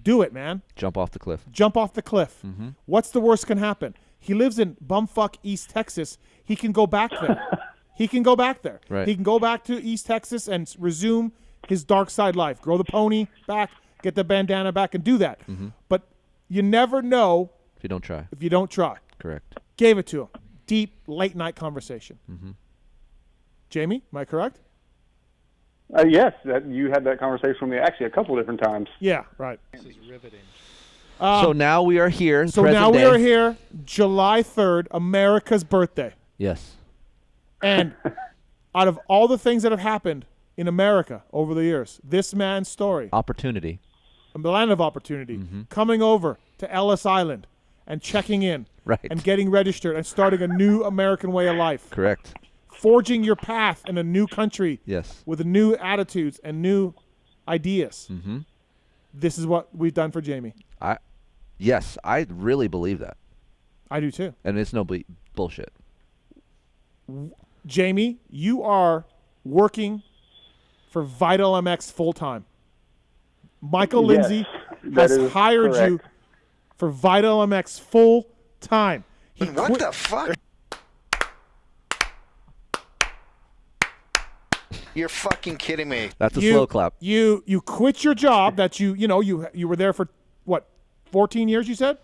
Do it, man. Jump off the cliff. Jump off the cliff. Mm-hmm. What's the worst can happen? He lives in bumfuck East Texas. He can go back there. He can go back there. Right. He can go back to East Texas and resume his dark side life. Grow the pony back, get the bandana back, and do that. Mm-hmm. But you never know If you don't try. if you don't try. Correct. Gave it to him. Deep, late-night conversation. Mm-hmm. Jamie, am I correct? Yes, you had that conversation with me actually a couple different times. Yeah, right. This is riveting. So now we are here. So present now we day. are here, July 3rd, America's birthday. Yes. And out of all the things that have happened in America over the years, this man's story, Opportunity. the land of opportunity, coming over to Ellis Island and checking in Right. and getting registered and starting a new American way of life. Correct. Forging your path in a new country Yes. with new attitudes and new ideas. Mm-hmm. This is what we've done for Jamie. Yes, I really believe that. I do too. And it's no bullshit. Jamie, you are working for Vital MX full time. Michael Yes, Lindsay that has is hired you correct. for Vital MX full time. What the fuck? You're fucking kidding me. That's a slow clap. You quit your job that you were there for what, 14 years you said?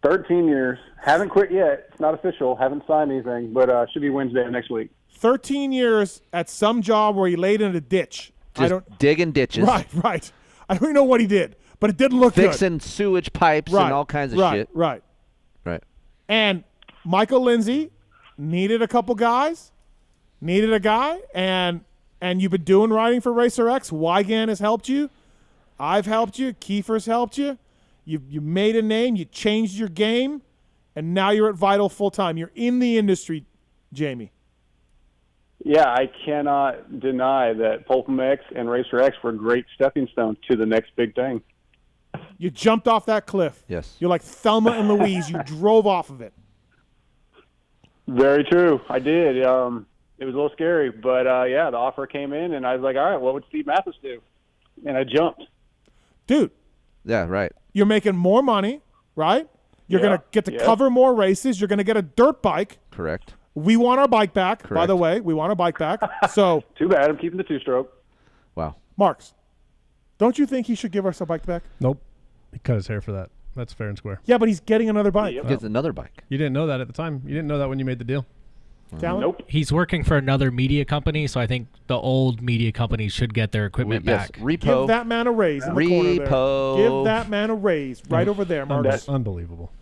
13 years. Haven't quit yet. It's not official. Haven't signed anything, but should be Wednesday of next week. 13 years at some job where he laid in a ditch. Just digging ditches. Right. I don't even know what he did, but it didn't look Fixing good. sewage pipes and all kinds of shit. Right. Right. Michael Lindsay needed a couple guys, needed a guy, and you've been doing riding for Racer X. Wygant has helped you. I've helped you. Keefer's helped you. You made a name. You changed your game, and now you're at Vital full time. You're in the industry, Jamie. Yeah, I cannot deny that PulpMX and Racer X were great stepping stones to the next big thing. You jumped off that cliff. Yes. You're like Thelma and Louise. You drove off of it. Very true. I did. It was a little scary, but yeah, the offer came in, and I was like, all right, what would Steve Mathis do? And I jumped. Dude. Yeah, right. You're making more money, right? You're going to get to cover more races. You're going to get a dirt bike. Correct. We want our bike back, by Correct. the way. We want our bike back. So Too bad. I'm keeping the two-stroke. Wow. Marks, don't you think he should give us a bike back? Nope. He cut his hair for that. That's fair and square. Yeah, but he's getting another bike. He gets another bike. You didn't know that at the time. You didn't know that when you made the deal. Tallon? Nope. He's working for another media company, so I think the old media company should get their equipment back. Give that man a raise in the corner there. Give that man a raise right over there, Marcus. Unbelievable.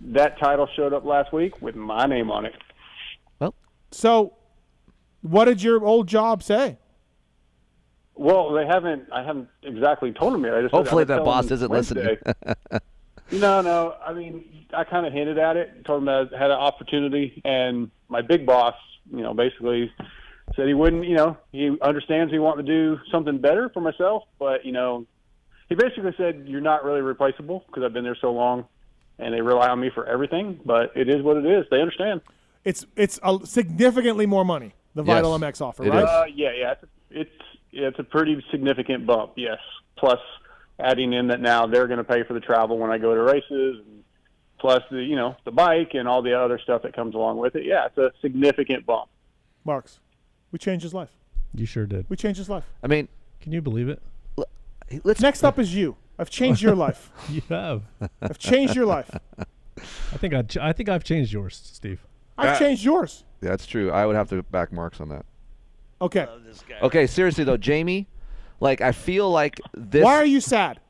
That title showed up last week with my name on it. So, what did your old job say? Well, I haven't exactly told him yet. I just Hopefully I that told boss him isn't Wednesday. listening. No. I mean, I kind of hinted at it. Told him I had an opportunity, and my big boss, basically said he wouldn't. He understands me wanting to do something better for myself, but he basically said you're not really replaceable because I've been there so long, and they rely on me for everything. But it is what it is. They understand. It's significantly more money. The Vital MX offer, right? Yeah. It's a pretty significant bump. Yes. Plus, adding in that now they're going to pay for the travel when I go to races, and plus the bike and all the other stuff that comes along with it. Yeah, it's a significant bump. Marks, we changed his life. You sure did. We changed his life. I mean, can you believe it? Next up is you. I've changed your life. You have. I've changed your life. I think I've changed yours, Steve. I've changed yours. Yeah, that's true. I would have to back Marks on that. Okay. Okay, seriously though, Jamie, I feel like this. Why are you sad?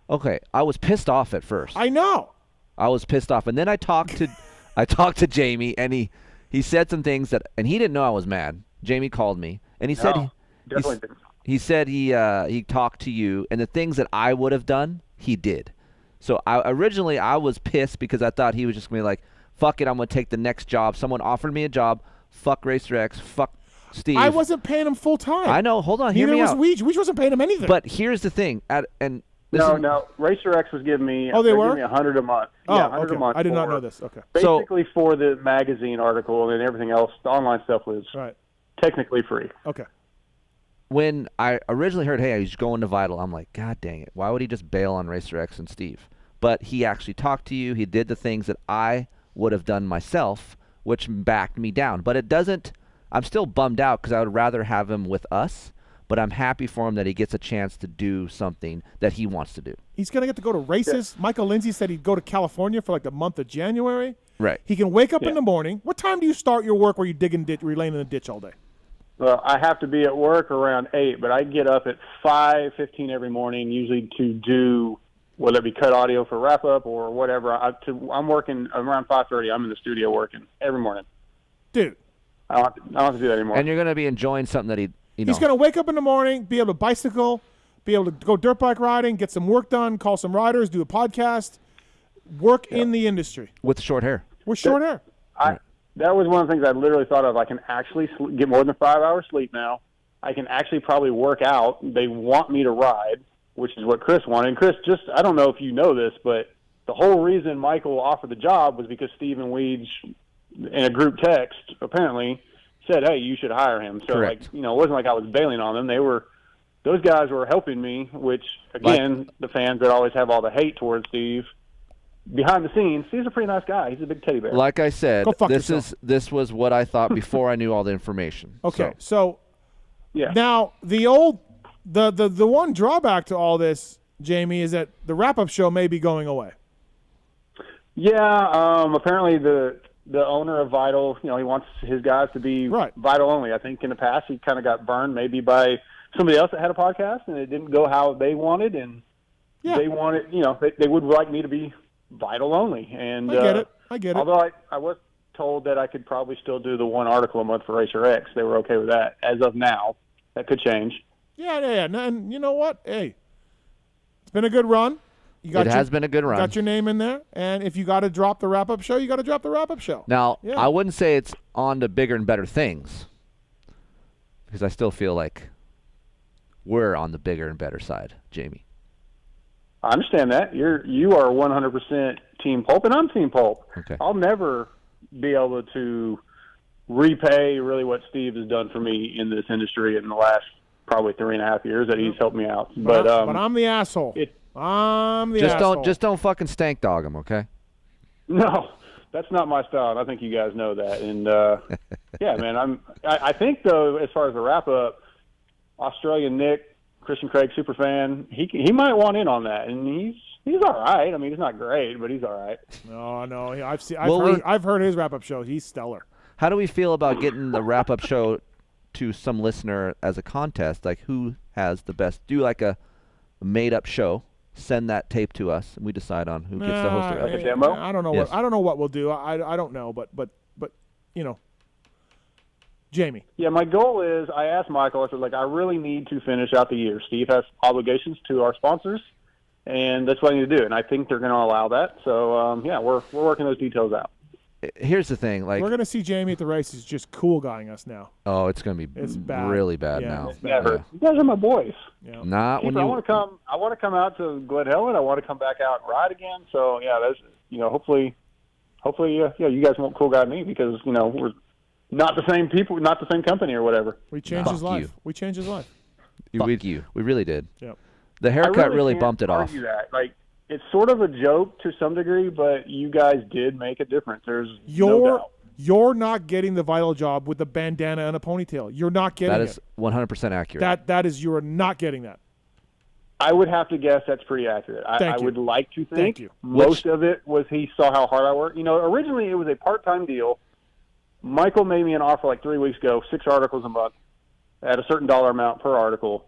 Okay, I was pissed off at first. I know. I was pissed off, and then I talked to Jamie, and he said some things and he didn't know I was mad. Jamie called me, and he said he said he talked to you, and the things that I would have done, he did. So originally I was pissed because I thought he was just gonna be like, fuck it, I'm gonna take the next job. Someone offered me a job. Fuck Racer X. Fuck Steve. I wasn't paying him full time. I know. Hold on. Hear me out. Weege. Weege wasn't paying him anything. But here's the thing. No. Racer X was giving me. Oh, they were? Giving me $100 a month. Oh, yeah, $100 okay. a month. I did not know this. Okay. Basically, for the magazine article and everything else, the online stuff was technically free. Okay. When I originally heard, hey, he's going to Vital, I'm like, God dang it. Why would he just bail on Racer X and Steve? But he actually talked to you. He did the things that I would have done myself, which backed me down. But it doesn't. I'm still bummed out because I would rather have him with us, but I'm happy for him that he gets a chance to do something that he wants to do. He's going to get to go to races. Yeah. Michael Lindsay said he'd go to California for the month of January. Right. He can wake up in the morning. What time do you start your work where you dig and ditch, you're laying in the ditch all day? Well, I have to be at work around 8, but I get up at 5:15 every morning, usually to do whether it be cut audio for wrap up or whatever. I'm working around 5:30. I'm in the studio working every morning. Dude. I don't have to do that anymore. And you're going to be enjoying something that he's going to wake up in the morning, be able to bicycle, be able to go dirt bike riding, get some work done, call some riders, do a podcast, work in the industry. With short hair. With short hair. That was one of the things I literally thought of. I can actually get more than 5 hours sleep now. I can actually probably work out. They want me to ride, which is what Chris wanted. And Chris, I don't know if you know this, but the whole reason Michael offered the job was because Steve and Weege, in a group text, apparently said, hey, you should hire him. So, it wasn't like I was bailing on them. Those guys were helping me, which, again, the fans that always have all the hate towards Steve, behind the scenes, Steve's a pretty nice guy. He's a big teddy bear. Like I said, this was what I thought before I knew all the information. Okay, so now the one drawback to all this, Jamie, is that the wrap-up show may be going away. Yeah, apparently the owner of Vital, he wants his guys to be Vital only. I think in the past he kind of got burned maybe by somebody else that had a podcast, and it didn't go how they wanted, and they wanted, they would like me to be Vital only. And I get it. Although I was told that I could probably still do the one article a month for Racer X. They were okay with that. As of now, that could change. Yeah. And you know what? Hey, it's been a good run. It has been a good run. Got your name in there, and if you got to drop the wrap-up show, you got to drop the wrap-up show. Now, I wouldn't say it's on to bigger and better things, because I still feel like we're on the bigger and better side, Jamie. I understand that. You are 100% Team Pulp, and I'm Team Pulp. Okay. I'll never be able to repay really what Steve has done for me in this industry in the last probably 3.5 years that he's helped me out. But I'm the asshole. I'm the asshole. Just don't fucking stank dog him, okay? No, that's not my style, and I think you guys know that. And yeah, man, I think though, as far as the wrap up, Australian Nick, Christian Craig superfan, he might want in on that, and he's all right. I mean, he's not great, but he's all right. No, I've heard his wrap up show. He's stellar. How do we feel about getting the wrap up show to some listener as a contest? Like, who has the best? Do like a made up show. Send that tape to us, and we decide on who gets to host it. Like a demo? I don't know. Yes. I don't know what we'll do. I don't know, but Jamie. Yeah, my goal is, I asked Michael, I said, like, I really need to finish out the year. Steve has obligations to our sponsors, and that's what I need to do. And I think they're going to allow that. So, yeah, we're working those details out. Here's the thing, like we're gonna see Jamie at the races just cool guying us now. Oh, it's gonna be bad. really bad Yeah, now. it's bad. Yeah. You guys are my boys. Yeah. Not when Keefer, you. I want to come out to Glen Helen. I want to come back out and ride again. So yeah, that's hopefully, you guys won't cool guy me because we're not the same people, not the same company or whatever. We changed his life. We changed his life. We really did. Yep. The haircut really can't bumped it off. argue that. Like, it's sort of a joke to some degree, but you guys did make a difference. There's no doubt. You're not getting the Vital job with the bandana and a ponytail. You're not getting That it. is 100% accurate. That is, you are not getting that. I would have to guess that's pretty accurate. I Thank you. would like to Thank think you. most of it was he saw how hard I work. Originally it was a part-time deal. Michael made me an offer like 3 weeks ago, 6 articles a month at a certain dollar amount per article.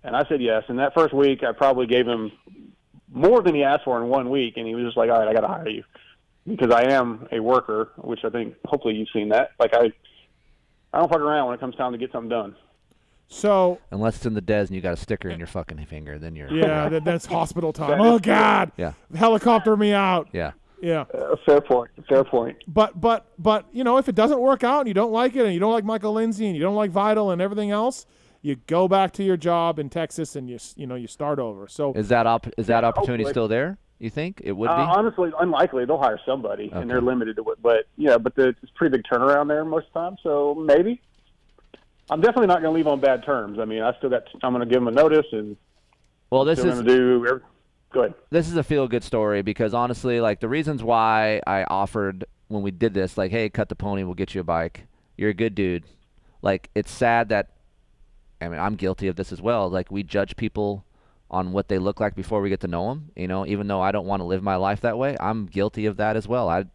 And I said yes. And that first week I probably gave him more than he asked for in 1 week. And he was just like, all right, I got to hire you. Because I am a worker, which I think hopefully you've seen that. Like I don't fuck around when it comes time to get something done. So unless it's in the des and you got a sticker in your fucking finger, then you're that's hospital time. Oh God, helicopter me out. Yeah. Fair point. But if it doesn't work out and you don't like it and you don't like Michael Lindsay and you don't like Vital and everything else, you go back to your job in Texas and you start over. So is that opportunity hopefully. still there? You think it would be? Honestly, unlikely. They'll hire somebody, and they're limited to it. But it's a pretty big turnaround there most of the time. So maybe. I'm definitely not going to leave on bad terms. I mean, I'm going to give them a notice, and this is going to do. Go ahead. This is a feel-good story because honestly, like the reasons why I offered when we did this, like, hey, cut the pony, we'll get you a bike. You're a good dude. Like, it's sad that, I mean, I'm guilty of this as well. Like, we judge people on what they look like before we get to know them. Even though I don't want to live my life that way, I'm guilty of that as well. I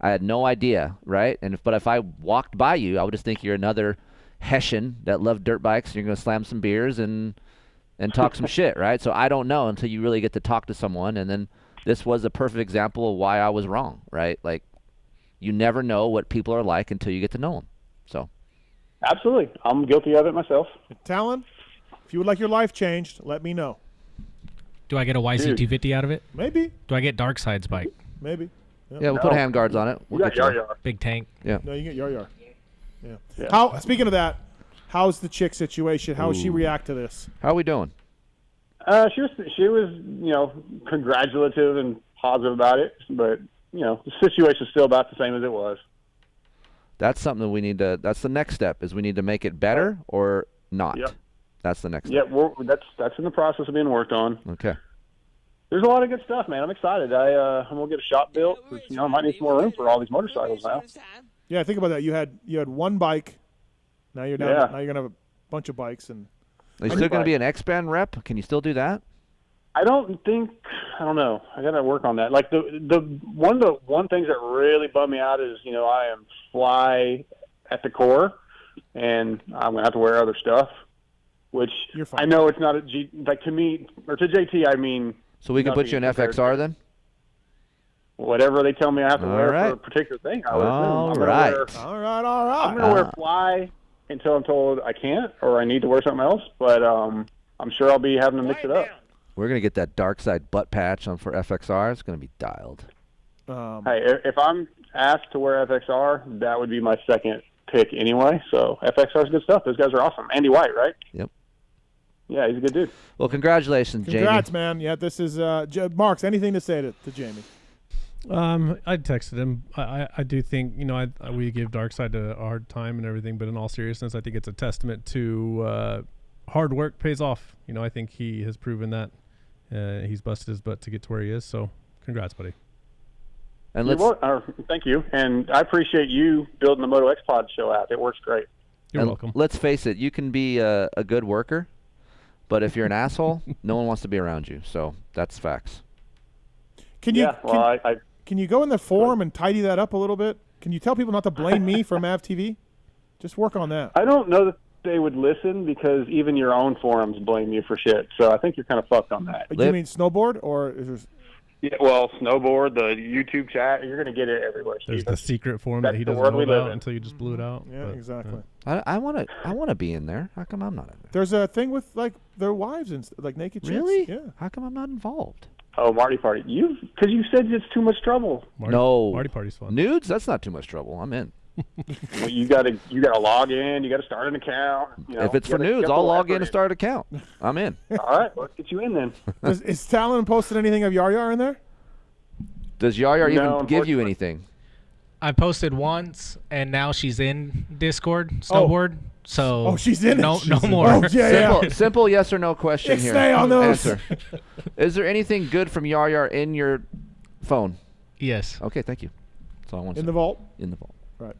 had no idea, right? But if I walked by you, I would just think you're another Hessian that loved dirt bikes. And you're going to slam some beers and talk some shit, right? So I don't know until you really get to talk to someone. And then this was a perfect example of why I was wrong, right? Like, you never know what people are like until you get to know them. So, absolutely, I'm guilty of it myself. Tallon, if you would like your life changed, let me know. Do I get a YC250 out of it? Maybe. Do I get Darkside's bike? Maybe. Yep. Yeah, we'll put hand guards on it. We'll get Yar. Big tank. Yeah. No, you get Yar. Yeah. Speaking of that, how's the chick situation? How does she react to this? How are we doing? She was congratulative and positive about it, but the situation's still about the same as it was. That's something that we need to. That's the next step. Is we need to make it better or not. Yep. That's the next step. Yeah, that's in the process of being worked on. Okay. There's a lot of good stuff, man. I'm excited. I'm gonna get a shop built. I might need some more room for all these motorcycles now. Yeah, think about that. You had one bike. Now you're down. Yeah. Now you're gonna have a bunch of bikes and. Are you still going to be an X-Band rep? Can you still do that? I don't know. I got to work on that. Like the one things that really bum me out is I am fly at the core, and I'm gonna have to wear other stuff, which I know it's not to me or to JT. I mean. So we can put you in FXR then. Whatever they tell me I have to wear right. for a particular thing. All right. All right. I'm gonna wear fly until I'm told I can't or I need to wear something else. But I'm sure I'll be having to mix it up. We're going to get that Darkside butt patch on for FXR. It's going to be dialed. Hey, if I'm asked to wear FXR, that would be my second pick anyway. So FXR is good stuff. Those guys are awesome. Andy White, right? Yep. Yeah, he's a good dude. Well, congratulations, Jamie. Congrats, man. Yeah, this is Marks. Anything to say to Jamie? I texted him. I do think we give Darkside a hard time and everything, but in all seriousness, I think it's a testament to hard work pays off. I think he has proven that he's busted his butt to get to where he is. So, congrats, buddy. And thank you, and I appreciate you building the Moto X Pod show out. It works great. You're welcome. Let's face it, you can be a good worker, but if you're an asshole, no one wants to be around you. So that's facts. Can you go in the forum and tidy that up a little bit? Can you tell people not to blame me for Mav TV? Just work on that. I don't know that they would listen because even your own forums blame you for shit. So I think you're kind of fucked on that. You mean snowboard or is there? Yeah, well, snowboard, the YouTube chat, you're going to get it everywhere. There's Steven. the secret form That's that he the doesn't world know we live about in. until you just blew it out. Yeah, exactly. I want to be in there. How come I'm not in there? There's a thing with like their wives and like naked chicks. Really? Yeah. How come I'm not involved? Oh, Marty Party. Because you said it's too much trouble. No. Marty Party's fun. Nudes? That's not too much trouble. I'm in. Well, you gotta log in. You gotta start an account. If it's for nudes, I'll log in and start an account. I'm in. All right, let's get you in then. Is Tallon posted anything of Yar Yar in there? Does Yar Yar No, even give you anything? I posted once, and now she's in Discord snowboard. So she's in it. No She's in more. it. Oh, yeah. Simple yes or no question Yes, here. stay on those. Answer. Is there anything good from Yar Yar in your phone? Yes. Okay, thank you. That's all I want to say. In the vault? In the vault. Right.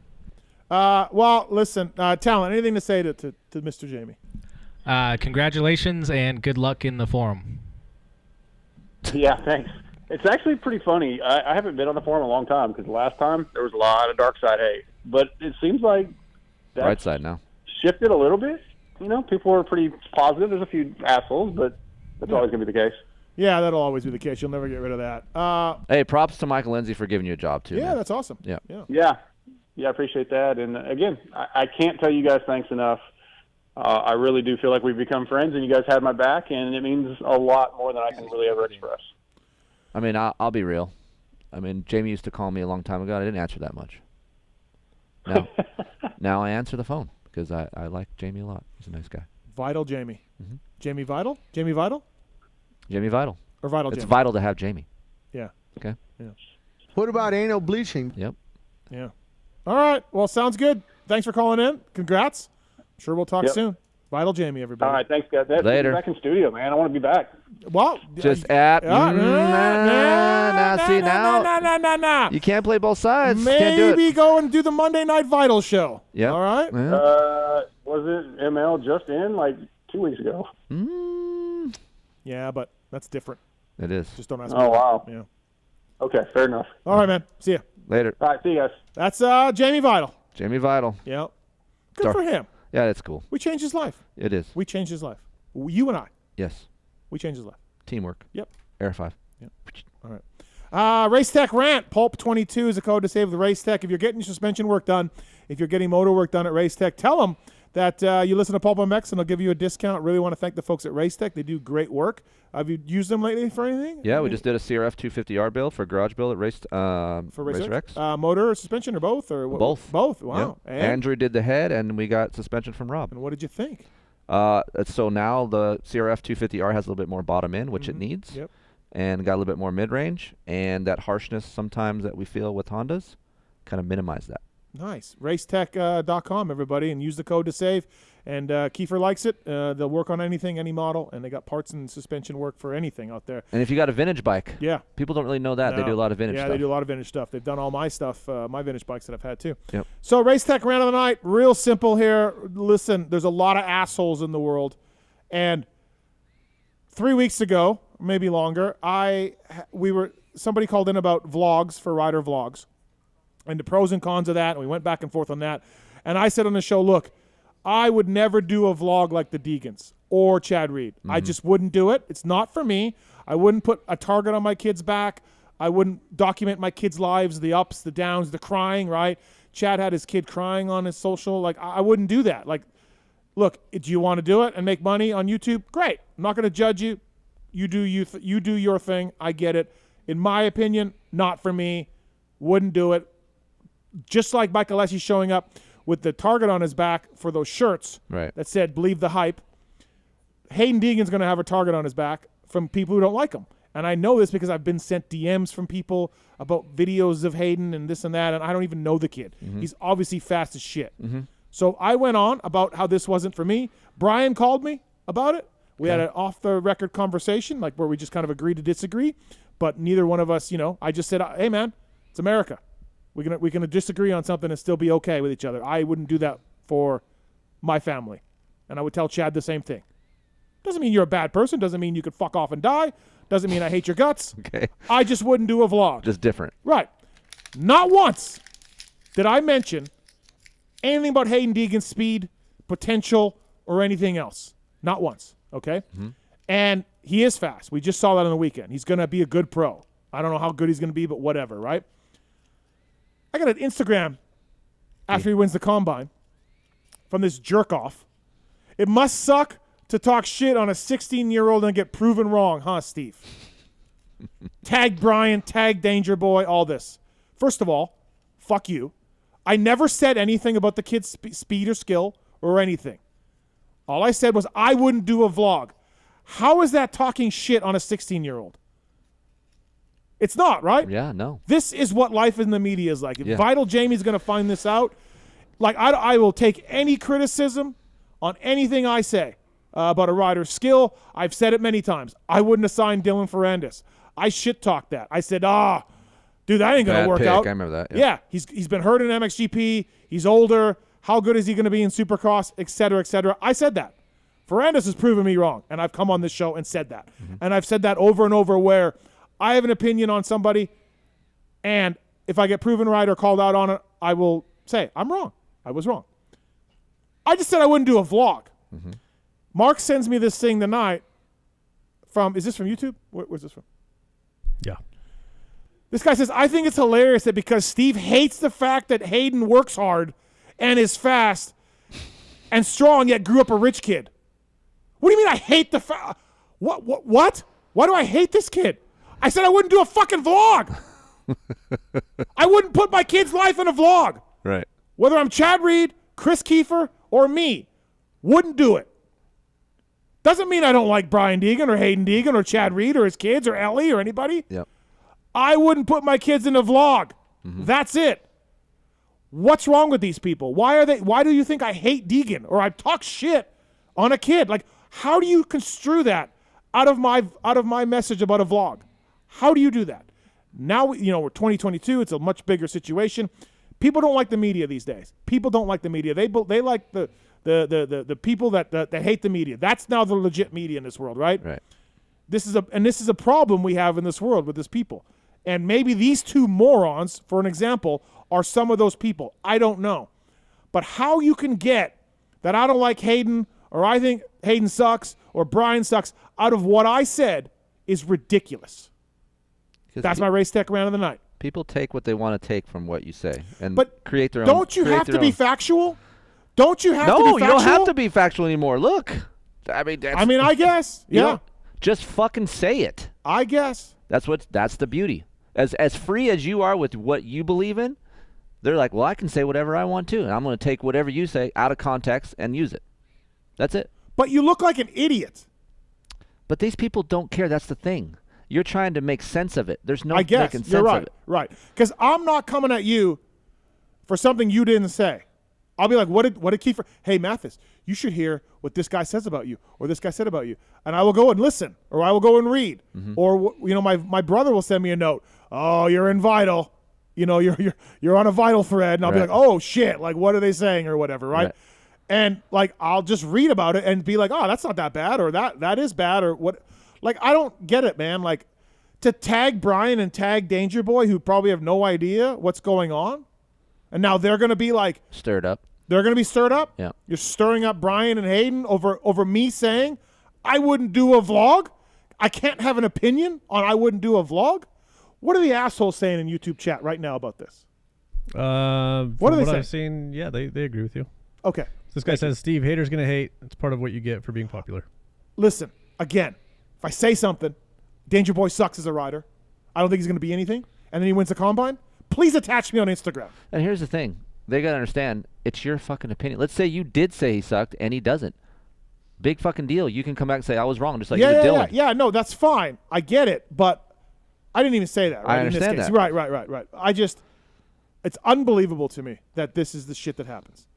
Well, listen, Tallon, anything to say to Mr. Jamie? Congratulations and good luck in the forum. Yeah, thanks. It's actually pretty funny. I haven't been on the forum in a long time because last time there was a lot of Darkside hate. But it seems like that's Right side now. shifted a little bit. You know, people are pretty positive. There's a few assholes, but that's always going to be the case. Yeah, that'll always be the case. You'll never get rid of that. Hey, props to Michael Lindsay for giving you a job, too. Yeah, man. that's awesome. Yeah. Yeah, I appreciate that. And again, I can't tell you guys thanks enough. I really do feel like we've become friends, and you guys had my back, and it means a lot more than I can really ever express. I mean, I'll be real. I mean, Jamie used to call me a long time ago. I didn't answer that much. Now I answer the phone because I like Jamie a lot. He's a nice guy. Vital Jamie. Mm-hmm. Jamie Vital? Jamie Vital? Jamie Vital. Or Vital It's Jamie? vital to have Jamie. Yeah. Okay. Yeah. What about anal bleaching? Yep. Yeah. All right. Well, sounds good. Thanks for calling in. Congrats. Sure we'll talk Yep. soon. Vital Jamie, everybody. All right, thanks, guys. That's Later. Back in studio, man. I want to be back. Well, Just at. See now. Nah. You can't play both sides. Can't do it. Maybe go and do the Monday Night Vital show. Yeah. All right. Was it ML just in like 2 weeks ago? Yeah, but that's different. It is. Just don't ask Oh, me. wow. Yeah. Okay, fair enough. All right, man. See ya. Later. All right, see you guys. That's Jamie Vital. Jamie Vital. Yeah. Good for him. Yeah, that's cool. We changed his life. It is. We changed his life. You and I. Yes. We changed his life. Teamwork. Yep. Air 5. Yep. All right. Race Tech Rant. Pulp22 is the code to save the Race Tech. If you're getting your suspension work done, if you're getting motor work done at Race Tech, tell them that you listen to PulpMX and they'll give you a discount. Really want to thank the folks at Race Tech. They do great work. Have you used them lately for anything? Yeah, we just did a CRF 250R build for garage build at Racer X. Motor or suspension or both? Or what? Both. Both. Wow. Yep. Andrew did the head, and we got suspension from Rob. And what did you think? So now the CRF 250R has a little bit more bottom end, which it needs. Yep. And got a little bit more mid-range, and that harshness sometimes that we feel with Hondas kind of minimize that. Nice. Racetech.com, everybody, and use the code to save. And Keefer likes it. They'll work on anything, any model, and they got parts and suspension work for anything out there. And if you got a vintage bike, yeah, people don't really know that. They do a lot of vintage stuff. Yeah, they do a lot of vintage stuff. They've done all my stuff, my vintage bikes that I've had too. Yep. So Race Tech Rant of the Night, real simple here. Listen, there's a lot of assholes in the world. And 3 weeks ago, maybe longer, somebody called in about vlogs for rider vlogs and the pros and cons of that, and we went back and forth on that. And I said on the show, look, I would never do a vlog like the Deegans or Chad Reed. I just wouldn't do it. It's not for me. I wouldn't put a target on my kid's back. I wouldn't document my kids' lives, the ups, the downs, the crying, right? Chad had his kid crying on his social. Like, I wouldn't do that. Like, look, do you want to do it and make money on YouTube? Great. I'm not going to judge you. You do your thing. I get it. In my opinion, not for me. Wouldn't do it. Just like Mike Alessi showing up with the target on his back for those shirts that said, believe the hype. Hayden Deegan's going to have a target on his back from people who don't like him. And I know this because I've been sent DMs from people about videos of Hayden and this and that, and I don't even know the kid. He's obviously fast as shit. So I went on about how this wasn't for me. Brian called me about it. We had an off-the-record conversation, like where we just kind of agreed to disagree, but neither one of us, I just said, hey, man, it's America. We can disagree on something and still be okay with each other. I wouldn't do that for my family. And I would tell Chad the same thing. Doesn't mean you're a bad person. Doesn't mean you could fuck off and die. Doesn't mean I hate your guts. Okay. I just wouldn't do a vlog. Just different. Right. Not once did I mention anything about Hayden Deegan's speed, potential, or anything else. Not once. Okay? And he is fast. We just saw that on the weekend. He's going to be a good pro. I don't know how good he's going to be, but whatever, right? I got an Instagram after he wins the combine from this jerk-off. It must suck to talk shit on a 16-year-old and get proven wrong, huh, Steve? Tag Brian, tag Danger Boy, all this. First of all, fuck you. I never said anything about the kid's speed or skill or anything. All I said was I wouldn't do a vlog. How is that talking shit on a 16-year-old? It's not, right? Yeah, no. This is what life in the media is like. If Yeah. Vital Jamie's going to find this out, like I will take any criticism on anything I say about a rider's skill. I've said it many times. I wouldn't have signed Dylan Ferrandis. I shit-talked that. I said, dude, that ain't going to Bad work pick. out. I remember that. Yeah, he's been hurt in MXGP. He's older. How good is he going to be in Supercross, et cetera, et cetera. I said that. Ferrandis has proven me wrong, and I've come on this show and said that. And I've said that over and over where I have an opinion on somebody, and if I get proven right or called out on it, I will say, I'm wrong. I was wrong. I just said I wouldn't do a vlog. Mark sends me this thing tonight is this from YouTube? Where's this from? Yeah. This guy says, I think it's hilarious that because Steve hates the fact that Hayden works hard and is fast and strong, yet grew up a rich kid. What do you mean I hate the fact? What? Why do I hate this kid? I said I wouldn't do a fucking vlog. I wouldn't put my kid's life in a vlog. Right. Whether I'm Chad Reed, Kris Keefer, or me, wouldn't do it. Doesn't mean I don't like Brian Deegan or Hayden Deegan or Chad Reed or his kids or Ellie or anybody. Yep. I wouldn't put my kids in a vlog. That's it. What's wrong with these people? Why do you think I hate Deegan or I talk shit on a kid? Like, how do you construe that out of my message about a vlog? How do you do that? Now, we're 2022. It's a much bigger situation. People don't like the media these days. People don't like the media. They like the people that hate the media. That's now the legit media in this world, right? Right. This is a problem we have in this world with this people. And maybe these two morons, for an example, are some of those people. I don't know. But how you can get that I don't like Hayden or I think Hayden sucks or Brian sucks out of what I said is ridiculous. That's my race tech round of the night. People take what they want to take from what you say and But create their own. Don't you have to be factual? Don't you have to be No, factual? you don't have to be factual anymore. Look. I mean, I guess. You Yeah. know, just fucking say it. I guess. That's the beauty. As free as you are with what you believe in, they're like, well, I can say whatever I want to, and I'm going to take whatever you say out of context and use it. That's it. But you look like an idiot. But these people don't care. That's the thing. You're trying to make sense of it. There's no I guess making sense you're right. of it. Right. Because I'm not coming at you for something you didn't say. I'll be like, what did Kiefer? Hey, Mathis, you should hear what this guy says about you, or this guy said about you, and I will go and listen, or I will go and read, or my brother will send me a note. Oh, you're in Vital, you're on a Vital thread, and I'll be like, oh shit, like what are they saying or whatever, right? And like I'll just read about it and be like, oh, that's not that bad, or that is bad, or what? Like I don't get it, man. Like to tag Brian and tag Danger Boy, who probably have no idea what's going on. And now they're going to be like stirred up. They're going to be stirred up. Yeah. You're stirring up Brian and Hayden over me saying I wouldn't do a vlog. I can't have an opinion on I wouldn't do a vlog. What are the assholes saying in YouTube chat right now about this? What are they saying? I've seen, yeah, they agree with you. Okay. This guy says, Steve, haters going to hate. It's part of what you get for being popular. Listen, again, if I say something, Danger Boy sucks as a rider, I don't think he's going to be anything, and then he wins the combine, please attach me on Instagram. And here's the thing. They got to understand, it's your fucking opinion. Let's say you did say he sucked and he doesn't. Big fucking deal. You can come back and say, I was wrong, just like you did Dylan. Yeah, no, that's fine. I get it, but I didn't even say that. Right, I understand in this case. that. Right. It's unbelievable to me that this is the shit that happens.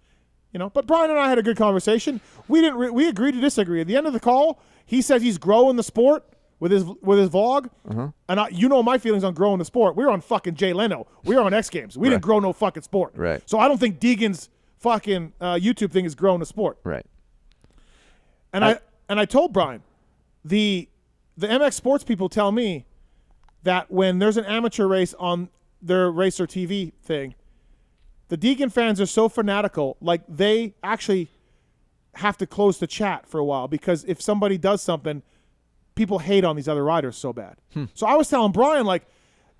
But Brian and I had a good conversation. We agreed to disagree. At the end of the call, he said he's growing the sport with his vlog. And my feelings on growing the sport. We were on fucking Jay Leno. We were on X Games. We didn't grow no fucking sport. Right. So I don't think Deegan's fucking YouTube thing is growing the sport. Right. And I told Brian, the MX Sports people tell me that when there's an amateur race on their Racer TV thing, the Deegan fans are so fanatical, like they actually have to close the chat for a while because if somebody does something, people hate on these other riders so bad. So I was telling Brian, like,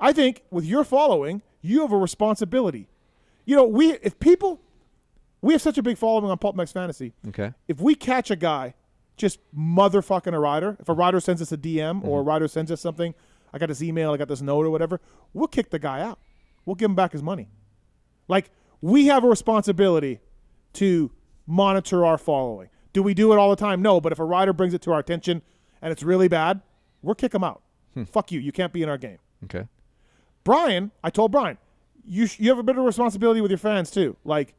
I think with your following, you have a responsibility. You know, we have such a big following on PulpMX Fantasy. Okay. If we catch a guy just motherfucking a rider, if a rider sends us a DM or a rider sends us something, I got this email, I got this note or whatever, we'll kick the guy out. We'll give him back his money. Like, we have a responsibility to monitor our following. Do we do it all the time? No, but if a rider brings it to our attention and it's really bad, we'll kick him out. Fuck you. You can't be in our game. Okay. Brian, I told Brian, you have a bit of responsibility with your fans too. Like,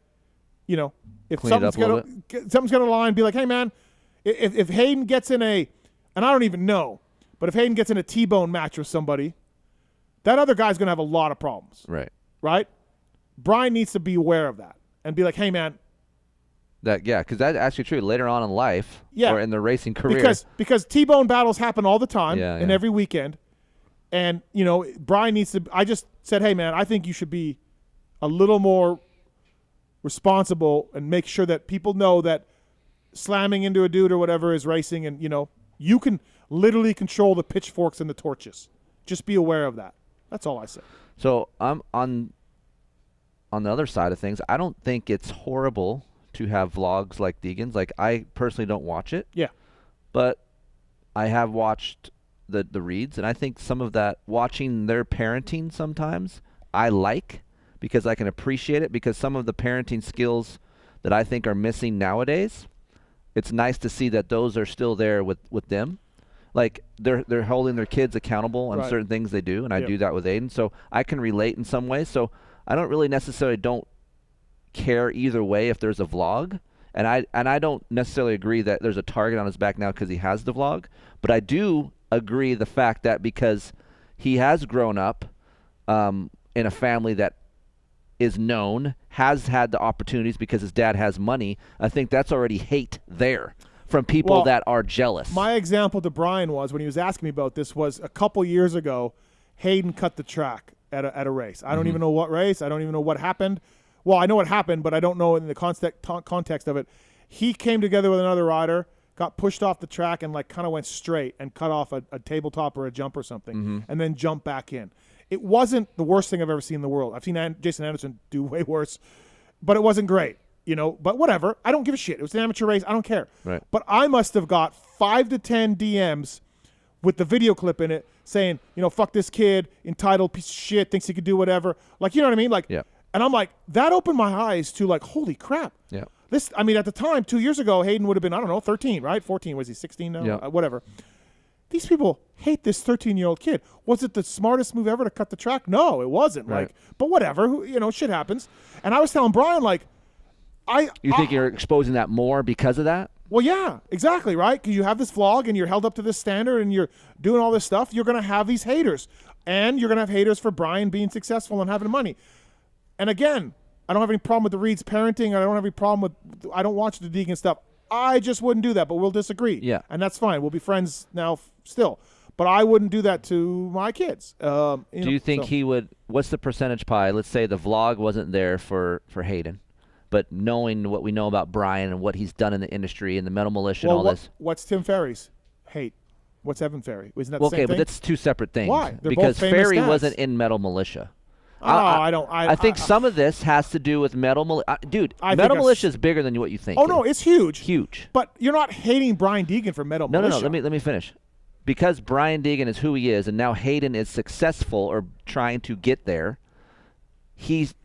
you know, if something's going to line, be like, hey, man, if Hayden gets in and I don't even know, but if Hayden gets in a T-bone match with somebody, that other guy's going to have a lot of problems. Right. Right? Brian needs to be aware of that and be like, hey, man. Because that's actually true. Later on in life or in the racing career. Because T-bone battles happen all the time and every weekend. And, you know, Brian needs to – I just said, hey, man, I think you should be a little more responsible and make sure that people know that slamming into a dude or whatever is racing and, you know, you can literally control the pitchforks and the torches. Just be aware of that. That's all I said. So I'm on the other side of things. I don't think it's horrible to have vlogs like Deegan's. Like, I personally don't watch it. Yeah. But I have watched the reads, and I think some of that, watching their parenting sometimes, I like because I can appreciate it, because some of the parenting skills that I think are missing nowadays, it's nice to see that those are still there with them. Like, they're holding their kids accountable on certain things they do, and I do that with Aiden. So I can relate in some ways. So I don't really necessarily don't care either way if there's a vlog. And I don't necessarily agree that there's a target on his back now because he has the vlog. But I do agree the fact that because he has grown up in a family that is known, has had the opportunities because his dad has money, I think that's already hate there from people that are jealous. My example to Brian was, when he was asking me about this, was a couple years ago, Hayden cut the track at a race. I don't even know what race. I don't even know what happened. Well, I know what happened, but I don't know in the context of it. He came together with another rider, got pushed off the track, and like kind of went straight and cut off a tabletop or a jump or something, and then jumped back in. It wasn't the worst thing I've ever seen in the world. I've seen Jason Anderson do way worse, but it wasn't great, you know. But whatever. I don't give a shit. It was an amateur race. I don't care. Right. But I must have got 5 to 10 DMs with the video clip in it saying, you know, fuck this kid, entitled piece of shit, thinks he could do whatever. Like, you know what I mean? Like, and I'm like, that opened my eyes to like, holy crap. Yeah. This, I mean, at the time, 2 years ago, Hayden would have been, I don't know, 13, right? 14. Was he 16 now? Yeah. Whatever. These people hate this 13-year-old kid. Was it the smartest move ever to cut the track? No, it wasn't. Right. Like, but whatever, you know, shit happens. And I was telling Brian, like, You think you're exposing that more because of that? Well, yeah, exactly, right? Because you have this vlog and you're held up to this standard and you're doing all this stuff. You're going to have these haters. And you're going to have haters for Brian being successful and having money. And again, I don't have any problem with the Reeds parenting. I don't have any problem with, I don't watch the Deegan stuff. I just wouldn't do that, but we'll disagree. Yeah. And that's fine. We'll be friends now still. But I wouldn't do that to my kids. Do you think he would, what's the percentage pie? Let's say the vlog wasn't there for Hayden, but knowing what we know about Brian and what he's done in the industry and the metal militia and all this. What's Tim Ferry's hate? What's Evan Ferry? Isn't that the same okay, thing? but that's two separate things. Why? They're because both famous Ferry guys. wasn't in metal militia. I think some of this has to do with metal militia. Dude, metal militia is bigger than what you think. Oh, no, it's huge. Huge. But you're not hating Brian Deegan for metal militia. No. Let me finish. Because Brian Deegan is who he is, and now Hayden is successful or trying to get there,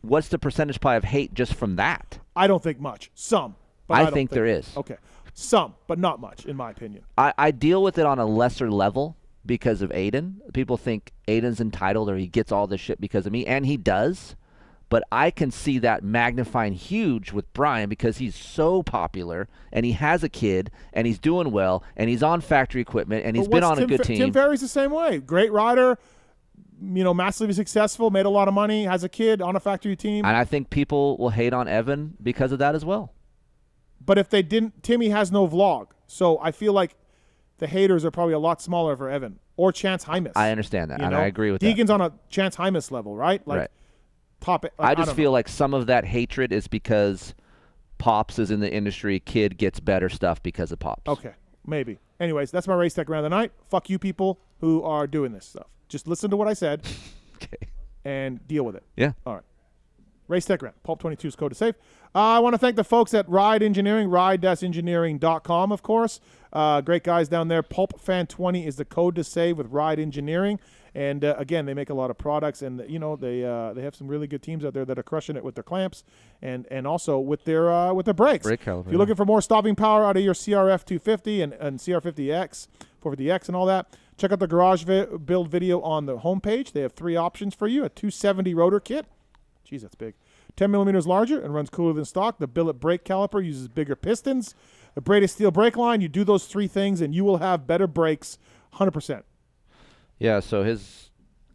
what's the percentage pie of hate just from that? I don't think much. Some. But I think there is. Okay. Some, but not much, in my opinion. I deal with it on a lesser level because of Aiden. People think Aiden's entitled or he gets all this shit because of me, and he does. But I can see that magnifying huge with Brian because he's so popular, and he has a kid, and he's doing well, and he's on factory equipment, and he's been on a good team. Tim Ferry's the same way. Great rider, you know, massively successful, made a lot of money, has a kid on a factory team. And I think people will hate on Evan because of that as well. But if they didn't, Timmy has no vlog. So I feel like the haters are probably a lot smaller for Evan or Chance Hymas. I understand that, and know? I agree with Deegan's that. on a Chance Hymas level, right? Like, right. I just feel like some of that hatred is because Pops is in the industry. Kid gets better stuff because of Pops. Okay, maybe. Anyways, that's my race tech round of the night. Fuck you people who are doing this stuff. Just listen to what I said. Okay. and deal with it. Yeah. All right. Race Tech Rant. Pulp22 is code to save. I want to thank the folks at Ride Engineering, ride-engineering.com, of course. Great guys down there. PulpFan20 is the code to save with Ride Engineering. And, again, they make a lot of products, and, you know, they have some really good teams out there that are crushing it with their clamps and also with their brakes. Brake caliper, if you're looking for more stopping power out of your CRF 250 and CR50X, 450X and all that, check out the garage build video on the homepage. They have 3 options for you. A 270 rotor kit. Jeez, that's big. 10 millimeters larger and runs cooler than stock. The billet brake caliper uses bigger pistons. A braided steel brake line. You do those 3 things, and you will have better brakes 100%. Yeah, so his,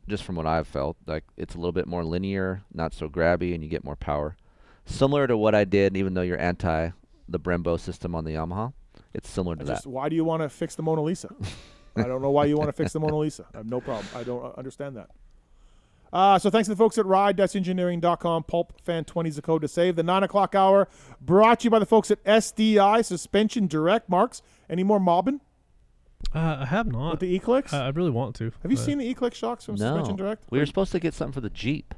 just from what I've felt, like it's a little bit more linear, not so grabby, and you get more power. Similar to what I did, even though you're anti the Brembo system on the Yamaha, it's similar to that. Why do you want to fix the Mona Lisa? I don't know why you want to fix the Mona Lisa. I have no problem. I don't understand that. So thanks to the folks at ride-engineering.com. PulpFan20 is the code to save. The 9 o'clock hour brought to you by the folks at SDI Suspension Direct. Marks, any more mobbing? I have not. With the E-Clicks? I really want to. Have you seen the E-Click shocks from Suspension Direct? We were supposed to get something for the Jeep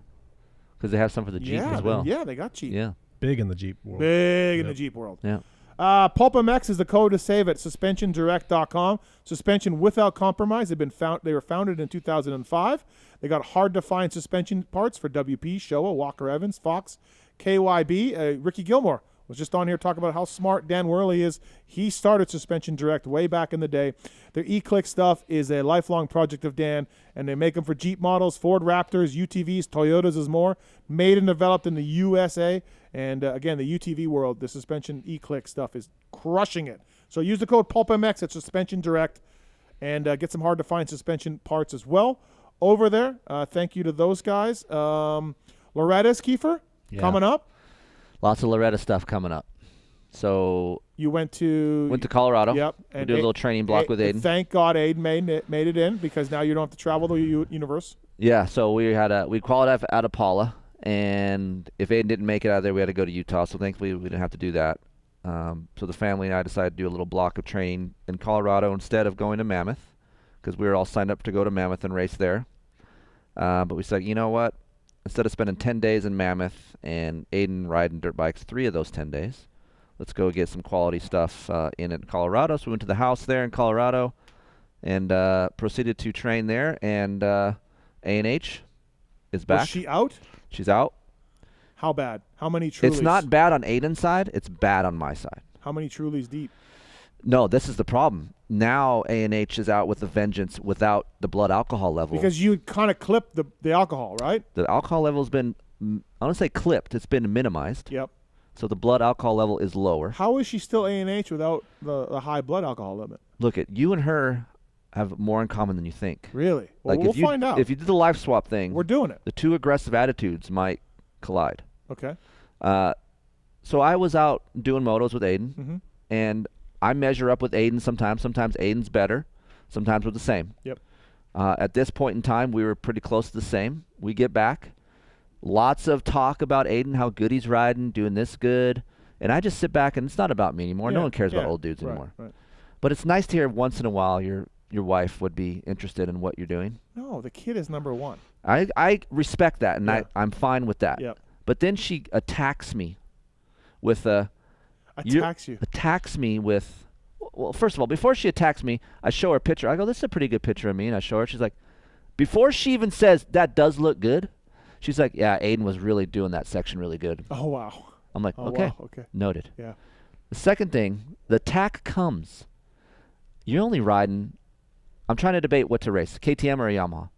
because they have some for the Jeep as well. Yeah, they got Jeep. Yeah. Big in the Jeep world. Big in the Jeep world. Yeah. PulpMX is the code to save at suspensiondirect.com. Suspension without compromise. They were founded in 2005. They got hard-to-find suspension parts for WP, Showa, Walker Evans, Fox, KYB. Ricki Gilmour was just on here talking about how smart Dan Worley is. He started Suspension Direct way back in the day. Their E-Click stuff is a lifelong project of Dan, and they make them for Jeep models, Ford Raptors, UTVs, Toyotas is more. Made and developed in the USA. And, again, the UTV world, the suspension E-Click stuff is crushing it. So use the code PulpMX at Suspension Direct and get some hard-to-find suspension parts as well over there. Thank you to those guys. Loretta's Keefer coming up. Lots of Loretta stuff coming up. So you went to Colorado. Yep. We did a little training block with Aiden. Thank God Aiden made it in because now you don't have to travel the universe. Yeah, so we qualified out of Paula, and if Aiden didn't make it out of there, we had to go to Utah. So thankfully we didn't have to do that. So the family and I decided to do a little block of training in Colorado instead of going to Mammoth because we were all signed up to go to Mammoth and race there. But we said, you know what? Instead of spending 10 days in Mammoth and Aiden riding dirt bikes 3 of those 10 days, let's go get some quality stuff in Colorado. So we went to the house there in Colorado and proceeded to train there. And A&H is back. Was she out? She's out. How bad? How many Trulies? It's not bad on Aiden's side. It's bad on my side. How many Trulies deep? No, this is the problem. Now A&H is out with a vengeance without the blood alcohol level. Because you kind of clipped the alcohol, right? The alcohol level has been, I don't say clipped, it's been minimized. Yep. So the blood alcohol level is lower. How is she still A&H without the high blood alcohol limit? Look, you and her have more in common than you think. Really? Well, Like we'll find out. If you did the life swap thing, we're doing it. The 2 aggressive attitudes might collide. Okay. So I was out doing motos with Aiden, and I measure up with Aiden sometimes. Sometimes Aiden's better. Sometimes we're the same. Yep. At this point in time, we were pretty close to the same. We get back. Lots of talk about Aiden, how good he's riding, doing this good. And I just sit back, and it's not about me anymore. No one cares about old dudes anymore. Right. But it's nice to hear once in a while your wife would be interested in what you're doing. No, the kid is number one. I respect that, and I'm fine with that. Yep. But then she attacks me with attacks me with, well, first of all, before she attacks me, I show her a picture. I go, this is a pretty good picture of me, and I show her. She's like, before she even says, that does look good, she's like, yeah, Aiden was really doing that section really good. Oh, wow. I'm like, okay, noted. Yeah. The second thing, the attack comes. You're only riding, I'm trying to debate what to race, KTM or a Yamaha.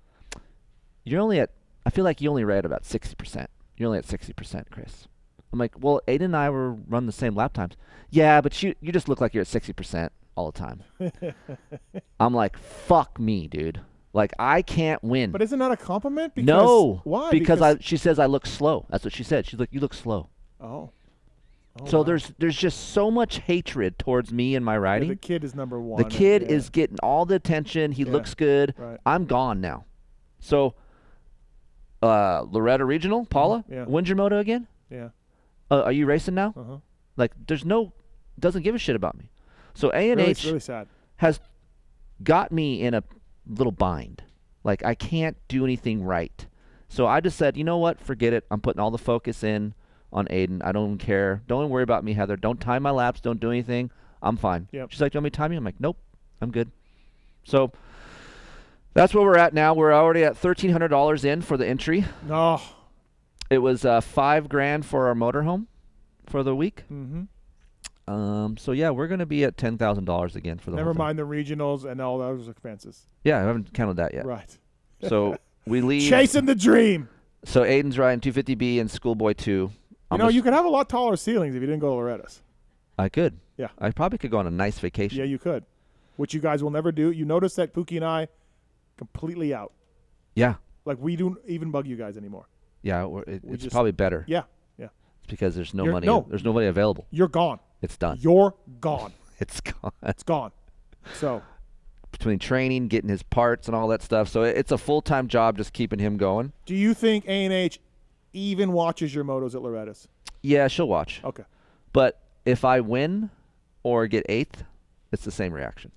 You're only at, I feel like you only ride about 60%. You're only at 60%, Kris. I'm like, well, Aiden and I were running the same lap times. Yeah, but you just look like you're at 60% all the time. I'm like, fuck me, dude. Like, I can't win. But isn't that a compliment? Because, no. Why? Because she says I look slow. That's what she said. She's like, you look slow. Oh. So wow. there's just so much hatred towards me and my riding. Yeah, the kid is number one. The kid is getting all the attention. He looks good. Right. I'm gone now. So, Loretta Regional, Paula, when's your moto again? Yeah. Are you racing now? Like, doesn't give a shit about me. So A&H really sad. has got me in a little bind. Like, I can't do anything right. So I just said, you know what? Forget it. I'm putting all the focus in on Aiden. I don't even care. Don't even worry about me, Heather. Don't time my laps. Don't do anything. I'm fine. Yep. She's like, do you want me to time you? I'm like, nope. I'm good. So that's where we're at now. We're already at $1,300 in for the entry. No. It was $5,000 for our motorhome for the week. So yeah, we're gonna be at $10,000 again for the Never whole thing. mind the regionals and all those expenses. Yeah, I haven't counted that yet. Right. So we leave. Chasing the dream. So Aiden's riding 250B and Schoolboy 2. You could have a lot taller ceilings if you didn't go to Loretta's. I could. Yeah. I probably could go on a nice vacation. Yeah, you could. Which you guys will never do. You notice that Pookie and I completely out. Yeah. Like we don't even bug you guys anymore. Yeah, it's probably better. Yeah. Yeah. It's because there's no You're- money. no. There's nobody available. You're gone. It's done. You're gone. It's gone. It's gone. So between training, getting his parts, and all that stuff, so it's a full-time job just keeping him going. do you think A&H even watches your motos at Loretta's? Yeah, she'll watch. Okay. But if I win or get 8th, it's the same reaction.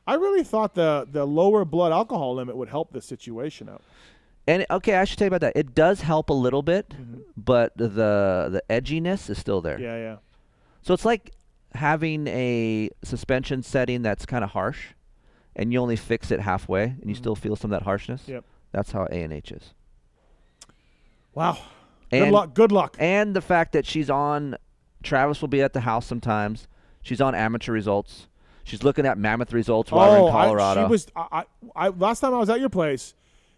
I really thought the lower blood alcohol limit would help this situation out. And okay, I should tell you about that. It does help a little bit, but the edginess is still there. Yeah, yeah. So it's like having a suspension setting that's kind of harsh, and you only fix it halfway, and you still feel some of that harshness. Yep. That's how A&H is. Wow. And, good luck. Good luck. And the fact that she's on, Travis will be at the house sometimes. She's on amateur results. She's looking at mammoth results while we're in Colorado. She was. I last time I was at your place,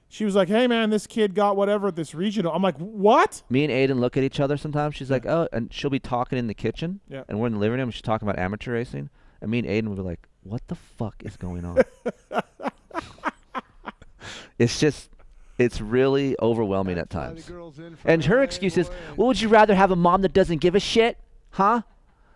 she was like, "Hey man, this kid got whatever at this regional." I'm like, "What?" Me and Aiden look at each other sometimes. She's like, "Oh," and she'll be talking in the kitchen. Yeah. And we're in the living room. And she's talking about amateur racing, and me and Aiden will be like, "What the fuck is going on?" It's really overwhelming at times. And her excuse is, "Well, would you rather have a mom that doesn't give a shit, huh?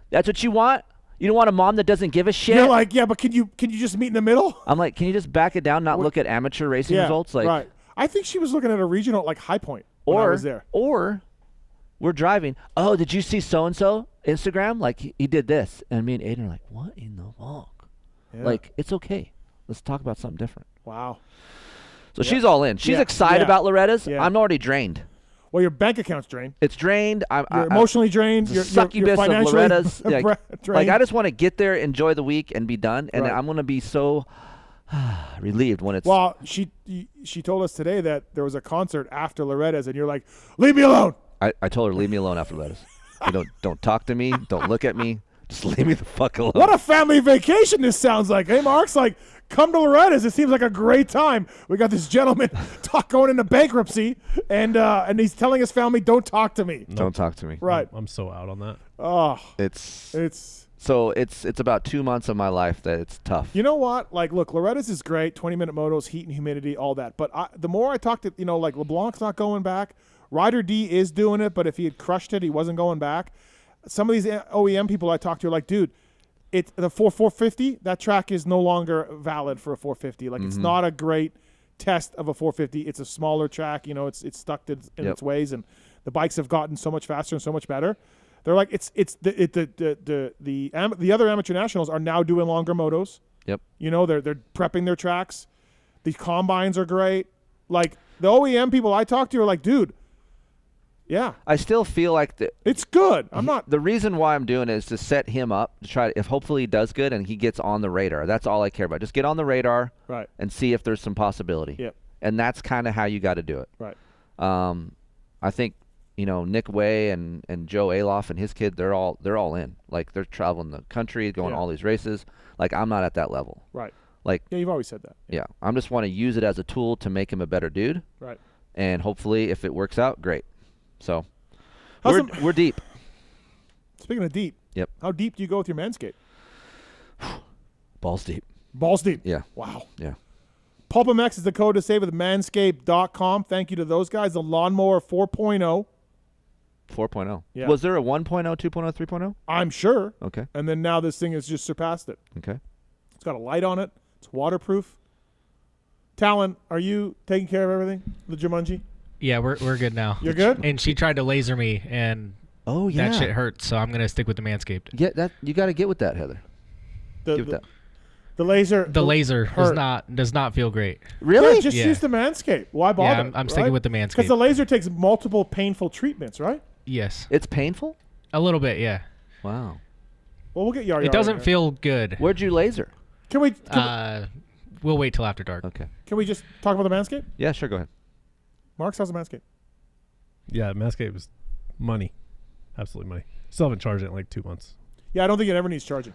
That's what you want? You don't want a mom that doesn't give a shit?" You're like, "Yeah, but can you just meet in the middle?" I'm like, "Can you just back it down, not look at amateur racing Yeah, results?" Like, right. I think she was looking at a regional at like High Point when I was there. Or we're driving. "Oh, did you see so-and-so Instagram? Like, he did this." And me and Aiden are like, "What in the fuck?" Yeah. Like, it's okay. Let's talk about something different. Wow. So she's all in. She's excited about Loretta's. Yeah. I'm already drained. Well, your bank account's drained. It's drained. You're emotionally drained. It's You're a succubus of financially Loretta's. Like, drained. I just want to get there, enjoy the week, and be done. And Right. I'm going to be so relieved when it's. Well, she told us today that there was a concert after Loretta's, and you're like, "Leave me alone." I told her, leave me alone after Loretta's. You don't talk to me. Don't look at me. Just leave me the fuck alone. What a family vacation this sounds like. Hey, Mark's like, "Come to Loretta's. It seems like a great time." We got this gentleman going into bankruptcy, and he's telling his family, "Don't talk to me." Don't talk to me. Right. I'm so out on that. Oh, It's it's about 2 months of my life that it's tough. You know what? Like, look, Loretta's is great. 20-minute motos, heat and humidity, all that. But the more I talk to, like LeBlanc's not going back. Ryder D is doing it, but if he had crushed it, he wasn't going back. Some of these OEM people I talk to are like, "Dude, it's the 450. That track is no longer valid for a 450. Like, it's not a great test of a 450. It's a smaller track. It's stuck in its ways, and the bikes have gotten so much faster and so much better." They're like, the other amateur nationals are now doing longer motos. Yep. They're prepping their tracks. The combines are great. Like, the OEM people I talk to are like, "Dude, yeah." I still feel like it's good. I'm not. The reason why I'm doing it is to set him up to try. If hopefully he does good and he gets on the radar. That's all I care about. Just get on the radar, right, and see if there's some possibility. Yep. And that's kind of how you got to do it. Right. I think Nick Way and Joe Aloff and his kid, they're all in. Like, they're traveling the country, going all these races. Like, I'm not at that level. Right. Like, yeah, you've always said that. Yeah. I just want to use it as a tool to make him a better dude. Right. And hopefully, if it works out, great. So, we're deep. Speaking of deep. Yep. How deep do you go with your Manscaped? Balls deep. Balls deep. Yeah. Wow. Yeah. PulpMX is the code to save with manscaped.com. Thank you to those guys. The Lawnmower 4.0. 4.0. Yeah. Was there a 1.0, 2.0, 3.0? I'm sure. Okay. And then now this thing has just surpassed it. Okay. It's got a light on it. It's waterproof. Tallon, are you taking care of everything? The Jumanji? Yeah, we're good now. You're good? And she tried to laser me, and that shit hurt, so I'm going to stick with the Manscaped. Get that. You got to get with that, Heather. Give it that. The laser does not feel great. Really? Yeah, just use the Manscaped. Why bother? Yeah, I'm sticking with the Manscaped. Because the laser takes multiple painful treatments, right? Yes. It's painful? A little bit, yeah. Wow. Well, we'll get Yar. It doesn't feel good. Where'd you laser? Can we? We'll wait till after dark. Okay. Can we just talk about the Manscaped? Yeah, sure. Go ahead. Marks, how's the Manscaped? Yeah, Manscaped is money. Absolutely money. Still haven't charged it in like 2 months. Yeah, I don't think it ever needs charging.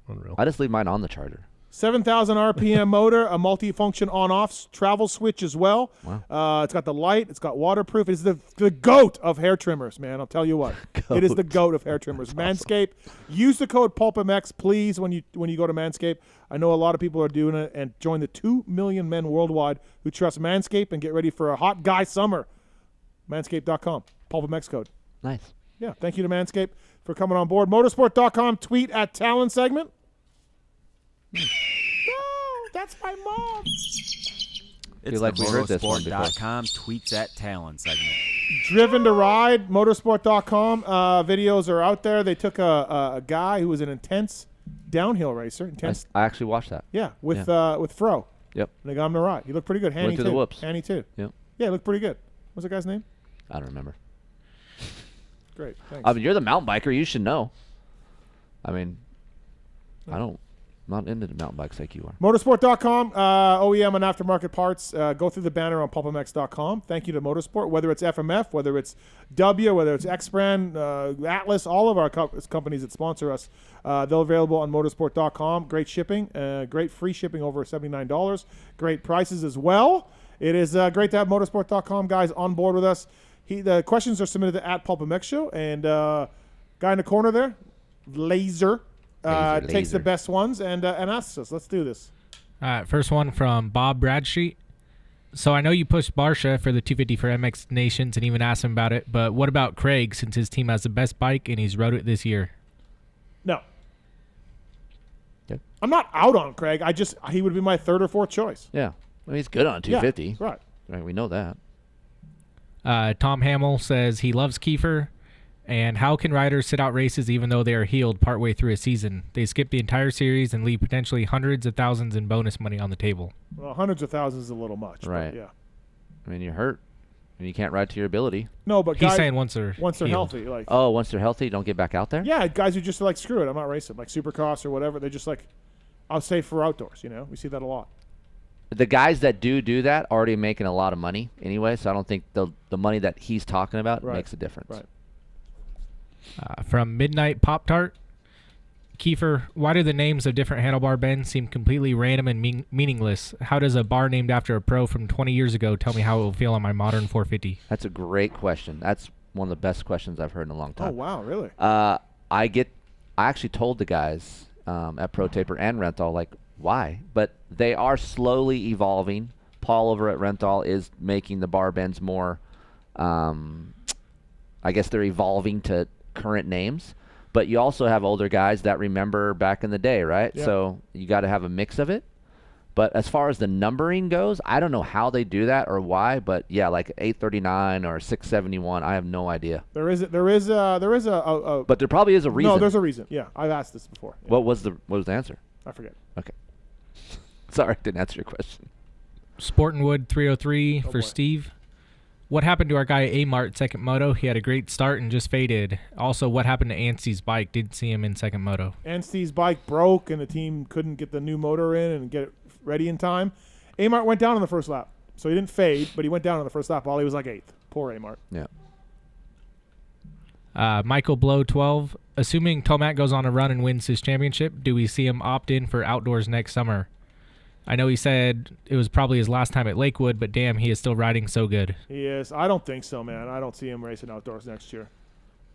Unreal. I just leave mine on the charger. 7,000 RPM motor, a multi-function on-off travel switch as well. Wow. It's got the light. It's got waterproof. It's the GOAT of hair trimmers, man. I'll tell you what. It is the GOAT of hair trimmers. Manscaped. Use the code PulpMX, please, when you go to Manscaped. I know a lot of people are doing it. And join the 2 million men worldwide who trust Manscaped and get ready for a hot guy summer. Manscaped.com. PulpMX code. Nice. Yeah, thank you to Manscaped for coming on board. Motorsport.com, tweet at Tallon segment. No, that's my mom. It's like the we heard this one before. motorsport.com tweets at Tallon segment. Driven to Ride, motorsport.com. Videos are out there. They took a guy who was an intense downhill racer. I actually watched that. Yeah, with Fro. Yep. And they got him to ride. He looked pretty good. Hanny Went through the whoops. Hanny too. Yep. Yeah, he looked pretty good. What's the guy's name? I don't remember. Great. Thanks. I mean, you're the mountain biker. You should know. I mean, I'm not into the mountain bikes like you are. Motorsport.com, OEM and aftermarket parts. Go through the banner on PulpMX.com. Thank you to Motorsport. Whether it's FMF, whether it's W, whether it's X-Brand, Atlas, all of our companies that sponsor us, they're available on Motorsport.com. Great shipping, great free shipping over $79. Great prices as well. It is great to have Motorsport.com guys on board with us. The questions are submitted to @PulpMX Show, and guy in the corner there, Laser. Takes the best ones and asks us. Let's do this. All right, first one from Bob Bradstreet. So I know you pushed Barsha for the 250 for MX Nations and even asked him about it, but what about Craig since his team has the best bike and he's rode it this year? No. Okay. I'm not out on Craig. He would be my third or fourth choice. Yeah. Well, he's good on 250. Yeah, right. Right. We know that. Tom Hamill says he loves Keefer. And how can riders sit out races even though they are healed partway through a season? They skip the entire series and leave potentially hundreds of thousands in bonus money on the table. Well, hundreds of thousands is a little much. Right. Yeah. I mean, you're hurt. And you can't ride to your ability. No, but he's saying once they're healthy. Like, once they're healthy, don't get back out there? Yeah, guys who just like, screw it, I'm not racing. Like Supercross or whatever. They're just like, I'll save for outdoors. You know, we see that a lot. The guys that do that are already making a lot of money anyway, so I don't think the money that he's talking about makes a difference. Right. From Midnight Pop Tart, Keefer, why do the names of different handlebar bends seem completely random and meaningless? How does a bar named after a pro from 20 years ago tell me how it will feel on my modern 450? That's a great question. That's one of the best questions I've heard in a long time. Oh, wow, really? I actually told the guys at Pro Taper and Rental, like, why? But they are slowly evolving. Paul over at Rental is making the bar bends more, I guess they're evolving to current names. But you also have older guys that remember back in the day, right? Yeah. So you got to have a mix of it. But as far as the numbering goes, I don't know how they do that or why. But yeah, like 839 or 671, I have no idea. There is a But there probably is a reason. No, there's a reason. Yeah, I've asked this before. Yeah. What was the answer? I forget. Okay. Sorry, I didn't answer your question. Sportingwood 303 for Steve. What happened to our guy Amart second moto? He had a great start and just faded. Also, what happened to Anstey's bike? Didn't see him in second moto. Anstey's bike broke and the team couldn't get the new motor in and get it ready in time. Amart went down on the first lap. So he didn't fade, but he went down on the first lap while he was like 8th. Poor Amart. Yeah. Michael Blow 12. Assuming Tomac goes on a run and wins his championship, do we see him opt in for outdoors next summer? I know he said it was probably his last time at Lakewood, but damn, he is still riding so good. He is. I don't think so, man. I don't see him racing outdoors next year.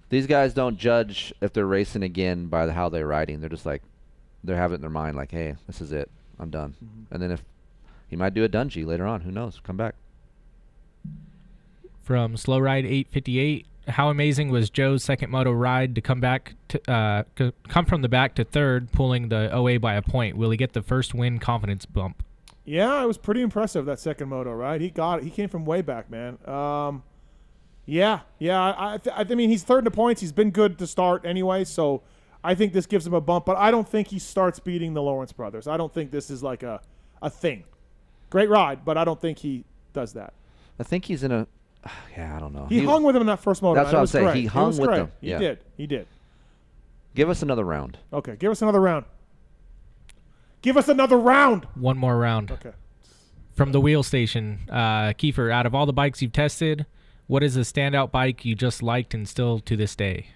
These guys don't judge if they're racing again by how they're riding. They're just like, they have it in their mind like, hey, this is it. I'm done. Mm-hmm. And then if he might do a Dungey later on, who knows? Come back. From Slow Ride 858, how amazing was Joe's second moto ride to come back to come from the back to third, pulling the OA by a point? Will he get the first win confidence bump? Yeah, it was pretty impressive, that second moto, right? He got it. He came from way back, man. Yeah. I mean, he's third in the points. He's been good to start anyway, so I think this gives him a bump, but I don't think he starts beating the Lawrence brothers. I don't think this is like a thing. Great ride, but I don't think he does that. I think he's in a. Yeah, I don't know. He hung with him in that first moto. That's what I'm saying. He hung with them. He did. He did. Give us another round. Okay, give us another round. Give us another round. One more round. Okay. From the wheel station, Keefer, out of all the bikes you've tested, what is a standout bike you just liked and still to this day?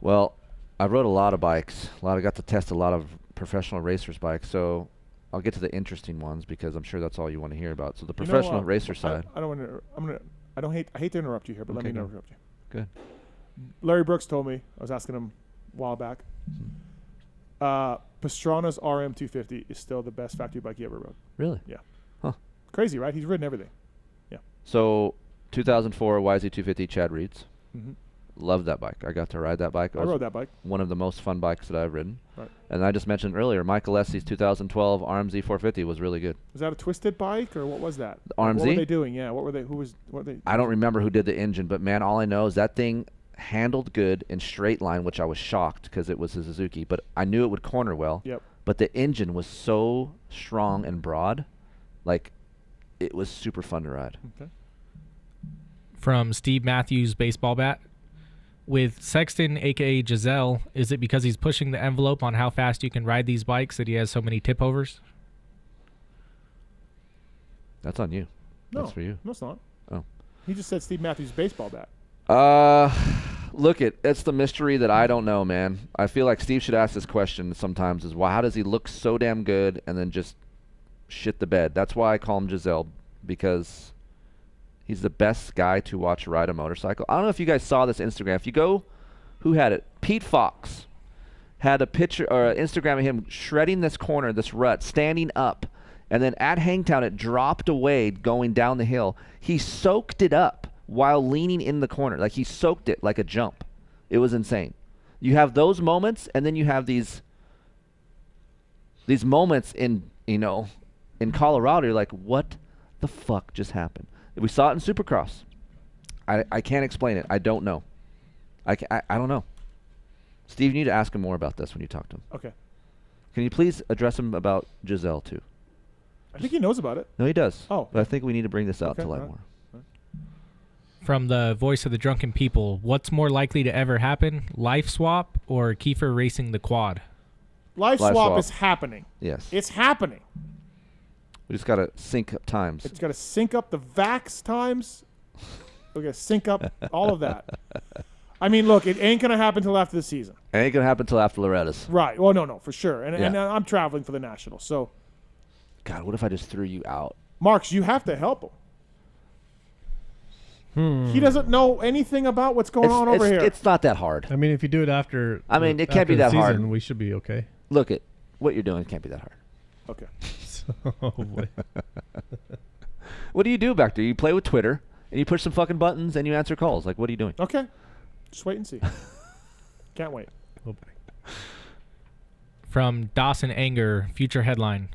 Well, I rode a lot of bikes. I got to test a lot of professional racers' bikes. So I'll get to the interesting ones because I'm sure that's all you want to hear about. So the professional racer side. I don't want to. I hate to interrupt you here, but let me interrupt you. Good. Larry Brooks told me. I was asking him a while back. Pastrana's RM250 is still the best factory bike he ever rode. Really? Yeah. Huh. Crazy, right? He's ridden everything. Yeah. So 2004 YZ250 Chad Reed's. Mm-hmm. Loved that bike. I got to ride that bike. I rode that bike. One of the most fun bikes that I've ridden. Right. And I just mentioned earlier, Michael Lessie's 2012 RMZ 450 was really good. Was that a twisted bike or what was that? RMZ? What were they doing? Yeah. What were they? What were they? I don't remember who did the engine, but man, all I know is that thing handled good in straight line, which I was shocked because it was a Suzuki, but I knew it would corner well. Yep. But the engine was so strong and broad, like it was super fun to ride. Okay. From Steve Matthews, baseball bat. With Sexton, a.k.a. Giselle, is it because he's pushing the envelope on how fast you can ride these bikes that he has so many tip-overs? That's on you. No, that's for you. No, it's not. Oh. He just said Steve Matthews baseball bat. Look, it's the mystery that I don't know, man. I feel like Steve should ask this question sometimes: is why? How does he look so damn good and then just shit the bed? That's why I call him Giselle, because he's the best guy to watch ride a motorcycle. I don't know if you guys saw this Instagram. If you go, who had it? Pete Fox had a picture or an Instagram of him shredding this corner, this rut, standing up, and then at Hangtown it dropped away going down the hill. He soaked it up while leaning in the corner. Like he soaked it like a jump. It was insane. You have those moments, and then you have these moments in Colorado. You're like, what the fuck just happened? We saw it in Supercross. I can't explain it. I don't know. I don't know. Steve, you need to ask him more about this when you talk to him. Okay. Can you please address him about Giselle too? I think he knows about it. No, he does. Oh. But I think we need to bring this out Okay, to light all right. more. From the voice of the drunken people, what's more likely to ever happen, life swap or Keefer racing the quad? Life swap is happening. Yes. It's happening. We just got to sync up times. It's got to sync up the VAX times. We got to sync up all of that. I mean, look, it ain't going to happen until after the season. It ain't going to happen until after Loretta's. Right. Well, no, for sure. And, Yeah. and I'm traveling for the Nationals, so. God, what if I just threw you out? Marks, you have to help him. He doesn't know anything about what's going on over here. It's not that hard. I mean, if you do it after, I mean, it can't after be the that hard. season, we should be okay. Look at what you're doing. It can't be that hard. Okay. Oh, boy. What do you do back there? You play with Twitter, and you push some fucking buttons, and you answer calls. Like, what are you doing? Okay. Just wait and see. Can't wait. From Dawson Anger, future headline.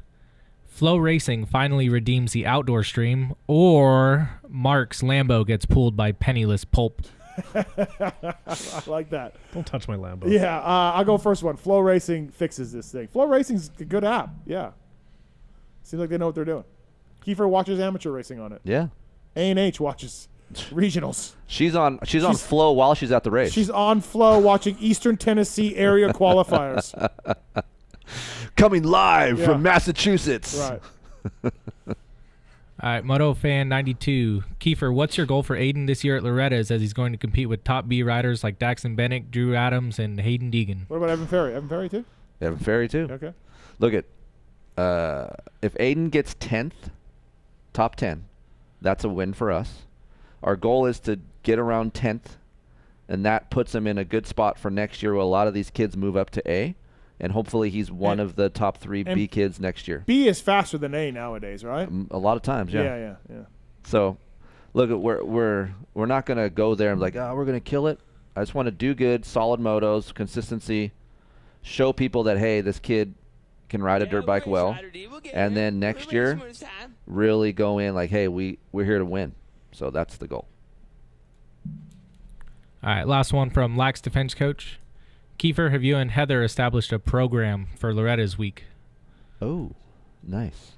Flow Racing finally redeems the outdoor stream, or Mark's Lambo gets pulled by penniless Pulp. I like that. Don't touch my Lambo. Yeah, I'll go first one. Flow Racing fixes this thing. Flow Racing's a good app. Yeah. Seems like they know what they're doing. Kiefer watches amateur racing on it. Yeah. A&H watches regionals. She's on Flow while she's at the race. She's on Flow watching Eastern Tennessee area qualifiers. Coming live Yeah. from Massachusetts. Right. All right, Moto Fan 92. Kiefer, what's your goal for Aiden this year at Loretta's as he's going to compete with top B riders like Daxon Bennett, Drew Adams, and Hayden Deegan? What about Evan Ferry? Evan Ferry too? Evan Ferry too. Okay. Look at if Aiden gets 10th, top 10, that's a win for us. Our goal is to get around 10th, and that puts him in a good spot for next year where a lot of these kids move up to A, and hopefully he's one of the top 3 B kids next year. B is faster than A nowadays, right? A lot of times, yeah. Yeah. So, look, we're not going to go there and be like, we're going to kill it. I just want to do good, solid motos, consistency, show people that, hey, this kid can ride a dirt bike well, and then next year really go in like, hey, we're here to win. So that's the goal. All right, last one from Lax Defense Coach. Keefer, have you and Heather established a program for Loretta's week? Oh, nice.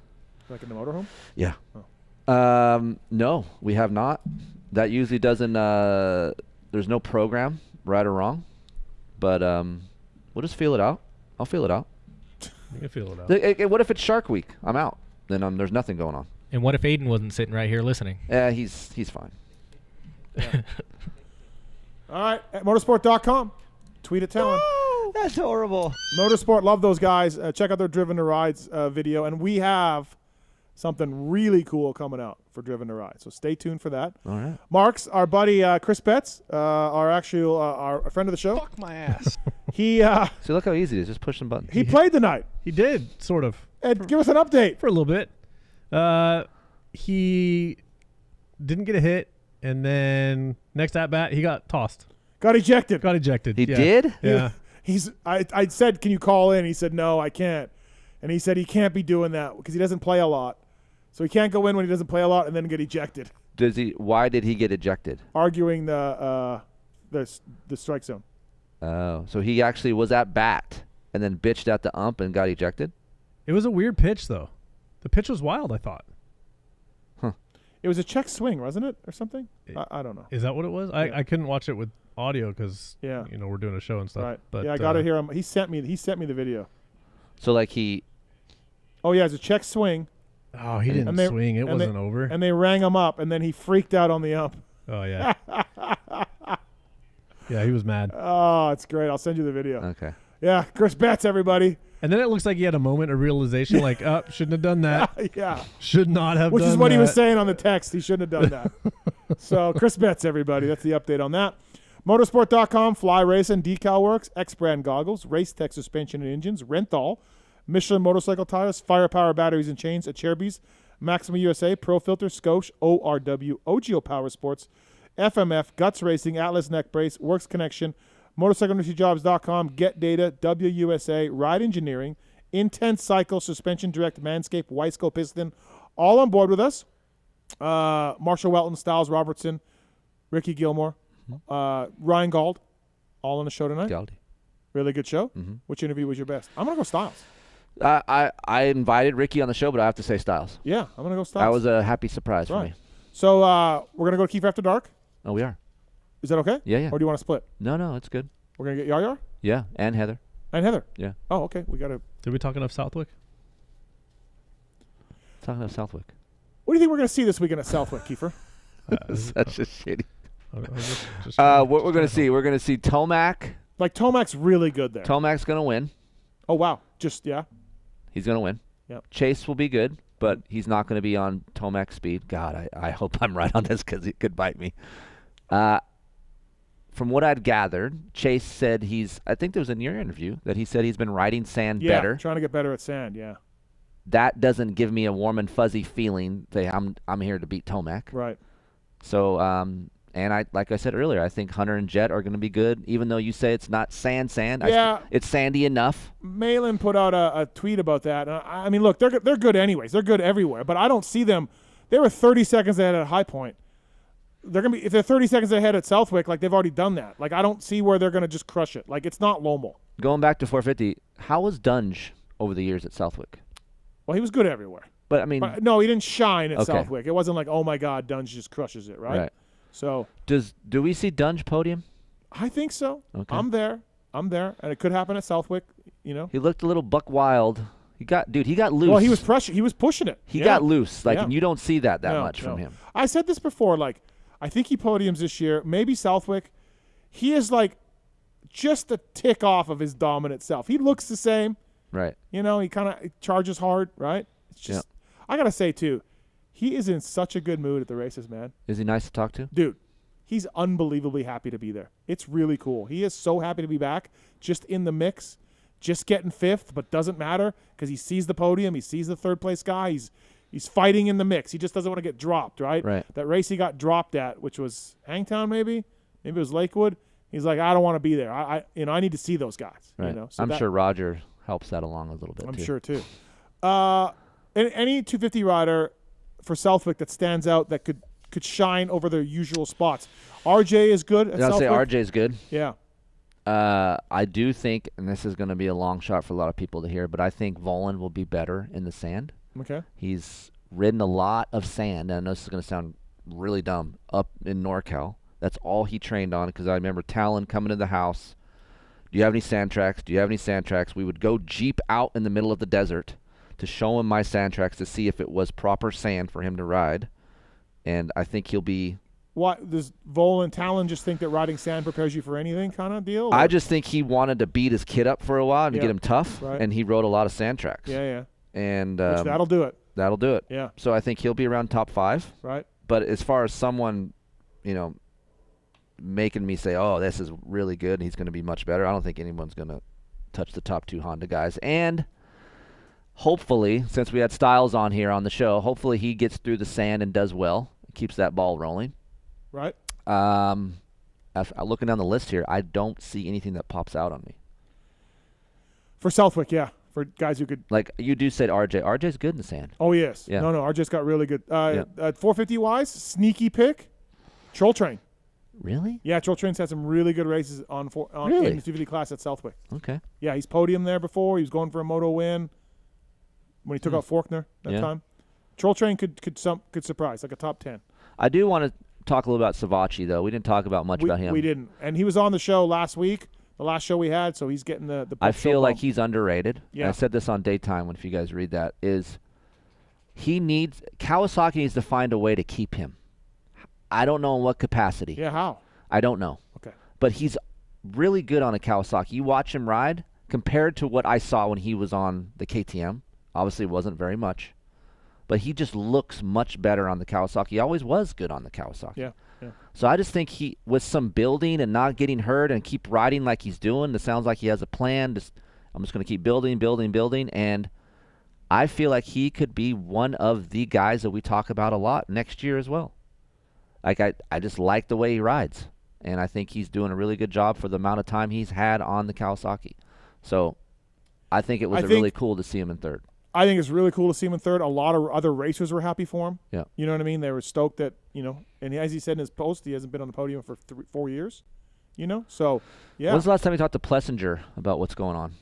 Like in the motorhome? Yeah. No, we have not. That usually doesn't. There's no program, right or wrong, but we'll just feel it out. I'll feel it out. You can feel it out. What if it's Shark Week? I'm out. Then there's nothing going on. And what if Aiden wasn't sitting right here listening? Yeah, he's fine. Yeah. All right, at motorsport.com. Tweet at Tallon. That's horrible. Motorsport, love those guys. Check out their Driven to Rides video. And we have something really cool coming out for Driven to Ride. So stay tuned for that. All right. Marks, our buddy Chris Betts, our friend of the show. Fuck my ass. He See, look how easy it is. Just push some buttons. he played tonight. He did, sort of. Ed, give us an update. For a little bit. He didn't get a hit, and then next at bat, he got tossed. Got ejected. He did? Yeah. I said, can you call in? He said, no, I can't. And he said he can't be doing that because he doesn't play a lot. So he can't go in when he doesn't play a lot and then get ejected. Why did he get ejected? Arguing the strike zone. Oh, so he actually was at bat and then bitched at the ump and got ejected? It was a weird pitch, though. The pitch was wild, I thought. It was a check swing, wasn't it, or something? I don't know. Is that what it was? Yeah. I couldn't watch it with audio because Yeah. we're doing a show and stuff. Right. But yeah, I got to hear him. He sent me the video. So like he. Oh yeah, it's a check swing. Oh, he didn't swing. It wasn't over. And they rang him up, and then he freaked out on the ump. Oh yeah. Yeah, he was mad. Oh, it's great. I'll send you the video. Okay. Yeah, Chris Betts, everybody. And then it looks like he had a moment of realization, like, shouldn't have done that. Yeah. Should not have Which done that. is what he was saying on the text. He shouldn't have done that. So, Chris Betts, everybody. That's the update on that. Motorsport.com, Fly Racing, Decal Works, X-Brand Goggles, Race Tech Suspension and Engines, Renthal, Michelin Motorcycle Tires, Firepower Batteries and Chains, Acherbys, Maxima USA, Pro Filter, Scoche, ORW, OGO Power Sports, FMF, Guts Racing, Atlas Neck Brace, Works Connection, MotorcycleIndustryJobs.com, Get Data, WUSA, Ride Engineering, Intense Cycle, Suspension Direct, Manscaped, Weisco Piston, all on board with us. Marshal Weltin, Stilez Robertson, Ricki Gilmour, Ryan Gauld, all on the show tonight. Gauldy. Really good show. Mm-hmm. Which interview was your best? I'm going to go Stilez. I invited Ricki on the show, but I have to say Stilez. Yeah, I'm going to go Stilez. That was a happy surprise for me. So we're going to go to Keefe After Dark. Oh, we are. Is that okay? Yeah. Or do you want to split? No, it's good. We're going to get Yar? Yeah, and Heather. And Heather? Yeah. Oh, okay. We got to. Did we talk enough Southwick? Talking about Southwick. What do you think we're going to see this weekend at Southwick, Keefer? Such a shitty. What we're going to see? We're going to see Tomac. Like, Tomac's really good there. Tomac's going to win. Oh, wow. Just, yeah. He's going to win. Yep. Chase will be good, but he's not going to be on Tomac's speed. God, I hope I'm right on this because it could bite me. From what I'd gathered, Chase said I think there was in your interview that he said he's been riding sand better. Yeah, trying to get better at sand, yeah. That doesn't give me a warm and fuzzy feeling that I'm here to beat Tomac. Right. So, and like I said earlier, I think Hunter and Jet are going to be good, even though you say it's not sand. Yeah. It's sandy enough. Malin put out a tweet about that. I mean, look, they're good anyways. They're good everywhere, but I don't see them. They were 30 seconds ahead at High Point. They're gonna be if they're 30 seconds ahead at Southwick, like they've already done that. Like I don't see where they're gonna just crush it. Like it's not Lommel. Going back to 450, how was Dunge over the years at Southwick? Well, he was good everywhere. But I mean, no, he didn't shine at okay. Southwick. It wasn't like, oh my God, Dunge just crushes it, right? So do we see Dunge podium? I think so. Okay. I'm there, and it could happen at Southwick. You know, he looked a little buck wild. He got loose. Well, he was pushing it. He got loose, and you don't see that much from him. I said this before, like. I think he podiums this year. Maybe Southwick. He is like just a tick off of his dominant self. He looks the same. Right. You know, he kind of charges hard, right? It's just, I got to say, too, he is in such a good mood at the races, man. Is he nice to talk to? Dude, he's unbelievably happy to be there. It's really cool. He is so happy to be back, just in the mix, just getting fifth, but doesn't matter because he sees the podium. He sees the third-place guy. He's fighting in the mix. He just doesn't want to get dropped, right? Right. That race he got dropped at, which was Hangtown maybe it was Lakewood. He's like, I don't want to be there. I need to see those guys. Right. You know? So I'm sure Roger helps that along a little bit. I'm sure too. Any 250 rider for Southwick that stands out that could could shine over their usual spots. RJ is good. At I'll say Southwick. RJ is good. Yeah. I do think, and this is going to be a long shot for a lot of people to hear, but I think Volin will be better in the sand. Okay. He's ridden a lot of sand, and I know this is going to sound really dumb, up in NorCal. That's all he trained on, because I remember Tallon coming to the house. Do you have any sand tracks? Do you have any sand tracks? We would go Jeep out in the middle of the desert to show him my sand tracks to see if it was proper sand for him to ride. And I think he'll be... What, does Vol and Tallon just think that riding sand prepares you for anything kind of deal? Or? I just think he wanted to beat his kid up for a while and get him tough, right. and he rode a lot of sand tracks. Yeah. And Which that'll do it. That'll do it. Yeah. So I think he'll be around top 5. Right. But as far as someone, making me say, oh, this is really good and he's going to be much better, I don't think anyone's going to touch the top 2 Honda guys. And hopefully, since we had Stilez on here on the show, hopefully he gets through the sand and does well, keeps that ball rolling. Right. Looking down the list here, I don't see anything that pops out on me. For Southwick, yeah. For guys who could... Like you do said RJ. RJ's good in the sand. Oh, yes. Yeah. No, RJ's got really good. At 450-wise, sneaky pick, Troll Train. Really? Yeah, Troll Train's had some really good races in the 250 class at Southwick. Okay. Yeah, he's podiumed there before. He was going for a moto win when he took out Faulkner that time. Troll Train could surprise, like a top 10. I do want to talk a little about Savachi, though. We didn't talk about much about him. We didn't. And he was on the show last week, the last show we had, so he's getting the I feel like he's underrated. Yeah. I said this on Daytime, if you guys read that, is Kawasaki needs to find a way to keep him. I don't know in what capacity. Yeah, how? I don't know. Okay. But he's really good on a Kawasaki. You watch him ride, compared to what I saw when he was on the KTM. Obviously, it wasn't very much. But he just looks much better on the Kawasaki. He always was good on the Kawasaki. Yeah. So I just think he, with some building and not getting hurt and keep riding like he's doing, it sounds like he has a plan. I'm just going to keep building. And I feel like he could be one of the guys that we talk about a lot next year as well. Like I just like the way he rides. And I think he's doing a really good job for the amount of time he's had on the Kawasaki. So I think it was really cool to see him in third. I think it's really cool to see him in third. A lot of other racers were happy for him. Yeah. You know what I mean? They were stoked that, and as he said in his post, he hasn't been on the podium for 4 years, So, yeah. When's the last time you talked to Plessinger about what's going on?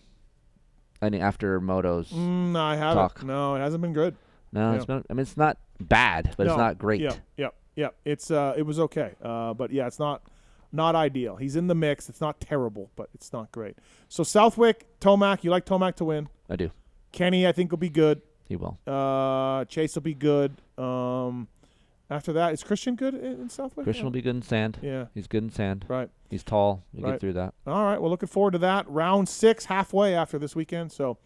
After Moto's No, I haven't. talk. No, it hasn't been good. No, it's not bad, but it's not great. Yeah. It was okay. But yeah, it's not ideal. He's in the mix. It's not terrible, but it's not great. So Southwick, Tomac, you like Tomac to win? I do. Kenny, I think, will be good. He will. Chase will be good. After that, is Christian good in Southwick? Christian will be good in sand. Yeah. He's good in sand. Right. He's tall. You Right. get through that. All right. Well, looking forward to that. Round 6, halfway after this weekend. So,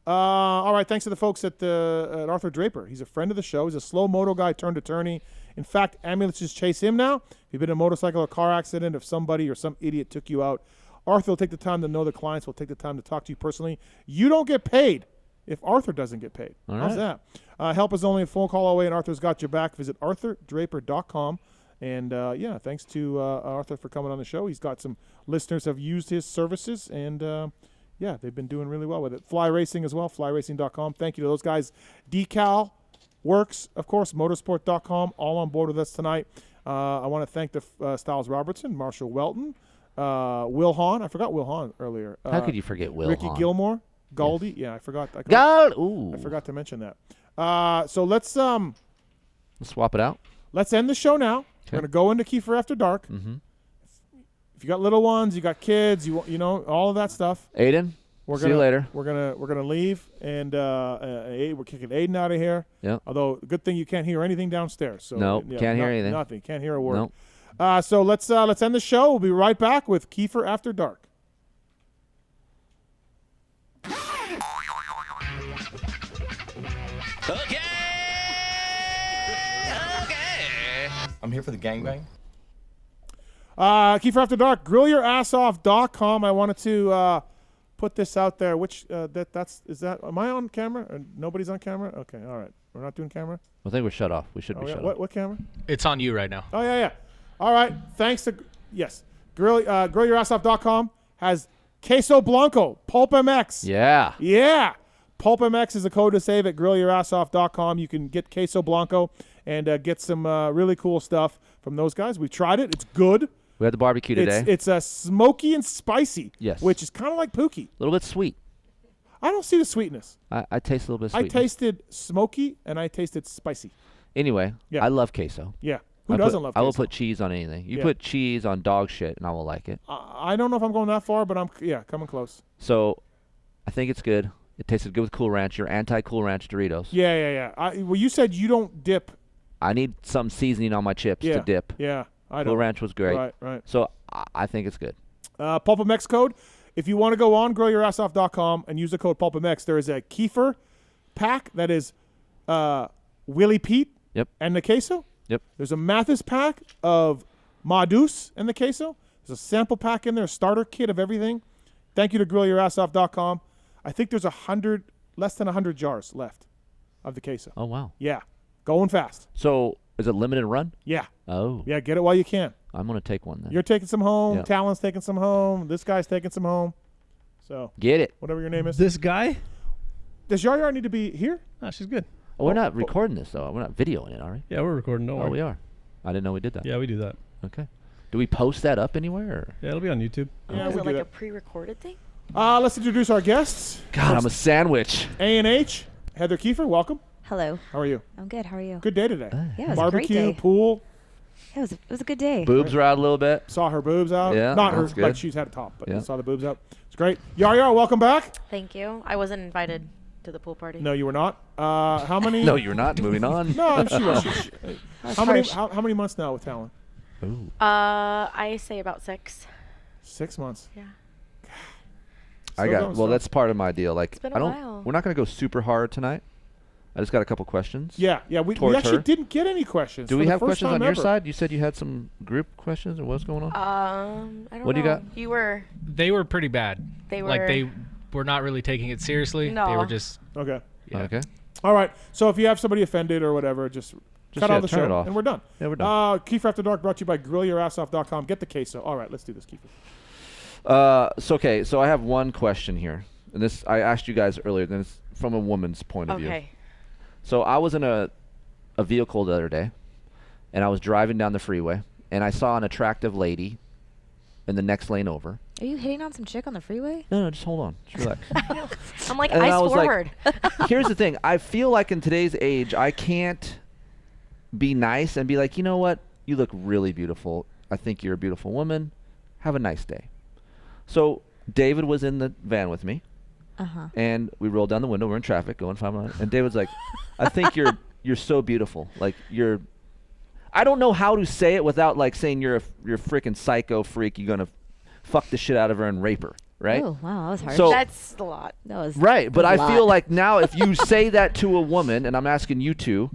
all right. Thanks to the folks at Arthur Draper. He's a friend of the show. He's a slow moto guy turned attorney. In fact, ambulances chase him now. If you've been in a motorcycle or car accident, if somebody or some idiot took you out, Arthur will take the time to know the clients, will take the time to talk to you personally. You don't get paid if Arthur doesn't get paid. All How's right. that? Help is only a phone call away, and Arthur's got your back. Visit arthurdraper.com. And, thanks to Arthur for coming on the show. He's got some listeners who have used his services, and, they've been doing really well with it. Fly Racing as well, flyracing.com. Thank you to those guys. Decal Works, of course, motorsport.com, all on board with us tonight. I want to thank the Stilez Robertson, Marshal Weltin, Wil Hahn. I forgot Wil Hahn earlier. How could you forget Wil Ricki Hahn? Gilmour. Gauldy, yeah, I forgot. Ooh. I forgot to mention that. So let's swap it out. Let's end the show now. We're gonna go into Keefer After Dark. Mm-hmm. If you got little ones, you got kids, you know all of that stuff. Aiden, see you later. We're gonna leave, and we're kicking Aiden out of here. Yeah. Although good thing you can't hear anything downstairs. So no, can't hear anything. Nothing. Can't hear a word. Nope. So let's end the show. We'll be right back with Keefer After Dark. Okay. I'm here for the gangbang. Keefer After Dark, grillyourassoff.com. I wanted to put this out there. Which am I on camera? Or nobody's on camera? Okay, all right. We're not doing camera? I think we're shut off. We should be shut off. What camera? It's on you right now. Oh, yeah. All right. Thanks to, grillyourassoff.com has Queso Blanco, PulpMX. Yeah. Yeah. PulpMX is a code to save at grillyourassoff.com. You can get Queso Blanco. and get some really cool stuff from those guys. We tried it. It's good. We had the barbecue today. It's smoky and spicy. Yes. Which is kind of like Pookie. A little bit sweet. I don't see the sweetness. I taste a little bit of sweetness. I tasted smoky and I tasted spicy. Anyway, Yeah. I love queso. Yeah. Who doesn't love queso? I will put cheese on anything. You Yeah. put cheese on dog shit, and I will like it. I don't know if I'm going that far, but I'm coming close. So, I think it's good. It tasted good with Cool Ranch. You're anti-Cool Ranch Doritos. Yeah. Well, you said you don't dip. I need some seasoning on my chips to dip. Yeah, I Cool don't. Ranch was great. Right. So, I think it's good. PulpMX code. If you want to go on grillyourassoff.com and use the code PulpMX, there is a Keefer pack that is Willie Pete and the queso. Yep. There's a Mathis pack of Madus and the queso. There's a sample pack in there, a starter kit of everything. Thank you to grillyourassoff.com. I think there's less than 100 jars left of the queso. Oh, wow. Yeah. Going fast. So, is it limited run? Yeah. Oh. Yeah, get it while you can. I'm going to take one then. You're taking some home. Yeah. Tallon's taking some home. This guy's taking some home. So get it. Whatever your name is. This guy? Does Yar need to be here? No, she's good. Oh, we're not recording this, though. We're not videoing it, are we? Yeah, we're recording. Don't worry. We are. I didn't know we did that. Yeah, we do that. Okay. Do we post that up anywhere? Or? Yeah, it'll be on YouTube. Yeah, is we it do like that. a pre-recorded thing? Let's introduce our guests. God, I'm a sandwich. A&H, Heather Keefer, welcome. Hello. How are you? I'm good. How are you? Good day today. Yeah, it was Barbecue, a great day. pool. Yeah, it was a good day. Boobs are out a little bit. Saw her boobs out. Yeah, Not her, that's good. like she's had a top, but Yeah. saw the boobs out. It's great. Yar, welcome back. Thank you. I wasn't invited to the pool party. No, you were not. How many? No, you're not. Moving on. No, she was. That's How many? harsh. How many months now with Tallon? Ooh. I say about 6. 6 months. Yeah. That's part of my deal. Like, It's been a I don't. while. We're not going to go super hard tonight. I just got a couple questions. Yeah. We towards actually her. didn't get any questions. Do for we the have first questions time on your ever. side? You said you had some group questions, or what's going on? I don't know. What do you got? You were. They were pretty bad. They Like were- they were not really taking it seriously. They No. were just Okay. Yeah. Okay. All right. So if you have somebody offended or whatever, just cut out the turn show it off. and we're done. Yeah, we're done. Kiefer After Dark brought to you by grillyourassoff.com. Get the queso. All right, let's do this, Kiefer. So I have one question here, and this I asked you guys earlier. Then it's from a woman's point of view. Okay. So I was in a vehicle the other day, and I was driving down the freeway, and I saw an attractive lady in the next lane over. Are you hitting on some chick on the freeway? No, just hold on. Just relax. I'm like, And eyes I was like, forward. Here's the thing. I feel like in today's age, I can't be nice and be like, you know what? You look really beautiful. I think you're a beautiful woman. Have a nice day. So David was in the van with me, and we rolled down the window. We're in traffic, going 5 miles, and David's like, I think you're so beautiful. Like you're. I don't know how to say it without like saying you're a freaking psycho freak. You're gonna fuck the shit out of her and rape her, right? Oh, wow, that was harsh. So That's a lot. That was right, but that was I a feel lot. like now if you say that to a woman, and I'm asking you two,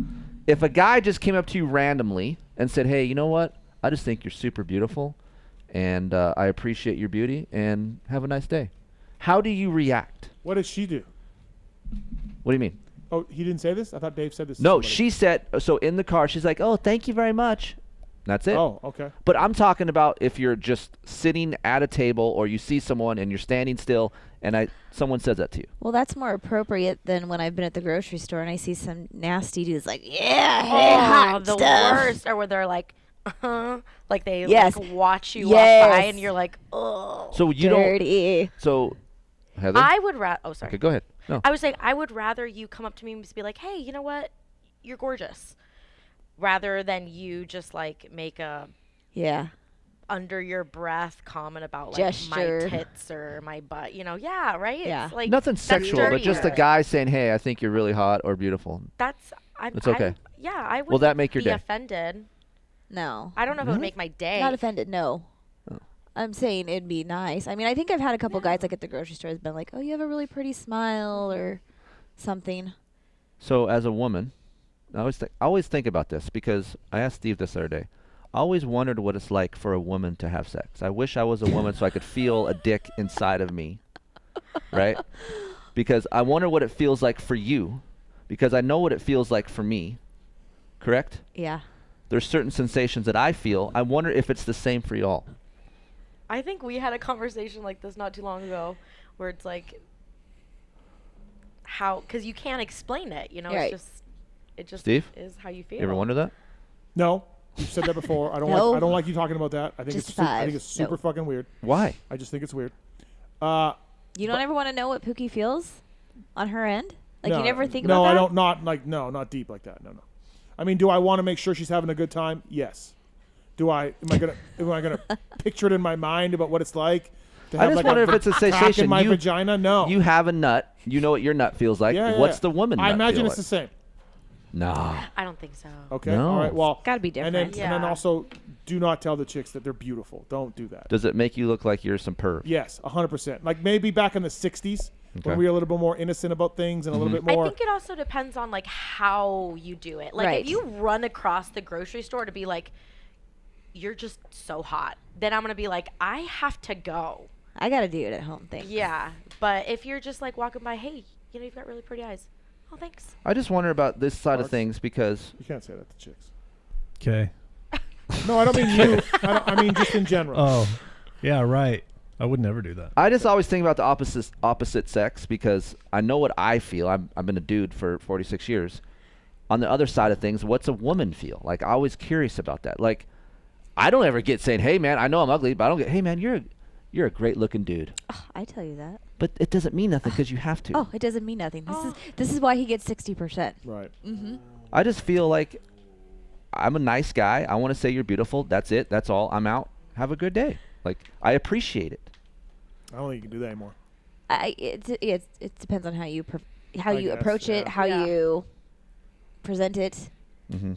if a guy just came up to you randomly and said, "Hey, you know what? I just think you're super beautiful, and I appreciate your beauty, and have a nice day," how do you react? What did she do? What do you mean? Oh, he didn't say this? I thought Dave said this. to No, somebody. she said. So in the car, she's like, "Oh, thank you very much." That's it. Oh, okay. But I'm talking about if you're just sitting at a table or you see someone and you're standing still and someone says that to you. Well, that's more appropriate than when I've been at the grocery store and I see some nasty dudes like, yeah, hey, hot the stuff. worst are where they're like, like they Yes. like watch you Yes. walk by and you're like, oh. So you Dirty. don't. So, Heather. I would oh, sorry. Okay, go ahead. No. I was saying I would rather you come up to me and just be like, hey, you know what? You're gorgeous. Rather than you just like make a under your breath comment about like Gesture. my tits or my butt. You know, yeah, right? Yeah. It's like Nothing that's sexual, but just a dirtier. guy saying, "Hey, I think you're really hot or beautiful." That's It's okay. I would Will that make your be day? offended. No. I don't know if it would make my day. Not offended, no. Oh. I'm saying it'd be nice. I mean, I think I've had a couple guys like at the grocery store has been like, oh, you have a really pretty smile or something. So as a woman, I always think about this because I asked Steve this other day. I always wondered what it's like for a woman to have sex. I wish I was a woman so I could feel a dick inside of me, right? Because I wonder what it feels like for you, because I know what it feels like for me, correct? Yeah. There's certain sensations that I feel. I wonder if it's the same for y'all. I think we had a conversation like this not too long ago where it's like how, because you can't explain it, you know, Right. it's just it just Steve? is how you feel. You ever wonder that? No. You've said that before. I don't No. like. I don't like you talking about that. I think Just it's. I think five. it's super No. fucking weird. Why? I just think it's weird. You don't ever want to know what Pookie feels on her end? Like, no, you never think no, about that? I don't. Not like no, not deep like that. No. I mean, do I want to make sure she's having a good time? Yes. Do I? Am I gonna picture it in my mind about what it's like? To I have just like wonder a if it's a crack sensation. in my You- vagina. No. You have a nut. You know what your nut feels like. Yeah, What's yeah. the woman I nut imagine feel it's like? the same. No. I don't think so. Okay. No. All right. Well, Gotta be And then, different. and then Yeah. also, do not tell the chicks that they're beautiful. Don't do that. Does it make you look like you're some perv? Yes, 100%. Like maybe back in the 60s Okay. when we were a little bit more innocent about things and a little bit I more. think it also depends on like how you do it. Like Right. if you run across the grocery store to be like, you're just so hot, then I'm gonna be like, I have to go. I got to do it at home thing. Yeah, but if you're just like walking by, hey, you know, you've got really pretty eyes. Oh, thanks. I just wonder about this side of Marks? things because You can't say that to chicks. Okay. No, I don't mean you. I mean just in general. Oh, yeah, right. I would never do that. I just always think about the opposite sex because I know what I feel. I've been a dude for 46 years. On the other side of things, what's a woman feel? Like, I'm always curious about that. Like, I don't ever get saying, hey, man, I know I'm ugly, but I don't get, hey, man, you're a great-looking dude. Oh, I tell you that. But it doesn't mean nothing because you have to. Oh, it doesn't mean nothing. This is why he gets 60%. Right. Mm-hmm. I just feel like I'm a nice guy. I want to say you're beautiful. That's it. That's all. I'm out. Have a good day. Like, I appreciate it. I don't think you can do that anymore. It depends on how you I you guess, approach it, yeah. how you present it. Mm-hmm.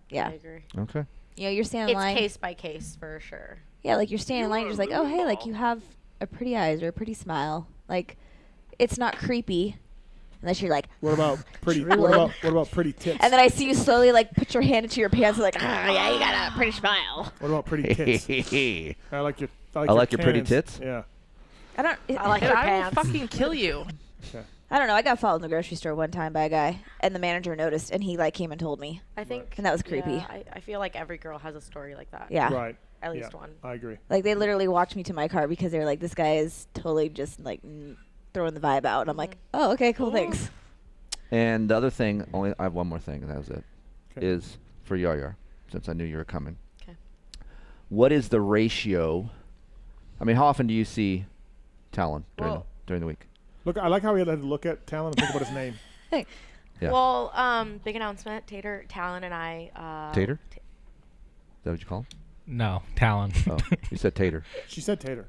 Yeah. I agree. Okay. You know, you're standing in It's line. case by case for sure. Yeah, like you're standing in line, you're just like, oh, hey, like you have a pretty eyes or a pretty smile. Like, it's not creepy unless you're like, What about pretty? drooling. What about pretty tits? And then I see you slowly like put your hand into your pants, like, yeah, you got a pretty smile. What about pretty tits? I like your. I like your pretty cannons. tits? Yeah. I don't. I like And her I will pants. fucking kill you. Okay. I don't know. I got followed in the grocery store one time by a guy, and the manager noticed, and he like came and told me. I think. And that was creepy. Yeah, I feel like every girl has a story like that. Yeah. Right. At least Yeah, one. I agree. Like they literally walked me to my car because they were like, this guy is totally just like throwing the vibe out. And I'm like, oh, okay, cool, thanks. And the other thing, I have one more thing, and that was it, Okay. is for Yar, since I knew you were coming. Okay. What is the ratio? I mean, how often do you see Tallon during the week? Look, I like how he had to look at Tallon and think about his name. Hey. Yeah. Well, big announcement. Tallon and I. Tater? Is that what you call him? No, Tallon. Oh, you said Tater. She said Tater.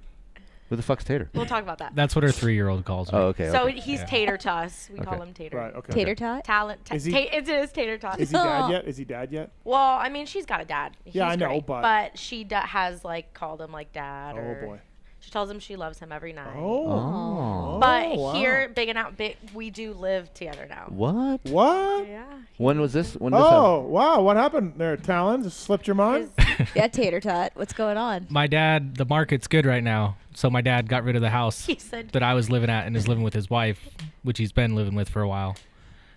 Who the fuck's Tater? We'll talk about that. That's what her 3-year-old calls me. Oh, okay. So okay. he's Yeah. Tater to us. We call Okay. him Tater. Right. Okay. Tater tot? Talent. Is he- it is Tater tot. Is he dad yet? Is he dad yet? Well, I mean, she's got a dad. Yeah, He's I know, great, but- she has like called him like dad. Oh, or boy. She tells him she loves him every night. Oh. But wow. here, we do live together now. What? What? Yeah. When was this? When did this Oh, wow. What happened there, Tallon? Just slipped your mind? Yeah, tater tot. What's going on? My dad, the market's good right now. So my dad got rid of the house He said- that I was living at and is living with his wife, which he's been living with for a while.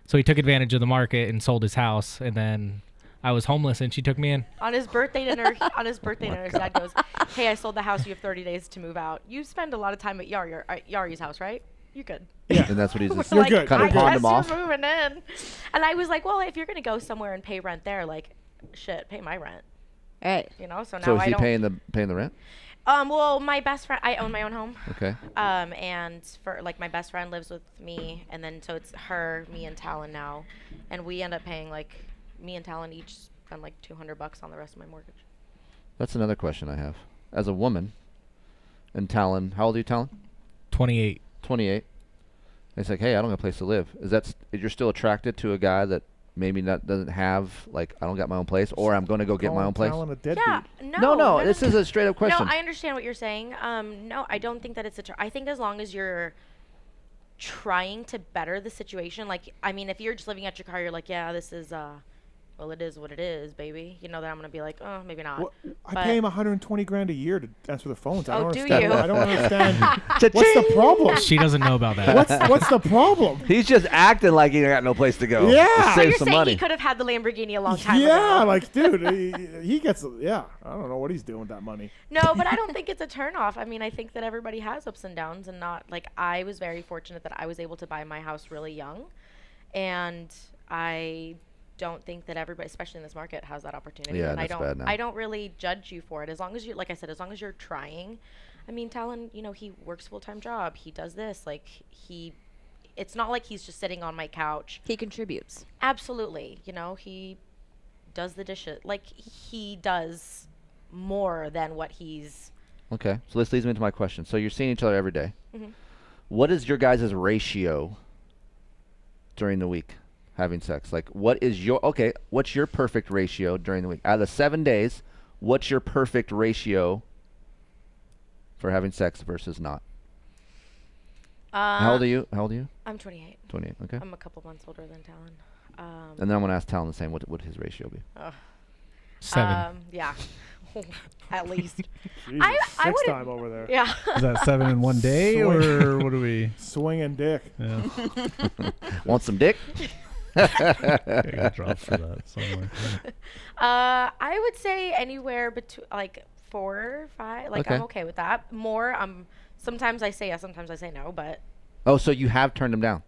So he took advantage of the market and sold his house. And then I was homeless and she took me in. On his birthday dinner, his dad goes, "Hey, I sold the house. You have 30 days to move out. You spend a lot of time at Yari's house, right? You good?" Yeah. And that's what he's just We're like, kind of I pawned guess him off. you're moving in. And I was like, well, if you're gonna go somewhere and pay rent there, like, shit, pay my rent. All right. You know, so now So is I he don't. paying the rent? Well, my best friend, I own my own home. Okay. And for like my best friend lives with me, and then so it's her, me, and Tallon now, and we end up paying like me and Tallon each spend like $200 on the rest of my mortgage. That's another question I have. As a woman, and Tallon, how old are you, Tallon? 28. 28. It's like, hey, I don't got a place to live. You're still attracted to a guy that maybe doesn't have, like, I don't got my own place, or I'm going to go get my own place? Tallon a deadbeat. Yeah, no. This is a straight up question. No, I understand what you're saying. No, I don't think that it's I think as long as you're trying to better the situation, like, I mean, if you're just living at your car, you're like, yeah, this is, well, it is what it is, baby. You know that I'm going to be like, oh, maybe not. Well, I pay him $120,000 a year to answer the phones. I Oh, don't do understand. you? I don't understand. What's the problem? She doesn't know about that. What's the problem? He's just acting like he got no place to go. Yeah. To So save you're some saying money. he could have had the Lamborghini a long time ago. Yeah, like, dude, he gets. Yeah, I don't know what he's doing with that money. No, but I don't think it's a turnoff. I mean, I think that everybody has ups and downs, and not like I was very fortunate that I was able to buy my house really young, and I don't think that everybody, especially in this market, has that opportunity. Yeah, and that's bad now. I don't really judge you for it as long as you, like I said, as long as you're trying. I mean, Tallon, you know, he works full-time job. He does this. Like it's not like he's just sitting on my couch. He contributes. Absolutely. You know, he does the dishes. Like he does more than what he's. Okay, so this leads me to my question. So you're seeing each other every day. Mhm. What is your guys' ratio during the week having sex? Like, what's your perfect ratio during the week? Out of the 7 days, what's your perfect ratio for having sex versus not? How old are you? I'm 28. 28, okay. I'm a couple months older than Tallon. And then I'm going to ask Tallon the same. What would his ratio be? 7. Yeah. At least. Jesus, I six wouldn't- time over there. Yeah. Is that 7 in one day, or what are we? Swinging dick. Yeah. Want some dick? I got dropped for that somewhere. I would say anywhere between like 4 or 5. Like Okay. I'm okay with that. More. Sometimes I say yes, sometimes I say no. But Oh, so you have turned him down?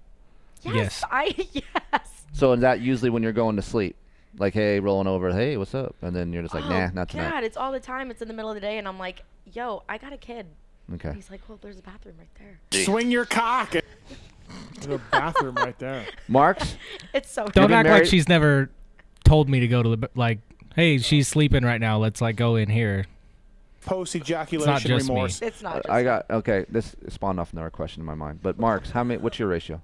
yes. Yes. So is that usually when you're going to sleep? Like, hey, rolling over, hey, what's up? And then you're just like, nah, not tonight. God, it's all the time. It's in the middle of the day, and I'm like, yo, I got a kid. Okay. And he's like, well, there's a bathroom right there. Swing your cock. There's a bathroom right there. Marks? It's so. Don't act like she's never told me to go to the like. Hey, she's sleeping right now. Let's like go in here. Post It's ejaculation not just remorse. It's not. Just I got, okay, this spawned off another question in my mind. But Marks, what's your ratio?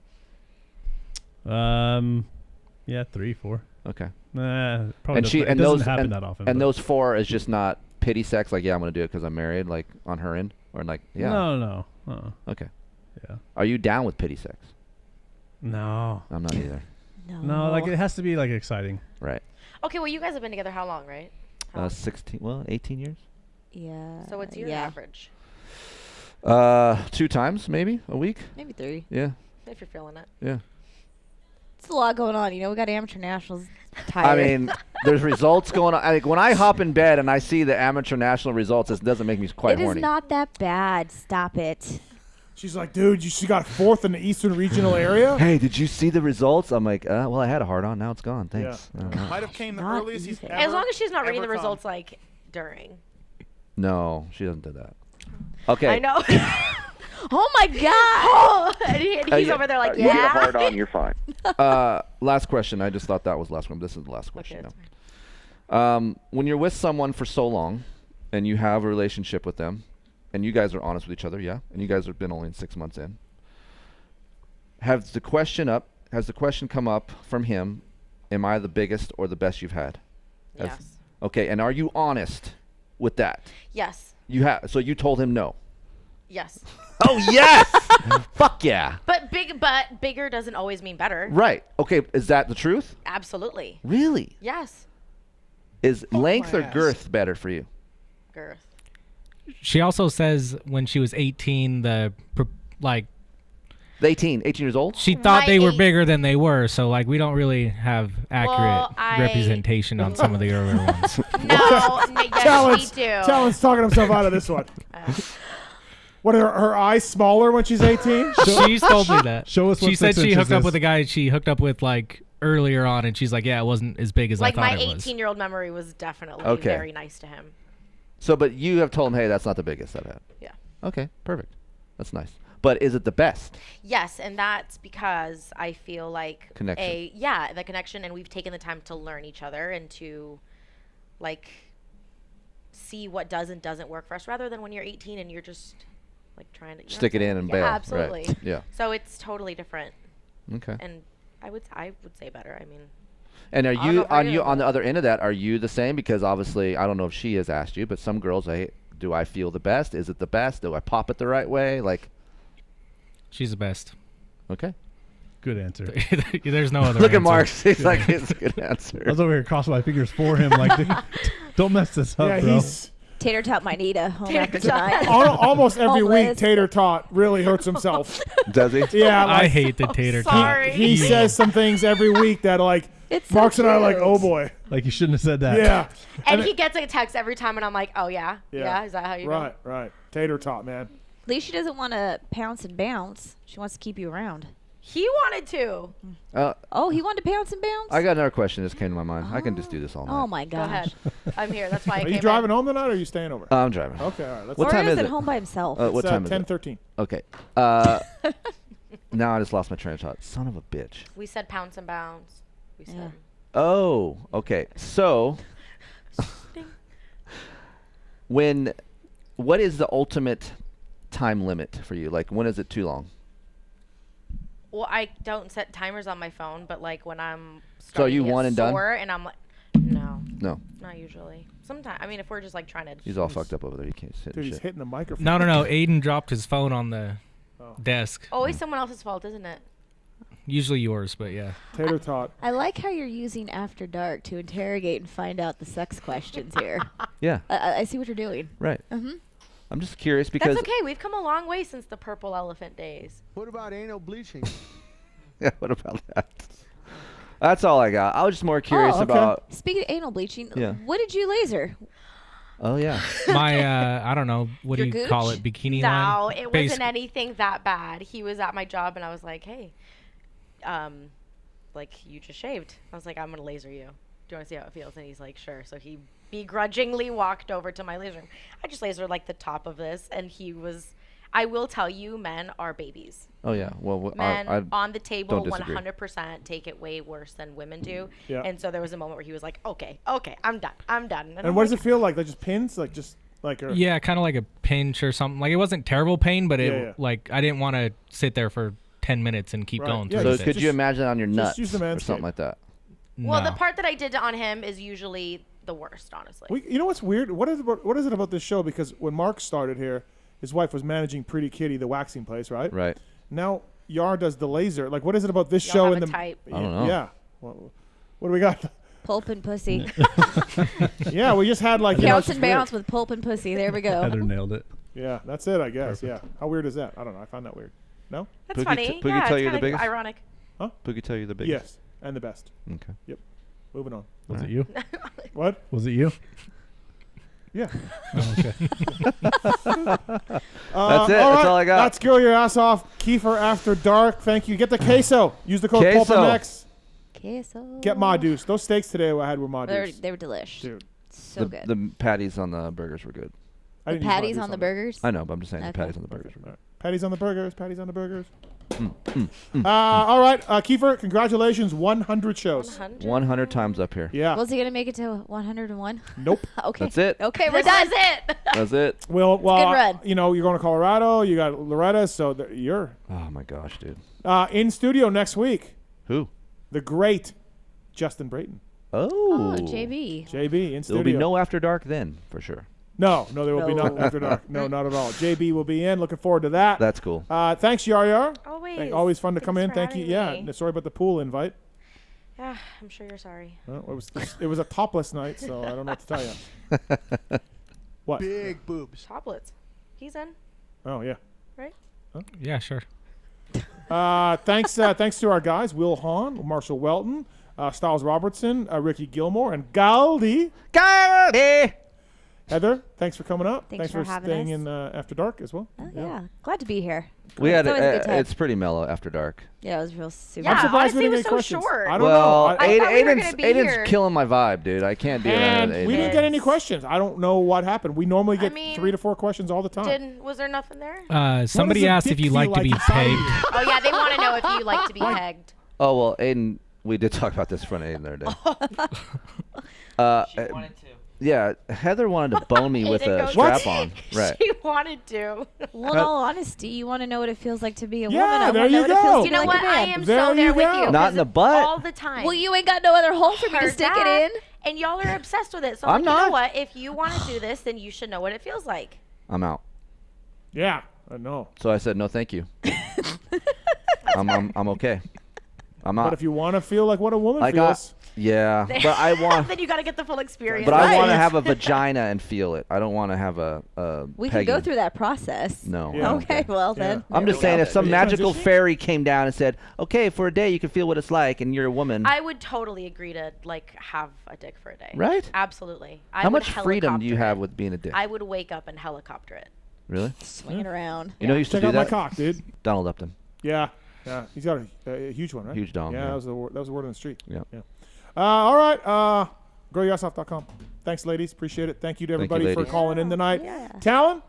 Yeah, 3, 4. Okay. Probably And it doesn't happen that often. And but- those 4 is just not pity sex, like, yeah, I'm going to do it because I'm married, like, on her end? Or, like, yeah. No. Okay. Yeah. Are you down with pity sex? No. I'm not either. No, like it has to be like exciting. Right. Okay, well, you guys have been together how long, right? 18 years? Yeah. So what's your average? 2 times, maybe, a week? Maybe 3. Yeah. If you're feeling it. Yeah. It's a lot going on. You know, we got amateur nationals. I Tired. mean, there's results going on. Like, when I hop in bed and I see the amateur national results, it doesn't make me quite It horny. is not that bad. Stop it. She's like, dude, she got 4th in the Eastern Regional area. Hey, did you see the results? I'm like, well, I had a hard on. Now it's gone. Thanks. Yeah. Might have came the Not earliest he's ever. As long as she's not reading the ever come. results like during. No, she doesn't do that. Okay. I know. Oh my God! And he's yeah. over there like, You get a yeah. hard on, you're fine. Last question. I just thought that was the last one. This is the last question Okay, now. When you're with someone for so long and you have a relationship with them and you guys are honest with each other, yeah, and you guys have been only 6 months in, has the question come up from him, am I the biggest or the best you've had? Yes. Okay, and are you honest with that? Yes. You have. So you told him no. Yes. Oh yes! Fuck yeah! But bigger doesn't always mean better. Right. Okay. Is that the truth? Absolutely. Really? Yes. Is length my or ass. girth better for you? Girth. She also says when she was 18, The 18 years old? she thought My they were eight- bigger than they were. So like we don't really have accurate Well, representation on some of the earlier ones. No, yes, we do. Tallon's talking himself out of this one. What are her eyes smaller when she's 18? She's told me that. Show us what She said 6 she hooked inches up is. with a guy she hooked up with like earlier on, and she's like, yeah, it wasn't as big as Like I my thought it was. 18-year-old memory was definitely Okay. very nice to him. So, but you have told him, hey, that's not the biggest I've had. Yeah. Okay, perfect. That's nice. But is it the best? Yes, and that's because I feel like Connection. the connection, and we've taken the time to learn each other and to like see what does and doesn't work for us, rather than when you're 18 and you're just like trying to Stick it in and bail. Right. Absolutely. Yeah. So it's totally different. Okay. And I would say better. I mean. And are I don't know you if I do, on the but- other end of that? Are you the same? Because obviously, I don't know if she has asked you, but some girls, do I feel the best? Is it the best? Do I pop it the right way? Like, She's the best. okay. Good answer. There's no other. Look at answer. Mark. He's like, it's a good answer. I was over here crossing my fingers for him. Like, don't mess this up, Yeah, bro. he's Tater Tot might need a home Tater after Tot. tonight. almost every week. Homeless. Tater Tot really hurts himself. Does he? Yeah, I like, hate the tater tot. Sorry. he says some things every week that like It's so Marks and I are like, cute. oh boy, Like, you shouldn't have said that. yeah. And he gets a text every time, and I'm like, oh yeah, yeah. Is that how you know? Right. Tater Tot, man. At least she doesn't want to pounce and bounce. She wants to keep you around. He wanted to. Oh, he wanted to bounce and bounce? I got another question that just came to my mind. I can just do this all night. Oh, my Go gosh. ahead. I'm here. That's why I Are came you driving in. home tonight, or are you staying over? I'm driving. Okay, all right. Let's What time is at it? home by himself. What It's, time is it? 10:13. Okay. Now I just lost my train of thought. Son of a bitch. We said pounce and bounce. We said. Oh, okay. So, what is the ultimate time limit for you? Like, when is it too long? Well, I don't set timers on my phone, but like when I'm So are you starting to get one and done? sore and I'm like, no. No. Not usually. Sometimes, I mean, if we're just like trying to. He's all fucked up over there. You can't sit. Dude, he's shit. hitting the microphone. No. Aiden dropped his phone on the desk. Always someone else's fault, isn't it? Usually yours, but yeah. Tater tot. I like how you're using After Dark to interrogate and find out the sex questions here. Yeah. I see what you're doing. Right. Mm-hmm. I'm just curious because. That's okay. We've come a long way since the purple elephant days. What about anal bleaching? Yeah, what about that? That's all I got. I was just more curious about. Speaking of anal bleaching, Yeah. what did you laser? Oh yeah. My I don't know, what do Your you call gooch? it? Bikini No, line? it Base- wasn't anything that bad. He was at my job and I was like, hey, like you just shaved. I was like, I'm gonna laser you. Do you want to see how it feels? And he's like, sure. So he begrudgingly walked over to my laser room. I just lasered like the top of this, and he was. I will tell you, men are babies. Oh yeah. Well, Men I on the table, don't disagree. 100% take it way worse than women do. Yeah. And so there was a moment where he was like, okay, I'm done. And And I'm what does like, it feel like? Like just pins? Like just like. Yeah, kind of like a pinch or something. Like it wasn't terrible pain, but it Yeah. like I didn't want to sit there for 10 minutes and keep Right. going. Yeah, through So it. could you imagine on your nuts use the or Manscaped. something like that? Well, No. the part that I did on him is usually the worst, honestly. You know what's weird? What is it about this show? Because when Mark started here, his wife was managing Pretty Kitty, the waxing place, right? Right. Now Yar does the laser. Like, what is it about this Y'all show have and a the? type. I don't know. Yeah. What do we got? Pulp and pussy. Yeah, we just had like. You know, Bounce it's and just weird. bounce with pulp and pussy. There we go. Heather nailed it. Yeah, that's it, I guess. Yeah. How weird is that? I don't know. I find that weird. No? That's Pookie funny. Pookie Yeah, tell it's you the kinda biggest? ironic. Huh? Pookie tell you the biggest? Yes, and the best. Okay. Yep. Moving on. Was it you? What? Was it you? Yeah. Oh, okay. That's it. All That's all I got. Let's grill your ass off. Kiefer After Dark. Thank you. Get the queso. Use the code Queso. PulpMX. Queso. Get Ma Deuce. Those steaks today I had were Ma Deuce. They were delish. Dude. So good. The patties on the burgers were good. I The didn't use Ma patties Deuce on the that. burgers? I know, but I'm just saying the Okay. patties on the burgers were good. Patties on the burgers. Patties on the burgers. All right, Kiefer, congratulations. 100 shows. 100 times up here. Yeah. Was he going to make it to 101? Nope. Okay. That's it. Okay, we're This done. is it. That's it. Well, good run. you know, you're going to Colorado. You got Loretta, so you're Oh my gosh, dude. in studio next week. Who? The great Justin Brayton. Oh. JB. JB in studio. There'll be no After Dark then, for sure. No, there will be no No. After Dark. No, not at all. JB will be in. Looking forward to that. That's cool. Thanks, Yar. Always. Always fun to come in. for Thank you. having Yeah. me. Sorry about the pool invite. Yeah, I'm sure you're sorry. Well, it was a topless night, so I don't know what to tell you. What? Big boobs. Toplets. He's in, Oh yeah. right? Yeah, sure. Thanks to our guys, Wil Hahn, Marshal Weltin, Stilez Robertson, Ricki Gilmour, and Gauldy. Heather, thanks for coming up. Thanks for having staying us. in After Dark as well. Oh, yeah. Glad to be here. We had It's always a good time. it's pretty mellow After Dark. Yeah, it was real super. Yeah, I'm surprised honestly, we it didn't was get so questions. short. I don't Well, know. I thought we were gonna be Aiden's here. killing my vibe, dude. I can't do And that. we didn't get any questions. I don't know what happened. We normally get mean, 3 to 4 questions all the time. Was there nothing there? Somebody does a asked dick if you feel like to like be inside you? pegged. Oh yeah, they want to know if you like to be pegged. Oh well, Aiden. We did talk about this in front of Aiden the other day. She wanted to. Yeah, Heather wanted to bone me with Aiden a goes, strap on. Right. She wanted to. Well, in all honesty, you want to know what it feels like to be a Yeah, woman. I there want to know you what it feels go. to You be know like what? a I man. am There so you there with go. you. Not in the butt. All the time. Well, you ain't got no other hole for me to Heard stick that, it in. And y'all are obsessed with it. So I'm I'm like, you not. know what? If you want to do this, then you should know what it feels like. I'm out. Yeah, I know. So I said no, thank you. I'm okay. I'm But not. if you want to feel like what a woman I feels, got. Yeah, but I want. Then you got to get the full experience. But I right? want to have a vagina and feel it. I don't want to have a. We can go through that process. No. Yeah. Okay, well then. I'm there just we saying, go. if some Are you magical transitioning? fairy came down and said, "Okay, for a day you can feel what it's like," and you're a woman, I would totally agree to like have a dick for a day. Right? Absolutely. I how would much freedom do you helicopter have it. with being a dick? I would wake up and helicopter it. Really? Swing it around. You know, who used to check do out my that. cock, dude. Donald Upton. Yeah. Yeah, he's got a huge one, right? Huge dong, Yeah, yeah. that was the word on the street. Yeah. All right. GrowYourself.com. Thanks, ladies. Appreciate it. Thank you to Thank you, everybody for ladies. calling in tonight. Yeah. Talon?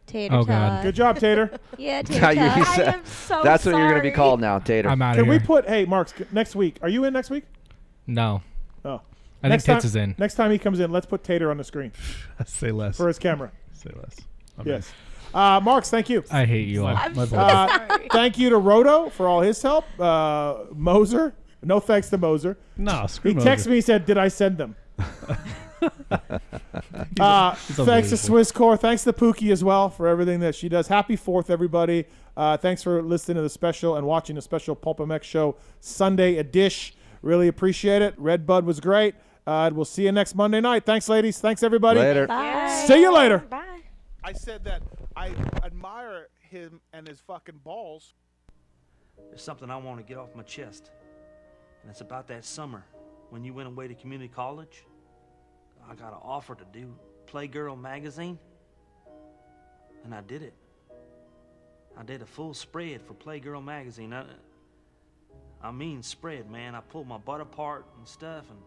Tater Oh, tot. God. Good job, Tater. Yeah, Tater Now you tot. said- I am so That's what you're going to be sorry. called now, Tater. I'm out of Can here. we put, hey, Marks, next week. Are you in next week? No. Oh. I Next think Tits time- is in. Next time he comes in, let's put Tater on the screen Say less. for his camera. Say less. I'm Yes. Marks, thank you. I hate you all. I'm My so fault. sorry. Thank you to Roto for all his help. Moser. No thanks to Moser. Nah, screw He Moser. texted me and said, did I send them? Thanks to unbelievable. Swisscore. Thanks to Pookie as well for everything that she does. Happy 4th, everybody. Thanks for listening to the special and watching the special PulpMX show Sunday edition. Really appreciate it. Red Bud was great. We'll see you next Monday night. Thanks, ladies. Thanks, everybody. Later. Bye. See you later. Bye. I said that I admire him and his fucking balls. There's something I want to get off my chest. And it's about that summer when you went away to community college. I got an offer to do Playgirl magazine. And I did it. I did a full spread for Playgirl magazine. I mean spread, man. I pulled my butt apart and stuff, and